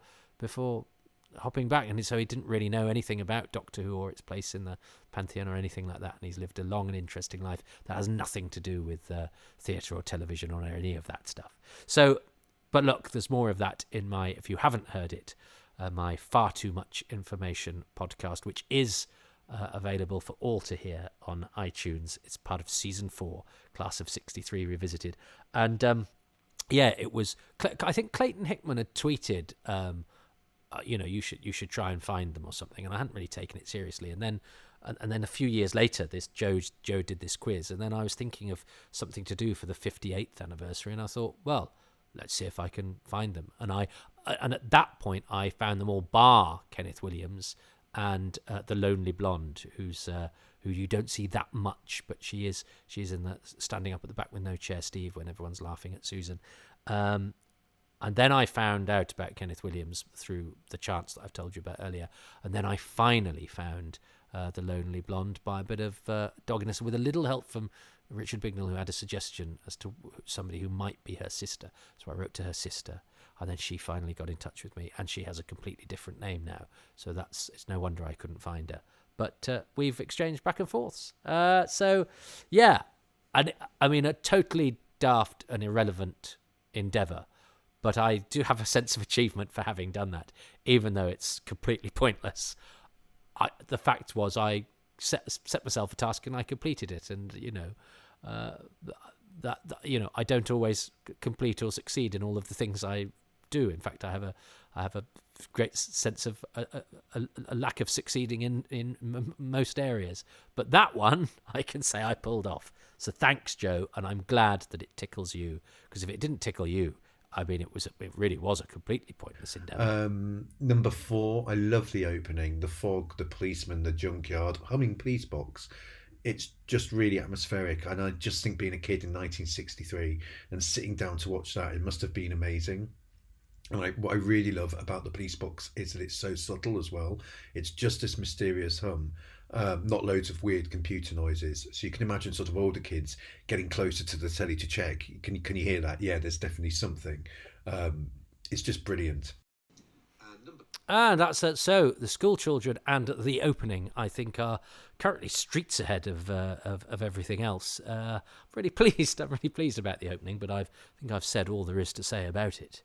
hopping back, and so he didn't really know anything about Doctor Who or its place in the pantheon or anything like that, and he's lived a long and interesting life that has nothing to do with theatre or television or any of that stuff. So, but look, there's more of that in my, if you haven't heard it, my Far Too Much Information podcast, which is available for all to hear on iTunes. It's part of Season 4, Class of 63 Revisited. And yeah, it was. I think Clayton Hickman had tweeted, you should try and find them or something, and I hadn't really taken it seriously. And then a few years later, this Joe did this quiz, and then I was thinking of something to do for the 58th anniversary, and I thought, well, let's see if I can find them. And at that point, I found them all bar Kenneth Williams and the Lonely Blonde, who you don't see that much, but she's in the standing up at the back with no chair, Steve, when everyone's laughing at Susan. And then I found out about Kenneth Williams through the chants that I've told you about earlier. And then I finally found the Lonely Blonde by a bit of dogginess, with a little help from Richard Bignell, who had a suggestion as to somebody who might be her sister. So I wrote to her sister, and then she finally got in touch with me, and she has a completely different name now. So it's no wonder I couldn't find her. But we've exchanged back and forths. So, yeah, and I mean, a totally daft and irrelevant endeavour, but I do have a sense of achievement for having done that, even though it's completely pointless. The fact was, I set myself a task and I completed it, and that I don't always complete or succeed in all of the things I do. In fact, I have a great sense of a lack of succeeding in most areas, but that one I can say I pulled off. So thanks, Joe, and I'm glad that it tickles you, because if it didn't tickle you, I mean, it really was a completely pointless endeavour. Number 4, I love the opening. The fog, the policeman, the junkyard, humming police box. It's just really atmospheric, and I just think being a kid in 1963 and sitting down to watch that, it must have been amazing. And what I really love about the police box is that it's so subtle as well. It's just this mysterious hum, not loads of weird computer noises. So you can imagine sort of older kids getting closer to the telly to check. Can you hear that? Yeah, there's definitely something. It's just brilliant. And that's it. So the school children and the opening, I think, are currently streets ahead of everything else. I'm really pleased about the opening, but I think I've said all there is to say about it.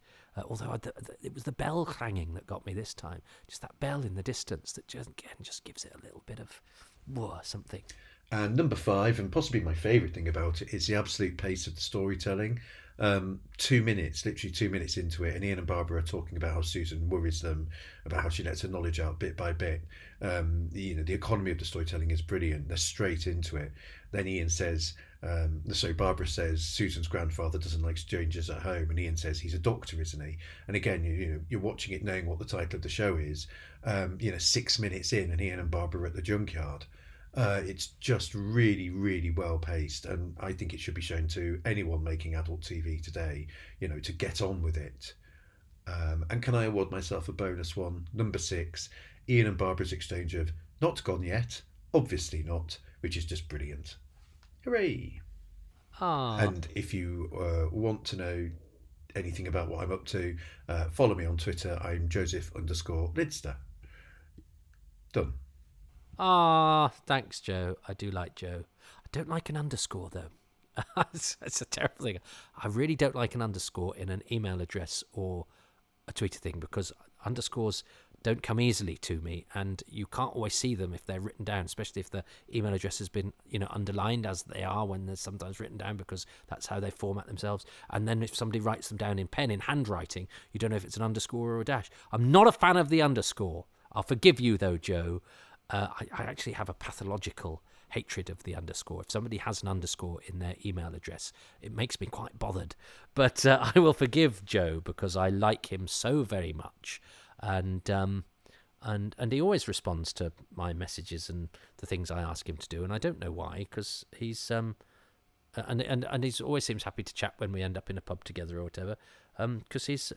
Although it was the bell clanging that got me this time. Just that bell in the distance that just gives it a little bit of something. And number 5, and possibly my favourite thing about it, is the absolute pace of the storytelling. 2 minutes, literally 2 minutes into it, and Ian and Barbara are talking about how Susan worries them, about how she lets her knowledge out bit by bit. The economy of the storytelling is brilliant. They're straight into it. Then Barbara says Susan's grandfather doesn't like strangers at home, and Ian says he's a doctor, isn't he? And again, you're watching it knowing what the title of the show is. 6 minutes in, and Ian and Barbara are at the junkyard. It's just really, really well paced, and I think it should be shown to anyone making adult TV today, to get on with it. And can I award myself a bonus one? Number 6, Ian and Barbara's exchange of "not gone yet, obviously not," which is just brilliant. Hooray! And if you want to know anything about what I'm up to, follow me on Twitter. I'm Joseph_Lidster. Done. Thanks, Joe. I do like Joe. I don't like an underscore, though. It's a terrible thing. I really don't like an underscore in an email address or a Twitter thing, because underscores don't come easily to me, and you can't always see them if they're written down, especially if the email address has been, underlined, as they are when they're sometimes written down, because that's how they format themselves. And then if somebody writes them down in pen, in handwriting, you don't know if it's an underscore or a dash. I'm not a fan of the underscore. I'll forgive you, though, Joe. I actually have a pathological hatred of the underscore. If somebody has an underscore in their email address, it makes me quite bothered. But I will forgive Joe, because I like him so very much. And he always responds to my messages and the things I ask him to do, and I don't know why, because he's and he always seems happy to chat when we end up in a pub together or whatever, because he's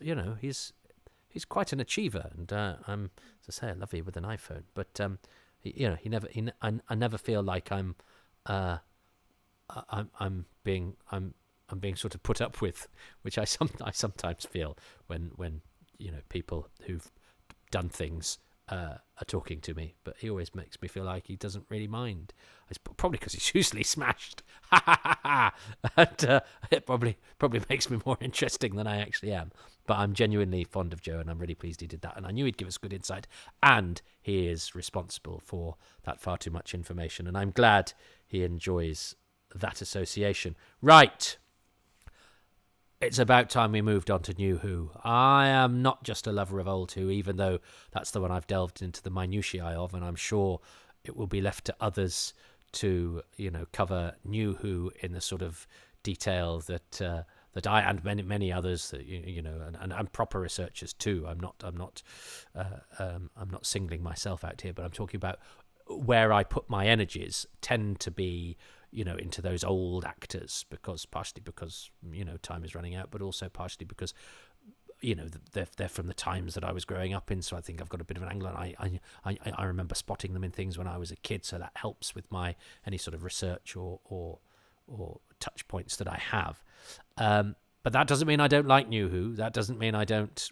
quite an achiever, and as I say, I love you with an iPhone, but I never feel like I'm being sort of put up with, which I sometimes feel when people who've done things are talking to me, but he always makes me feel like he doesn't really mind. It's probably because he's usually smashed. And it probably makes me more interesting than I actually am. But I'm genuinely fond of Joe, and I'm really pleased he did that. And I knew he'd give us good insight, and he is responsible for that far too much information. And I'm glad he enjoys that association. Right. it's about time we moved on to New Who. I am not just a lover of Old Who, even though that's the one I've delved into the minutiae of, and I'm sure it will be left to others to, cover New Who in the sort of detail that I and many others, and proper researchers too. I'm not singling myself out here, but I'm talking about where I put my energies tend to be, into those old actors, partially because time is running out, but also partially because they're from the times that I was growing up in, so I think I've got a bit of an angle, and I remember spotting them in things when I was a kid, so that helps with my any sort of research or touch points that I have. But that doesn't mean I don't like New Who. That doesn't mean I don't,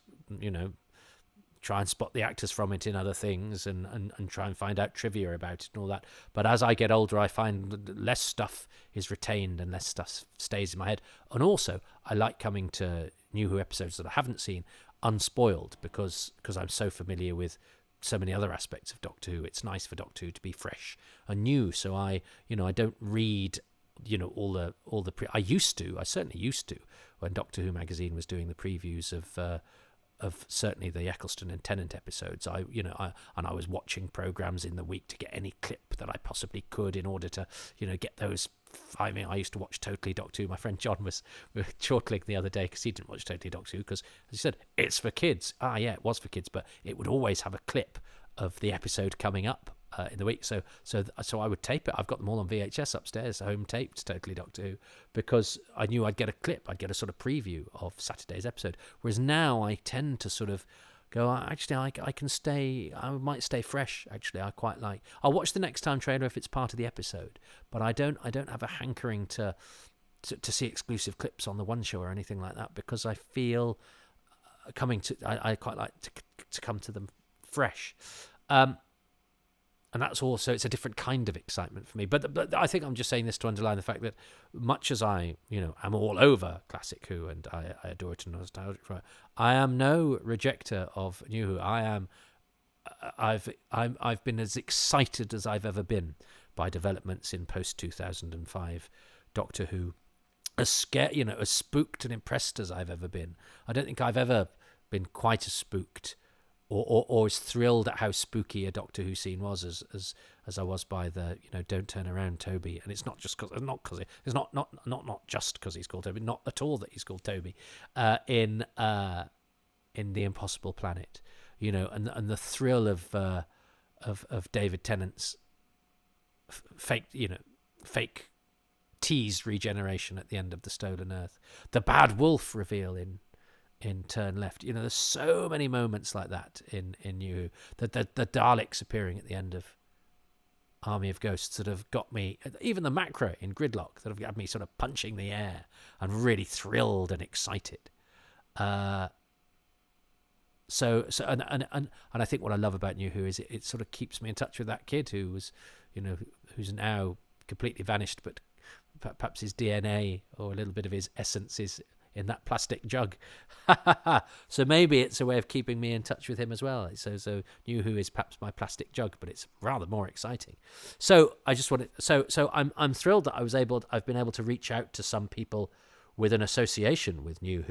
try and spot the actors from it in other things and try and find out trivia about it and all that. But as I get older, I find less stuff is retained and less stuff stays in my head. And also, I like coming to New Who episodes that I haven't seen unspoiled because I'm so familiar with so many other aspects of Doctor Who. It's nice for Doctor Who to be fresh and new. So I don't read all the I certainly used to when Doctor Who magazine was doing the previews of certainly the Eccleston and Tennant episodes. I was watching programs in the week to get any clip that I possibly could in order to get those. I mean, I used to watch Totally Doctor Who. My friend John was chortling the other day because he didn't watch Totally Doctor Who because, as he said, it's for kids. Yeah, it was for kids, but it would always have a clip of the episode coming up in the week. So I would tape it. I've got them all on VHS upstairs, home taped, Totally Doctor Who, because I knew I'd get a clip. I'd get a sort of preview of Saturday's episode. Whereas now I tend to sort of go, actually, I might stay fresh. Actually, I quite like. I'll watch the next time trailer if it's part of the episode, but I don't have a hankering to see exclusive clips on the One Show or anything like that, because I feel I quite like to come to them fresh. And that's also, it's a different kind of excitement for me. But I think I'm just saying this to underline the fact that much as I, am all over Classic Who and I adore it and nostalgic for it, I am no rejecter of New Who. I've been as excited as I've ever been by developments in post 2005 Doctor Who, as scared, as spooked and impressed as I've ever been. I don't think I've ever been quite as spooked or as thrilled at how spooky a Doctor Who scene was as I was by the Don't Turn Around Toby. And it's not just because it's not just because he's called Toby, not at all that he's called Toby in The Impossible Planet, and the thrill of David Tennant's fake teased regeneration at the end of The Stolen Earth, the Bad Wolf reveal in Turn Left. There's so many moments like that in New Who. The Daleks appearing at the end of Army of Ghosts that have got me, even the macro in Gridlock, that have got me sort of punching the air and really thrilled and excited. And I think what I love about New Who is it sort of keeps me in touch with that kid who was, who's now completely vanished, but perhaps his DNA or a little bit of his essence is in that plastic jug. So maybe it's a way of keeping me in touch with him as well. So New Who is perhaps my plastic jug, but it's rather more exciting. So I just wanted, so I'm thrilled that I've been able to reach out to some people with an association with New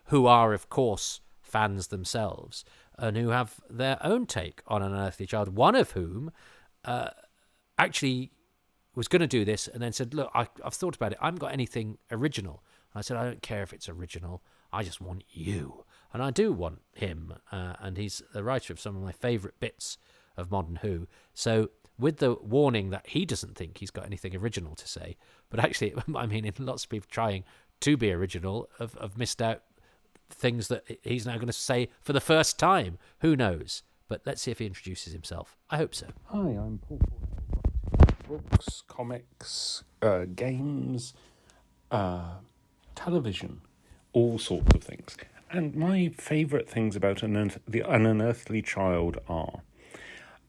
who are of course fans themselves and who have their own take on An Unearthly Child, one of whom actually was going to do this and then said, look, I've thought about it. I haven't got anything original. I said, I don't care if it's original. I just want you. And I do want him. And he's the writer of some of my favourite bits of Modern Who. So with the warning that he doesn't think he's got anything original to say, but actually, I mean, lots of people trying to be original have missed out things that he's now going to say for the first time. Who knows? But let's see if he introduces himself. I hope so. Hi, I'm Paul. Books, comics, games, television, all sorts of things. And my favourite things about An Unearthly Child are,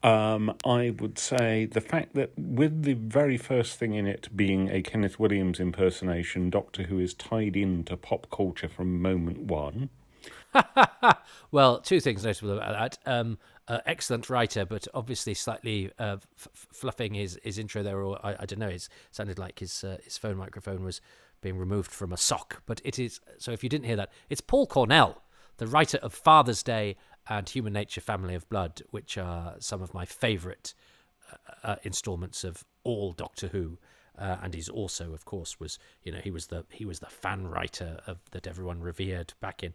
I would say the fact that with the very first thing in it being a Kenneth Williams impersonation, Doctor Who is tied into pop culture from moment one. Well, two things notable about that. Excellent writer, but obviously slightly fluffing his intro there, or I don't know. It sounded like his phone microphone was being removed from a sock. But it is, so if you didn't hear that, it's Paul Cornell, the writer of Father's Day and Human Nature, Family of Blood, which are some of my favourite installments of all Doctor Who. And he's also, of course, he was the fan writer that everyone revered back in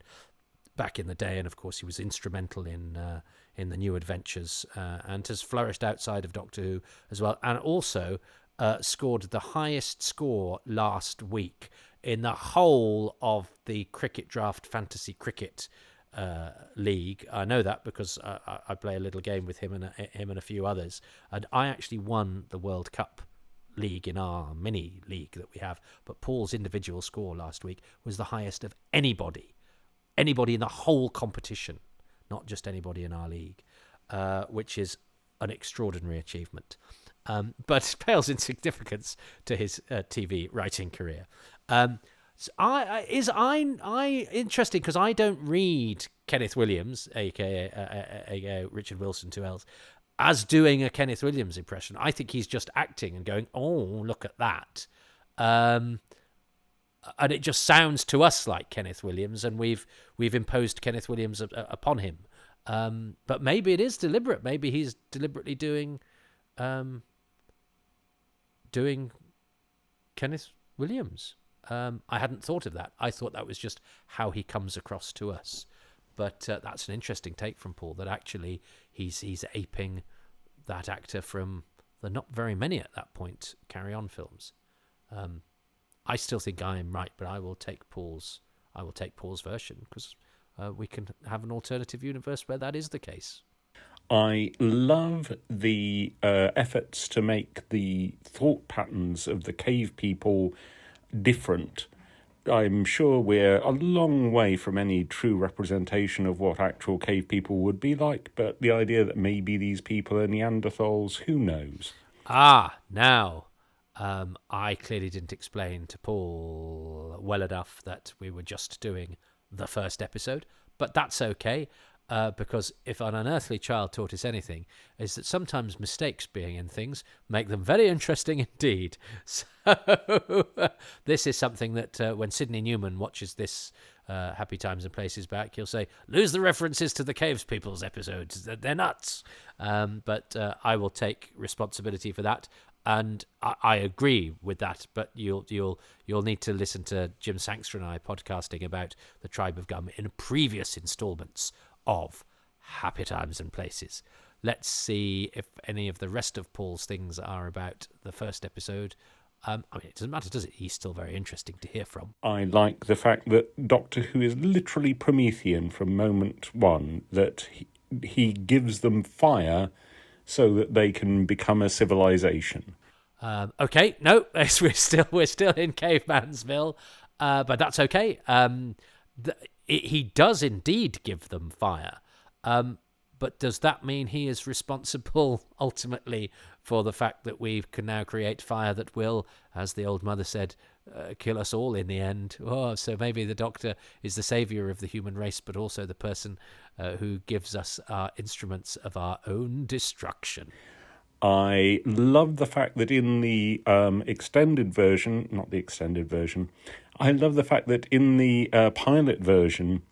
the day, and of course he was instrumental in the New Adventures, and has flourished outside of Doctor Who as well, and also scored the highest score last week in the whole of the Cricket Draft Fantasy Cricket League. I know that because I play a little game with him and a few others, and I actually won the World Cup league in our mini league that we have, but Paul's individual score last week was the highest of anybody in the whole competition, not just anybody in our league, which is an extraordinary achievement, but pales in significance to his TV writing career. So I interesting because I don't read Kenneth Williams, aka Richard Wilson 2Ls, as doing a Kenneth Williams impression. I think he's just acting and going, "Oh, look at that," and it just sounds to us like Kenneth Williams, and we've imposed Kenneth Williams upon him. But maybe it is deliberate. Maybe he's deliberately doing Kenneth Williams. I hadn't thought of that. I thought that was just how he comes across to us. But that's an interesting take from Paul, that actually he's aping that actor from the not very many at that point Carry On films. I still think I am right, but I will take Paul's version, because we can have an alternative universe where that is the case. I love the efforts to make the thought patterns of the cave people different. I'm sure we're a long way from any true representation of what actual cave people would be like, but the idea that maybe these people are Neanderthals, who knows? Now, I clearly didn't explain to Paul well enough that we were just doing the first episode, but that's okay, because if An Unearthly Child taught us anything, is that sometimes mistakes being in things make them very interesting indeed. So this is something that when Sidney Newman watches this Happy Times and Places back, he'll say, "Lose the references to the Caves People's episodes. They're nuts." But I will take responsibility for that. And I agree with that, but you'll need to listen to Jim Sangster and I podcasting about the Tribe of Gum in previous instalments of Happy Times and Places. Let's see if any of the rest of Paul's things are about the first episode. I mean, it doesn't matter, does it? He's still very interesting to hear from. I like the fact that Doctor Who is literally Promethean from moment one, that he gives them fire so that they can become a civilization. Okay, no, we're still in Cavemansville, but that's okay. He does indeed give them fire, but does that mean he is responsible ultimately for the fact that we can now create fire that will, as the old mother said, kill us all in the end? Oh, so maybe the Doctor is the saviour of the human race, but also the person who gives us our instruments of our own destruction. I love the fact that in the extended version, not the extended version, I love the fact that in the pilot version,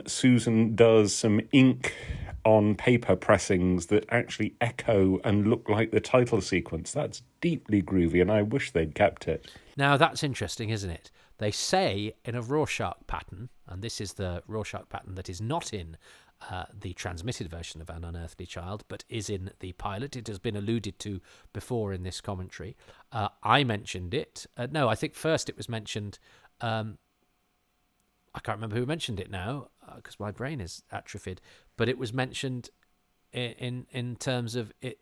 Susan does some ink on paper pressings that actually echo and look like the title sequence. That's deeply groovy, and I wish they'd kept it. Now, that's interesting, isn't it? They say in a Rorschach pattern, and this is the Rorschach pattern that is not in the transmitted version of An Unearthly Child, but is in the pilot. It has been alluded to before in this commentary. I mentioned it. No, I think first it was mentioned. I can't remember who mentioned it now because my brain is atrophied. But it was mentioned in terms of it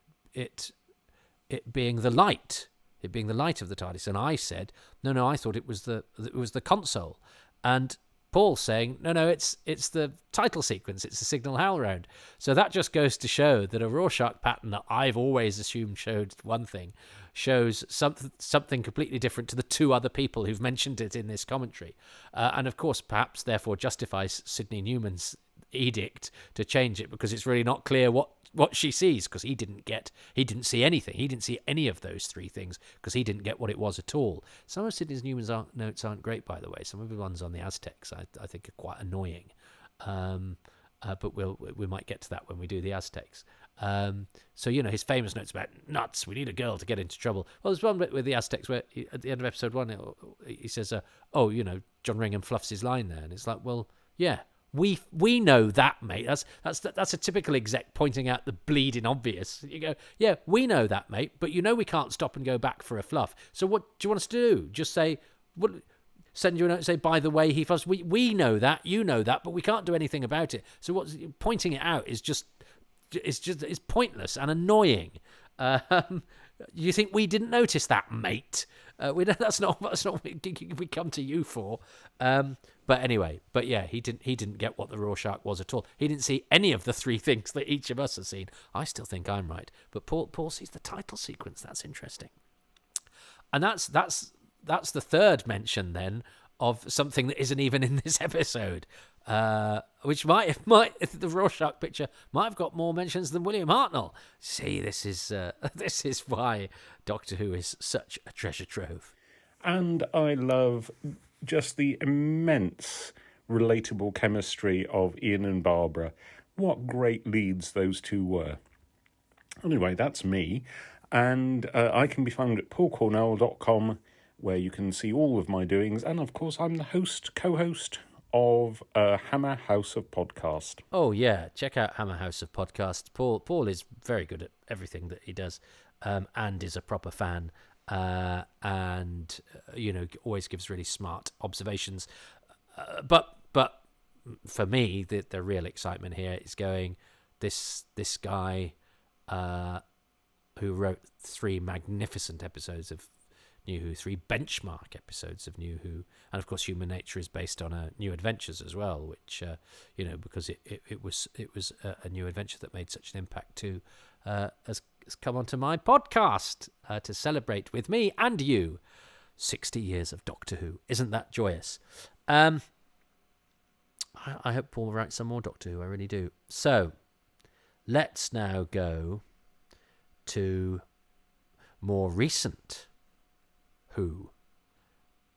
being the light, of the TARDIS, and I said no. I thought it was the console, and Paul's saying, no, it's the title sequence, it's the signal howl round. So that just goes to show that a Rorschach pattern that I've always assumed showed one thing shows something completely different to the two other people who've mentioned it in this commentary. And of course, perhaps therefore justifies Sidney Newman's edict to change it, because it's really not clear what she sees, because he didn't see anything. He didn't see any of those three things because he didn't get what it was at all. Some of Sidney Newman's notes aren't great, by the way. Some of the ones on the Aztecs I think are quite annoying. But we might get to that when we do the Aztecs. So, his famous notes about nuts, we need a girl to get into trouble. Well, there's one bit with the Aztecs where at the end of episode 1, he says, John Ringham fluffs his line there. And it's like, well, yeah. We know that, mate. That's a typical exec pointing out the bleeding obvious. You go, yeah, we know that, mate, but we can't stop and go back for a fluff. So what do you want us to do? Just say, send you a note and say, by the way, he fussed. We know that, you know that, but we can't do anything about it. So what's pointing it out is it's pointless and annoying. You think we didn't notice that, mate? That's not what we come to you for. But anyway, he didn't get what the Rorschach was at all. He didn't see any of the three things that each of us has seen. I still think I'm right, but Paul sees the title sequence. That's interesting, and that's the third mention then of something that isn't even in this episode. Which might the Rorschach picture might have got more mentions than William Hartnell. See, this is why Doctor Who is such a treasure trove. And I love just the immense relatable chemistry of Ian and Barbara. What great leads those two were. Anyway, that's me. And I can be found at paulcornell.com, where you can see all of my doings. And of course, I'm the co-host of Hammer House of Podcast. Oh yeah, check out Hammer House of Podcast. Paul is very good at everything that he does, and is a proper fan, and always gives really smart observations. But for me, the real excitement here is going this guy who wrote 3 magnificent episodes of New Who, 3 benchmark episodes of New Who, and of course Human Nature is based on New Adventures as well, which because it was a new adventure that made such an impact too, has come onto my podcast to celebrate with me and you 60 years of Doctor Who. Isn't that joyous? I hope Paul writes some more Doctor Who. I really do. So let's now go to more recent Who.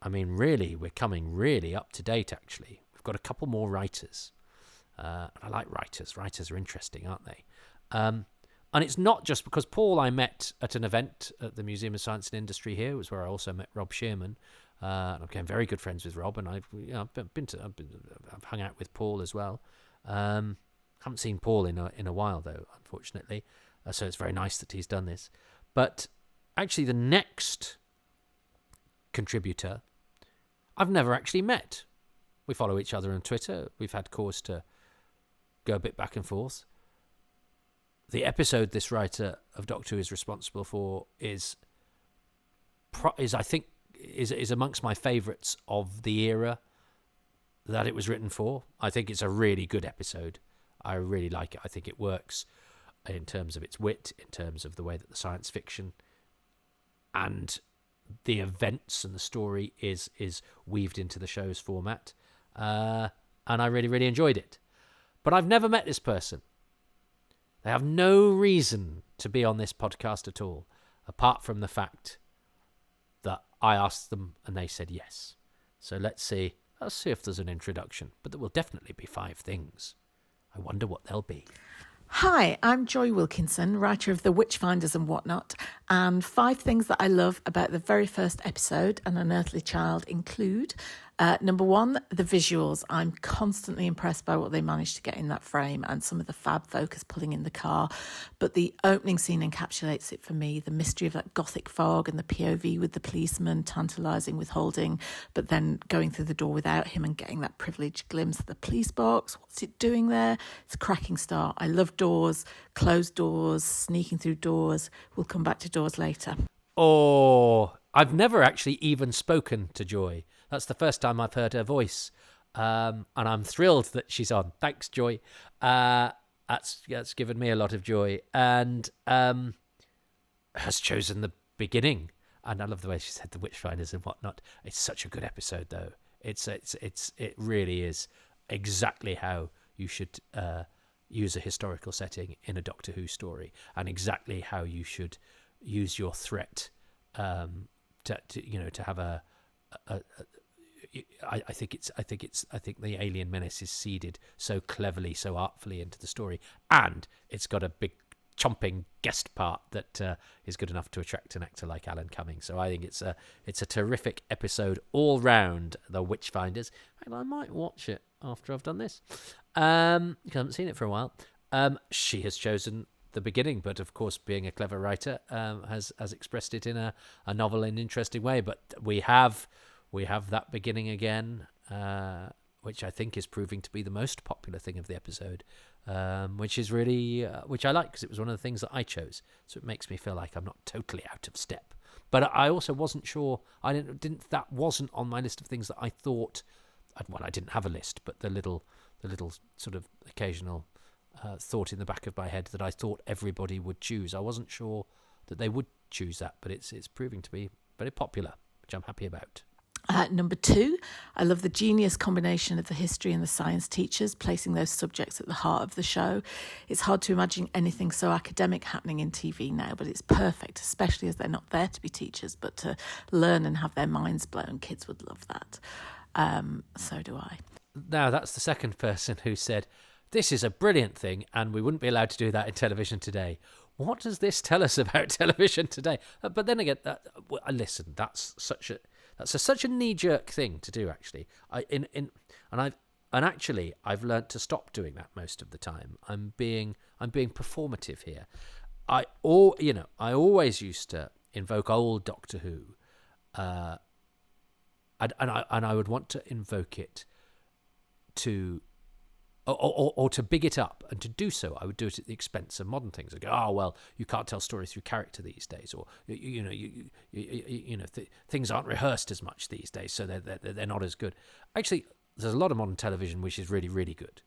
I mean, really, we're coming really up to date, actually. We've got a couple more writers. And I like writers. Writers are interesting, aren't they? And it's not just because Paul I met at an event at the Museum of Science and Industry here. It was where I also met Rob Shearman. And I became very good friends with Rob, and I've hung out with Paul as well. Haven't seen Paul in a while, though, unfortunately. So it's very nice that he's done this. But actually, the next contributor I've never actually met. We follow each other on Twitter. We've had cause to go a bit back and forth. The episode this writer of Doctor Who is responsible for is I think amongst my favourites of the era that it was written for. I think it's a really good episode. I really like it. I think it works in terms of its wit, in terms of the way that the science fiction and the events and the story is weaved into the show's format. And I really, really enjoyed it. But I've never met this person. They have no reason to be on this podcast at all, apart from the fact that I asked them and they said yes. So let's see if there's an introduction. But there will definitely be 5 things. I wonder what they'll be. Hi, I'm Joy Wilkinson, writer of The Witchfinders and Whatnot, and 5 things that I love about the very first episode, An Unearthly Child, include number 1, the visuals. I'm constantly impressed by what they managed to get in that frame and some of the fab focus pulling in the car, but the opening scene encapsulates it for me. The mystery of that gothic fog and the POV with the policeman, tantalising, withholding, but then going through the door without him and getting that privileged glimpse of the police box. What's it doing there? It's a cracking start. I love doors, closed doors, sneaking through doors. We'll come back to doors later. Oh, I've never actually even spoken to Joy. That's the first time I've heard her voice. and I'm thrilled that she's on. Thanks, Joy. That's given me a lot of joy, and has chosen the beginning. And I love the way she said the Witchfinders and whatnot. It's such a good episode, though. It really is exactly how you should use a historical setting in a Doctor Who story, and exactly how you should use your threat to have a I think the alien menace is seeded so cleverly, so artfully into the story, and it's got a big chomping guest part that is good enough to attract an actor like Alan Cumming. So I think it's a terrific episode all round, The Witchfinders. And I might watch it after I've done this, because I haven't seen it for a while. She has chosen the beginning, but of course, being a clever writer, has expressed it in a novel and interesting way. But we have that beginning again, which I think is proving to be the most popular thing of the episode, which is really which I like, because it was one of the things that I chose. So it makes me feel like I'm not totally out of step. But I also wasn't sure. I didn't. That wasn't on my list of things that I thought. Well, I didn't have a list, but the little sort of occasional thought in the back of my head that I thought everybody would choose. I wasn't sure that they would choose that, but it's proving to be very popular, which I'm happy about. Number 2, I love the genius combination of the history and the science teachers, placing those subjects at the heart of the show. It's hard to imagine anything so academic happening in TV now, but it's perfect, especially as they're not there to be teachers, but to learn and have their minds blown. Kids would love that. So do I. Now, that's the second person who said, this is a brilliant thing, and we wouldn't be allowed to do that in television today. What does this tell us about television today? But then again, listen, that's such a knee-jerk thing to do. Actually, I've learnt to stop doing that most of the time. I'm being performative here. I always used to invoke old Doctor Who, and I would want to invoke it to. Or to big it up, and to do so, I would do it at the expense of modern things. I go, oh well, you can't tell stories through character these days, or things aren't rehearsed as much these days, so they're not as good. Actually, there's a lot of modern television which is really, really good.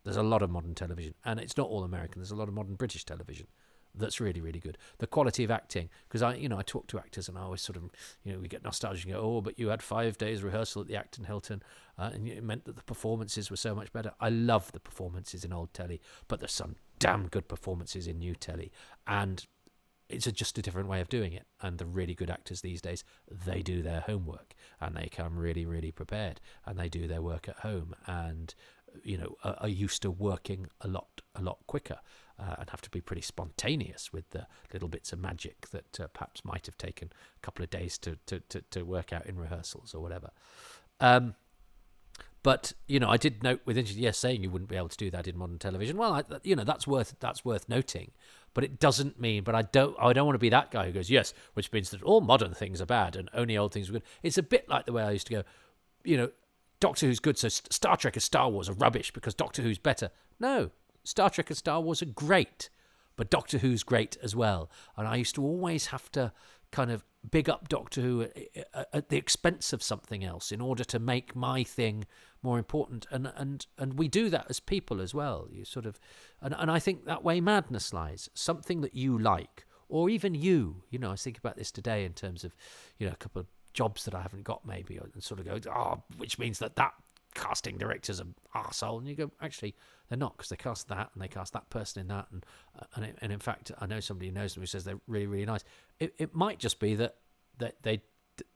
There's a lot of modern television, and it's not all American. There's a lot of modern British television that's really, really good. The quality of acting, because I talk to actors, and I always sort of, we get nostalgic and go, oh, but you had 5 days rehearsal at the Acton Hilton, and it meant that the performances were so much better. I love the performances in old telly, but there's some damn good performances in new telly, and it's just a different way of doing it. And the really good actors these days, they do their homework, and they come really, really prepared, and they do their work at home, and are used to working a lot quicker, and have to be pretty spontaneous with the little bits of magic that perhaps might have taken a couple of days to work out in rehearsals or whatever. But I did note with interest, yes, saying you wouldn't be able to do that in modern television. Well, that's worth noting, but it doesn't mean. But I don't want to be that guy who goes, yes, which means that all modern things are bad and only old things are good. It's a bit like the way I used to go, Doctor Who's good, so Star Trek and Star Wars are rubbish because Doctor Who's better. No, Star Trek and Star Wars are great, but Doctor Who's great as well. And I used to always have to kind of big up Doctor Who at the expense of something else in order to make my thing more important. And we do that as people as well. You sort of, and I think that way madness lies. Something that you like, or even you. I was thinking about this today in terms of, a couple of jobs that I haven't got maybe, and sort of go, which means that casting director's an arsehole. And you go, actually, they're not, because they cast that and they cast that person in that. And in fact, I know somebody who knows them who says they're really, really nice. It might just be that they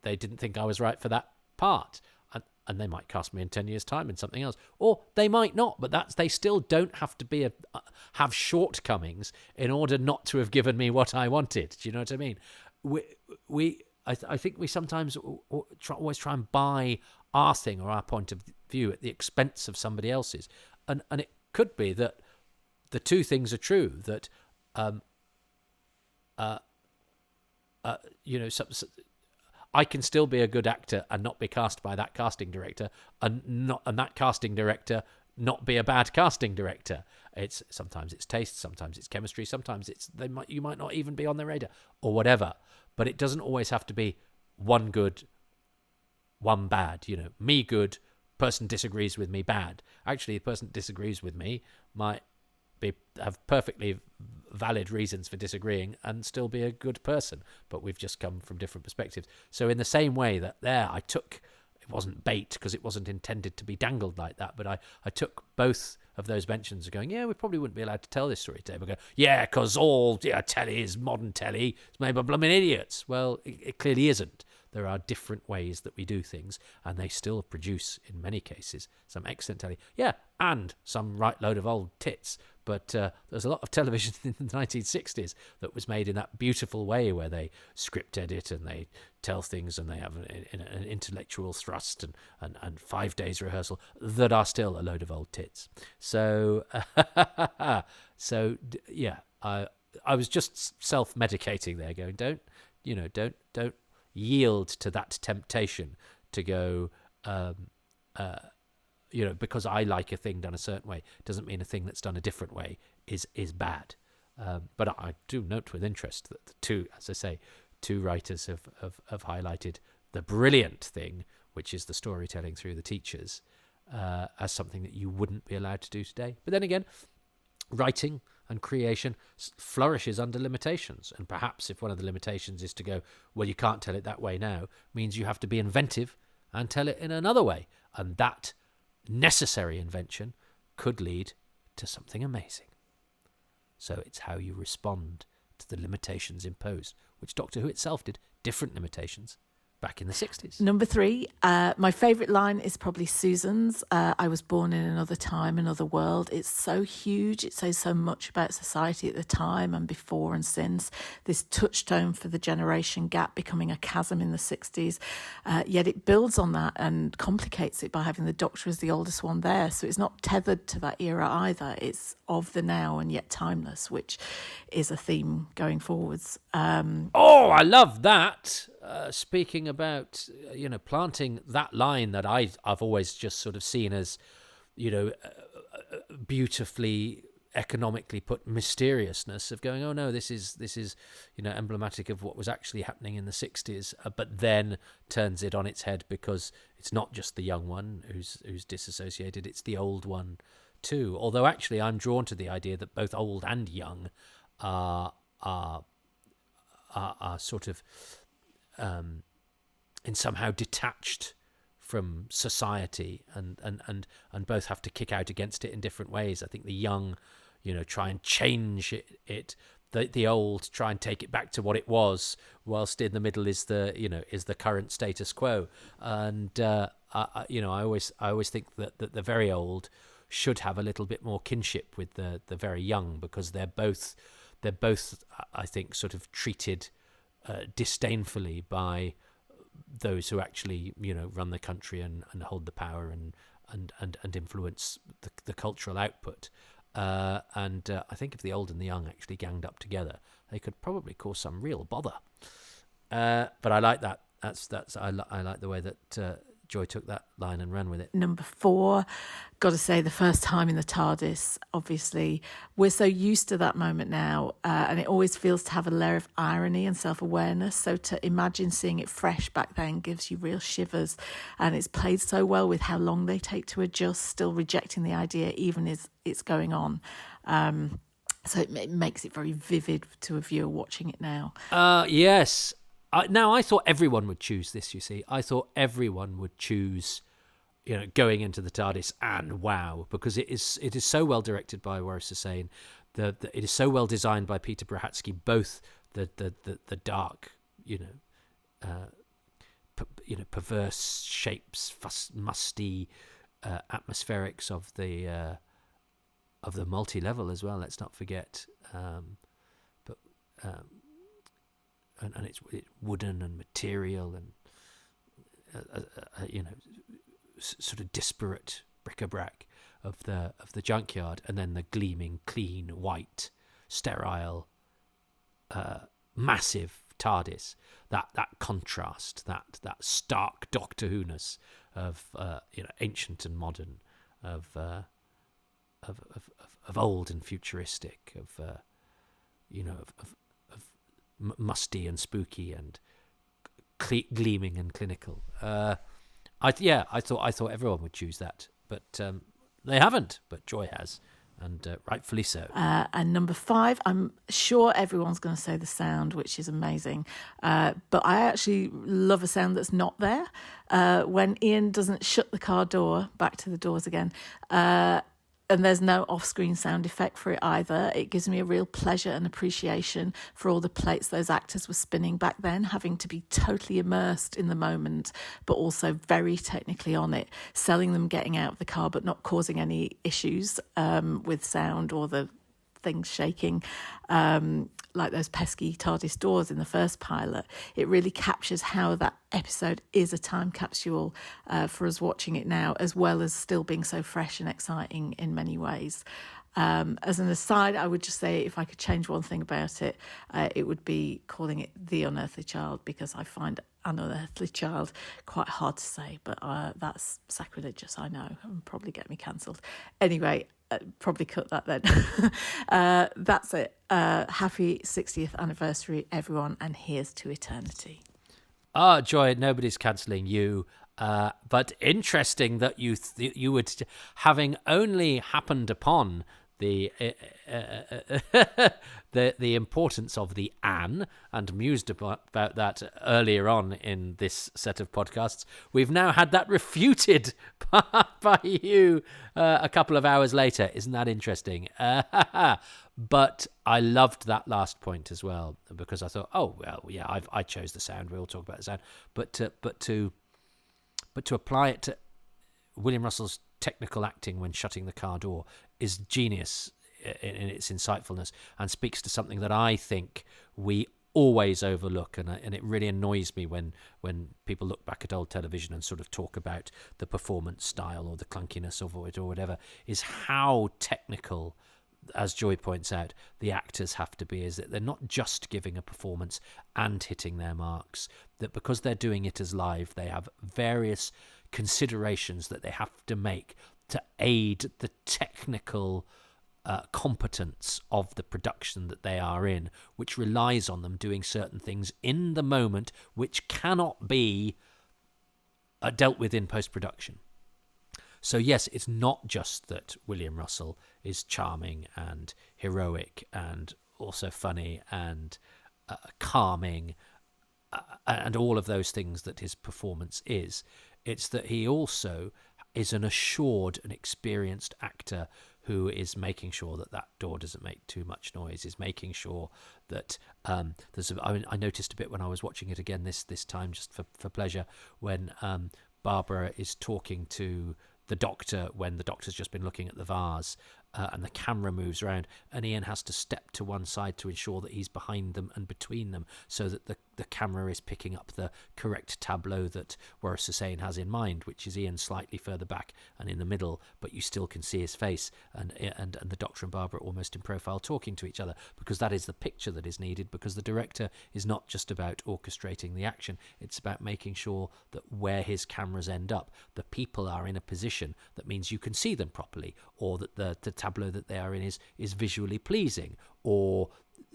didn't think I was right for that part. And they might cast me in 10 years' time in something else. Or they might not, but they still don't have to have shortcomings in order not to have given me what I wanted. Do you know what I mean? I think we sometimes always try and buy our thing or our point of view at the expense of somebody else's. And it could be that the two things are true, that I can still be a good actor and not be cast by that casting director, and that casting director not be a bad casting director. Sometimes it's taste, sometimes it's chemistry, sometimes you might not even be on their radar or whatever. But it doesn't always have to be one good, one bad. Me good, person disagrees with me, bad. Actually, the person that disagrees with me might have perfectly valid reasons for disagreeing and still be a good person, but we've just come from different perspectives. So in the same way that I took, it wasn't bait because it wasn't intended to be dangled like that, but I took both of those mentions of going, yeah, we probably wouldn't be allowed to tell this story today. But go, yeah, because all telly is modern telly. It's made by bloomin' idiots. Well, it clearly isn't. There are different ways that we do things, and they still produce, in many cases, some excellent telly. Yeah, and some right load of old tits. But there's a lot of television in the 1960s that was made in that beautiful way where they script edit and they tell things and they have an intellectual thrust and 5 days rehearsal that are still a load of old tits. So, yeah, I was just self-medicating there, going, don't yield to that temptation to go, because I like a thing done a certain way doesn't mean a thing that's done a different way is bad. But I do note with interest that two writers have highlighted the brilliant thing, which is the storytelling through the teachers, as something that you wouldn't be allowed to do today. But then again, writing and creation flourishes under limitations. And perhaps if one of the limitations is to go, well, you can't tell it that way now, means you have to be inventive and tell it in another way. And that necessary invention could lead to something amazing. So it's how you respond to the limitations imposed, which Doctor Who itself did, different limitations, back in the 60s. Number 3, my favourite line is probably Susan's. I was born in another time, another world. It's so huge. It says so much about society at the time and before and since. This touchstone for the generation gap becoming a chasm in the 60s. Yet it builds on that and complicates it by having the Doctor as the oldest one there. So it's not tethered to that era either. It's of the now and yet timeless, which is a theme going forwards. Oh, I love that. Speaking about, planting that line that I've always just sort of seen as, beautifully economically put mysteriousness of going, oh no, this is emblematic of what was actually happening in the 60s, but then turns it on its head because it's not just the young one who's disassociated, it's the old one too. Although actually I'm drawn to the idea that both old and young are sort of in somehow detached from society and both have to kick out against it in different ways. I think the young, try and change it. The old try and take it back to what it was, whilst in the middle is the current status quo. And I always think that the very old should have a little bit more kinship with the very young, because they're both I think sort of treated disdainfully by those who actually run the country and hold the power and influence the cultural output. And I think if the old and the young actually ganged up together, they could probably cause some real bother. But I like that. I like the way that Joy took that line and ran with it. Number 4, got to say, the first time in the TARDIS, obviously, we're so used to that moment now, and it always feels to have a layer of irony and self-awareness. So to imagine seeing it fresh back then gives you real shivers, and it's played so well with how long they take to adjust, still rejecting the idea even as it's going on. So it makes it very vivid to a viewer watching it now. Yes. Now, I thought everyone would choose this, you see. I thought everyone would choose, going into the TARDIS and wow, because it is so well directed by Waris Hussein. It is so well designed by Peter Brahatsky, both the dark, perverse shapes, musty atmospherics of the multi-level as well, let's not forget. And it's wooden and material and sort of disparate bric-a-brac of the junkyard, and then the gleaming, clean, white, sterile, massive TARDIS. That contrast, that stark Doctor Who-ness of ancient and modern, of old and futuristic, of musty and spooky and gleaming and clinical. I thought everyone would choose that, but they haven't. But Joy has, and rightfully so. And number 5, I'm sure everyone's going to say the sound, which is amazing. But I actually love a sound that's not there. When Ian doesn't shut the car door, back to the doors again, and there's no off-screen sound effect for it either. It gives me a real pleasure and appreciation for all the plates those actors were spinning back then, having to be totally immersed in the moment, but also very technically on it, selling them getting out of the car, but not causing any issues with sound or the things shaking, like those pesky TARDIS doors in the first pilot. It really captures how that episode is a time capsule for us watching it now, as well as still being so fresh and exciting in many ways. As an aside, I would just say if I could change one thing about it, it would be calling it The Unearthly Child, because I find An Unearthly Child quite hard to say, but that's sacrilegious, I know, and probably get me cancelled. Anyway, probably cut that then. That's it. Happy 60th anniversary, everyone, and here's to eternity. Joy, nobody's cancelling you. But interesting that you would, having only happened upon the importance of the An and mused about that earlier on in this set of podcasts, we've now had that refuted by you a couple of hours later. Isn't that interesting? But I loved that last point as well, because I thought, oh well, yeah, I chose the sound. We'll talk about the sound, but to apply it to William Russell's technical acting when shutting the car door is genius in its insightfulness, and speaks to something that I think we always overlook, and it really annoys me when people look back at old television and sort of talk about the performance style or the clunkiness of it or whatever, is how technical, as Joy points out, the actors have to be. Is that they're not just giving a performance and hitting their marks, that because they're doing it as live, they have various considerations that they have to make to aid the technical competence of the production that they are in, which relies on them doing certain things in the moment which cannot be dealt with in post-production. So yes, it's not just that William Russell is charming and heroic and also funny and calming and all of those things that his performance is. It's that he also is an assured and experienced actor who is making sure that that door doesn't make too much noise, is making sure that I noticed a bit when I was watching it again this time just for pleasure, when Barbara is talking to the doctor when the doctor's just been looking at the vase, and the camera moves around, and Ian has to step to one side to ensure that he's behind them and between them, so that the camera is picking up the correct tableau that Waris Hussein has in mind, which is Ian slightly further back and in the middle, but you still can see his face, and the doctor and Barbara almost in profile talking to each other, because that is the picture that is needed, because the director is not just about orchestrating the action, it's about making sure that where his cameras end up, the people are in a position that means you can see them properly, or that the tableau that they are in is visually pleasing, or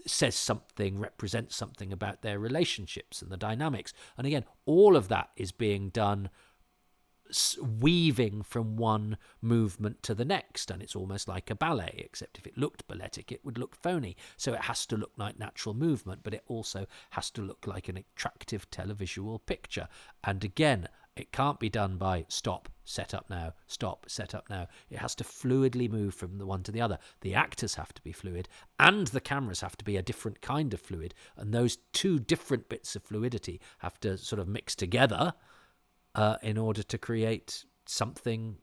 says something, represents something about their relationships and the dynamics. And again, all of that is being done weaving from one movement to the next, and it's almost like a ballet, except if it looked balletic it would look phony. So it has to look like natural movement, but it also has to look like an attractive televisual picture. And again, it can't be done by stop, set up now, stop, set up now. It has to fluidly move from the one to the other. The actors have to be fluid, and the cameras have to be a different kind of fluid, and those two different bits of fluidity have to sort of mix together in order to create something,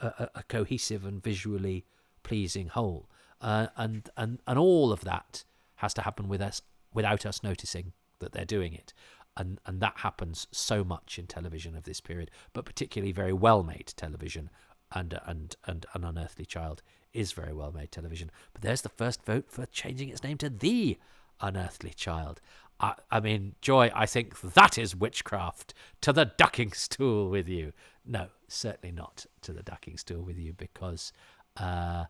a cohesive and visually pleasing whole. And all of that has to happen without us noticing that they're doing it. And that happens so much in television of this period, but particularly very well-made television, and An Unearthly Child is very well-made television. But there's the first vote for changing its name to The Unearthly Child. I mean, Joy, I think that is witchcraft. To the ducking stool with you. No, certainly not to the ducking stool with you, because I'm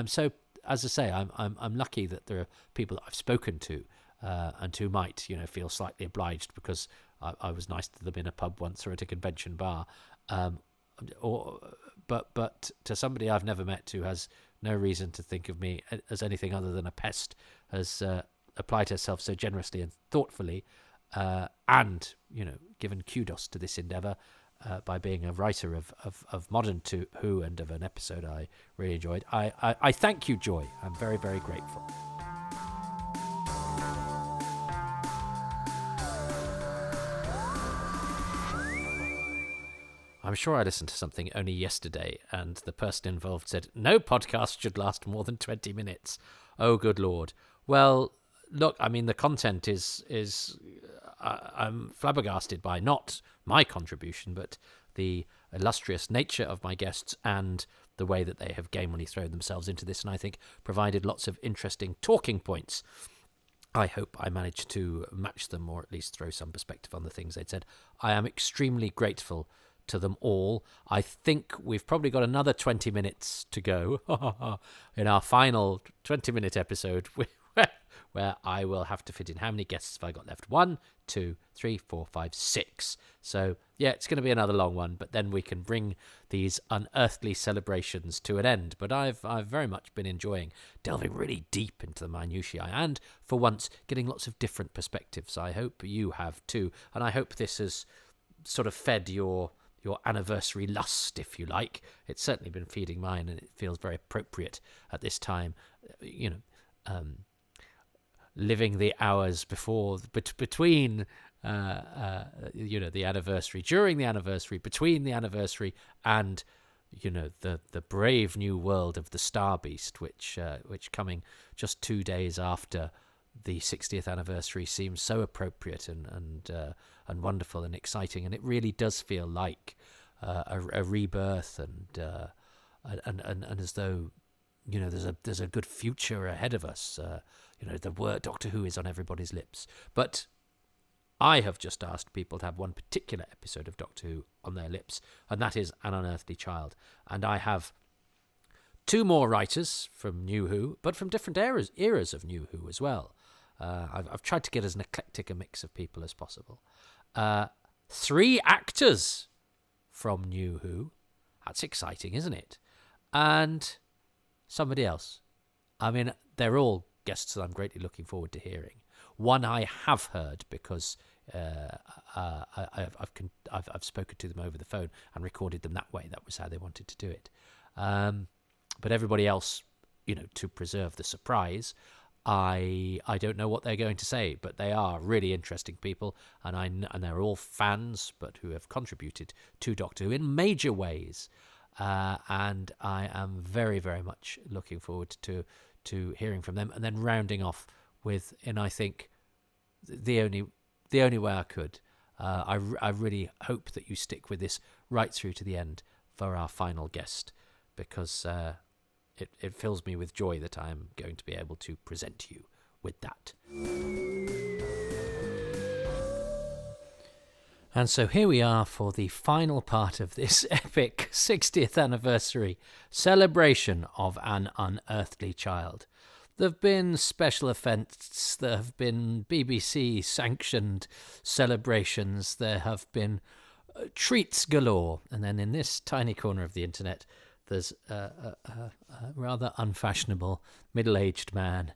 so, as I say, I'm lucky that there are people that I've spoken to and who might, feel slightly obliged because I was nice to them in a pub once or at a convention bar. But to somebody I've never met who has no reason to think of me as anything other than a pest, has applied herself so generously and thoughtfully, and given kudos to this endeavour by being a writer of Modern Who and of an episode I really enjoyed. I thank you, Joy. I'm very, very grateful. I'm sure I listened to something only yesterday, and the person involved said, no podcast should last more than 20 minutes. Oh, good Lord. Well, look, I mean, the content is I'm flabbergasted by not my contribution, but the illustrious nature of my guests and the way that they have gamely thrown themselves into this, and I think provided lots of interesting talking points. I hope I managed to match them, or at least throw some perspective on the things they'd said. I am extremely grateful to them all. I think we've probably got another 20 minutes to go in our final 20-minute episode where I will have to fit in how many guests have I got left? 1, 2, 3, 4, 5, 6. So yeah, it's going to be another long one, but then we can bring these unearthly celebrations to an end. But I've very much been enjoying delving really deep into the minutiae and for once getting lots of different perspectives. I hope you have too, and I hope this has sort of fed your anniversary lust, if you like. It's certainly been feeding mine, and it feels very appropriate at this time, living the hours between the anniversary, during the anniversary, between the anniversary, and the brave new world of the Star Beast, which coming just 2 days after the 60th anniversary seems so appropriate and wonderful and exciting, and it really does feel like a rebirth, and as though there's a good future ahead of us. The word Doctor Who is on everybody's lips, but I have just asked people to have one particular episode of Doctor Who on their lips, and that is An Unearthly Child. And I have 2 more writers from New Who, but from different eras of New Who as well. I've tried to get as an eclectic a mix of people as possible. 3 actors from New Who. That's exciting, isn't it? And somebody else. I mean, they're all guests that I'm greatly looking forward to hearing. One I have heard because I've spoken to them over the phone and recorded them that way. That was how they wanted to do it. But everybody else, to preserve the surprise, I don't know what they're going to say, but they are really interesting people, and they're all fans, but who have contributed to Doctor Who in major ways. And I am very, very much looking forward to hearing from them, and then rounding off with, and I think the only way I could. I really hope that you stick with this right through to the end for our final guest, because it fills me with joy that I'm going to be able to present you with that. And so here we are for the final part of this epic 60th anniversary celebration of An Unearthly Child. There have been special effects, there have been BBC-sanctioned celebrations, there have been treats galore, and then in this tiny corner of the internet, there's a rather unfashionable middle-aged man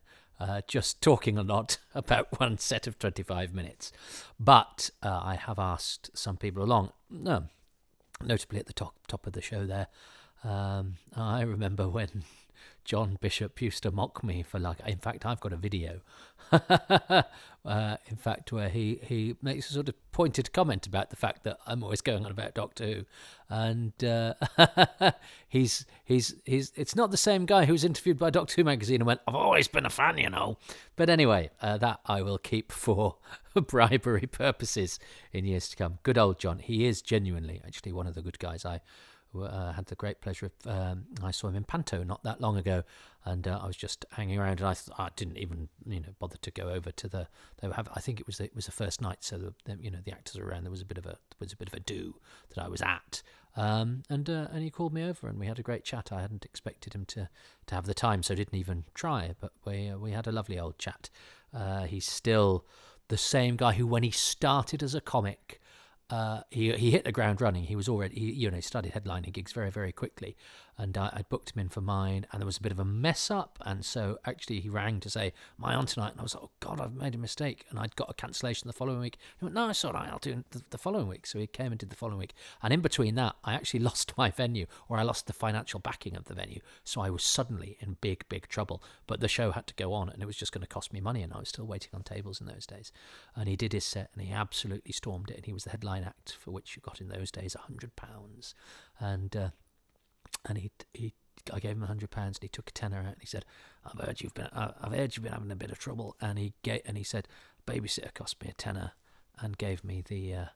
just talking a lot about one set of 25 minutes. But I have asked some people along, notably at the top of the show there. I remember when John Bishop used to mock me for in fact, I've got a video, in fact, where he makes a sort of pointed comment about the fact that I'm always going on about Doctor Who, and he's it's not the same guy who was interviewed by Doctor Who magazine and went, I've always been a fan, But anyway, that I will keep for bribery purposes in years to come. Good old John. He is genuinely actually one of the good guys. I had the great pleasure of I saw him in Panto not that long ago, and I was just hanging around, and I didn't even bother to go over to I think it was the first night, so the actors were around. There was a bit of a do that I was at, and he called me over and we had a great chat. I hadn't expected him to have the time, so didn't even try, but we had a lovely old chat. He's still the same guy who, when he started as a comic, he hit the ground running. He was already, he started headlining gigs very, very quickly. And I booked him in for mine, and there was a bit of a mess up. And so actually he rang to say, "Am I on tonight?" And I was like, "Oh God, I've made a mistake." And I'd got a cancellation the following week. He went, "No, it's all right, I'll do the following week." So he came and did the following week. And in between that, I actually lost my venue, or I lost the financial backing of the venue. So I was suddenly in big, big trouble. But the show had to go on, and it was just going to cost me money. And I was still waiting on tables in those days. And he did his set, and he absolutely stormed it. And he was the headline act, for which you got in those days £100. And I gave him £100, and he took a tenner out, and he said, I've heard you've been having a bit of trouble." And he said, "Babysitter cost me a tenner," and gave me the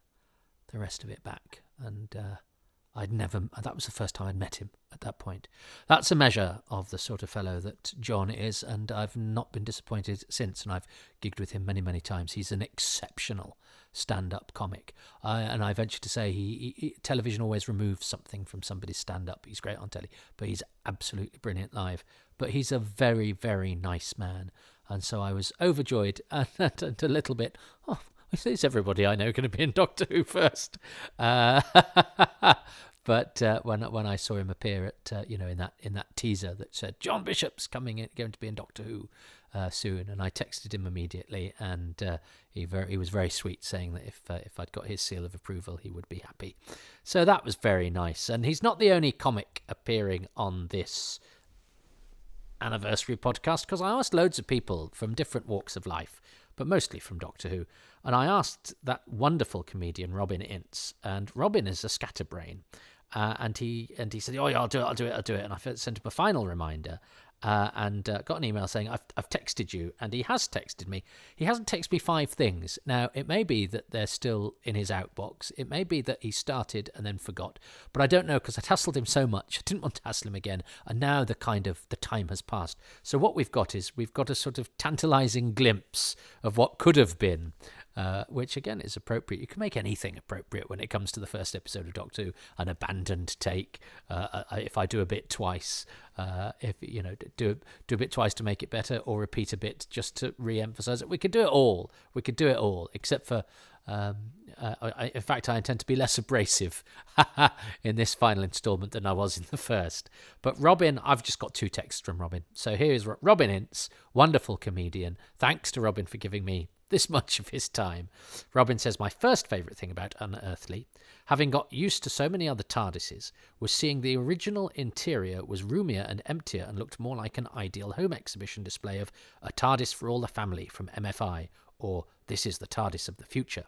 rest of it back. And that was the first time I'd met him at that point. That's a measure of the sort of fellow that John is, and I've not been disappointed since, and I've gigged with him many, many times. He's an exceptional stand-up comic, and I venture to say television always removes something from somebody's stand-up. He's great on telly, but he's absolutely brilliant live. But he's a very, very nice man, and so I was overjoyed and a little bit, is everybody I know going to be in Doctor Who first? But when I saw him appear at in that teaser that said John Bishop's going to be in Doctor Who soon, and I texted him immediately, and he was very sweet, saying that if I'd got his seal of approval, he would be happy. So that was very nice. And he's not the only comic appearing on this anniversary podcast, because I asked loads of people from different walks of life, but mostly from Doctor Who. And I asked that wonderful comedian Robin Ince, and Robin is a scatterbrain. And he said, "Oh yeah, I'll do it." And I sent him a final reminder, and got an email saying, I've texted you, and he has texted me. He hasn't texted me 5 things. Now, it may be that they're still in his outbox. It may be that he started and then forgot, but I don't know, because I hassled him so much. I didn't want to hassle him again, and now the time has passed. So what we've got a sort of tantalising glimpse of what could have been, which again is appropriate. You can make anything appropriate when it comes to the first episode of Doctor Who. An abandoned take, if I do a bit twice, do a bit twice to make it better, or repeat a bit just to re-emphasize it. We could do it all. Except for in fact, I intend to be less abrasive in this final instalment than I was in the first. But Robin, I've just got 2 texts from Robin. So here is Robin Ince, wonderful comedian. Thanks to Robin for giving me this much of his time. Robin says, "My first favourite thing about Unearthly, having got used to so many other TARDISes, was seeing the original interior was roomier and emptier and looked more like an ideal home exhibition display of a TARDIS for all the family from MFI, or This is the TARDIS of the Future.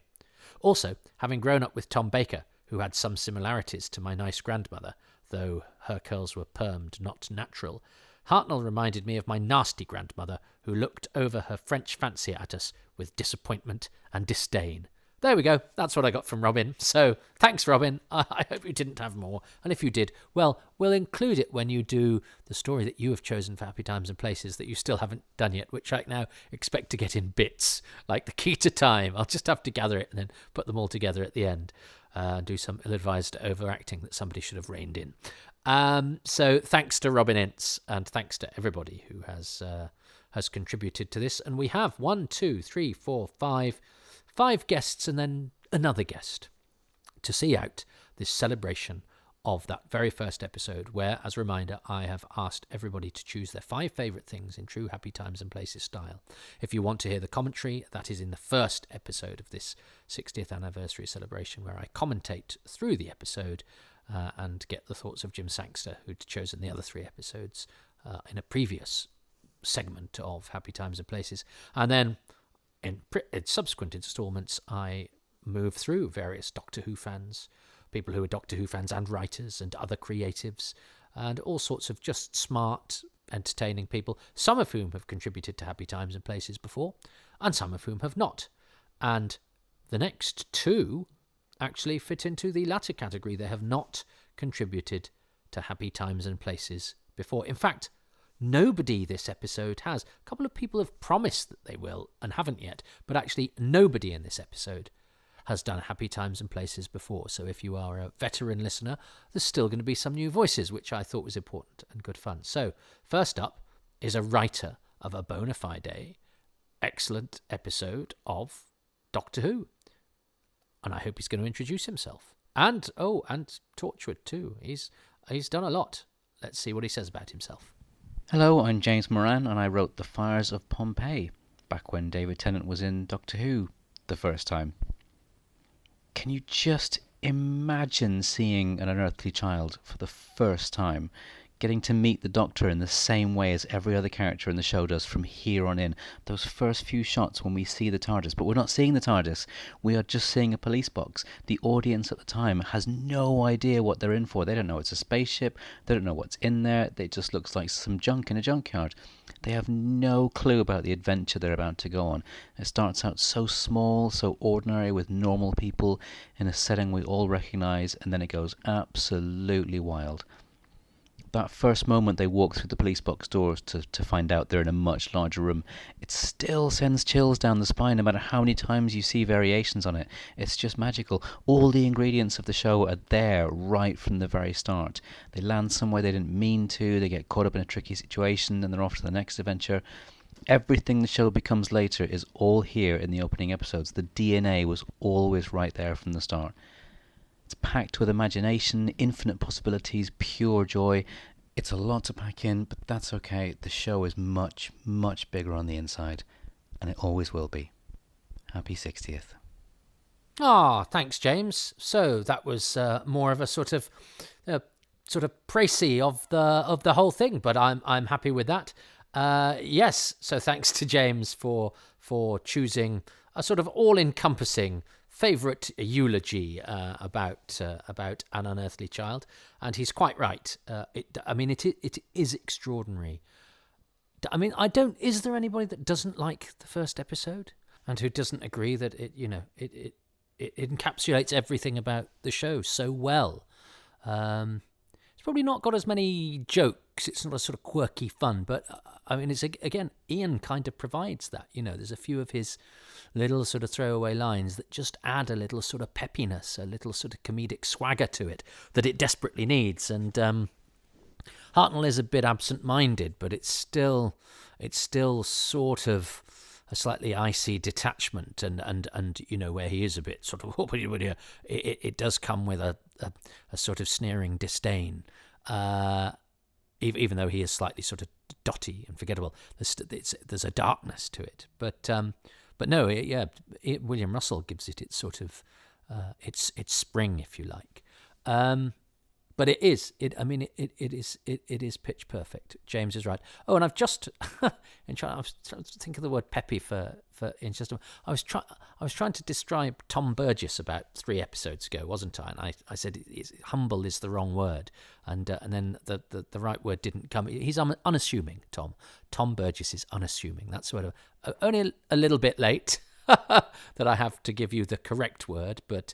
Also, having grown up with Tom Baker, who had some similarities to my nice grandmother, though her curls were permed, not natural, Hartnell reminded me of my nasty grandmother, who looked over her French fancy at us with disappointment and disdain." There we go. That's what I got from Robin. So thanks, Robin. I hope you didn't have more. And if you did, well, we'll include it when you do the story that you have chosen for Happy Times and Places that you still haven't done yet, which I now expect to get in bits, like the key to time. I'll just have to gather it and then put them all together at the end. Do some ill-advised overacting that somebody should have reined in. So thanks to Robin Ince, and thanks to everybody who has contributed to this. And we have 5 guests and then another guest to see out this celebration of that very first episode, where, as a reminder, I have asked everybody to choose their 5 favourite things in true Happy Times and Places style. If you want to hear the commentary, that is in the first episode of this 60th anniversary celebration, where I commentate through the episode and get the thoughts of Jim Sangster, who'd chosen the other 3 episodes in a previous segment of Happy Times and Places. And then in subsequent instalments, I move through various Doctor Who fans, people who are Doctor Who fans and writers and other creatives, and all sorts of just smart, entertaining people, some of whom have contributed to Happy Times and Places before, and some of whom have not. And the next 2 actually fit into the latter category. They have not contributed to Happy Times and Places before. In fact, nobody this episode has. A couple of people have promised that they will and haven't yet, but actually nobody in this episode has done Happy Times and Places before. So if you are a veteran listener, there's still going to be some new voices, which I thought was important and good fun. So first up is a writer of a bona fide excellent episode of Doctor Who. And I hope he's going to introduce himself. And Torchwood too. He's done a lot. Let's see what he says about himself. Hello, I'm James Moran, and I wrote The Fires of Pompeii back when David Tennant was in Doctor Who the first time. Can you just imagine seeing An Unearthly Child for the first time? Getting to meet the Doctor in the same way as every other character in the show does from here on in. Those first few shots when we see the TARDIS, but we're not seeing the TARDIS. We are just seeing a police box. The audience at the time has no idea what they're in for. They don't know it's a spaceship. They don't know what's in there. It just looks like some junk in a junkyard. They have no clue about the adventure they're about to go on. It starts out so small, so ordinary, with normal people in a setting we all recognise, and then it goes absolutely wild. That first moment they walk through the police box doors to find out they're in a much larger room, it still sends chills down the spine no matter how many times you see variations on it. It's just magical. All the ingredients of the show are there right from the very start. They land somewhere they didn't mean to, they get caught up in a tricky situation, and they're off to the next adventure. Everything the show becomes later is all here in the opening episodes. The DNA was always right there from the start. It's packed with imagination, infinite possibilities, pure joy. It's a lot to pack in, but that's okay. The show is much, much bigger on the inside, and it always will be. Happy 60th. Ah, thanks, James. So that was more of a sort of précis of the whole thing, but I'm happy with that. Yes, so thanks to James for choosing a sort of all-encompassing favourite eulogy about An Unearthly Child, and he's quite right. It is extraordinary. Is there anybody that doesn't like the first episode and who doesn't agree that it encapsulates everything about the show so well? It's probably not got as many jokes. It's not a sort of quirky fun, but it's again, Ian kind of provides that. There's a few of his little sort of throwaway lines that just add a little sort of peppiness, a little sort of comedic swagger to it that it desperately needs. And Hartnell is a bit absent-minded, but it's still sort of a slightly icy detachment, and where he is a bit sort of it does come with a sort of sneering disdain, even though he is slightly sort of dotty and forgettable. There's a darkness to it, but no, William Russell gives it its sort of its spring, if you like. But it is pitch perfect. James is right. Oh, and I've just I was trying to think of the word peppy for in just a I was trying to describe Tom Burgess about 3 episodes ago, wasn't I? And I said humble is the wrong word, and then the right word didn't come. He's unassuming. Tom Burgess is unassuming. That's sort of only a little bit late that I have to give you the correct word, but.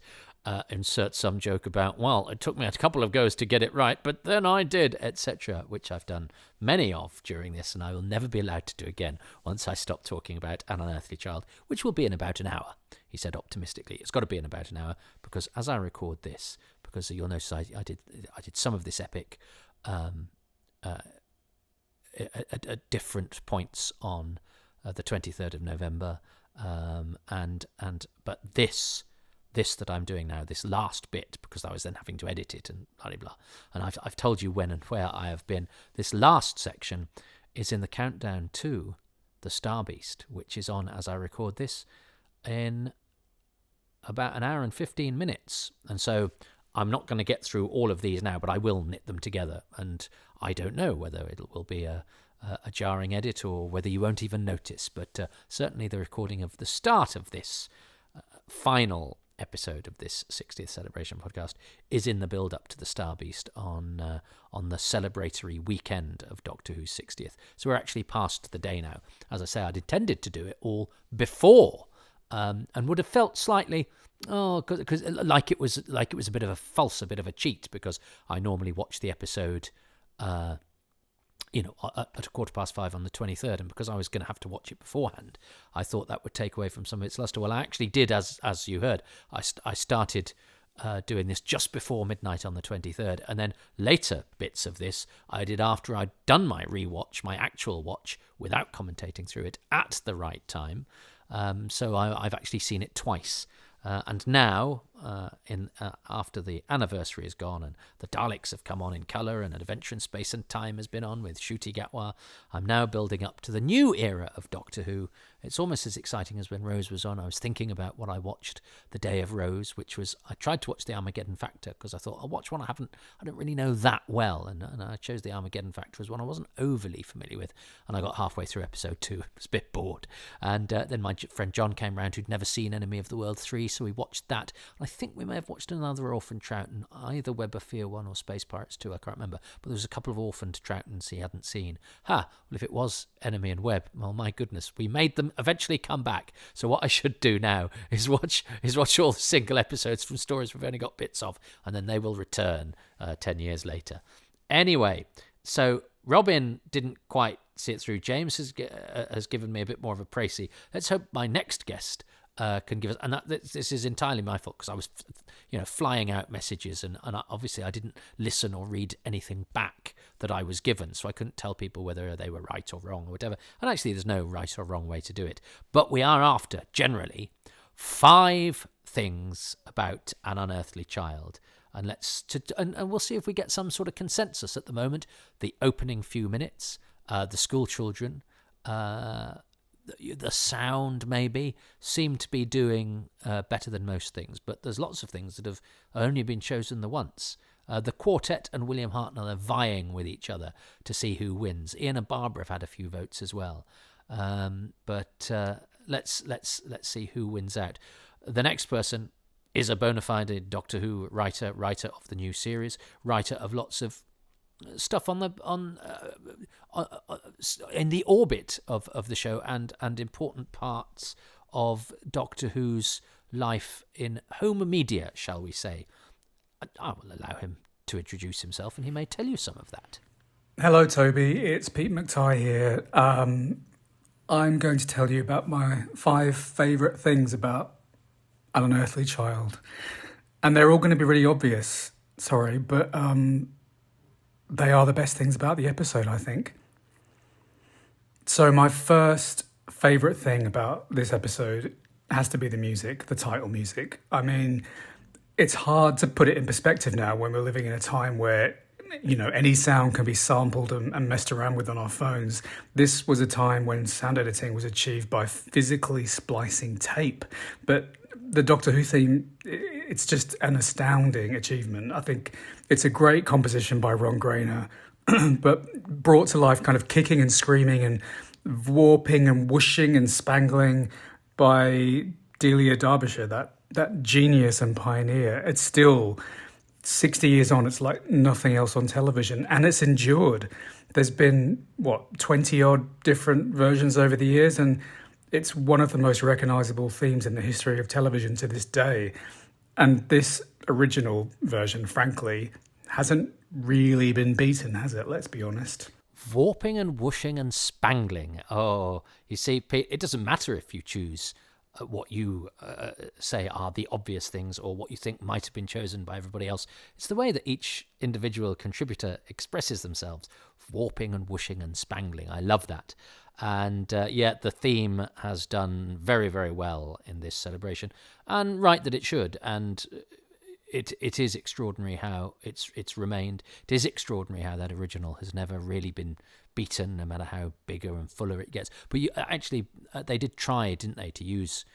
Insert some joke about, well, it took me a couple of goes to get it right, but then I did, etc., which I've done many of during this, and I will never be allowed to do again once I stop talking about An Unearthly Child, which will be in about an hour, he said optimistically. It's got to be in about an hour, because as I record this, because you'll notice I did some of this epic at different points on the 23rd of November, but this that I'm doing now, this last bit, because I was then having to edit it and blah, blah, blah. And I've told you when and where I have been. This last section is in the countdown to The Star Beast, which is on, as I record this, in about an hour and 15 minutes. And so I'm not going to get through all of these now, but I will knit them together. And I don't know whether it will be a jarring edit or whether you won't even notice. But certainly the recording of the start of this final episode of this 60th celebration podcast is in the build-up to the Star Beast on the celebratory weekend of Doctor Who's 60th. So we're actually past the day now. As I say, I'd intended to do it all before, and would have felt slightly because like it was a bit of a false, a bit of a cheat, because I normally watch the episode at 5:15 on the 23rd, and because I was going to have to watch it beforehand, I thought that would take away from some of its luster. Well, I actually did, as you heard. I started doing this just before midnight on the 23rd, and then later bits of this I did after I'd done my rewatch, my actual watch, without commentating through it, at the right time, So I've actually seen it twice. And now, after the anniversary is gone and the Daleks have come on in colour and An Adventure in Space and Time has been on with Ncuti Gatwa, I'm now building up to the new era of Doctor Who. It's almost as exciting as when Rose was on. I was thinking about what I watched the day of Rose, which was, I tried to watch the Armageddon Factor because I thought I'll watch one I don't really know that well, and I chose the Armageddon Factor as one I wasn't overly familiar with, and I got halfway through episode 2, I was a bit bored, and then my friend John came round who'd never seen Enemy of the World 3, so we watched that. And I think we may have watched another Orphan Troughton, either Web of Fear 1 or Space Pirates 2, I can't remember, but there was a couple of Orphaned Troughtons he hadn't seen. Well, if it was Enemy and Web, well, my goodness, we made them eventually come back. So what I should do now is watch all the single episodes from stories we've only got bits of, and then they will return 10 years later. Anyway, so Robin didn't quite see it through. James has given me a bit more of a précis. Let's hope my next guest can give us, and this is entirely my fault because I was, flying out messages, and obviously I didn't listen or read anything back that I was given, so I couldn't tell people whether they were right or wrong or whatever. And actually, there's no right or wrong way to do it. But we are after, generally, 5 things about An Unearthly Child. And and we'll see if we get some sort of consensus at the moment. The opening few minutes, the school children, the sound maybe seem to be doing better than most things, but there's lots of things that have only been chosen the once. The quartet and William Hartnell are vying with each other to see who wins. Ian and Barbara have had a few votes as well, but let's see who wins out. The next person is a bona fide Doctor Who writer of the new series, writer of lots of stuff in the orbit of the show and important parts of Doctor Who's life in home media, shall we say. I will allow him to introduce himself, and he may tell you some of that. Hello, Toby. It's Pete McTighe here. I'm going to tell you about my 5 favourite things about An Unearthly Child. And they're all going to be really obvious, sorry, but they are the best things about the episode, I think. So my first favourite thing about this episode has to be the music, the title music. I mean, it's hard to put it in perspective now when we're living in a time where, any sound can be sampled and messed around with on our phones. This was a time when sound editing was achieved by physically splicing tape. But the Doctor Who theme, it's just an astounding achievement. I think it's a great composition by Ron Grainer, but brought to life kind of kicking and screaming and warping and whooshing and spangling by Delia Derbyshire, that genius and pioneer. It's still 60 years on, it's like nothing else on television, and it's endured. There's been 20 odd different versions over the years, and it's one of the most recognisable themes in the history of television to this day. And this original version, frankly, hasn't really been beaten, has it? Let's be honest. Warping and whooshing and spangling. Oh, you see, Pete, it doesn't matter if you choose what you say are the obvious things or what you think might have been chosen by everybody else. It's the way that each individual contributor expresses themselves. Warping and whooshing and spangling. I love that. And yet the theme has done very, very well in this celebration, and right that it should. And it is extraordinary how it's remained. It is extraordinary how that original has never really been beaten, no matter how bigger and fuller it gets. But they did try, didn't they, to use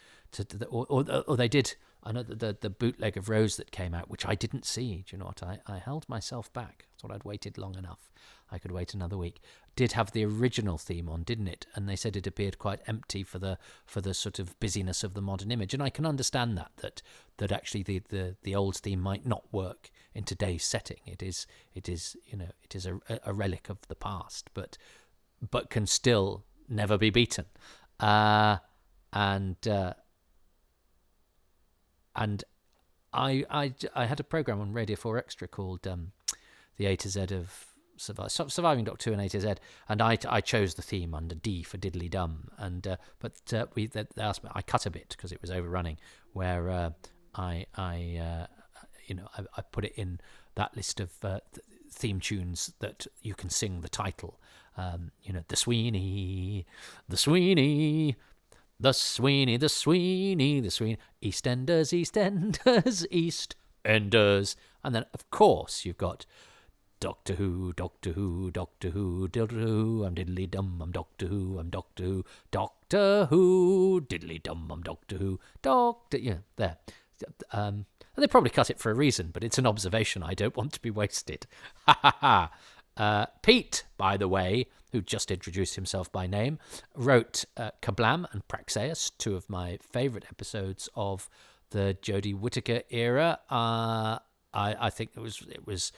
or they did. I know that the bootleg of Rose that came out, which I didn't see. Do you know what? I held myself back. I thought I'd waited long enough. I could wait another week. Did have the original theme on, didn't it? And they said it appeared quite empty for the sort of busyness of the modern image. And I can understand that actually the old theme might not work in today's setting. It is a relic of the past, but can still never be beaten. And I had a program on Radio 4 Extra called The A to Z of Surviving Doctor Who and A to Z, and I chose the theme under D for Diddly Dum, and but they asked me, I cut a bit because it was overrunning, where I put it in that list of theme tunes that you can sing the title, the Sweeney, The Sweeney, the Sweeney, the Sweeney. EastEnders, EastEnders, EastEnders. And then, of course, you've got Doctor Who, Doctor Who, Doctor Who, Doctor Who, I'm diddly dum, I'm Doctor Who, I'm Doctor Who, Doctor Who, diddly dum, I'm Doctor Who, Doctor... Yeah, there. And they probably cut it for a reason, but it's an observation I don't want to be wasted. Ha ha ha. Pete, by the way, who just introduced himself by name, wrote Kablam and Praxeus, two of my favourite episodes of the Jodie Whittaker era. I think it was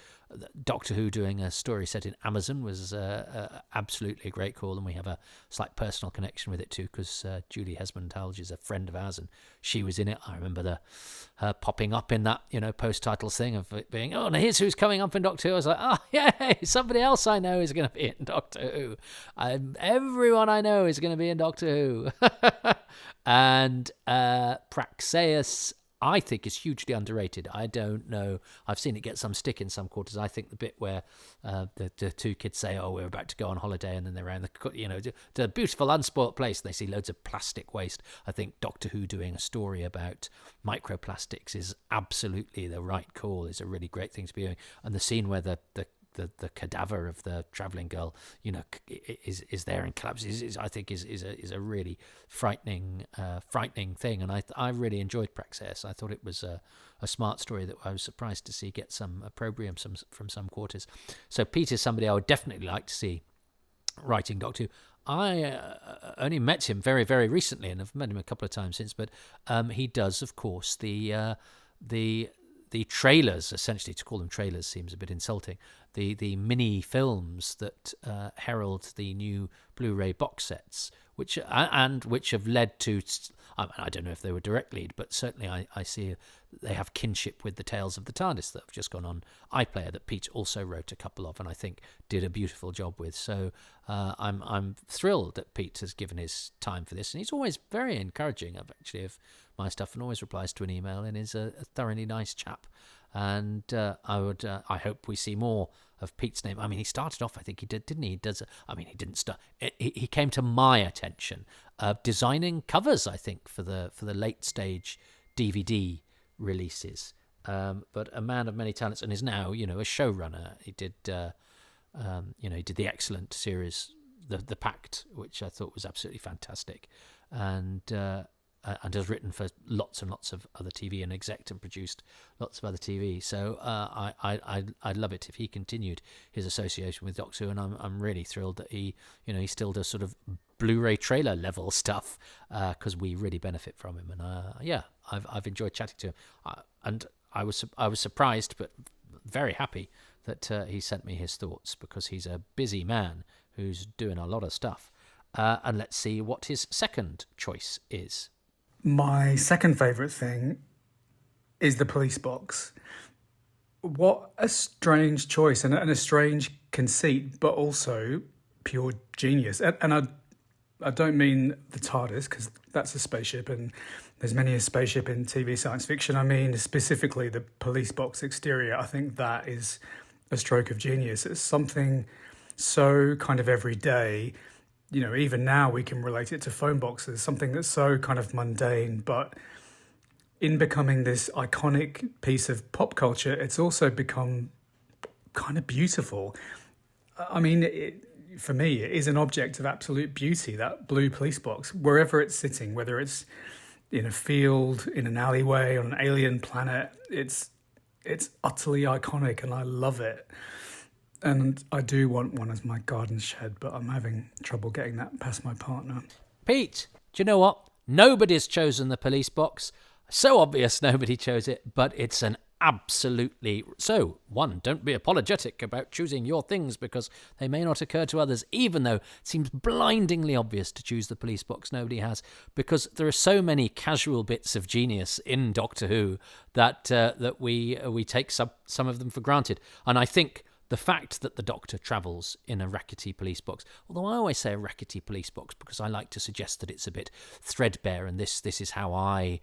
Doctor Who doing a story set in Amazon was absolutely a great call, and we have a slight personal connection with it too, because Julie Hesmond-Halge is a friend of ours, and she was in it. I remember her popping up in that post-titles thing of it being, oh, now here's who's coming up in Doctor Who. I was like, oh, yay, somebody else I know is going to be in Doctor Who. Everyone I know is going to be in Doctor Who. And Praxeus, I think, is hugely underrated. I don't know. I've seen it get some stick in some quarters. I think the bit where the two kids say, oh, we're about to go on holiday, and then they're around the beautiful unspoilt place, and they see loads of plastic waste. I think Doctor Who doing a story about microplastics is absolutely the right call. It's a really great thing to be doing. And the scene where the cadaver of the travelling girl, is there and collapses, I think is a really frightening thing. And I really enjoyed Praxeus. I thought it was a smart story that I was surprised to see get some opprobrium from some quarters. So Pete is somebody I would definitely like to see writing Doctor Who. I only met him very, very recently, and I've met him a couple of times since, but he does, of course, the trailers. Essentially, to call them trailers seems a bit insulting. The mini films that herald the new Blu-ray box sets, which have led to, I don't know if they were direct lead, but certainly I see they have kinship with the Tales of the TARDIS that have just gone on iPlayer, that Pete also wrote a couple of, and I think did a beautiful job with. So I'm thrilled that Pete has given his time for this, and he's always very encouraging of my stuff, and always replies to an email, and is a thoroughly nice chap. And I hope we see more of Pete's name. I mean, he started off, I think he did, didn't he? He didn't start. He came to my attention designing covers, I think, for the late stage DVD releases. But a man of many talents, and is now, a showrunner. He did, he did the excellent series, the Pact, which I thought was absolutely fantastic, and has written for lots and lots of other TV, and exec and produced lots of other TV. So I'd love it if he continued his association with Doctor Who, and I'm really thrilled that he still does sort of Blu-ray trailer level stuff, because we really benefit from him. And I've enjoyed chatting to him, and I was surprised but very happy that he sent me his thoughts, because he's a busy man who's doing a lot of stuff. And let's see what his second choice is. My second favourite thing is the police box. What a strange choice and a strange conceit, but also pure genius. And I don't mean the TARDIS, because that's a spaceship, and there's many a spaceship in TV science fiction. I mean specifically the police box exterior. I think that is a stroke of genius. It's something so kind of everyday. Even now we can relate it to phone boxes, something that's so kind of mundane, but in becoming this iconic piece of pop culture, it's also become kind of beautiful. I mean, for me, it is an object of absolute beauty, that blue police box, wherever it's sitting, whether it's in a field, in an alleyway, on an alien planet, it's utterly iconic, and I love it. And I do want one as my garden shed, but I'm having trouble getting that past my partner. Pete, do you know what? Nobody's chosen the police box. So obvious nobody chose it, but it's an absolutely... So, one, don't be apologetic about choosing your things, because they may not occur to others, even though it seems blindingly obvious to choose the police box. Nobody has, because there are so many casual bits of genius in Doctor Who that we take some of them for granted. And I think the fact that the Doctor travels in a rackety police box, although I always say a rackety police box because I like to suggest that it's a bit threadbare, and this is how I,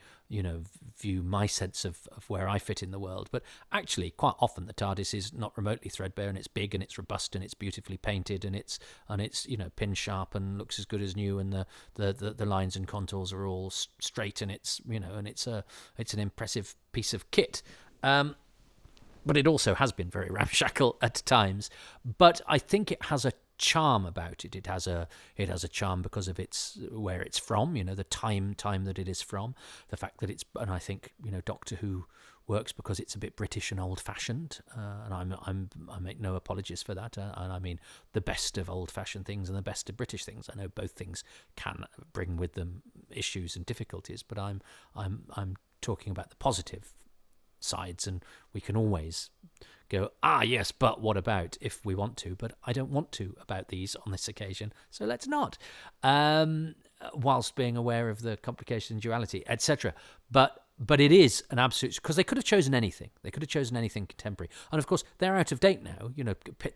view my sense of where I fit in the world. But actually, quite often the TARDIS is not remotely threadbare, and it's big and it's robust and it's beautifully painted and it's pin sharp and looks as good as new, and the lines and contours are all straight, and it's it's an impressive piece of kit. But it also has been very ramshackle at times. But I think it has a charm about it. It has a charm because of where it's from. The time that it is from. The fact that and I think Doctor Who works because it's a bit British and old-fashioned. And I make no apologies for that. And I mean the best of old-fashioned things and the best of British things. I know both things can bring with them issues and difficulties, but I'm talking about the positive sides, and we can always go, yes, but what about, if we want to, but I don't want to about these on this occasion, so let's not, whilst being aware of the complication and duality, etc. But it is an absolute, because they could have chosen anything. They could have chosen anything contemporary. And of course, they're out of date now.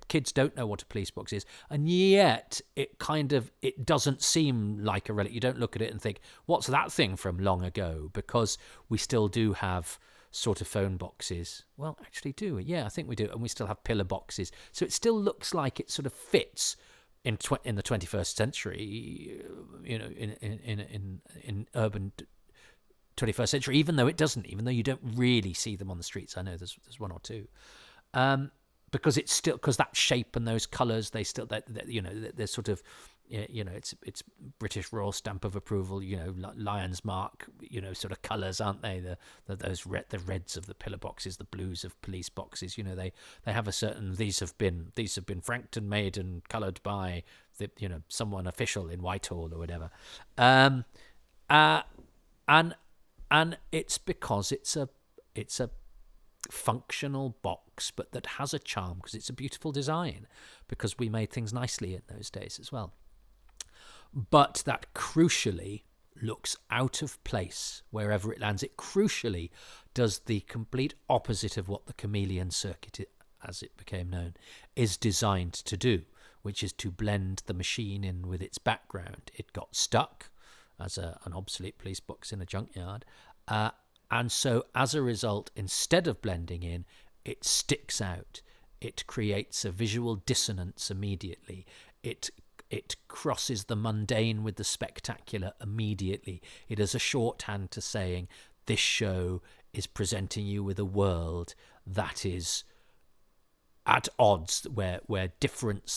Kids don't know what a police box is. And yet, it doesn't seem like a relic. You don't look at it and think, what's that thing from long ago? Because we still do have sort of phone boxes. Well, actually do. Yeah, I think we do. And we still have pillar boxes. So it still looks like it sort of fits in the 21st century, in urban 21st century, even though it doesn't, even though you don't really see them on the streets. I know there's one or two. Because it's still, because that shape and those colours, they're sort of, it's British Royal Stamp of Approval, Lion's Mark, sort of colours, aren't they? The reds of the pillar boxes, the blues of police boxes. They have a certain. These have been franked and made and coloured by someone official in Whitehall or whatever. And it's because it's a functional box, but that has a charm because it's a beautiful design, because we made things nicely in those days as well. But that crucially looks out of place wherever it lands. It crucially does the complete opposite of what the chameleon circuit, as it became known, is designed to do, which is to blend the machine in with its background. It got stuck as an obsolete police box in a junkyard. And so as a result, instead of blending in, it sticks out. It creates a visual dissonance immediately. It crosses the mundane with the spectacular immediately. It is a shorthand to saying this show is presenting you with a world that is at odds, where different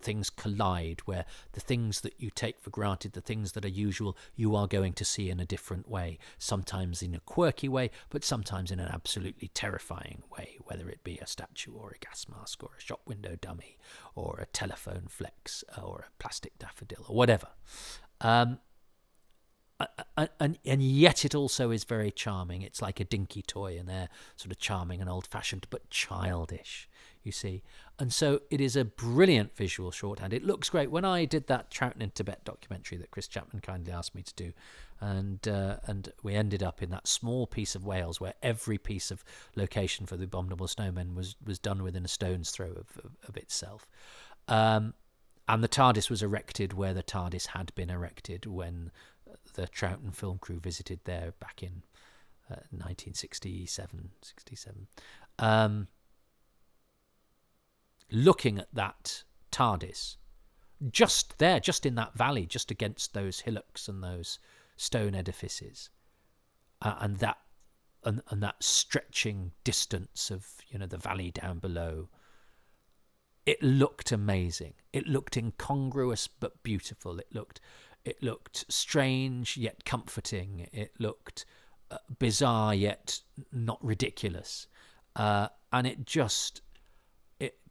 things collide, where the things that you take for granted, the things that are usual, you are going to see in a different way, sometimes in a quirky way, but sometimes in an absolutely terrifying way, whether it be a statue or a gas mask or a shop window dummy or a telephone flex or a plastic daffodil or whatever. And yet it also is very charming. It's like a dinky toy, and they're sort of charming and old-fashioned, but childish, you see. And so it is a brilliant visual shorthand. It looks great. When I did that Troughton in Tibet documentary that Chris Chapman kindly asked me to do, and we ended up in that small piece of Wales where every piece of location for the Abominable Snowmen was done within a stone's throw of itself. And the TARDIS was erected where the TARDIS had been erected when the Troughton film crew visited there back in 1967. Looking at that TARDIS, just there, just in that valley, just against those hillocks and those stone edifices, and that stretching distance of the valley down below, it looked amazing. It looked incongruous but beautiful. It looked strange yet comforting. It looked bizarre yet not ridiculous, and it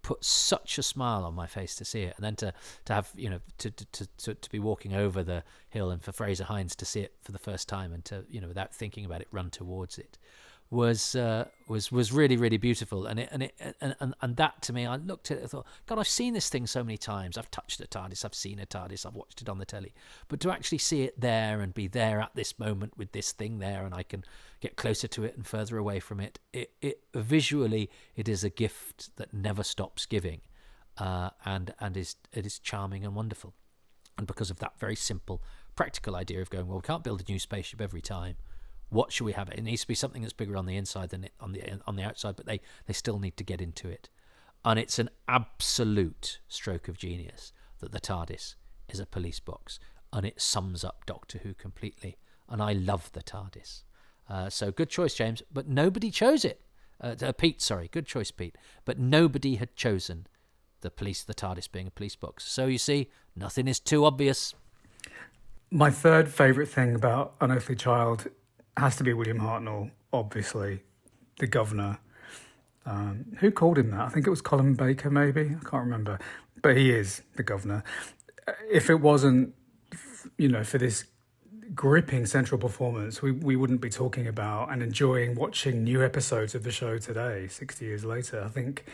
put such a smile on my face to see it, and then to have to be walking over the hill, and for Fraser Hines to see it for the first time, and to without thinking about it run towards it was really, really beautiful. And that, to me, I looked at it and thought, God, I've seen this thing so many times. I've touched a TARDIS, I've seen a TARDIS, I've watched it on the telly, but to actually see it there and be there at this moment with this thing there, and I can get closer to it and further away from it. It visually, it is a gift that never stops giving, and it is charming and wonderful. And because of that very simple, practical idea of going, well, we can't build a new spaceship every time. What should we have? It needs to be something that's bigger on the inside than on the outside, but they still need to get into it. And it's an absolute stroke of genius that the TARDIS is a police box, and it sums up Doctor Who completely. And I love the TARDIS. So good choice, James, but nobody chose it. Pete, sorry, good choice, Pete. But nobody had chosen the TARDIS being a police box. So you see, nothing is too obvious. My third favourite thing about Unearthly Child has to be William Hartnell, obviously, the governor. Who called him that? I think it was Colin Baker, maybe? I can't remember. But he is the governor. If it wasn't, for this gripping central performance, we wouldn't be talking about and enjoying watching new episodes of the show today, 60 years later. I think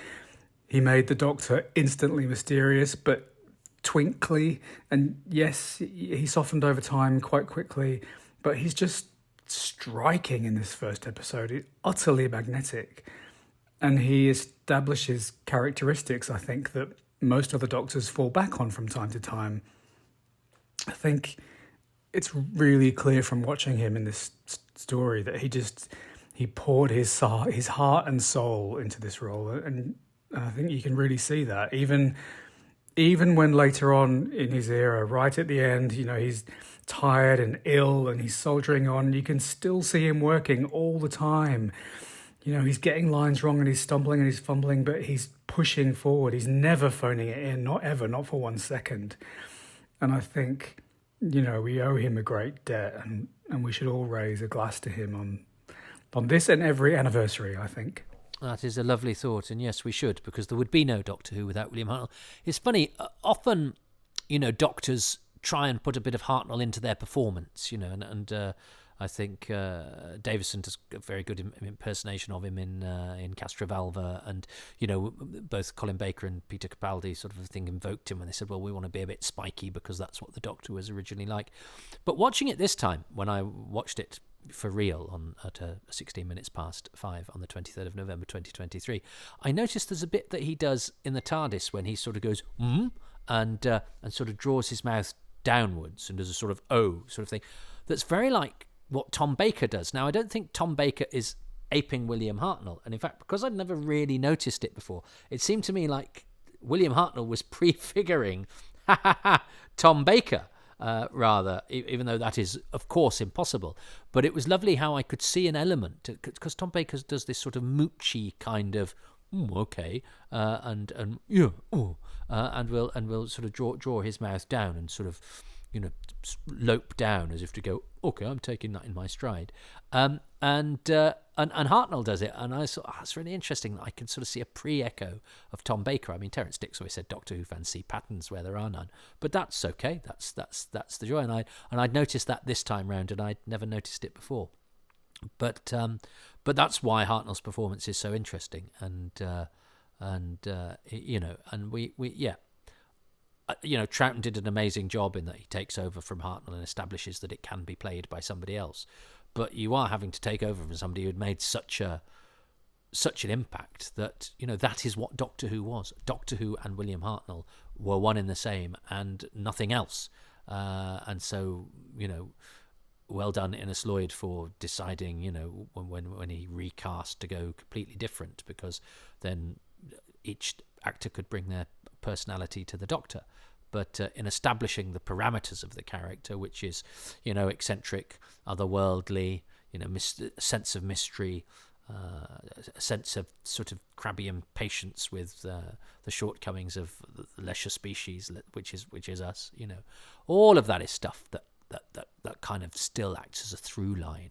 he made the Doctor instantly mysterious, but twinkly. And yes, he softened over time quite quickly, but he's just striking in this first episode, utterly magnetic, and he establishes characteristics I think that most other Doctors fall back on from time to time. I think it's really clear from watching him in this story that he poured his heart and soul into this role, and I think you can really see that even when later on in his era, right at the end, he's tired and ill and he's soldiering on, you can still see him working all the time. He's getting lines wrong and he's stumbling and he's fumbling, but he's pushing forward. He's never phoning it in, not ever, not for 1 second. And I think, we owe him a great debt, and we should all raise a glass to him on this and every anniversary, I think. That is a lovely thought, and yes, we should, because there would be no Doctor Who without William Hartnell. It's funny, often, Doctors try and put a bit of Hartnell into their performance, and I think Davison does a very good impersonation of him in Castrovalva, and both Colin Baker and Peter Capaldi sort of thing invoked him when they said, well, we want to be a bit spiky because that's what the Doctor was originally like. But watching it this time, when I watched it for real at 16 minutes past 5 on the 23rd of November 2023, I noticed there's a bit that he does in the TARDIS when he sort of goes and sort of draws his mouth downwards and does a sort of sort of thing that's very like what Tom Baker does. Now, I don't think Tom Baker is aping William Hartnell, and in fact, because I'd never really noticed it before, it seemed to me like William Hartnell was prefiguring Tom Baker, rather, even though that is, of course, impossible. But it was lovely how I could see an element, because Tom Baker does this sort of moochy kind of, okay, and will sort of draw his mouth down and sort of, lope down as if to go, okay, I'm taking that in my stride. And Hartnell does it, and I thought, it's really interesting that I can sort of see a pre-echo of Tom Baker. I mean, Terence Dicks always said Doctor Who fans see patterns where there are none, but that's okay. That's the joy, and I'd noticed that this time round, and I'd never noticed it before. But that's why Hartnell's performance is so interesting, and Troughton did an amazing job in that he takes over from Hartnell and establishes that it can be played by somebody else. But you are having to take over from somebody who had made such an impact that, that is what Doctor Who was. Doctor Who and William Hartnell were one in the same and nothing else. And so, well done Innes Lloyd for deciding, when he recast to go completely different, because then each actor could bring their personality to the Doctor. But in establishing the parameters of the character, which is, eccentric, otherworldly, sense of mystery, a sense of sort of crabby impatience with the shortcomings of the lesser species, which is us. All of that is stuff that kind of still acts as a through line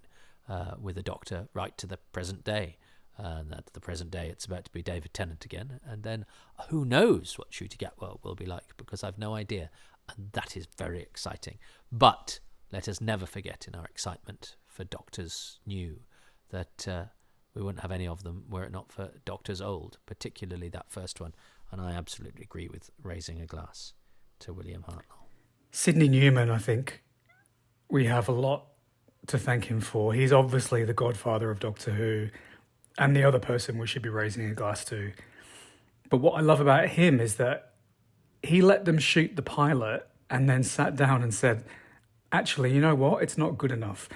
with the Doctor right to the present day. And at the present day, it's about to be David Tennant again, and then who knows what Ncuti Gatwa will be like, because I've no idea, and that is very exciting. But let us never forget in our excitement for Doctors New that we wouldn't have any of them were it not for Doctors Old, particularly that first one, and I absolutely agree with raising a glass to William Hartnell. Sidney Newman, I think we have a lot to thank him for. He's obviously the godfather of Doctor Who, and the other person we should be raising a glass to. But what I love about him is that he let them shoot the pilot and then sat down and said, actually, you know what? It's not good enough.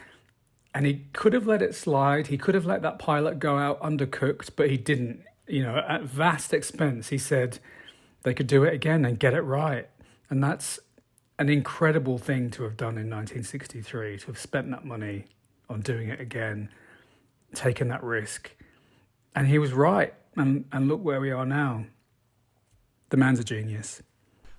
And he could have let it slide. He could have let that pilot go out undercooked, but he didn't. You know, at vast expense, he said they could do it again and get it right. And that's an incredible thing to have done in 1963, to have spent that money on doing it again, taken that risk. And he was right. And look where we are now. The man's a genius.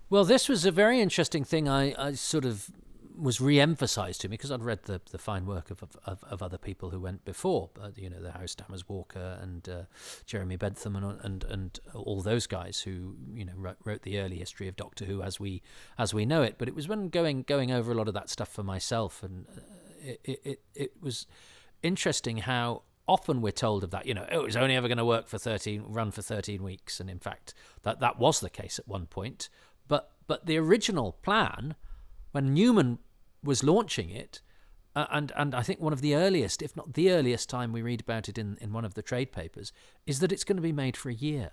Well, this was a very interesting thing. I sort of was re-emphasised to me because I'd read the fine work of other people who went before, you know, the Harry Stammers Walker and Jeremy Bentham and all those guys who, you know, wrote the early history of Doctor Who as we know it. But it was when going over a lot of that stuff for myself, and it was interesting how often we're told of that, you know, it was only ever going to run for 13 weeks, and in fact that was the case at one point. But the original plan, when Newman was launching it, and I think one of the earliest, if not the earliest time we read about it in one of the trade papers, is that it's going to be made for a year.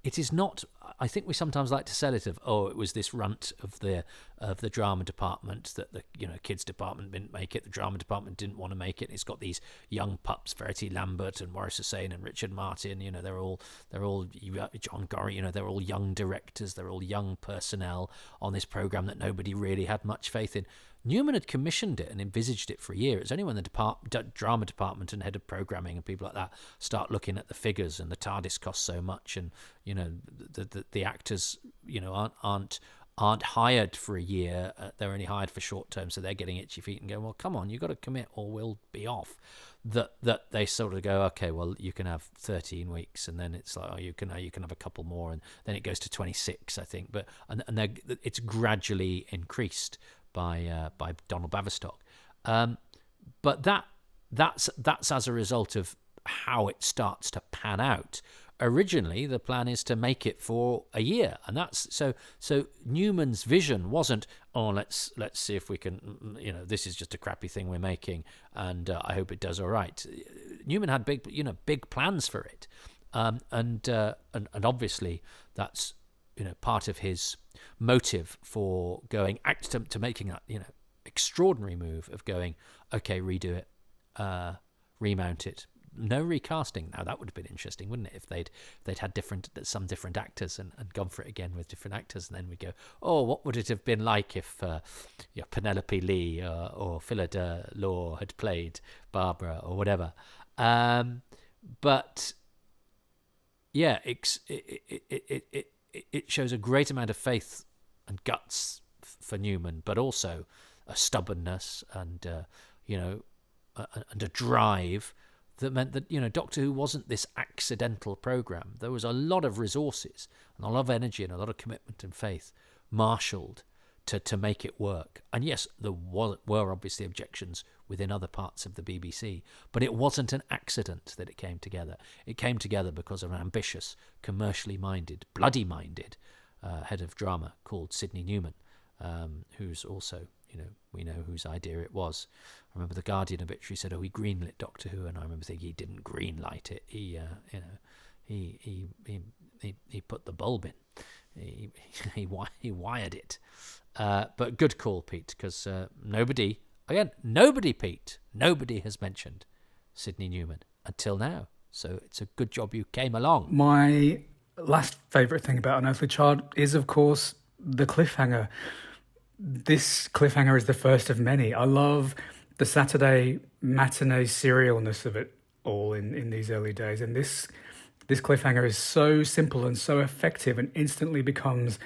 It is not. I think we sometimes like to sell it of, oh, it was this runt of the drama department that the kids department didn't make it. The drama department didn't want to make it. It's got these young pups, Verity Lambert and Maurice Hussein and Richard Martin. You know, they're all John Gorrie. You know, they're all young directors. They're all young personnel on this program that nobody really had much faith in. Newman had commissioned it and envisaged it for a year. It's only when the drama department and head of programming and people like that start looking at the figures, and the TARDIS costs so much, and you know the actors, you know, aren't hired for a year. They're only hired for short term, so they're getting itchy feet and going, well, come on, you got to commit or we'll be off. That they sort of go, okay, well, you can have 13 weeks, and then it's like, oh, you can have a couple more, and then it goes to 26, I think. But and it's gradually increased by Donald Baverstock, but that's as a result of how it starts to pan out. Originally, the plan is to make it for a year, and that's so Newman's vision wasn't, oh, let's see if we can, you know, this is just a crappy thing we're making, and I hope it does all right. Newman had big plans for it, and obviously that's, you know, part of his motive for going to making that, you know, extraordinary move of going, okay, redo it, remount it. No recasting. Now that would have been interesting, wouldn't it, if they'd had some different actors and gone for it again with different actors, and then we'd go, oh, what would it have been like if Penelope Lee or Philida Law had played Barbara or whatever. But yeah, it shows a great amount of faith and guts for Newman, but also a stubbornness and and a drive that meant that, you know, Doctor Who wasn't this accidental program. There was a lot of resources and a lot of energy and a lot of commitment and faith marshalled to make it work. And yes, there were obviously objections within other parts of the BBC, but it wasn't an accident that it came together. It came together because of an ambitious, commercially minded, bloody minded head of drama called Sidney Newman, who's also, you know, we know whose idea it was. I remember the Guardian obituary said, "Oh, he greenlit Doctor Who," and I remember thinking he didn't greenlight it. He put the bulb in. He wired it. But good call, Pete, because nobody, Pete, nobody has mentioned Sidney Newman until now. So it's a good job you came along. My last favourite thing about Unearthly Child is, of course, the cliffhanger. This cliffhanger is the first of many. I love the Saturday matinee serialness of it all in these early days. And this cliffhanger is so simple and so effective and instantly becomes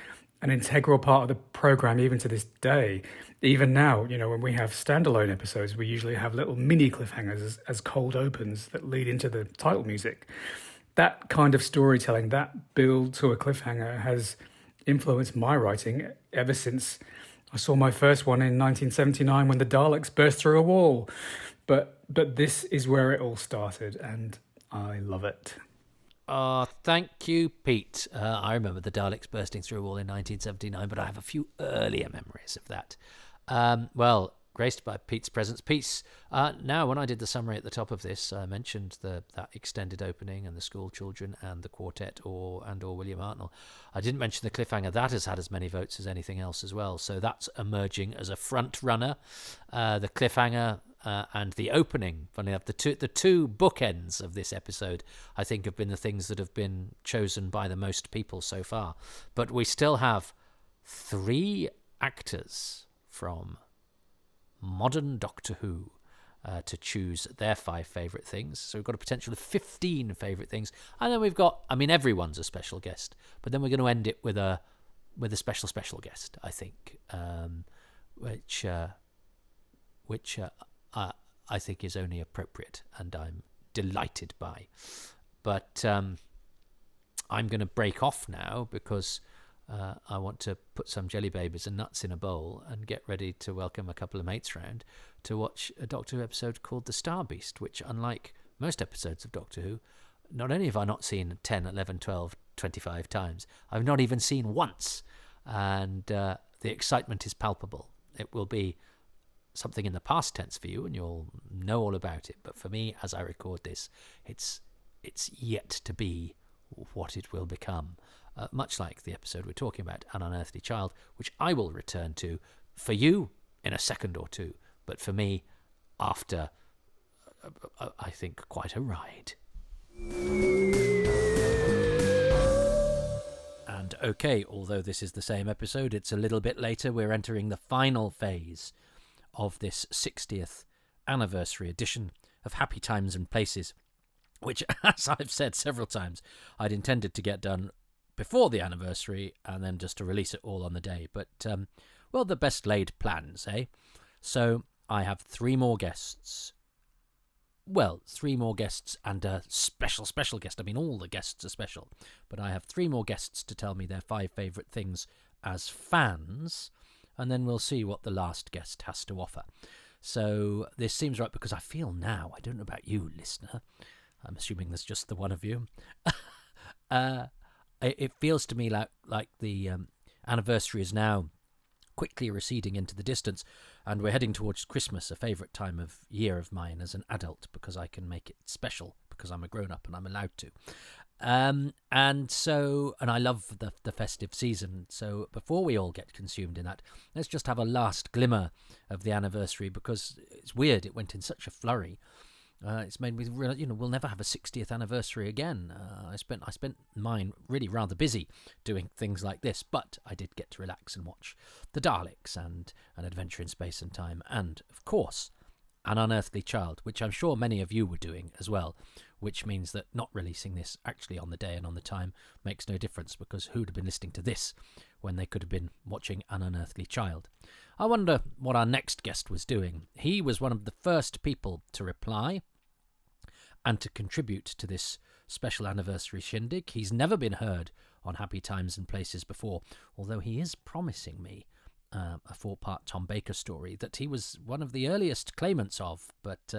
an integral part of the programme even to this day. Even now, you know, when we have standalone episodes, we usually have little mini cliffhangers as cold opens that lead into the title music. That kind of storytelling, that build to a cliffhanger has influenced my writing ever since I saw my first one in 1979 when the Daleks burst through a wall. But this is where it all started, and I love it. Thank you, Pete. I remember the Daleks bursting through a wall in 1979, but I have a few earlier memories of that. Well, graced by Pete's presence. Pete's, now, when I did the summary at the top of this, I mentioned that extended opening and the school children and the quartet or William Hartnell. I didn't mention the cliffhanger. That has had as many votes as anything else as well. So that's emerging as a front runner. The cliffhanger and the opening, funny enough, the two bookends of this episode, I think, have been the things that have been chosen by the most people so far. But we still have 3 actors from modern Doctor Who to choose their 5 favourite things. So we've got a potential of 15 favourite things. And then we've got, I mean, everyone's a special guest. But then we're going to end it with a special guest, I think, which I think is only appropriate and I'm delighted by. But I'm going to break off now because I want to put some jelly babies and nuts in a bowl and get ready to welcome a couple of mates round to watch a Doctor Who episode called The Star Beast, which, unlike most episodes of Doctor Who, not only have I not seen 10, 11, 12, 25 times, I've not even seen once. And the excitement is palpable. It will be something in the past tense for you and you'll know all about it. But for me, as I record this, it's yet to be what it will become. Much like the episode we're talking about, An Unearthly Child, which I will return to for you in a second or two, but for me, after, I think, quite a ride. And okay, although this is the same episode, it's a little bit later. We're entering the final phase of this 60th anniversary edition of Happy Times and Places, which, as I've said several times, I'd intended to get done before the anniversary and then just to release it all on the day. But, well, the best laid plans, eh? So I have 3 more guests. Well, 3 more guests and a special guest. I mean, all the guests are special. But I have 3 more guests to tell me their 5 favourite things as fans. And then we'll see what the last guest has to offer. So this seems right because I feel now, I don't know about you, listener, I'm assuming there's just the one of you, it feels to me like the anniversary is now quickly receding into the distance, and we're heading towards Christmas, a favourite time of year of mine as an adult, because I can make it special, because I'm a grown-up and I'm allowed to. And I love the festive season. So before we all get consumed in that, let's just have a last glimmer of the anniversary, because it's weird, it went in such a flurry. It's made me realize, we'll never have a 60th anniversary again. I spent mine really rather busy doing things like this, but I did get to relax and watch The Daleks and An Adventure in Space and Time, and, of course, An Unearthly Child, which I'm sure many of you were doing as well, which means that not releasing this actually on the day and on the time makes no difference, because who'd have been listening to this when they could have been watching An Unearthly Child? I wonder what our next guest was doing. He was one of the first people to reply and to contribute to this special anniversary shindig. He's never been heard on Happy Times and Places before, although he is promising me a 4-part Tom Baker story that he was one of the earliest claimants of, but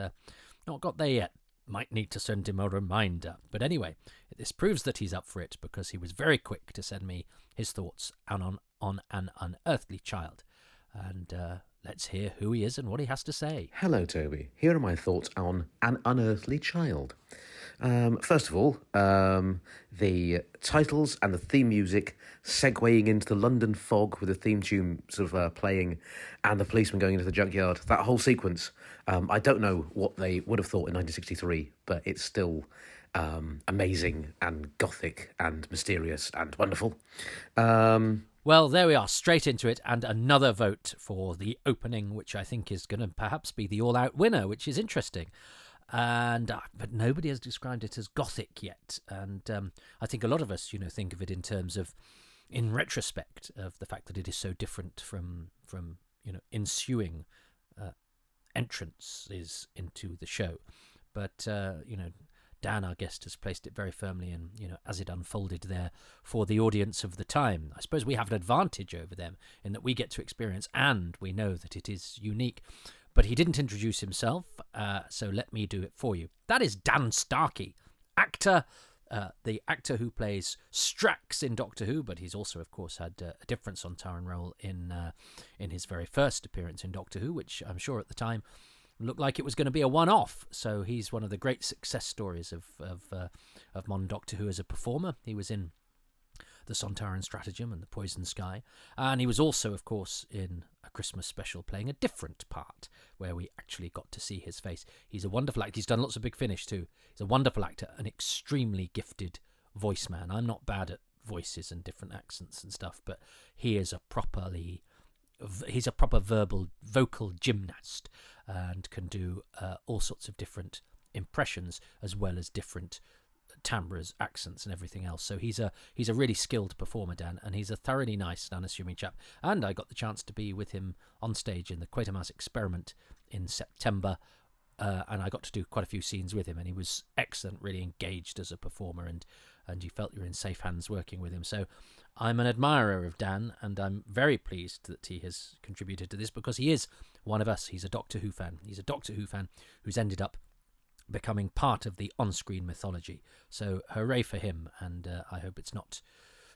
not got there yet. Might need to send him a reminder. But anyway, this proves that he's up for it, because he was very quick to send me his thoughts on An Unearthly Child. And let's hear who he is and what he has to say. Hello, Toby. Here are my thoughts on An Unearthly Child. First of all, the titles and the theme music segueing into the London fog with the theme tune sort of playing and the policeman going into the junkyard. That whole sequence, I don't know what they would have thought in 1963, but it's still amazing and gothic and mysterious and wonderful. Well, there we are, straight into it, and another vote for the opening, which I think is going to perhaps be the all-out winner, which is interesting. And but nobody has described it as gothic yet, and I think a lot of us, think of it in terms of, in retrospect, of the fact that it is so different from ensuing entrances into the show. But Dan, our guest, has placed it very firmly in, as it unfolded there for the audience of the time. I suppose we have an advantage over them in that we get to experience, and we know that it is unique. But he didn't introduce himself, so let me do it for you. That is Dan Starkey, actor, the actor who plays Strax in Doctor Who, but he's also, of course, had a different Sontaran role in his very first appearance in Doctor Who, which I'm sure at the time looked like it was going to be a one-off. So he's one of the great success stories of modern Doctor Who as a performer. He was in the Sontaran Stratagem and the Poison Sky, and he was also, of course, in a Christmas special playing a different part where we actually got to see his face. He's a wonderful actor. He's done lots of Big Finish too. He's a wonderful actor, an extremely gifted voice man. I'm not bad at voices and different accents and stuff, but he is he's a proper vocal gymnast and can do all sorts of different impressions as well as different timbres, accents and everything else. So he's a really skilled performer, Dan, and he's a thoroughly nice and unassuming chap. And I got the chance to be with him on stage in the Quatermass Experiment in September, and I got to do quite a few scenes with him, and he was excellent, really engaged as a performer, and you felt you were in safe hands working with him. So I'm an admirer of Dan, and I'm very pleased that he has contributed to this, because he is one of us. He's a Doctor Who fan. He's a Doctor Who fan who's ended up becoming part of the on-screen mythology. So hooray for him, and I hope it's not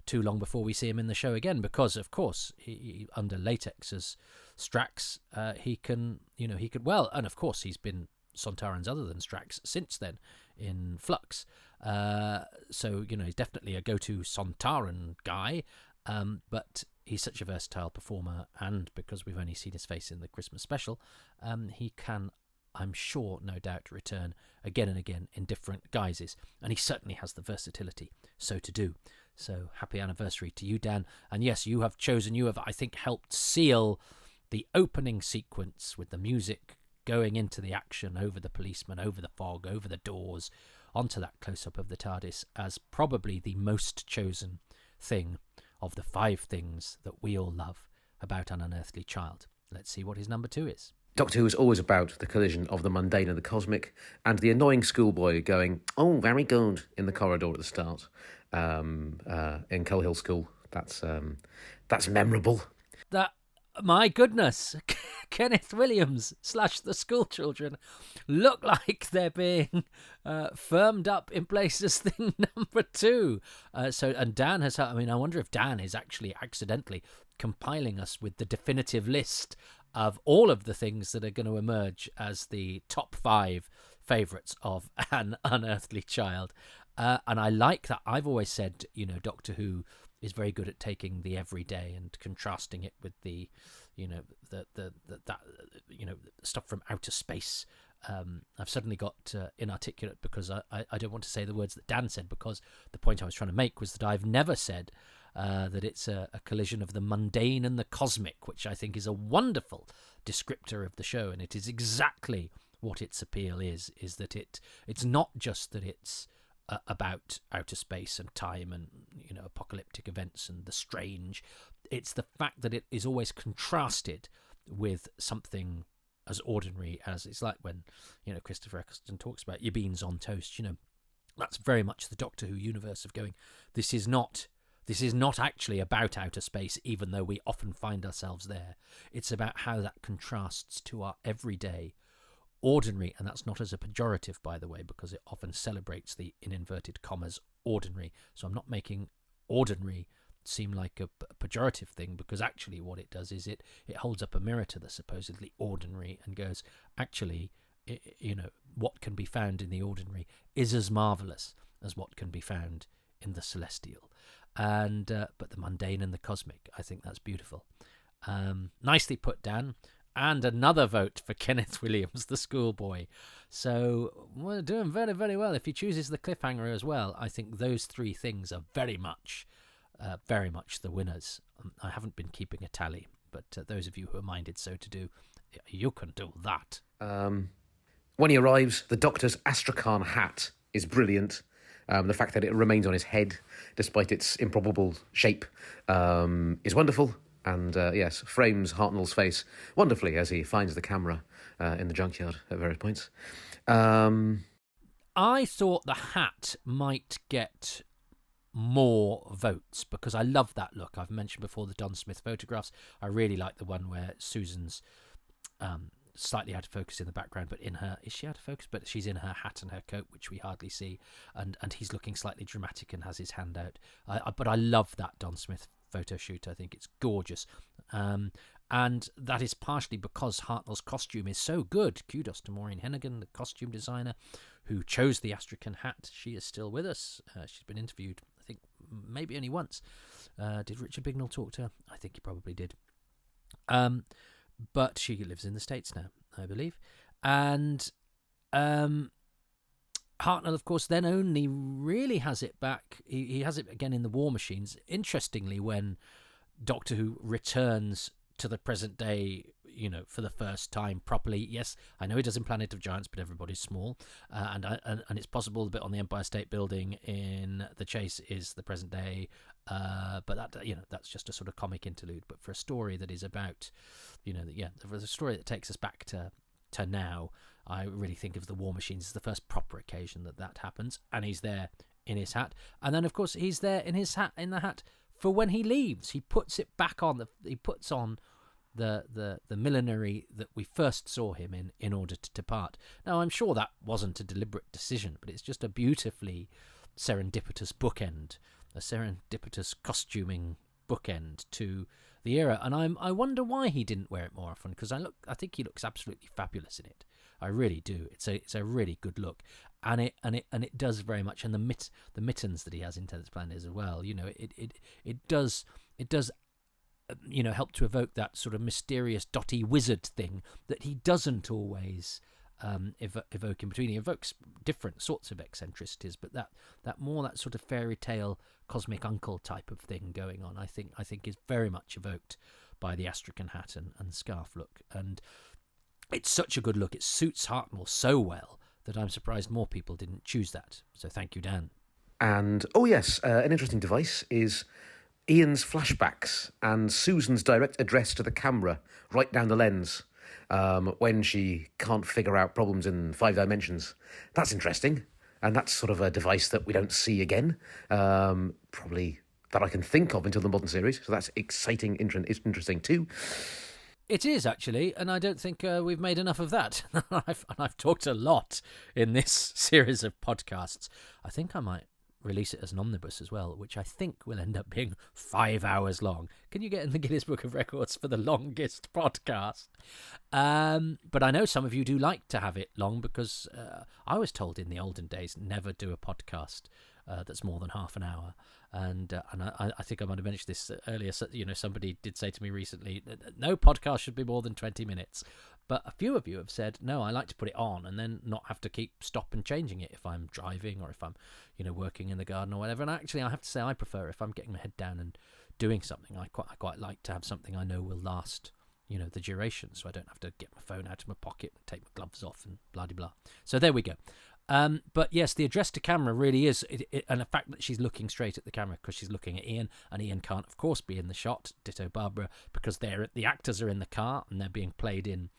too long before we see him in the show again, because of course he under latex as Strax, he can well, and of course he's been Sontarans other than Strax since then in Flux, so he's definitely a go-to Sontaran guy, but he's such a versatile performer, and because we've only seen his face in the Christmas special, he can, I'm sure, no doubt, return again and again in different guises, and he certainly has the versatility so to do. So happy anniversary to you, Dan. And yes, you have, I think, helped seal the opening sequence with the music going into the action over the policeman, over the fog, over the doors, onto that close-up of the TARDIS as probably the most chosen thing of the 5 things that we all love about An Unearthly Child. Let's see what his number 2 is. Doctor Who is always about the collision of the mundane and the cosmic, and the annoying schoolboy going, "Oh, very good," in the corridor at the start in Cull Hill School. That's memorable. My goodness, Kenneth Williams / the school children look like they're being firmed up in place as thing number 2. And Dan has, I wonder if Dan is actually accidentally compiling us with the definitive list of all of the things that are going to emerge as the top 5 favourites of An Unearthly Child. And I like that. I've always said, Doctor Who is very good at taking the everyday and contrasting it with the stuff from outer space. I've suddenly got inarticulate because I don't want to say the words that Dan said, because the point I was trying to make was that I've never said that it's a collision of the mundane and the cosmic, which I think is a wonderful descriptor of the show, and it is exactly what its appeal is that it's not just that it's about outer space and time and apocalyptic events and the strange. It's the fact that it is always contrasted with something as ordinary as, it's like when Christopher Eccleston talks about your beans on toast. That's very much the Doctor Who universe of going, this is not actually about outer space, even though we often find ourselves there. It's about how that contrasts to our everyday ordinary, and that's not as a pejorative, by the way, because it often celebrates the, in inverted commas, ordinary. So I'm not making ordinary seem like a pejorative thing, because actually what it does is it holds up a mirror to the supposedly ordinary and goes, actually, what can be found in the ordinary is as marvellous as what can be found in the celestial. And but the mundane and the cosmic, I think that's beautiful. Nicely put, Dan. And another vote for Kenneth Williams, the schoolboy. So we're doing very, very well. If he chooses the cliffhanger as well, I think those 3 things are very much the winners. I haven't been keeping a tally, but those of you who are minded so to do, you can do that. When he arrives, the Doctor's Astrakhan hat is brilliant. The fact that it remains on his head, despite its improbable shape, is wonderful. And yes, frames Hartnell's face wonderfully as he finds the camera in the junkyard at various points. I thought the hat might get more votes because I love that look. I've mentioned before the Don Smith photographs. I really like the one where Susan's slightly out of focus in the background, but is she out of focus? But she's in her hat and her coat, which we hardly see, and he's looking slightly dramatic and has his hand out. But I love that Don Smith photo shoot. I think it's gorgeous. And that is partially because Hartnell's costume is so good. Kudos to Maureen Hennigan, the costume designer, who chose the Astrakhan hat. She is still with us. She's been interviewed, I think, maybe only once. Did Richard Bignell talk to her? I think he probably did. But she lives in the States now, I believe. And Hartnell, of course, then only really has it back. He has it again in the War Machines. Interestingly, when Doctor Who returns to the present day, for the first time properly. Yes, I know he does in Planet of Giants, but everybody's small, and it's possible the bit on the Empire State Building in The Chase is the present day, but that's just a sort of comic interlude. But for a story that is about, for a story that takes us back to now, I really think of the War Machines as the first proper occasion that happens, and he's there in his hat, and then of course he's there in the hat for when he leaves. He puts it back on. He puts on the millinery that we first saw him in order to depart. Now, I'm sure that wasn't a deliberate decision, but it's just a beautifully serendipitous bookend, a serendipitous costuming bookend to the era. And I wonder why he didn't wear it more often, because I think he looks absolutely fabulous in it. I really do. It's a really good look, and it does very much. And the mittens that he has in Tenth Planet as well. It does help to evoke that sort of mysterious dotty wizard thing that he doesn't always evoke in between. He evokes different sorts of eccentricities, but that sort of fairy tale cosmic uncle type of thing going on, I think is very much evoked by the Astrakhan hat and scarf look. And it's such a good look. It suits Hartnell so well that I'm surprised more people didn't choose that. So thank you, Dan. And, oh yes, an interesting device is Ian's flashbacks and Susan's direct address to the camera right down the lens when she can't figure out problems in 5 dimensions. That's interesting, and that's sort of a device that we don't see again, probably that I can think of until the modern series, so that's exciting, interesting too. It is, actually, and I don't think we've made enough of that. I've talked a lot in this series of podcasts. I think I might release it as an omnibus as well, which I think will end up being 5 hours long. Can you get in the Guinness Book of Records for the longest podcast? But I know some of you do like to have it long, because I was told in the olden days never do a podcast that's more than half an hour. And I think I might have mentioned this earlier. So, somebody did say to me recently, no podcast should be more than 20 minutes. But a few of you have said, no, I like to put it on and then not have to stop and changing it if I'm driving or if I'm, working in the garden or whatever. And actually, I have to say, I prefer if I'm getting my head down and doing something. I quite like to have something I know will last, the duration, so I don't have to get my phone out of my pocket and take my gloves off and blah-de-blah. So there we go. But yes, the address to camera really is, and the fact that she's looking straight at the camera because she's looking at Ian, and Ian can't, of course, be in the shot. Ditto Barbara, because the actors are in the car and they're being played in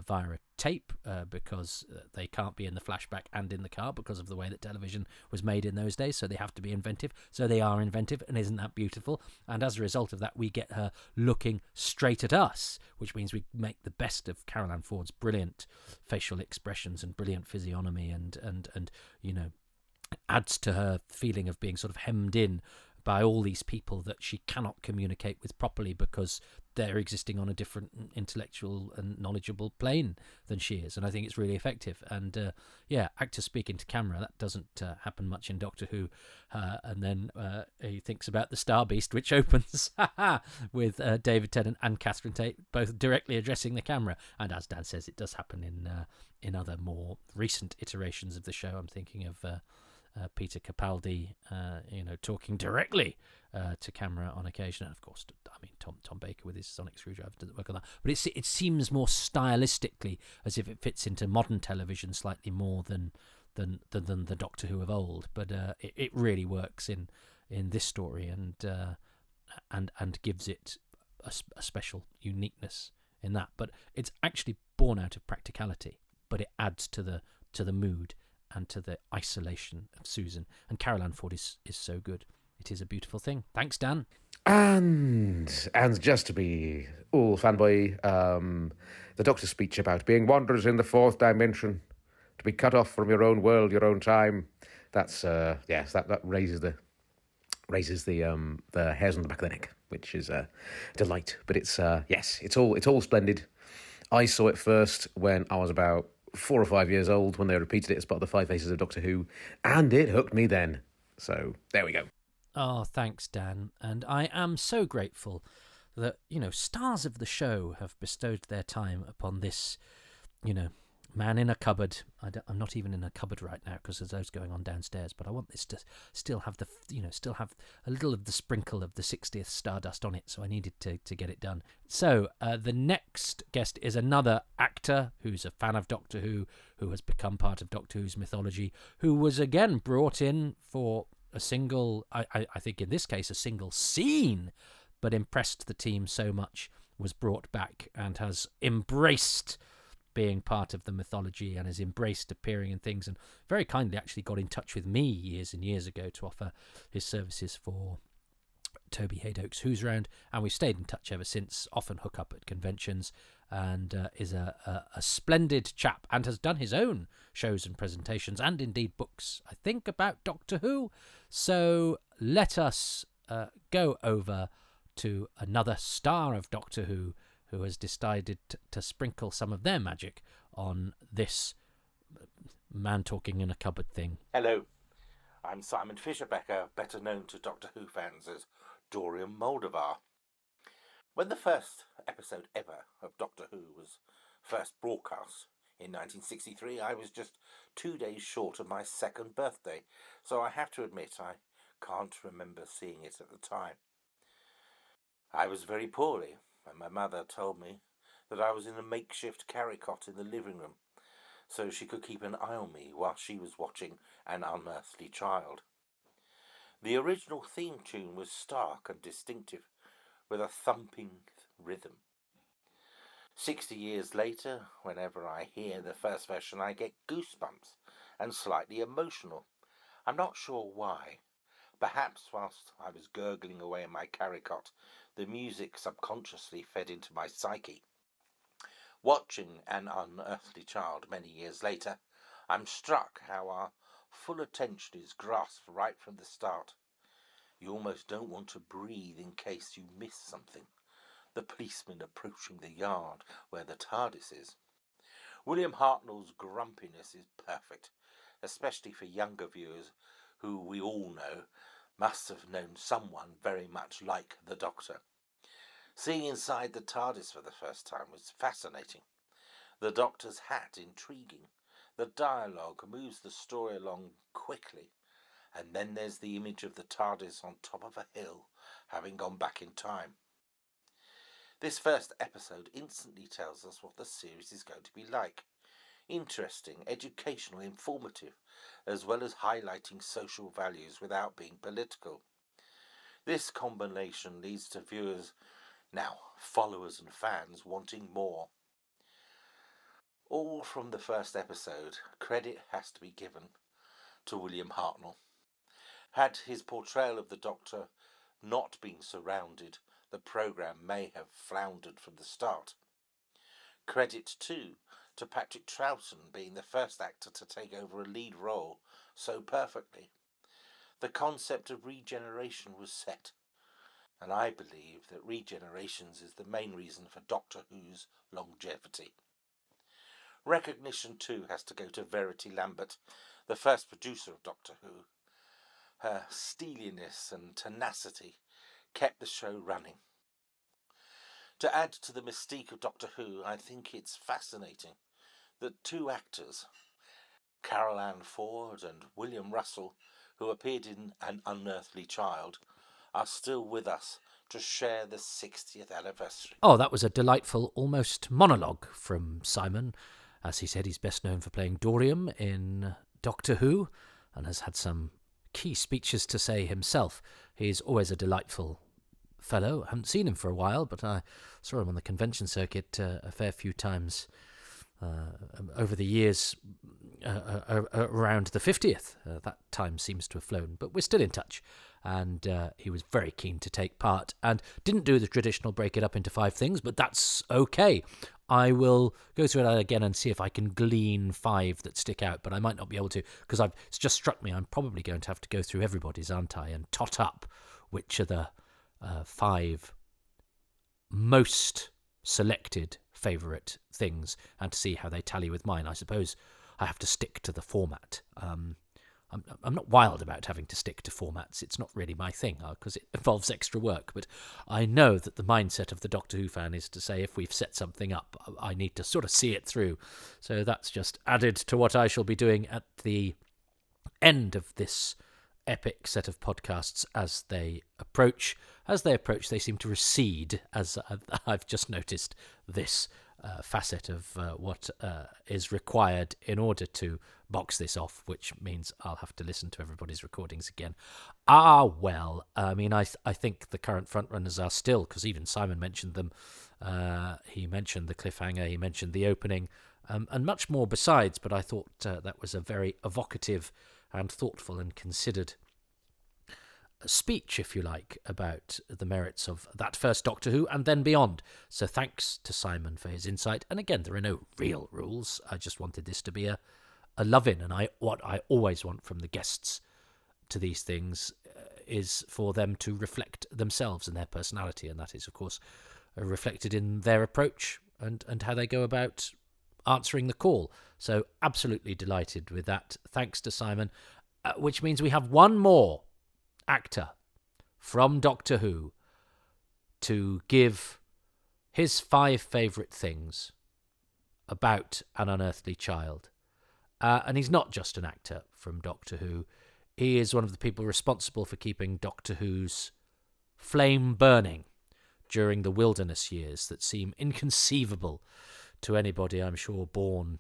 via a tape because they can't be in the flashback and in the car because of the way that television was made in those days. So they have to be inventive. So they are inventive, and isn't that beautiful? And as a result of that, we get her looking straight at us, which means we make the best of Carol Ann Ford's brilliant facial expressions and brilliant physiognomy, and adds to her feeling of being sort of hemmed in by all these people that she cannot communicate with properly because they're existing on a different intellectual and knowledgeable plane than she is. And I think it's really effective. And actors speaking to camera, that doesn't happen much in Doctor Who. And then he thinks about the Star Beast, which opens with David Tennant and Catherine Tate both directly addressing the camera. And as Dan says, it does happen in other more recent iterations of the show. I'm thinking of Peter Capaldi, talking directly to camera on occasion, and of course, Tom Baker with his sonic screwdriver doesn't work on that. But it seems more stylistically as if it fits into modern television slightly more than the Doctor Who of old. But it really works in this story, and gives it a special uniqueness in that. But it's actually born out of practicality, but it adds to the mood and to the isolation of Susan. And Carol Ann Ford is so good. It is a beautiful thing. Thanks, Dan. And just to be all fanboy, the Doctor's speech about being wanderers in the fourth dimension, to be cut off from your own world, your own time. That's yes, that raises the hairs on the back of the neck, which is a delight. But it's yes, it's all splendid. I saw it first when I was about 4 or 5 years old, when they repeated it as part of the 5 Faces of Doctor Who, and it hooked me then. So there we go. Oh, thanks, Dan. And I am so grateful that, stars of the show have bestowed their time upon this, man in a cupboard. I'm not even in a cupboard right now because there's those going on downstairs, but I want this to still have still have a little of the sprinkle of the 60th Stardust on it, so I needed to get it done. So the next guest is another actor who's a fan of Doctor Who has become part of Doctor Who's mythology, who was again brought in for a single, I think in this case, a single scene, but impressed the team so much, was brought back and has embraced being part of the mythology and has embraced appearing in things, and very kindly actually got in touch with me years and years ago to offer his services for Toby Hadoke's Who's Round, and we've stayed in touch ever since, often hook up at conventions, and is a splendid chap and has done his own shows and presentations and indeed books, I think, about Doctor Who. So let us go over to another star of Doctor Who has decided to sprinkle some of their magic on this man talking in a cupboard thing. Hello, I'm Simon Fisher-Becker, better known to Doctor Who fans as Dorian Moldovar. When the first episode ever of Doctor Who was first broadcast in 1963, I was just 2 days short of my 2nd birthday, so I have to admit I can't remember seeing it at the time. I was very poorly, and my mother told me that I was in a makeshift carry cot in the living room, so she could keep an eye on me while she was watching An Unearthly Child. The original theme tune was stark and distinctive, with a thumping rhythm. 60 years later, whenever I hear the first version, I get goosebumps and slightly emotional. I'm not sure why. Perhaps whilst I was gurgling away in my carry cot, the music subconsciously fed into my psyche. Watching An Unearthly Child many years later, I'm struck how our full attention is grasped right from the start. You almost don't want to breathe in case you miss something. The policeman approaching the yard where the TARDIS is. William Hartnell's grumpiness is perfect, especially for younger viewers who we all know must have known someone very much like the Doctor. Seeing inside the TARDIS for the first time was fascinating. The Doctor's hat intriguing. The dialogue moves the story along quickly. And then there's the image of the TARDIS on top of a hill, having gone back in time. This first episode instantly tells us what the series is going to be like. Interesting, educational, informative, as well as highlighting social values without being political. This combination leads to viewers, now followers and fans, wanting more. All from the first episode, credit has to be given to William Hartnell. Had his portrayal of the Doctor not been surrounded, the programme may have floundered from the start. Credit, too, to Patrick Troughton being the first actor to take over a lead role so perfectly. The concept of regeneration was set, and I believe that regenerations is the main reason for Doctor Who's longevity. Recognition, too, has to go to Verity Lambert, the first producer of Doctor Who. Her steeliness and tenacity kept the show running. To add to the mystique of Doctor Who, I think it's fascinating that 2 actors, Carol Ann Ford and William Russell, who appeared in An Unearthly Child, are still with us to share the 60th anniversary. Oh, that was a delightful, almost monologue from Simon. As he said, he's best known for playing Dorian in Doctor Who and has had some key speeches to say himself. He's always a delightful fellow. I haven't seen him for a while, but I saw him on the convention circuit a fair few times over the years around the 50th. That time seems to have flown, but we're still in touch. And he was very keen to take part and didn't do the traditional break it up into 5 things, but that's okay. I will go through it again and see if I can glean 5 that stick out, but I might not be able to, because it's just struck me I'm probably going to have to go through everybody's, aren't I, and tot up which are the 5 most selected favourite things and to see how they tally with mine. I suppose I have to stick to the format. I'm not wild about having to stick to formats. It's not really my thing because it involves extra work. But I know that the mindset of the Doctor Who fan is to say if we've set something up, I need to sort of see it through. So that's just added to what I shall be doing at the end of this epic set of podcasts as they approach. As they approach, they seem to recede, as I've just noticed this facet of what is required in order to box this off, which means I'll have to listen to everybody's recordings again. Well, I mean, I think the current frontrunners are still, because even Simon mentioned them. He mentioned the cliffhanger, he mentioned the opening, and much more besides, but I thought that was a very evocative and thoughtful and considered speech, if you like, about the merits of that first Doctor Who and then beyond. So thanks to Simon for his insight. And again, there are no real rules. I just wanted this to be a love-in. And what I always want from the guests to these things is for them to reflect themselves and their personality. And that is, of course, reflected in their approach and how they go about answering the call. So absolutely delighted with that. Thanks to Simon. Which means we have one more actor from Doctor Who to give his 5 favourite things about An Unearthly Child. And he's not just an actor from Doctor Who. He is one of the people responsible for keeping Doctor Who's flame burning during the wilderness years that seem inconceivable to anybody, I'm sure, born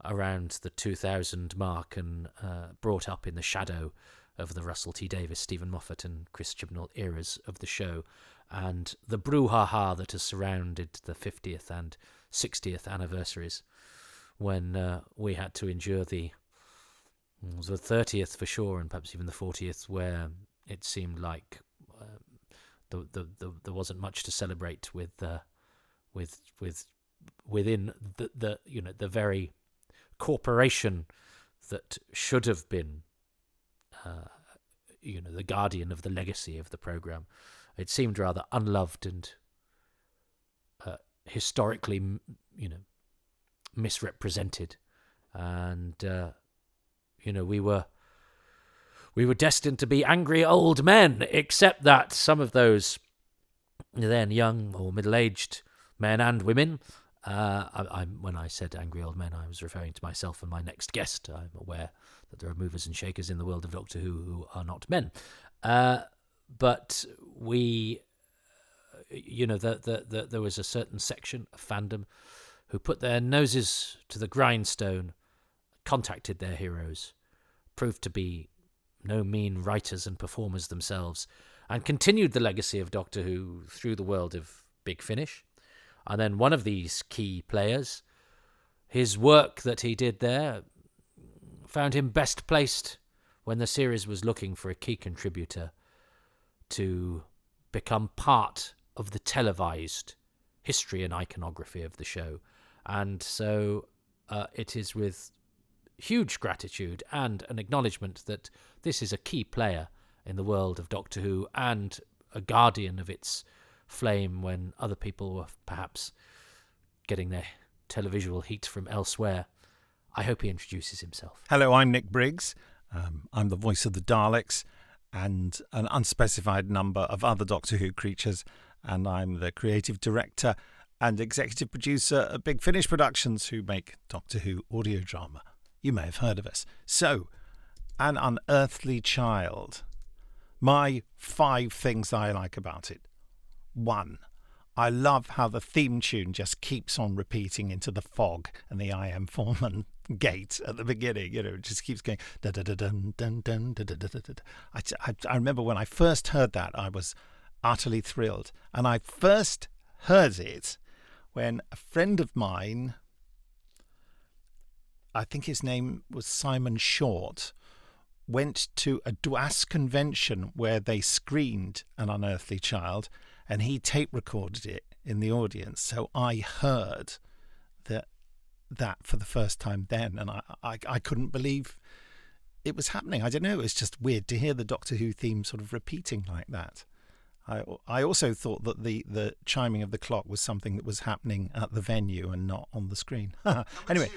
around the 2000 mark and brought up in the shadow of the Russell T Davies, Stephen Moffat and Chris Chibnall eras of the show, and the brouhaha that has surrounded the 50th and 60th anniversaries when we had to endure the 30th for sure, and perhaps even the 40th, where it seemed like there wasn't much to celebrate within the very corporation that should have been the guardian of the legacy of the programme. It seemed rather unloved and historically, misrepresented. And, we were destined to be angry old men, except that some of those then young or middle-aged men and women, when I said angry old men, I was referring to myself and my next guest. I'm aware that there are movers and shakers in the world of Doctor Who are not men. But we, there was a certain section of fandom who put their noses to the grindstone, contacted their heroes, proved to be no mean writers and performers themselves, and continued the legacy of Doctor Who through the world of Big Finish. And then one of these key players, his work that he did there found him best placed when the series was looking for a key contributor to become part of the televised history and iconography of the show. And so it is with huge gratitude and an acknowledgement that this is a key player in the world of Doctor Who and a guardian of its flame when other people were perhaps getting their televisual heat from elsewhere. I hope he introduces himself. Hello, I'm Nick Briggs. I'm the voice of the Daleks and an unspecified number of other Doctor Who creatures, and I'm the creative director and executive producer at Big Finish Productions, who make Doctor Who audio drama. You may have heard of us. So, An Unearthly Child. My 5 things I like about it. 1. I love how the theme tune just keeps on repeating into the fog and the I Am Foreman gate at the beginning. It just keeps going. I remember when I first heard that, I was utterly thrilled. And I first heard it when a friend of mine I think his name was Simon Short, went to a DWAS convention where they screened An Unearthly Child, and he tape recorded it in the audience. So I heard that for the first time then, and I couldn't believe it was happening. I don't know, it was just weird to hear the Doctor Who theme sort of repeating like that. I also thought that the chiming of the clock was something that was happening at the venue and not on the screen. Anyway.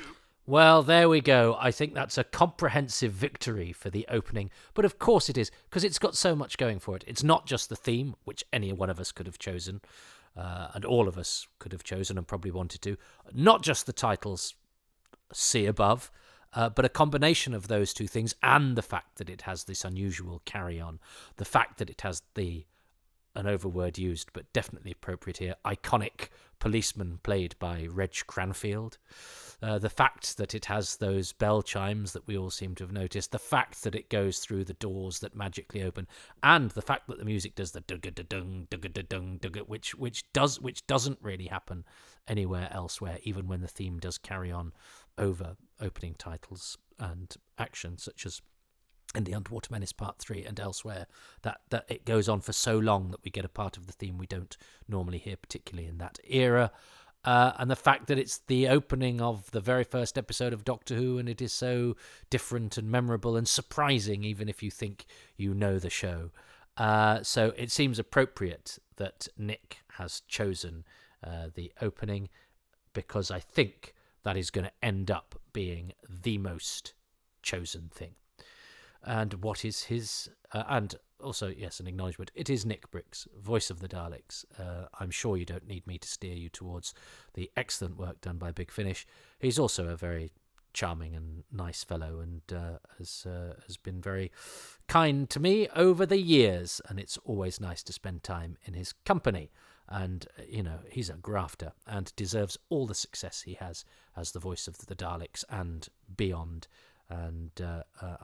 Well, there we go. I think that's a comprehensive victory for the opening. But of course it is, because it's got so much going for it. It's not just the theme, which any one of us could have chosen, and all of us could have chosen and probably wanted to. Not just the titles, see above, but a combination of those two things, and the fact that it has this unusual carry-on, the fact that it has an overword used, but definitely appropriate here, iconic policeman played by Reg Cranfield. The fact that it has those bell chimes that we all seem to have noticed, the fact that it goes through the doors that magically open, and the fact that the music does the dugga-da-dung, dugga-da-dung, dugga, which doesn't really happen anywhere elsewhere, even when the theme does carry on over opening titles and action, such as in The Underwater Menace Part 3 and elsewhere, that it goes on for so long that we get a part of the theme we don't normally hear, particularly in that era. And the fact that it's the opening of the very first episode of Doctor Who, and it is so different and memorable and surprising, even if you think you know the show. So it seems appropriate that Nick has chosen the opening, because I think that is going to end up being the most chosen thing. And what is his... and also, yes, an acknowledgement. It is Nick Briggs, voice of the Daleks. I'm sure you don't need me to steer you towards the excellent work done by Big Finish. He's also a very charming and nice fellow, and has been very kind to me over the years, and it's always nice to spend time in his company. And, he's a grafter and deserves all the success he has as the voice of the Daleks and beyond. And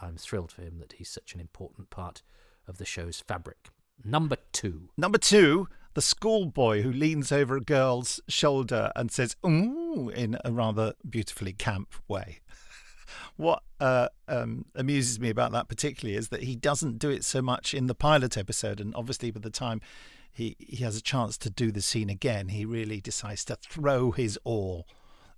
I'm thrilled for him that he's such an important part of the show's fabric. Number two, the schoolboy who leans over a girl's shoulder and says, "Ooh," in a rather beautifully camp way. What amuses me about that particularly is that he doesn't do it so much in the pilot episode, and obviously by the time he has a chance to do the scene again, he really decides to throw his all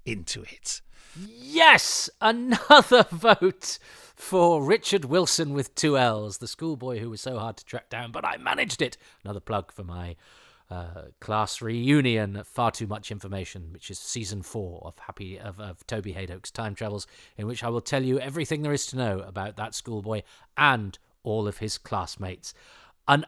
into it. Yes! Another vote for Richard Wilson with 2 L's, the schoolboy who was so hard to track down, but I managed it. Another plug for my class reunion, Far Too Much Information, which is season 4 of Toby Hadoke's Time Travels, in which I will tell you everything there is to know about that schoolboy and all of his classmates. An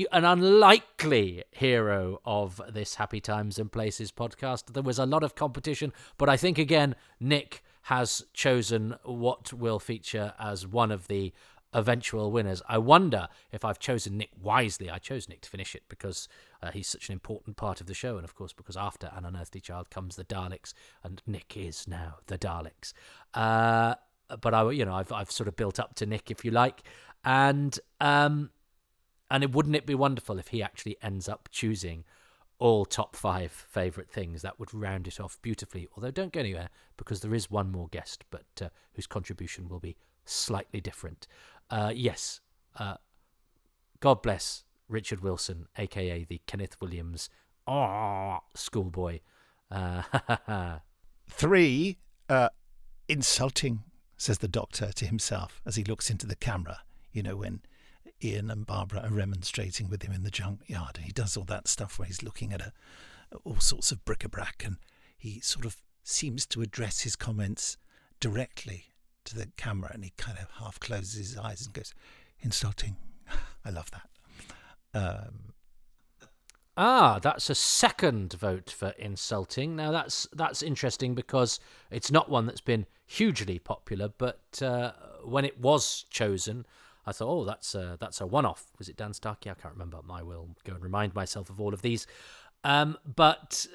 unlikely hero of this Happy Times and Places podcast. There was a lot of competition, but I think, again, Nick has chosen what will feature as one of the eventual winners. I wonder if I've chosen Nick wisely. I chose Nick to finish it because he's such an important part of the show, and of course because after An Unearthly Child comes the Daleks, and Nick is now the Daleks. But I've sort of built up to Nick, if you like, and wouldn't it be wonderful if he actually ends up choosing all top 5 favourite things? That would round it off beautifully. Although don't go anywhere, because there is one more guest, but whose contribution will be slightly different. Yes, God bless Richard Wilson, a.k.a. the Kenneth Williams schoolboy. 3, insulting, says the Doctor to himself as he looks into the camera. When Ian and Barbara are remonstrating with him in the junkyard, and he does all that stuff where he's looking at all sorts of bric-a-brac, and he sort of seems to address his comments directly to the camera, and he kind of half closes his eyes and goes, "Insulting." I love that. That's a second vote for insulting. Now that's interesting because it's not one that's been hugely popular, but when it was chosen, I thought, that's a one-off. Was it Dan Starkey? I can't remember. I will go and remind myself of all of these. But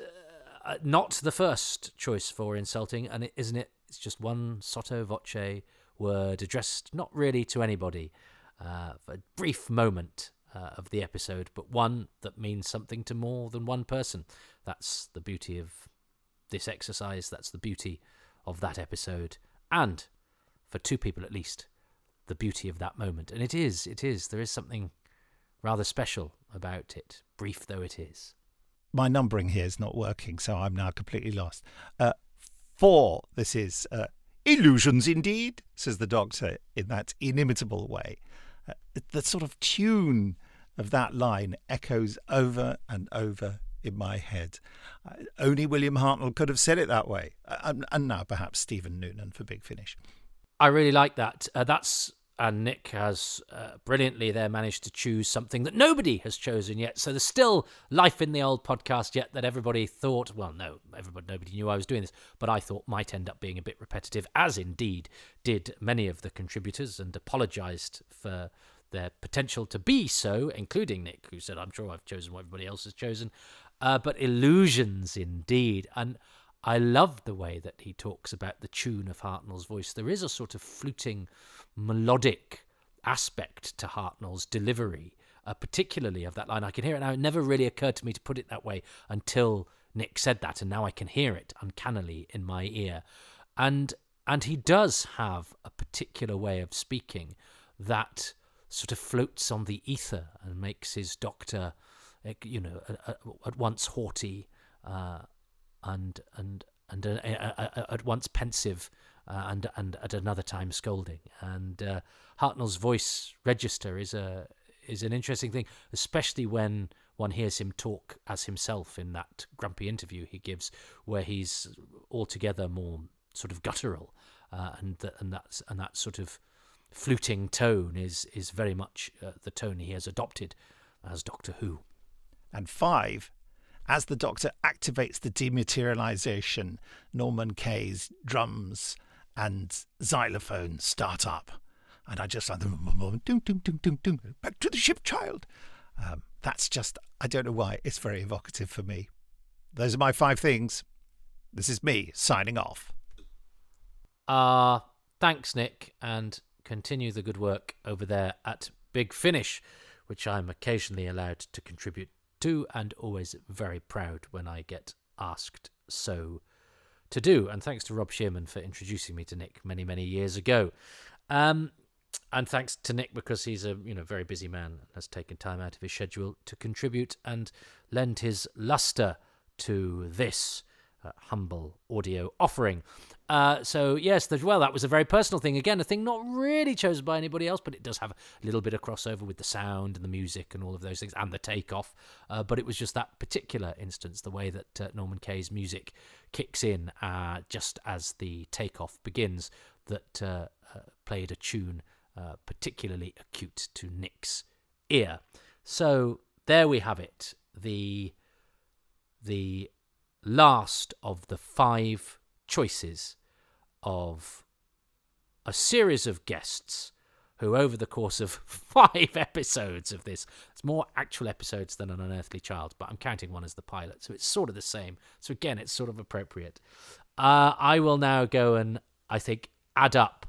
not the first choice for insulting, and isn't it? It's just one sotto voce word addressed not really to anybody for a brief moment of the episode, but one that means something to more than one person. That's the beauty of this exercise. That's the beauty of that episode, and, for two people at least, the beauty of that moment. And it is. There is something rather special about it, brief though it is. My numbering here is not working, so I'm now completely lost. 4, this is illusions indeed, says the Doctor in that inimitable way. The sort of tune of that line echoes over and over in my head. Only William Hartnell could have said it that way. And now perhaps Stephen Noonan for Big Finish. I really like that. And Nick has brilliantly there managed to choose something that nobody has chosen yet. So there's still life in the old podcast yet that everybody thought, well, no, nobody knew I was doing this, but I thought might end up being a bit repetitive, as indeed did many of the contributors, and apologised for their potential to be so, including Nick, who said, I'm sure I've chosen what everybody else has chosen. But illusions indeed. And I love the way that he talks about the tune of Hartnell's voice. There is a sort of fluting, melodic aspect to Hartnell's delivery, particularly of that line. I can hear it now. It never really occurred to me to put it that way until Nick said that, and now I can hear it uncannily in my ear. And he does have a particular way of speaking that sort of floats on the ether and makes his Doctor, at once haughty and at once pensive and at another time scolding. And Hartnell's voice register is an interesting thing, especially when one hears him talk as himself in that grumpy interview he gives, where he's altogether more sort of guttural, and that sort of fluting tone is very much the tone he has adopted as Doctor Who. And 5, as the Doctor activates the dematerialization, Norman Kay's drums and xylophone start up. And I just like, back to the ship, child. That's just, I don't know why, it's very evocative for me. Those are my 5 things. This is me signing off. Thanks, Nick, and continue the good work over there at Big Finish, which I'm occasionally allowed to contribute to, and always very proud when I get asked so to do. And thanks to Rob Shearman for introducing me to Nick many, many years ago. And thanks to Nick because he's a very busy man and has taken time out of his schedule to contribute and lend his lustre to this humble audio offering. So yes, that was a very personal thing. Again, a thing not really chosen by anybody else, but it does have a little bit of crossover with the sound and the music and all of those things, and the takeoff. But it was just that particular instance, the way that Norman Kay's music kicks in just as the takeoff begins, that played a tune particularly acute to Nick's ear. So there we have it. The last of the 5 choices of a series of guests who, over the course of 5 episodes of this, it's more actual episodes than An Unearthly Child, but I'm counting one as the pilot, so it's sort of the same. So again, it's sort of appropriate. I will now go and, I think, add up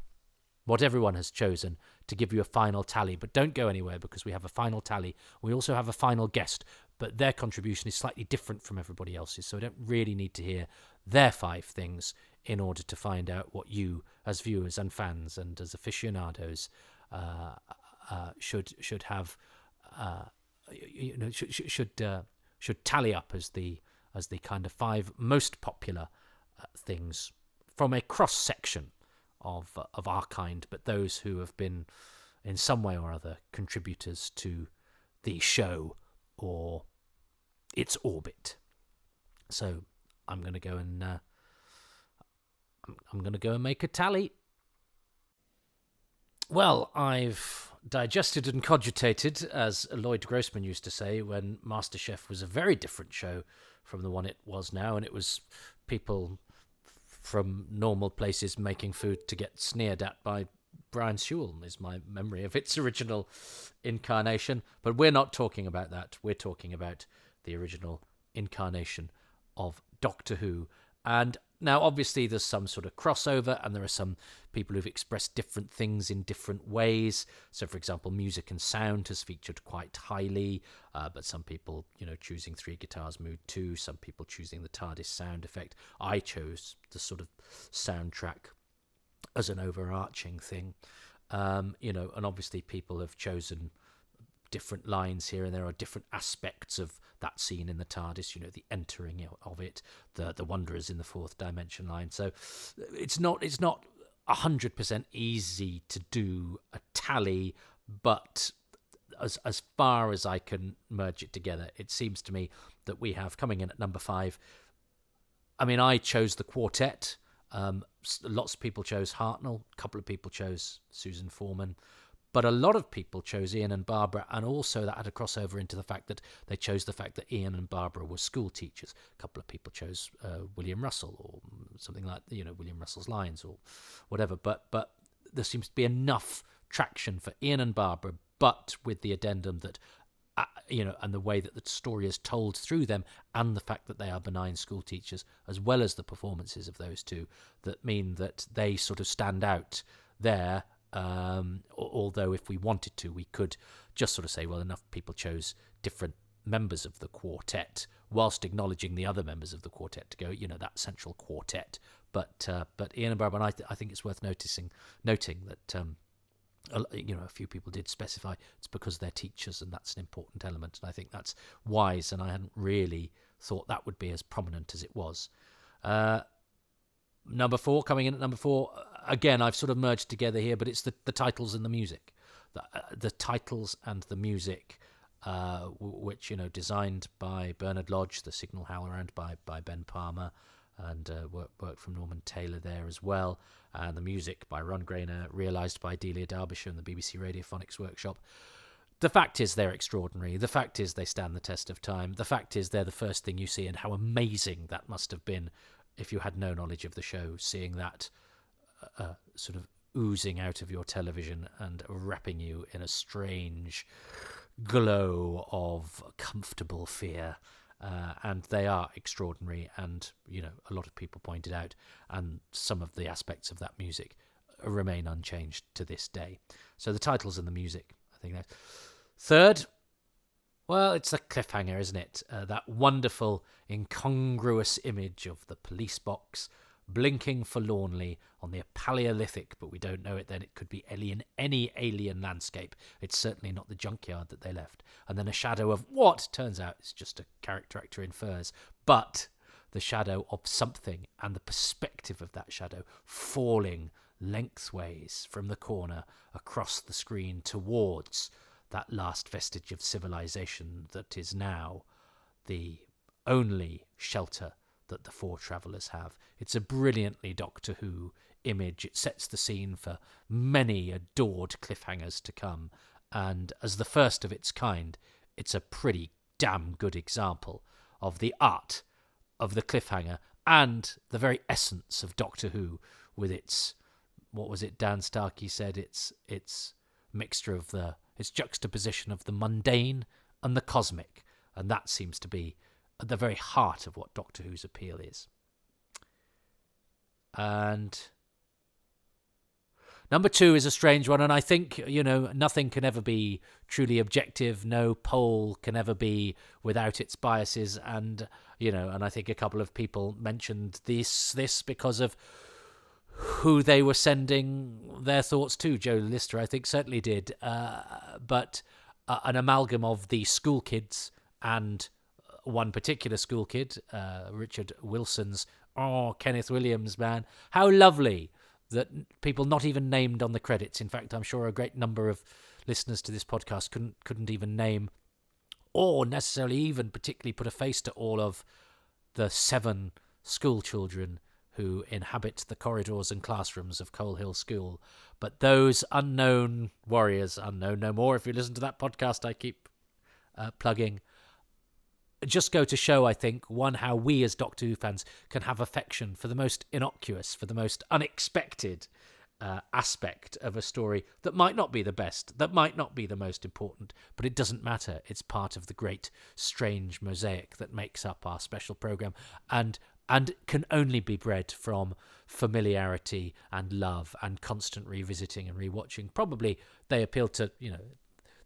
what everyone has chosen to give you a final tally, but don't go anywhere because we have a final tally. We also have a final guest, but their contribution is slightly different from everybody else's, so I don't really need to hear their 5 things in order to find out what you, as viewers and fans and as aficionados, should have, should tally up as the kind of 5 most popular things from a cross section of our kind, but those who have been in some way or other contributors to the show or its orbit. So I'm going to go and make a tally. Well, I've digested and cogitated, as Lloyd Grossman used to say, when MasterChef was a very different show from the one it was now, and it was people from normal places making food to get sneered at by Brian Sewell, is my memory of its original incarnation. But we're not talking about that. We're talking about the original incarnation of Doctor Who. And Now, obviously, there's some sort of crossover, and there are some people who've expressed different things in different ways. So, for example, music and sound has featured quite highly, but some people, choosing 3 guitars mood 2, some people choosing the TARDIS sound effect. I chose the sort of soundtrack as an overarching thing, and obviously people have chosen different lines here and there are different aspects of that scene in the TARDIS, the entering of it, the Wanderers in the 4th dimension line. So it's not 100% easy to do a tally, but as far as I can merge it together, it seems to me that we have, coming in at number 5, I mean, I chose the quartet. Lots of people chose Hartnell, a couple of people chose Susan Foreman, but a lot of people chose Ian and Barbara, and also that had a crossover into the fact that they chose the fact that Ian and Barbara were school teachers. A couple of people chose William Russell or something like, William Russell's Lines or whatever, but there seems to be enough traction for Ian and Barbara, but with the addendum that, and the way that the story is told through them, and the fact that they are benign school teachers, as well as the performances of those two, that mean that they sort of stand out there. Although if we wanted to, we could just sort of say, well, enough people chose different members of the quartet, whilst acknowledging the other members of the quartet to go, that central quartet. But Ian and Barbara, and I think it's worth noting that a few people did specify it's because they're teachers, and that's an important element, and I think that's wise, and I hadn't really thought that would be as prominent as it was. Number 4, coming in at number 4, again, I've sort of merged together here, but it's the titles and the music. The titles and the music, which, designed by Bernard Lodge, the Signal Howler-Round by Ben Palmer, and work from Norman Taylor there as well, and the music by Ron Grainer, realised by Delia Derbyshire and the BBC Radiophonics Workshop. The fact is they're extraordinary. The fact is they stand the test of time. The fact is they're the first thing you see, and how amazing that must have been if you had no knowledge of the show, seeing that sort of oozing out of your television and wrapping you in a strange glow of comfortable fear. And they are extraordinary, and, a lot of people pointed out, and some of the aspects of that music remain unchanged to this day. So the titles and the music, I think that's... Third, well, it's a cliffhanger, isn't it? That wonderful, incongruous image of the police box blinking forlornly on the Paleolithic, but we don't know it then. It could be any alien landscape. It's certainly not the junkyard that they left. And then a shadow of what turns out is just a character actor in furs, but the shadow of something, and the perspective of that shadow falling lengthways from the corner across the screen towards that last vestige of civilization that is now the only shelter that the 4 travellers have. It's a brilliantly Doctor Who image. It sets the scene for many adored cliffhangers to come, and as the first of its kind, it's a pretty damn good example of the art of the cliffhanger and the very essence of Doctor Who, with its, what was it Dan Starkey said, its mixture of its juxtaposition of the mundane and the cosmic, and that seems to be at the very heart of what Doctor Who's appeal is. And number 2 is a strange one, and I think, nothing can ever be truly objective. No poll can ever be without its biases, and, and I think a couple of people mentioned this because of who they were sending their thoughts to. Joe Lister, I think, certainly did. But an amalgam of the school kids and one particular school kid, Richard Wilson's, Kenneth Williams, man. How lovely that people not even named on the credits. In fact, I'm sure a great number of listeners to this podcast couldn't even name, or necessarily even particularly put a face to, all of the 7 school children who inhabit the corridors and classrooms of Coal Hill School. But those unknown warriors, unknown no more, if you listen to that podcast I keep plugging, just go to show, I think, one, how we as Doctor Who fans can have affection for the most innocuous, for the most unexpected aspect of a story that might not be the best, that might not be the most important, but it doesn't matter. It's part of the great, strange mosaic that makes up our special programme. And and can only be bred from familiarity and love and constant revisiting and rewatching. Probably they appeal to,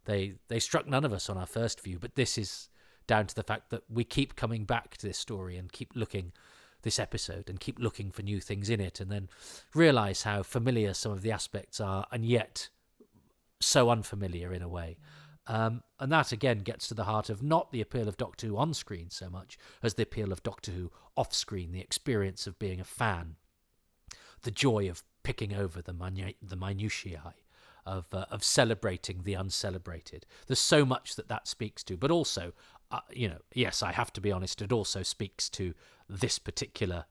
they struck none of us on our first view, but this is down to the fact that we keep coming back to this story and keep looking this episode and keep looking for new things in it, and then realise how familiar some of the aspects are and yet so unfamiliar in a way. And that again gets to the heart of not the appeal of Doctor Who on screen so much as the appeal of Doctor Who off screen, the experience of being a fan, the joy of picking over the minutiae, of celebrating the uncelebrated. There's so much that speaks to, but also, yes, I have to be honest, it also speaks to this particular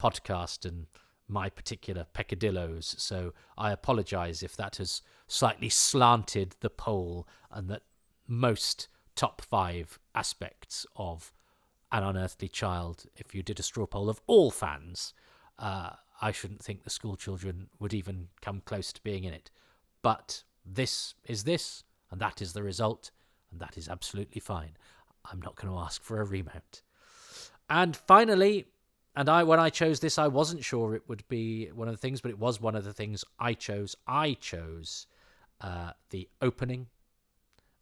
podcast and my particular peccadillos. So I apologise if that has slightly slanted the poll, and that most top 5 aspects of An Unearthly Child, if you did a straw poll of all fans, I shouldn't think the school children would even come close to being in it. But this is this, and that is the result, and that is absolutely fine. I'm not going to ask for a remount. And finally, when I chose this, I wasn't sure it would be one of the things, but it was one of the things I chose. I chose the opening,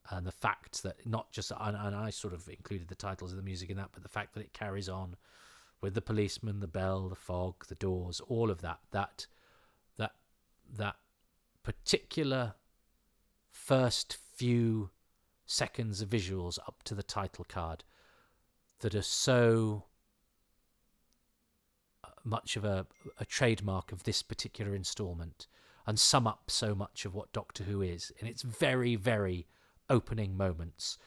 and the fact that not just, and I sort of included the titles of the music in that, but the fact that it carries on with the policeman, the bell, the fog, the doors, all of that particular first few seconds of visuals up to the title card that are so much of a trademark of this particular instalment, and sum up so much of what Doctor Who is in its very, very opening moments,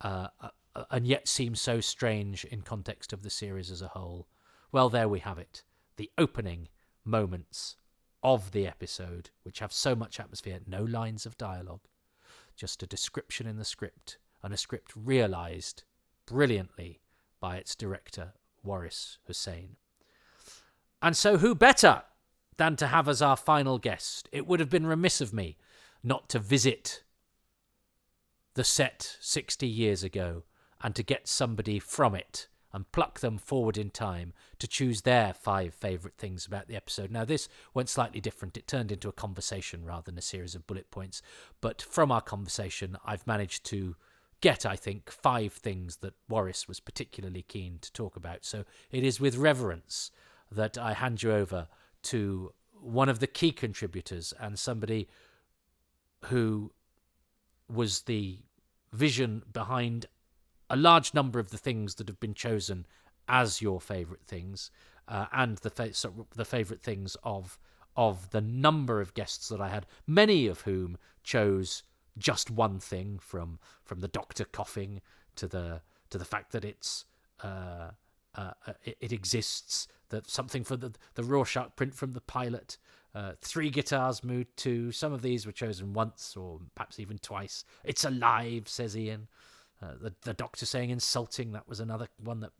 and yet seem so strange in context of the series as a whole. Well, there we have it. The opening moments of the episode, which have so much atmosphere, no lines of dialogue, just a description in the script, and a script realised brilliantly by its director, Waris Hussein. And so who better than to have as our final guest? It would have been remiss of me not to visit the set 60 years ago and to get somebody from it and pluck them forward in time to choose their 5 favourite things about the episode. Now, this went slightly different. It turned into a conversation rather than a series of bullet points. But from our conversation, I've managed to get, I think, 5 things that Waris was particularly keen to talk about. So it is with reverence that I hand you over to one of the key contributors and somebody who was the vision behind a large number of the things that have been chosen as your favourite things, and the favourite things of the number of guests that I had, many of whom chose just one thing, from the Doctor coughing to the fact that it exists, that something for the Rorschach print from the pilot, 3 guitars mood 2. Some of these were chosen once or perhaps even twice. It's alive, says Ian. The Doctor saying insulting, that was another one that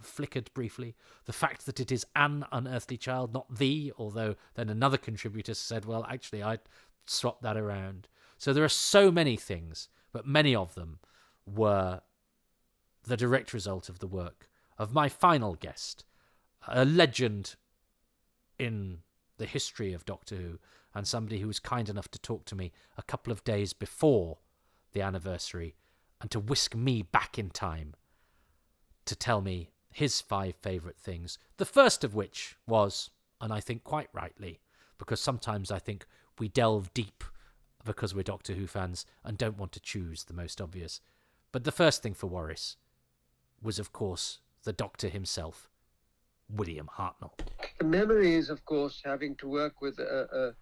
flickered briefly. The fact that it is An Unearthly Child, not the, although then another contributor said, well, actually, I'd swap that around. So there are so many things, but many of them were the direct result of the work of my final guest, a legend in the history of Doctor Who, and somebody who was kind enough to talk to me a couple of days before the anniversary and to whisk me back in time to tell me his 5 favourite things. The first of which was, and I think quite rightly, because sometimes I think we delve deep because we're Doctor Who fans and don't want to choose the most obvious. But the first thing for Waris was, of course, the Doctor himself, William Hartnell. The memory is, of course, having to work with a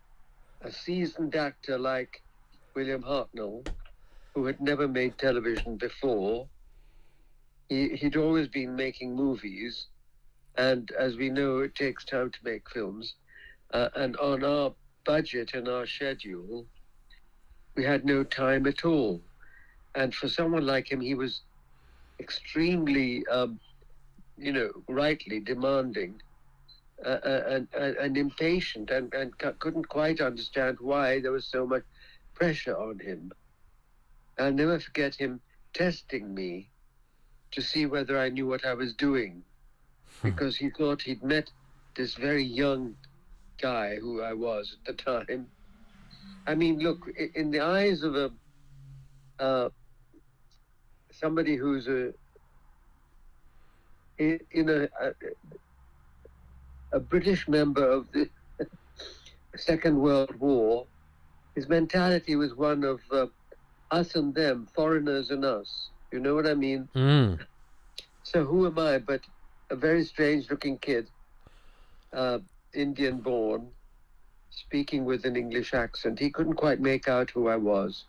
seasoned actor like William Hartnell, who had never made television before. He'd always been making movies, and as we know, it takes time to make films. And on our budget and our schedule, we had no time at all. And for someone like him, he was extremely, rightly demanding and impatient, and couldn't quite understand why there was so much pressure on him. I'll never forget him testing me to see whether I knew what I was doing. because he thought he'd met this very young guy who I was at the time. I mean, look, in the eyes of somebody who's in a British member of the Second World War, his mentality was one of us and them, foreigners and us. You know what I mean? So who am I but a very strange-looking kid, Indian-born, speaking with an English accent. He couldn't quite make out who I was.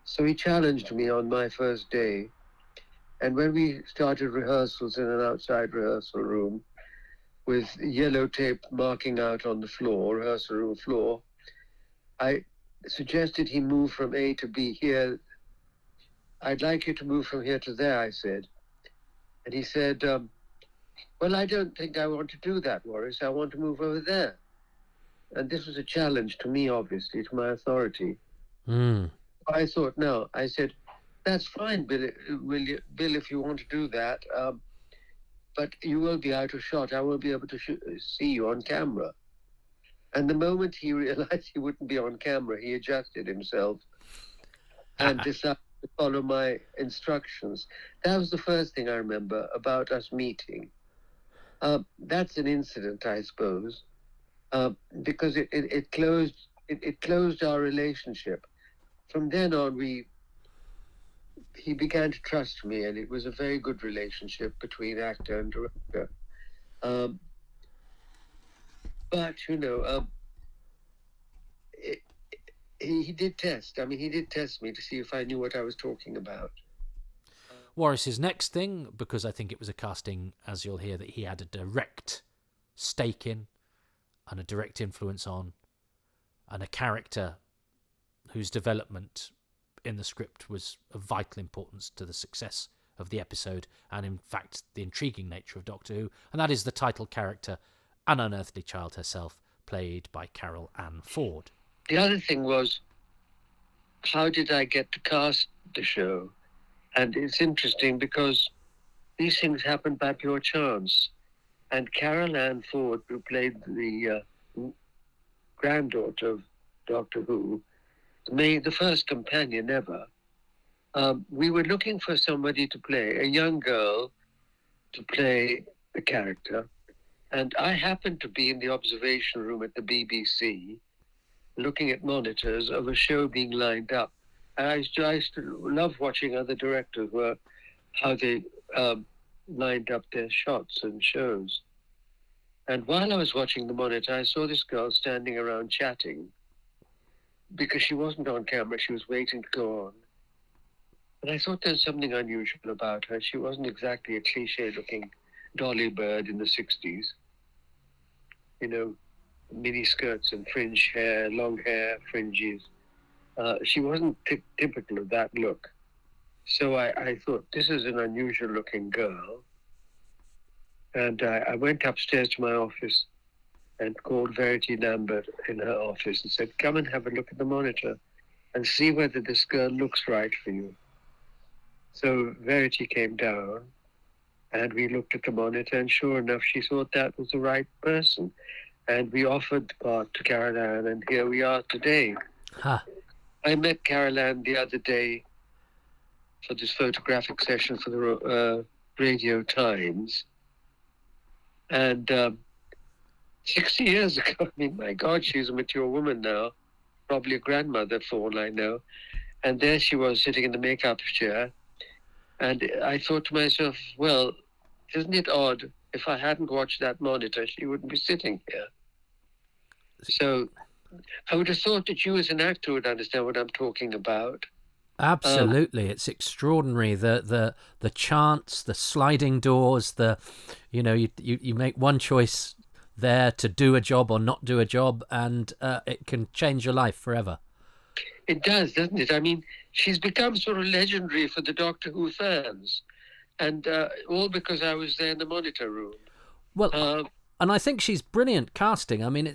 So he challenged me on my first day. And when we started rehearsals in an outside rehearsal room with yellow tape marking out on the floor, rehearsal room floor, I suggested he move from A to B here. I'd like you to move from here to there, I said. And he said, well, I don't think I want to do that, Maurice. I want to move over there. And this was a challenge to me, obviously, to my authority. I thought, no. I said, that's fine, Bill, if you want to do that. But you will be out of shot. I won't be able to see you on camera. And the moment he realized he wouldn't be on camera, he adjusted himself and decided to follow my instructions. That was the first thing I remember about us meeting. That's an incident, I suppose, because it closed our relationship. From then on, he began to trust me, and it was a very good relationship between actor and director. But, you know, he did test. I mean, he did test me to see if I knew what I was talking about. Waris's next thing, because I think it was a casting, as you'll hear, that he had a direct stake in and a direct influence on, and a character whose development in the script was of vital importance to the success of the episode and, in fact, the intriguing nature of Doctor Who, and that is the title character, An Unearthly Child herself, played by Carol Ann Ford. The other thing was, how did I get to cast the show? And it's interesting because these things happen by pure chance. And Carol Ann Ford, who played the granddaughter of Doctor Who, made the first companion ever. We were looking for somebody to play, a young girl to play the character. And I happened to be in the observation room at the BBC looking at monitors of a show being lined up. And I used to love watching other directors how they lined up their shots and shows. And while I was watching the monitor, I saw this girl standing around chatting because she wasn't on camera. She was waiting to go on. And I thought there was something unusual about her. She wasn't exactly a cliche-looking dolly bird in the 60s. You know, mini skirts and fringe hair, long hair, fringes. She wasn't typical of that look. So I thought, this is an unusual looking girl. And I went upstairs to my office and called Verity Lambert in her office and said, come and have a look at the monitor and see whether this girl looks right for you. So Verity came down and we looked at the monitor, and sure enough, she thought that was the right person. And we offered the part to Carol Ann, and here we are today. Huh. I met Carol Ann the other day for this photographic session for the Radio Times. And 60 years ago, I mean, my God, she's a mature woman now, probably a grandmother for all I know. And there she was sitting in the makeup chair. And I thought to myself, well, isn't it odd? If I hadn't watched that monitor, she wouldn't be sitting here. So I would have thought that you as an actor would understand what I'm talking about. Absolutely. It's extraordinary. The chance, the sliding doors, you make one choice there to do a job or not do a job, and it can change your life forever. It does, doesn't it? I mean, she's become sort of legendary for the Doctor Who fans, and all because I was there in the monitor room. Well, and I think she's brilliant casting. I mean,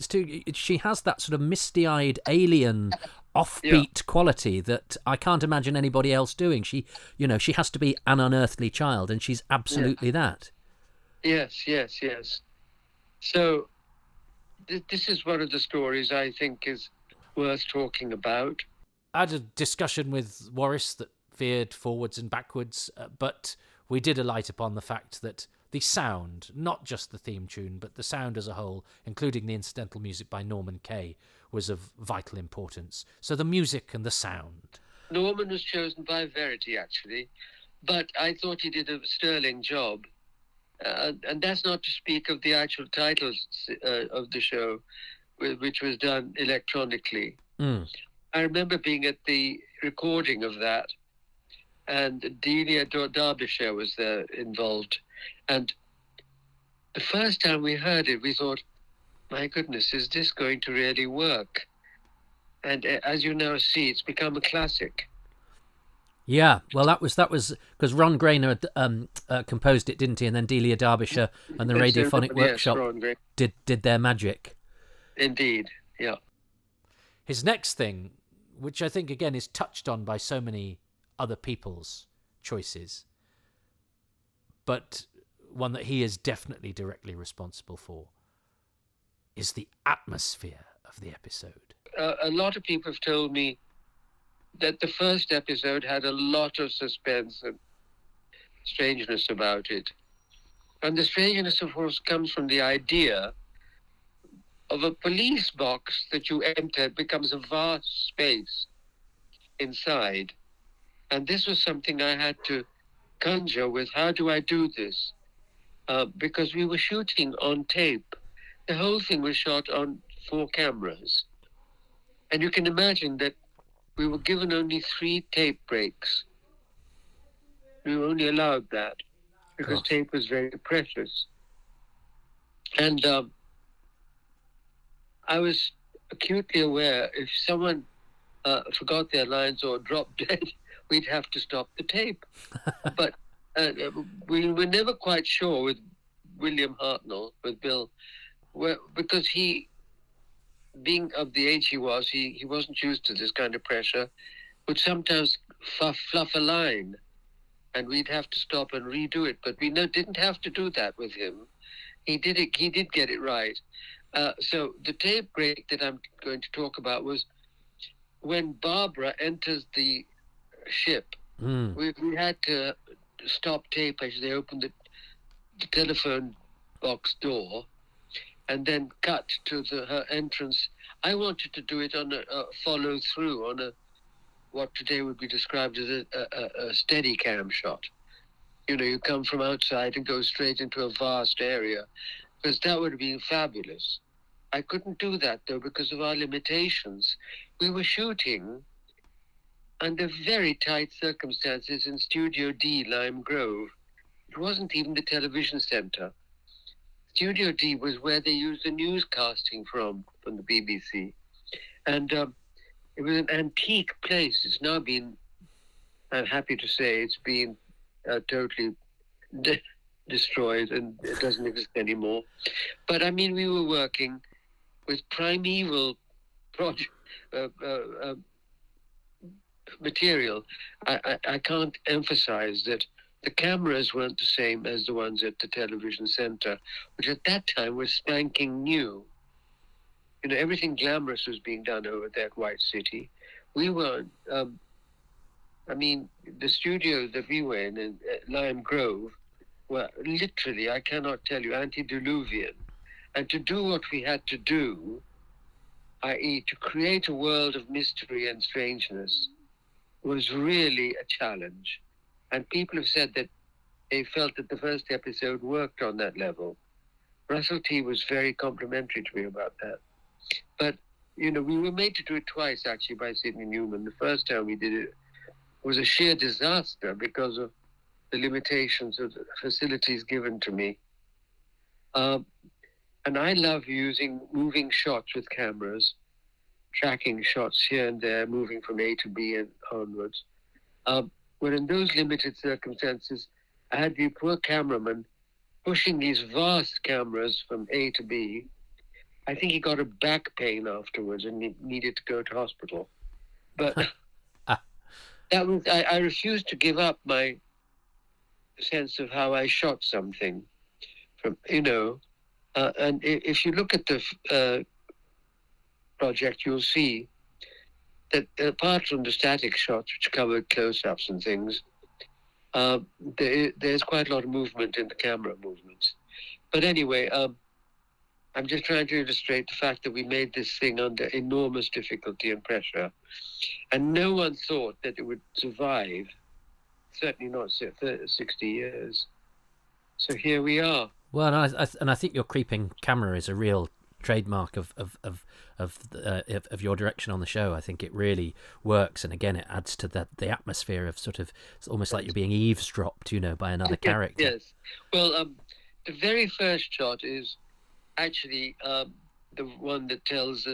she has that sort of misty-eyed alien offbeat quality that I can't imagine anybody else doing. She has to be an unearthly child, and she's absolutely that. Yes. So this is one of the stories I think is worth talking about. I had a discussion with Warris that veered forwards and backwards, but we did alight upon the fact that the sound, not just the theme tune, but the sound as a whole, including the incidental music by Norman Kay, was of vital importance. So the music and the sound. Norman was chosen by Verity, actually, but I thought he did a sterling job. And that's not to speak of the actual titles of the show, which was done electronically. I remember being at the recording of that, and Delia Derbyshire was there involved. And the first time we heard it, we thought, my goodness, is this going to really work? And as you now see, it's become a classic. Yeah, well, that was because Ron Grainer composed it, didn't he? And then Delia Derbyshire and the Radiophonic Workshop did their magic. Indeed, yeah. His next thing, which I think again is touched on by so many other people's choices, but one that he is definitely directly responsible for, is the atmosphere of the episode. A lot of people have told me that the first episode had a lot of suspense and strangeness about it. And the strangeness, of course, comes from the idea of a police box that you enter becomes a vast space inside. And this was something I had to conjure with. How do I do this? Because we were shooting on tape. The whole thing was shot on 4 cameras. And you can imagine that we were given only 3 tape breaks. We were only allowed that because tape was very precious. And I was acutely aware if someone forgot their lines or dropped dead, we'd have to stop the tape. But we were never quite sure with William Hartnell, with Bill, because he, being of the age he was, he wasn't used to this kind of pressure, would sometimes fluff a line, and we'd have to stop and redo it. But we didn't have to do that with him. He did it. He did get it right. So the tape break that I'm going to talk about was when Barbara enters the ship. We had to stop tape as they opened the telephone box door, and then cut to her entrance. I wanted to do it on a follow through on what today would be described as a steady cam shot. You know, you come from outside and go straight into a vast area, because that would have been fabulous. I couldn't do that, though, because of our limitations. We were shooting under very tight circumstances in Studio D, Lime Grove. It wasn't even the television centre. Studio D was where they used the newscasting from the BBC. And it was an antique place. It's now been, I'm happy to say, it's been totally destroyed and it doesn't exist anymore. But I mean, we were working with primeval material. I can't emphasize that the cameras weren't the same as the ones at the television centre, which at that time was spanking new. You know, everything glamorous was being done over that White City. We were, I mean, the studio that we were in Lime Grove were literally, I cannot tell you, antediluvian. And to do what we had to do, i.e. to create a world of mystery and strangeness, was really a challenge. And people have said that they felt that the first episode worked on that level. Russell T was very complimentary to me about that. But, you know, we were made to do it twice, actually, by Sidney Newman. The first time we did it was a sheer disaster because of the limitations of the facilities given to me. And I love using moving shots with cameras, tracking shots here and there, moving from A to B and onwards. But in those limited circumstances, I had the poor cameraman pushing these vast cameras from A to B. I think he got a back pain afterwards and he needed to go to hospital. But that was, I refused to give up my sense of how I shot something. from, and if you look at the project, you'll see that apart from the static shots, which cover close-ups and things, there's quite a lot of movement in the camera movements. But anyway, I'm just trying to illustrate the fact that we made this thing under enormous difficulty and pressure. And no one thought that it would survive, certainly not 60 years. So here we are. Well, and I think your creeping camera is a real trademark of your direction on the show. I think it really works, and again, it adds to the atmosphere of sort of, it's almost like you're being eavesdropped, by another character. Yes. Well, the very first shot is actually the one that tells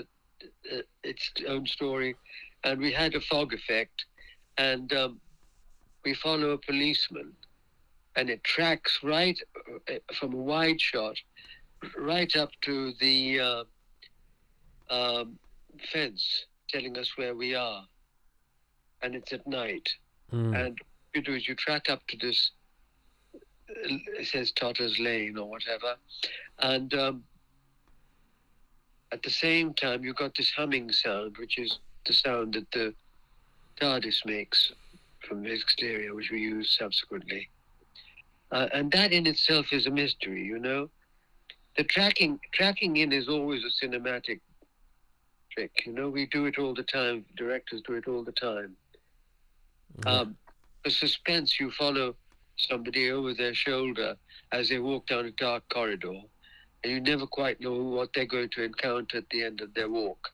its own story, and we had a fog effect, and we follow a policeman, and it tracks right from a wide shot right up to the fence, telling us where we are, and it's at night. And what you do is you track up to this, it says Totter's Lane or whatever, and at the same time you've got this humming sound, which is the sound that the TARDIS makes from the exterior, which we use subsequently. And that in itself is a mystery, The tracking in is always a cinematic trick. We do it all the time. Directors do it all the time. The suspense, you follow somebody over their shoulder as they walk down a dark corridor, and you never quite know what they're going to encounter at the end of their walk.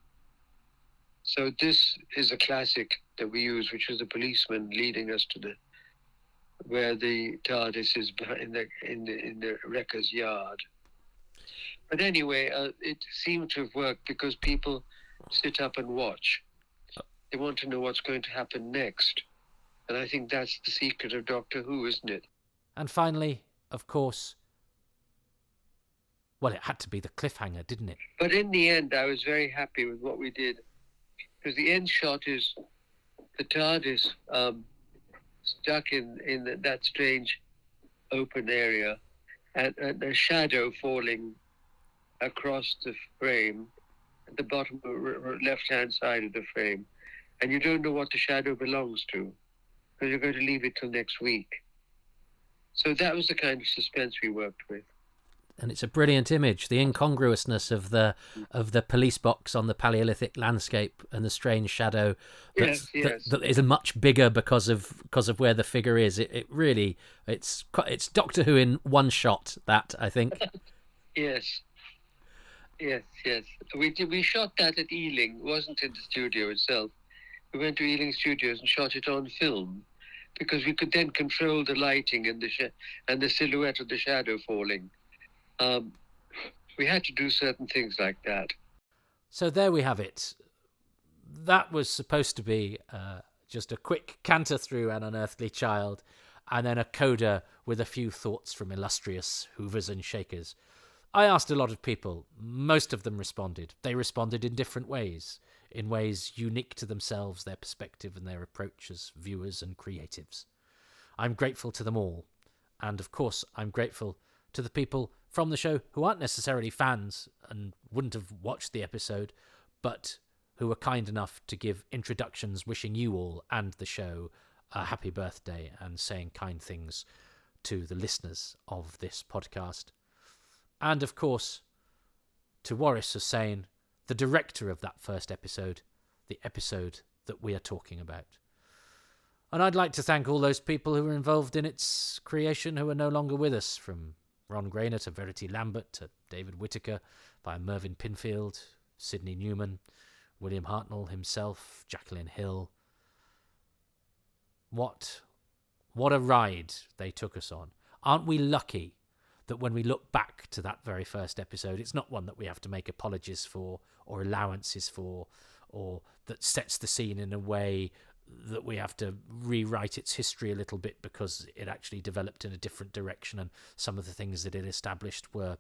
So this is a classic that we use, which is the policeman leading us to where the TARDIS is in the wrecker's yard. But anyway, it seemed to have worked because people sit up and watch. They want to know what's going to happen next. And I think that's the secret of Doctor Who, isn't it? And finally, of course, well, it had to be the cliffhanger, didn't it? But in the end, I was very happy with what we did, because the end shot is the TARDIS stuck in that strange open area, and a shadow falling across the frame at the bottom left-hand side of the frame, and you don't know what the shadow belongs to, because you're going to leave it till next week. So that was the kind of suspense we worked with. And it's a brilliant image, the incongruousness of the police box on the Paleolithic landscape and the strange shadow that is much bigger because of where the figure is. It really, it's Doctor Who in one shot, that, I think. Yes. We shot that at Ealing. It wasn't in the studio itself. We went to Ealing Studios and shot it on film, because we could then control the lighting and the silhouette of the shadow falling. We had to do certain things like that. So there we have it. That was supposed to be just a quick canter through An Unearthly Child, and then a coda with a few thoughts from illustrious Hoovers and Shakers. I asked a lot of people. Most of them responded. They responded in different ways, in ways unique to themselves, their perspective and their approach as viewers and creatives. I'm grateful to them all. And of course, I'm grateful to the people from the show who aren't necessarily fans and wouldn't have watched the episode, but who were kind enough to give introductions wishing you all and the show a happy birthday and saying kind things to the listeners of this podcast. And of course, to Waris Hussain, the director of that first episode, the episode that we are talking about. And I'd like to thank all those people who were involved in its creation who are no longer with us, from Ron Grainer to Verity Lambert to David Whittaker, via Mervyn Pinfield, Sidney Newman, William Hartnell himself, Jacqueline Hill. What a ride they took us on. Aren't we lucky that when we look back to that very first episode, it's not one that we have to make apologies for or allowances for, or that sets the scene in a way that we have to rewrite its history a little bit because it actually developed in a different direction and some of the things that it established were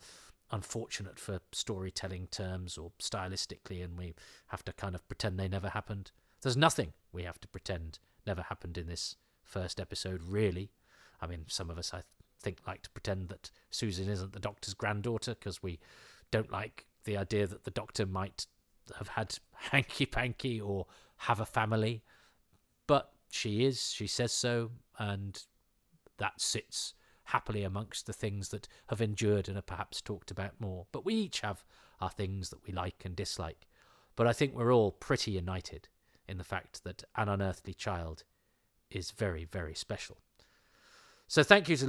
unfortunate for storytelling terms or stylistically, and we have to kind of pretend they never happened. There's nothing we have to pretend never happened in this first episode, really. I mean, some of us, I like to pretend that Susan isn't the Doctor's granddaughter because we don't like the idea that the Doctor might have had hanky-panky or have a family. But she is, she says so, and that sits happily amongst the things that have endured and are perhaps talked about more. But we each have our things that we like and dislike. But I think we're all pretty united in the fact that An Unearthly Child is very, very special. So thank you to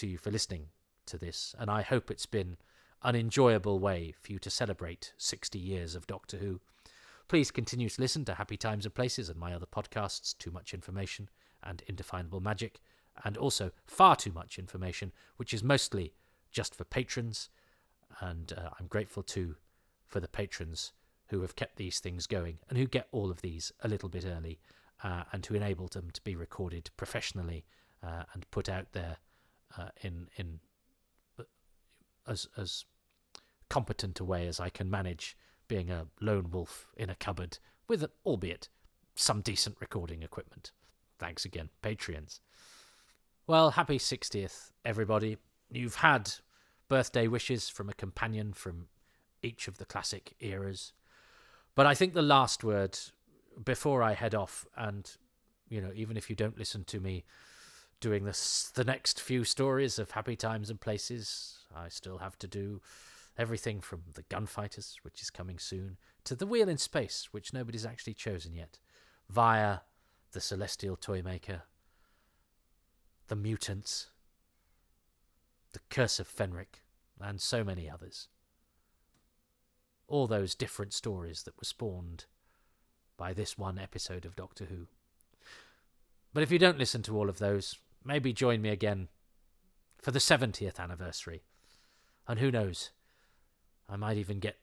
you for listening to this, and I hope it's been an enjoyable way for you to celebrate 60 years of Doctor Who. Please continue to listen to Happy Times and Places and my other podcasts, Too Much Information and Indefinable Magic, and also Far Too Much Information, which is mostly just for patrons, and I'm grateful too for the patrons who have kept these things going and who get all of these a little bit early, and who enabled them to be recorded professionally and put out there in as competent a way as I can manage, being a lone wolf in a cupboard with albeit some decent recording equipment. Thanks again, Patreons. Well, happy 60th, everybody. You've had birthday wishes from a companion from each of the classic eras. But I think the last word, before I head off, and, you know, even if you don't listen to me doing the next few stories of Happy Times and Places, I still have to do everything from The Gunfighters, which is coming soon, to The Wheel in Space, which nobody's actually chosen yet, via The Celestial Toymaker, The Mutants, The Curse of Fenric, and so many others. All those different stories that were spawned by this one episode of Doctor Who. But if you don't listen to all of those, maybe join me again for the 70th anniversary. And who knows, I might even get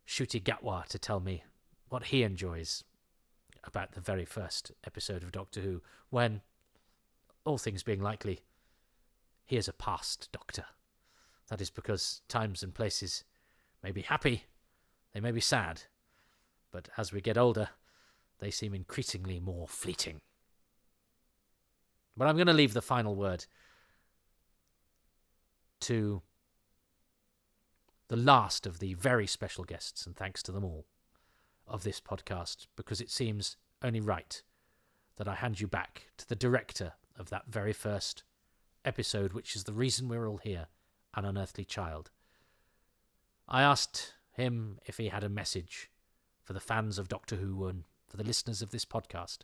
Ncuti Gatwa to tell me what he enjoys about the very first episode of Doctor Who, when, all things being likely, he is a past Doctor. That is because times and places may be happy, they may be sad, but as we get older, they seem increasingly more fleeting. But I'm going to leave the final word to the last of the very special guests, and thanks to them all, of this podcast, because it seems only right that I hand you back to the director of that very first episode, which is the reason we're all here, An Unearthly Child. I asked him if he had a message for the fans of Doctor Who and for the listeners of this podcast.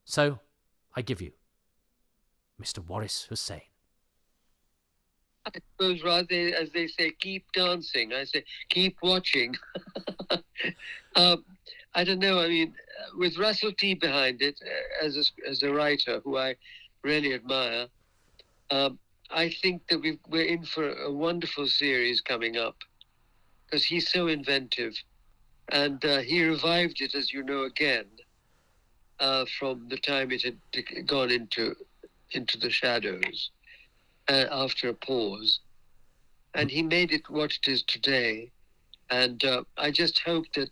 So, I give you Mr. Waris Hussein. I suppose rather, as they say, keep dancing. I say, keep watching. I don't know. I mean, with Russell T behind it, as a writer who I really admire, I think that we're in for a wonderful series coming up, because he's so inventive, and he revived it, as you know, again from the time it had gone into the shadows after a pause, and he made it what it is today. And I just hope that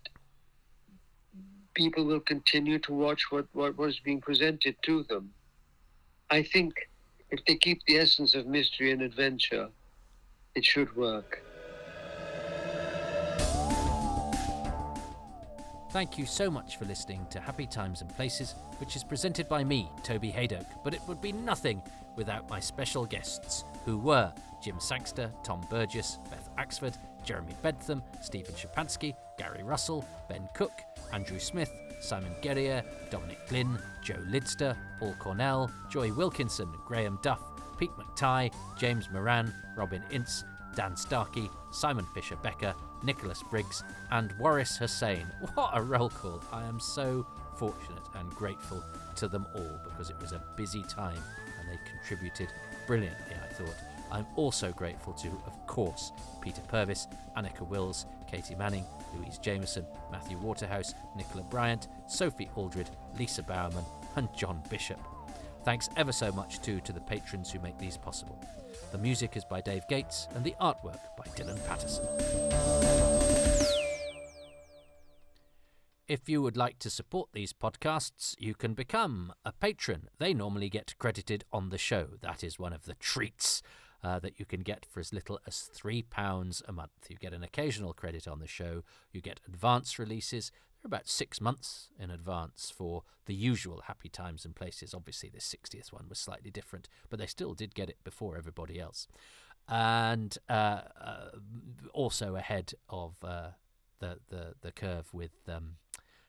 people will continue to watch what was being presented to them. I think if they keep the essence of mystery and adventure, it should work. Thank you so much for listening to Happy Times and Places, which is presented by me, Toby Hadoke, but it would be nothing without my special guests, who were Jim Sangster, Tom Burgess, Beth Axford, Jeremy Bentham, Stephen Shapansky, Gary Russell, Ben Cook, Andrew Smith, Simon Guerrier, Dominic Glynn, Joe Lidster, Paul Cornell, Joy Wilkinson, Graham Duff, Pete McTighe, James Moran, Robin Ince, Dan Starkey, Simon Fisher-Becker, Nicholas Briggs, and Waris Hussein. What a roll call. I am so fortunate and grateful to them all, because it was a busy time and they contributed brilliantly, I thought. I'm also grateful to, of course, Peter Purvis, Annika Wills, Katie Manning, Louise Jameson, Matthew Waterhouse, Nicola Bryant, Sophie Aldred, Lisa Bowerman, and John Bishop. Thanks ever so much too to the patrons who make these possible. The music is by Dave Gates and the artwork by Dylan Patterson. if you would like to support these podcasts, you can become a patron. They normally get credited on the show. That is one of the treats that you can get for as little as £3 a month. You get an occasional credit on the show. You get advance releases. They're about 6 months in advance for the usual Happy Times and Places. Obviously, the 60th one was slightly different, but they still did get it before everybody else. And also ahead of the curve with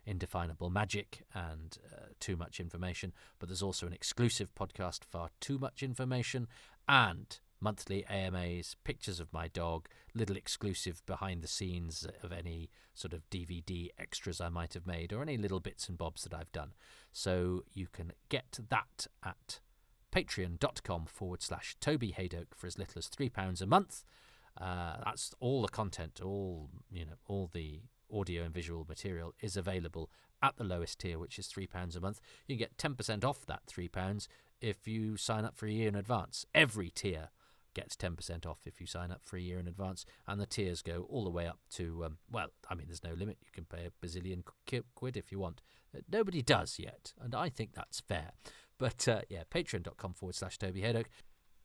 Indefinable Magic and Too Much Information. But there's also an exclusive podcast for Too Much Information and monthly AMAs, pictures of my dog, little exclusive behind the scenes of any sort of DVD extras I might have made or any little bits and bobs that I've done. So you can get that at patreon.com/Toby Hadoke for as little as £3 a month. That's all the content, all the audio and visual material is available at the lowest tier, which is £3 a month. You can get 10% off that £3 if you sign up for a year in advance. Every tier gets 10% off if you sign up for a year in advance, and the tiers go all the way up to, there's no limit. You can pay a bazillion quid if you want. Nobody does yet, and I think that's fair. But, patreon.com/Toby Hadoke.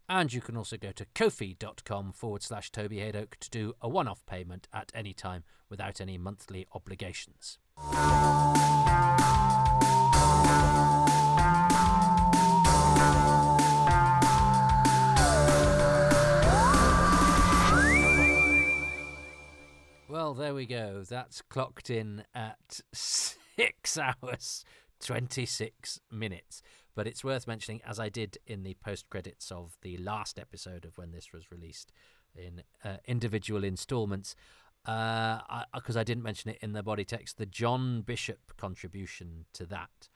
And you can also go to ko-fi.com/Toby Hadoke to do a one-off payment at any time without any monthly obligations. Well, there we go. That's clocked in at 6 hours, 26 minutes. But it's worth mentioning, as I did in the post-credits of the last episode of when this was released in individual instalments, because I didn't mention it in the body text, the John Bishop contribution to that.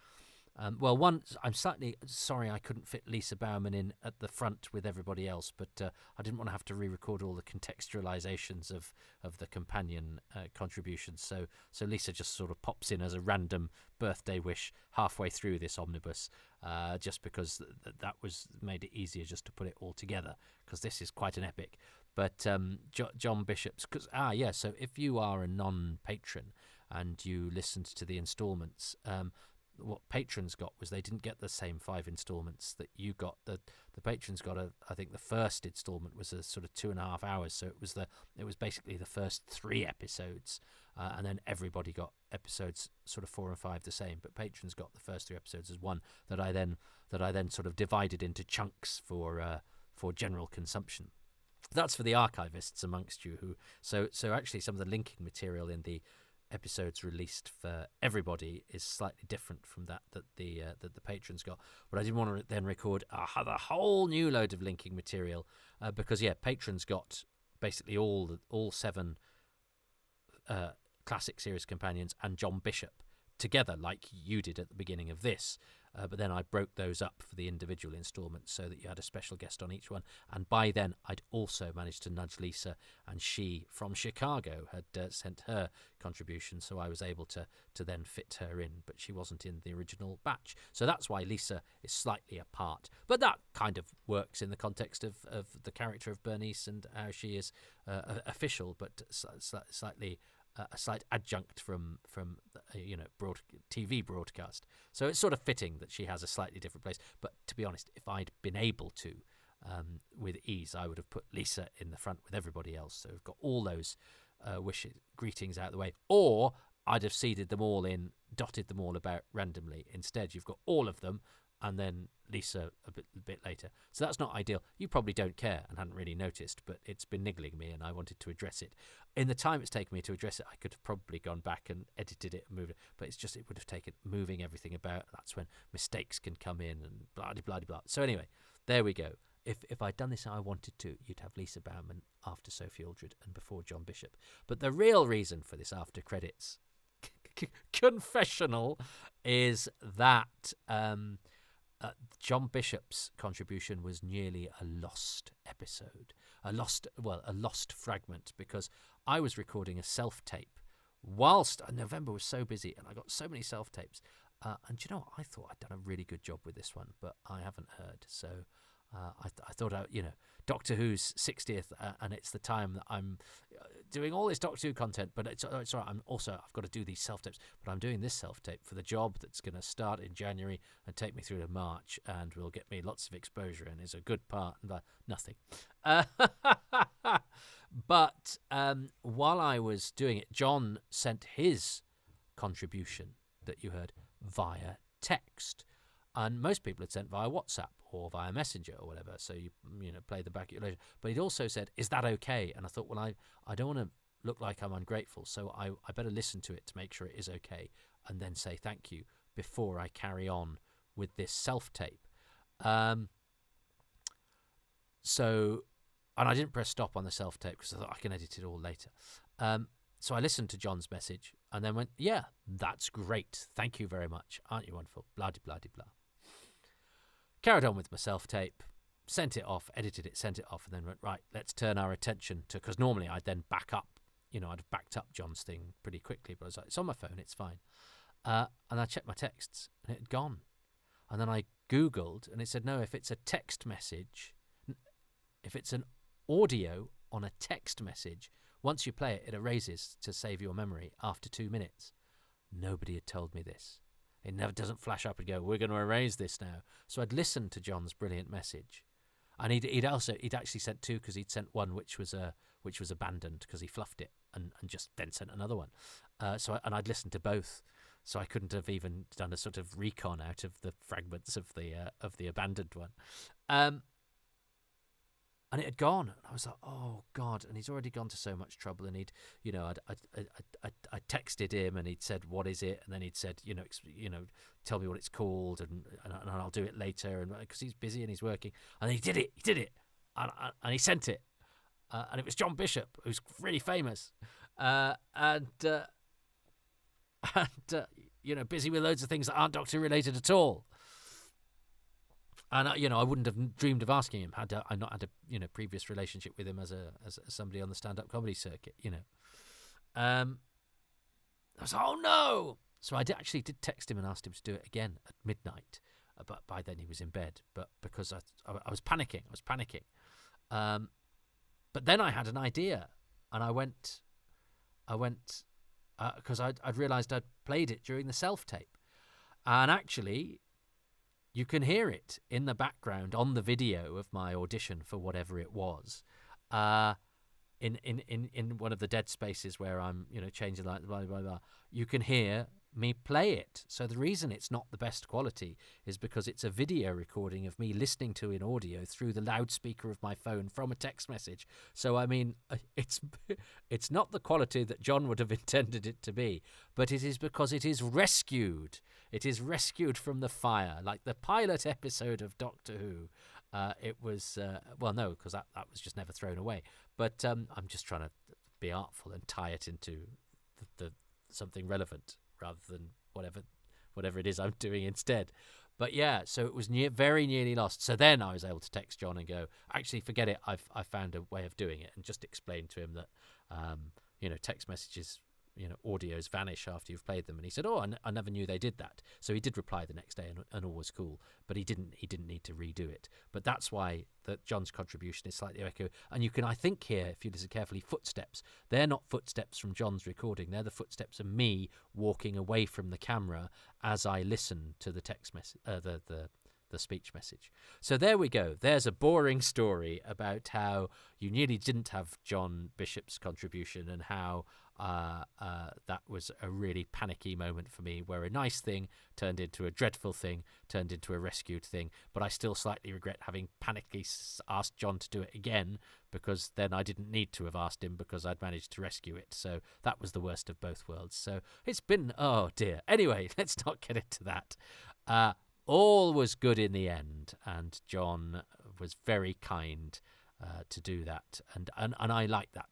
I'm slightly sorry I couldn't fit Lisa Bauman in at the front with everybody else, but I didn't want to have to re-record all the contextualizations of the companion contributions. So Lisa just sort of pops in as a random birthday wish halfway through this omnibus, just because that was made it easier just to put it all together, because this is quite an epic. But John Bishop's, so if you are a non-patron and you listened to the instalments, what patrons got was they didn't get the same 5 installments that you got. The patrons got I think the first installment was a sort of 2.5 hours, so it was basically the first 3 episodes, and then everybody got episodes sort of 4 and 5 the same. But patrons got the first 3 episodes as one that I then sort of divided into chunks for general consumption. That's for the archivists amongst you who. So actually, some of the linking material in the episodes released for everybody is slightly different from that the patrons got. But I didn't want to then record a whole new load of linking material, because patrons got basically all 7 classic series companions and John Bishop together, like you did at the beginning of this, but then I broke those up for the individual instalments so that you had a special guest on each one. And by then I'd also managed to nudge Lisa, and she from Chicago had sent her contribution, so I was able to then fit her in, but she wasn't in the original batch. So that's why Lisa is slightly apart, but that kind of works in the context of the character of Bernice and how she is official, but slightly a slight adjunct from TV broadcast. So it's sort of fitting that she has a slightly different place. But to be honest, if I'd been able to, with ease, I would have put Lisa in the front with everybody else. So we've got all those greetings out of the way. Or I'd have seeded them all in, dotted them all about randomly. Instead, you've got all of them, and then Lisa a bit later. So that's not ideal. You probably don't care and hadn't really noticed, but it's been niggling me and I wanted to address it. In the time it's taken me to address it, I could have probably gone back and edited it and moved it, but it would have taken moving everything about. That's when mistakes can come in and blah, blah, blah, blah. So anyway, there we go. If I'd done this how I wanted to, you'd have Lisa Bauman after Sophie Aldred and before John Bishop. But the real reason for this after credits confessional is that John Bishop's contribution was nearly a lost episode, a lost fragment, because I was recording a self-tape whilst November was so busy and I got so many self-tapes. And you know what? I thought I'd done a really good job with this one, but I haven't heard. So I thought, Doctor Who's 60th, and it's the time that I'm doing all this Doctor Who content, but it's all right. I've got to do these self-tapes, but I'm doing this self-tape for the job that's going to start in January and take me through to March, and will get me lots of exposure, and is a good part, and nothing. But while I was doing it, John sent his contribution that you heard via text. And most people had sent via WhatsApp or via Messenger or whatever, so you play them back at your leisure. But he'd also said, "Is that okay?" And I thought, well, I don't want to look like I'm ungrateful, so I better listen to it to make sure it is okay, and then say thank you before I carry on with this self-tape. So, and I didn't press stop on the self-tape because I thought I can edit it all later. So I listened to John's message and then went, yeah, that's great. Thank you very much. Aren't you wonderful? Blah-de-blah-de-blah. Carried on with my self-tape, sent it off, edited it, sent it off, and then went, right, let's turn our attention to, because normally I'd then back up, I'd have backed up John's thing pretty quickly, but I was like, it's on my phone, it's fine. And I checked my texts, and it had gone. And then I Googled, and it said, no, if it's a text message, if it's an audio on a text message, once you play it, it erases to save your memory after 2 minutes. Nobody had told me this. It never doesn't flash up and go, we're going to erase this now. So I'd listened to John's brilliant message, and he'd actually sent two, because he'd sent one which was abandoned because he fluffed it, and just then sent another one. And I'd listened to both, so I couldn't have even done a sort of recon out of the fragments of the abandoned one. And it had gone, and I was like, "Oh God!" And he's already gone to so much trouble. And I texted him, and he'd said, "What is it?" And then he'd said, "Tell me what it's called, and I'll do it later." And because he's busy and he's working, and he did it, and he sent it, and it was John Bishop, who's really famous, busy with loads of things that aren't Doctor related at all. And I wouldn't have dreamed of asking him had I not had a previous relationship with him as somebody on the stand-up comedy circuit. I was like, oh no! So I actually did text him and asked him to do it again at midnight. But by then he was in bed. But because I was panicking, but then I had an idea, and I went because I'd realised I'd played it during the self-tape, and actually, you can hear it in the background on the video of my audition for whatever it was, in one of the dead spaces where I'm, changing the light, blah, blah, blah. You can hear me play it. So the reason it's not the best quality is because it's a video recording of me listening to in audio through the loudspeaker of my phone from a text message. So, I mean, it's not the quality that John would have intended it to be, but it is because it is rescued. It is rescued from the fire, like the pilot episode of Doctor Who. It was, no, because that was just never thrown away. But I'm just trying to be artful and tie it into the something relevant, rather than whatever it is I'm doing instead. But yeah, so it was very nearly lost. So then I was able to text John and go, actually, forget it. I found a way of doing it, and just explain to him that, text messages, audios vanish after you've played them. And he said, oh, I never knew they did that. So he did reply the next day, and all was cool. But he didn't need to redo it. But that's why John's contribution is slightly echo. And you can, I think, hear, if you listen carefully, footsteps. They're not footsteps from John's recording. They're the footsteps of me walking away from the camera as I listen to the text message, the speech message. So there we go. There's a boring story about how you nearly didn't have John Bishop's contribution, and how that was a really panicky moment for me, where a nice thing turned into a dreadful thing, turned into a rescued thing. But I still slightly regret having panically asked John to do it again, because then I didn't need to have asked him, because I'd managed to rescue it. So that was the worst of both worlds. So it's been, oh dear. Anyway, let's not get into that. All was good in the end, and John was very kind to do that, and I like that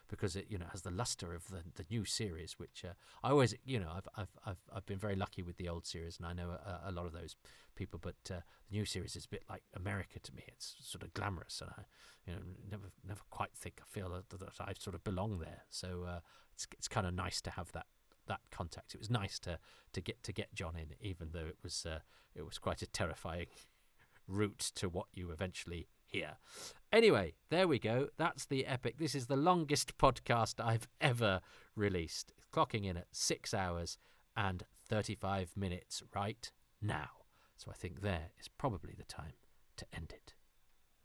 because it has the luster of the new series, which I always I've been very lucky with the old series, and I know a lot of those people, but the new series is a bit like America to me. It's sort of glamorous, and I never quite feel that I sort of belong there. So it's kind of nice to have that contact. It was nice to get John in, even though it was quite a terrifying route to what you eventually hear. Anyway, there we go. That's the epic. This is the longest podcast I've ever released, clocking in at 6 hours and 35 minutes right now. So I think there is probably the time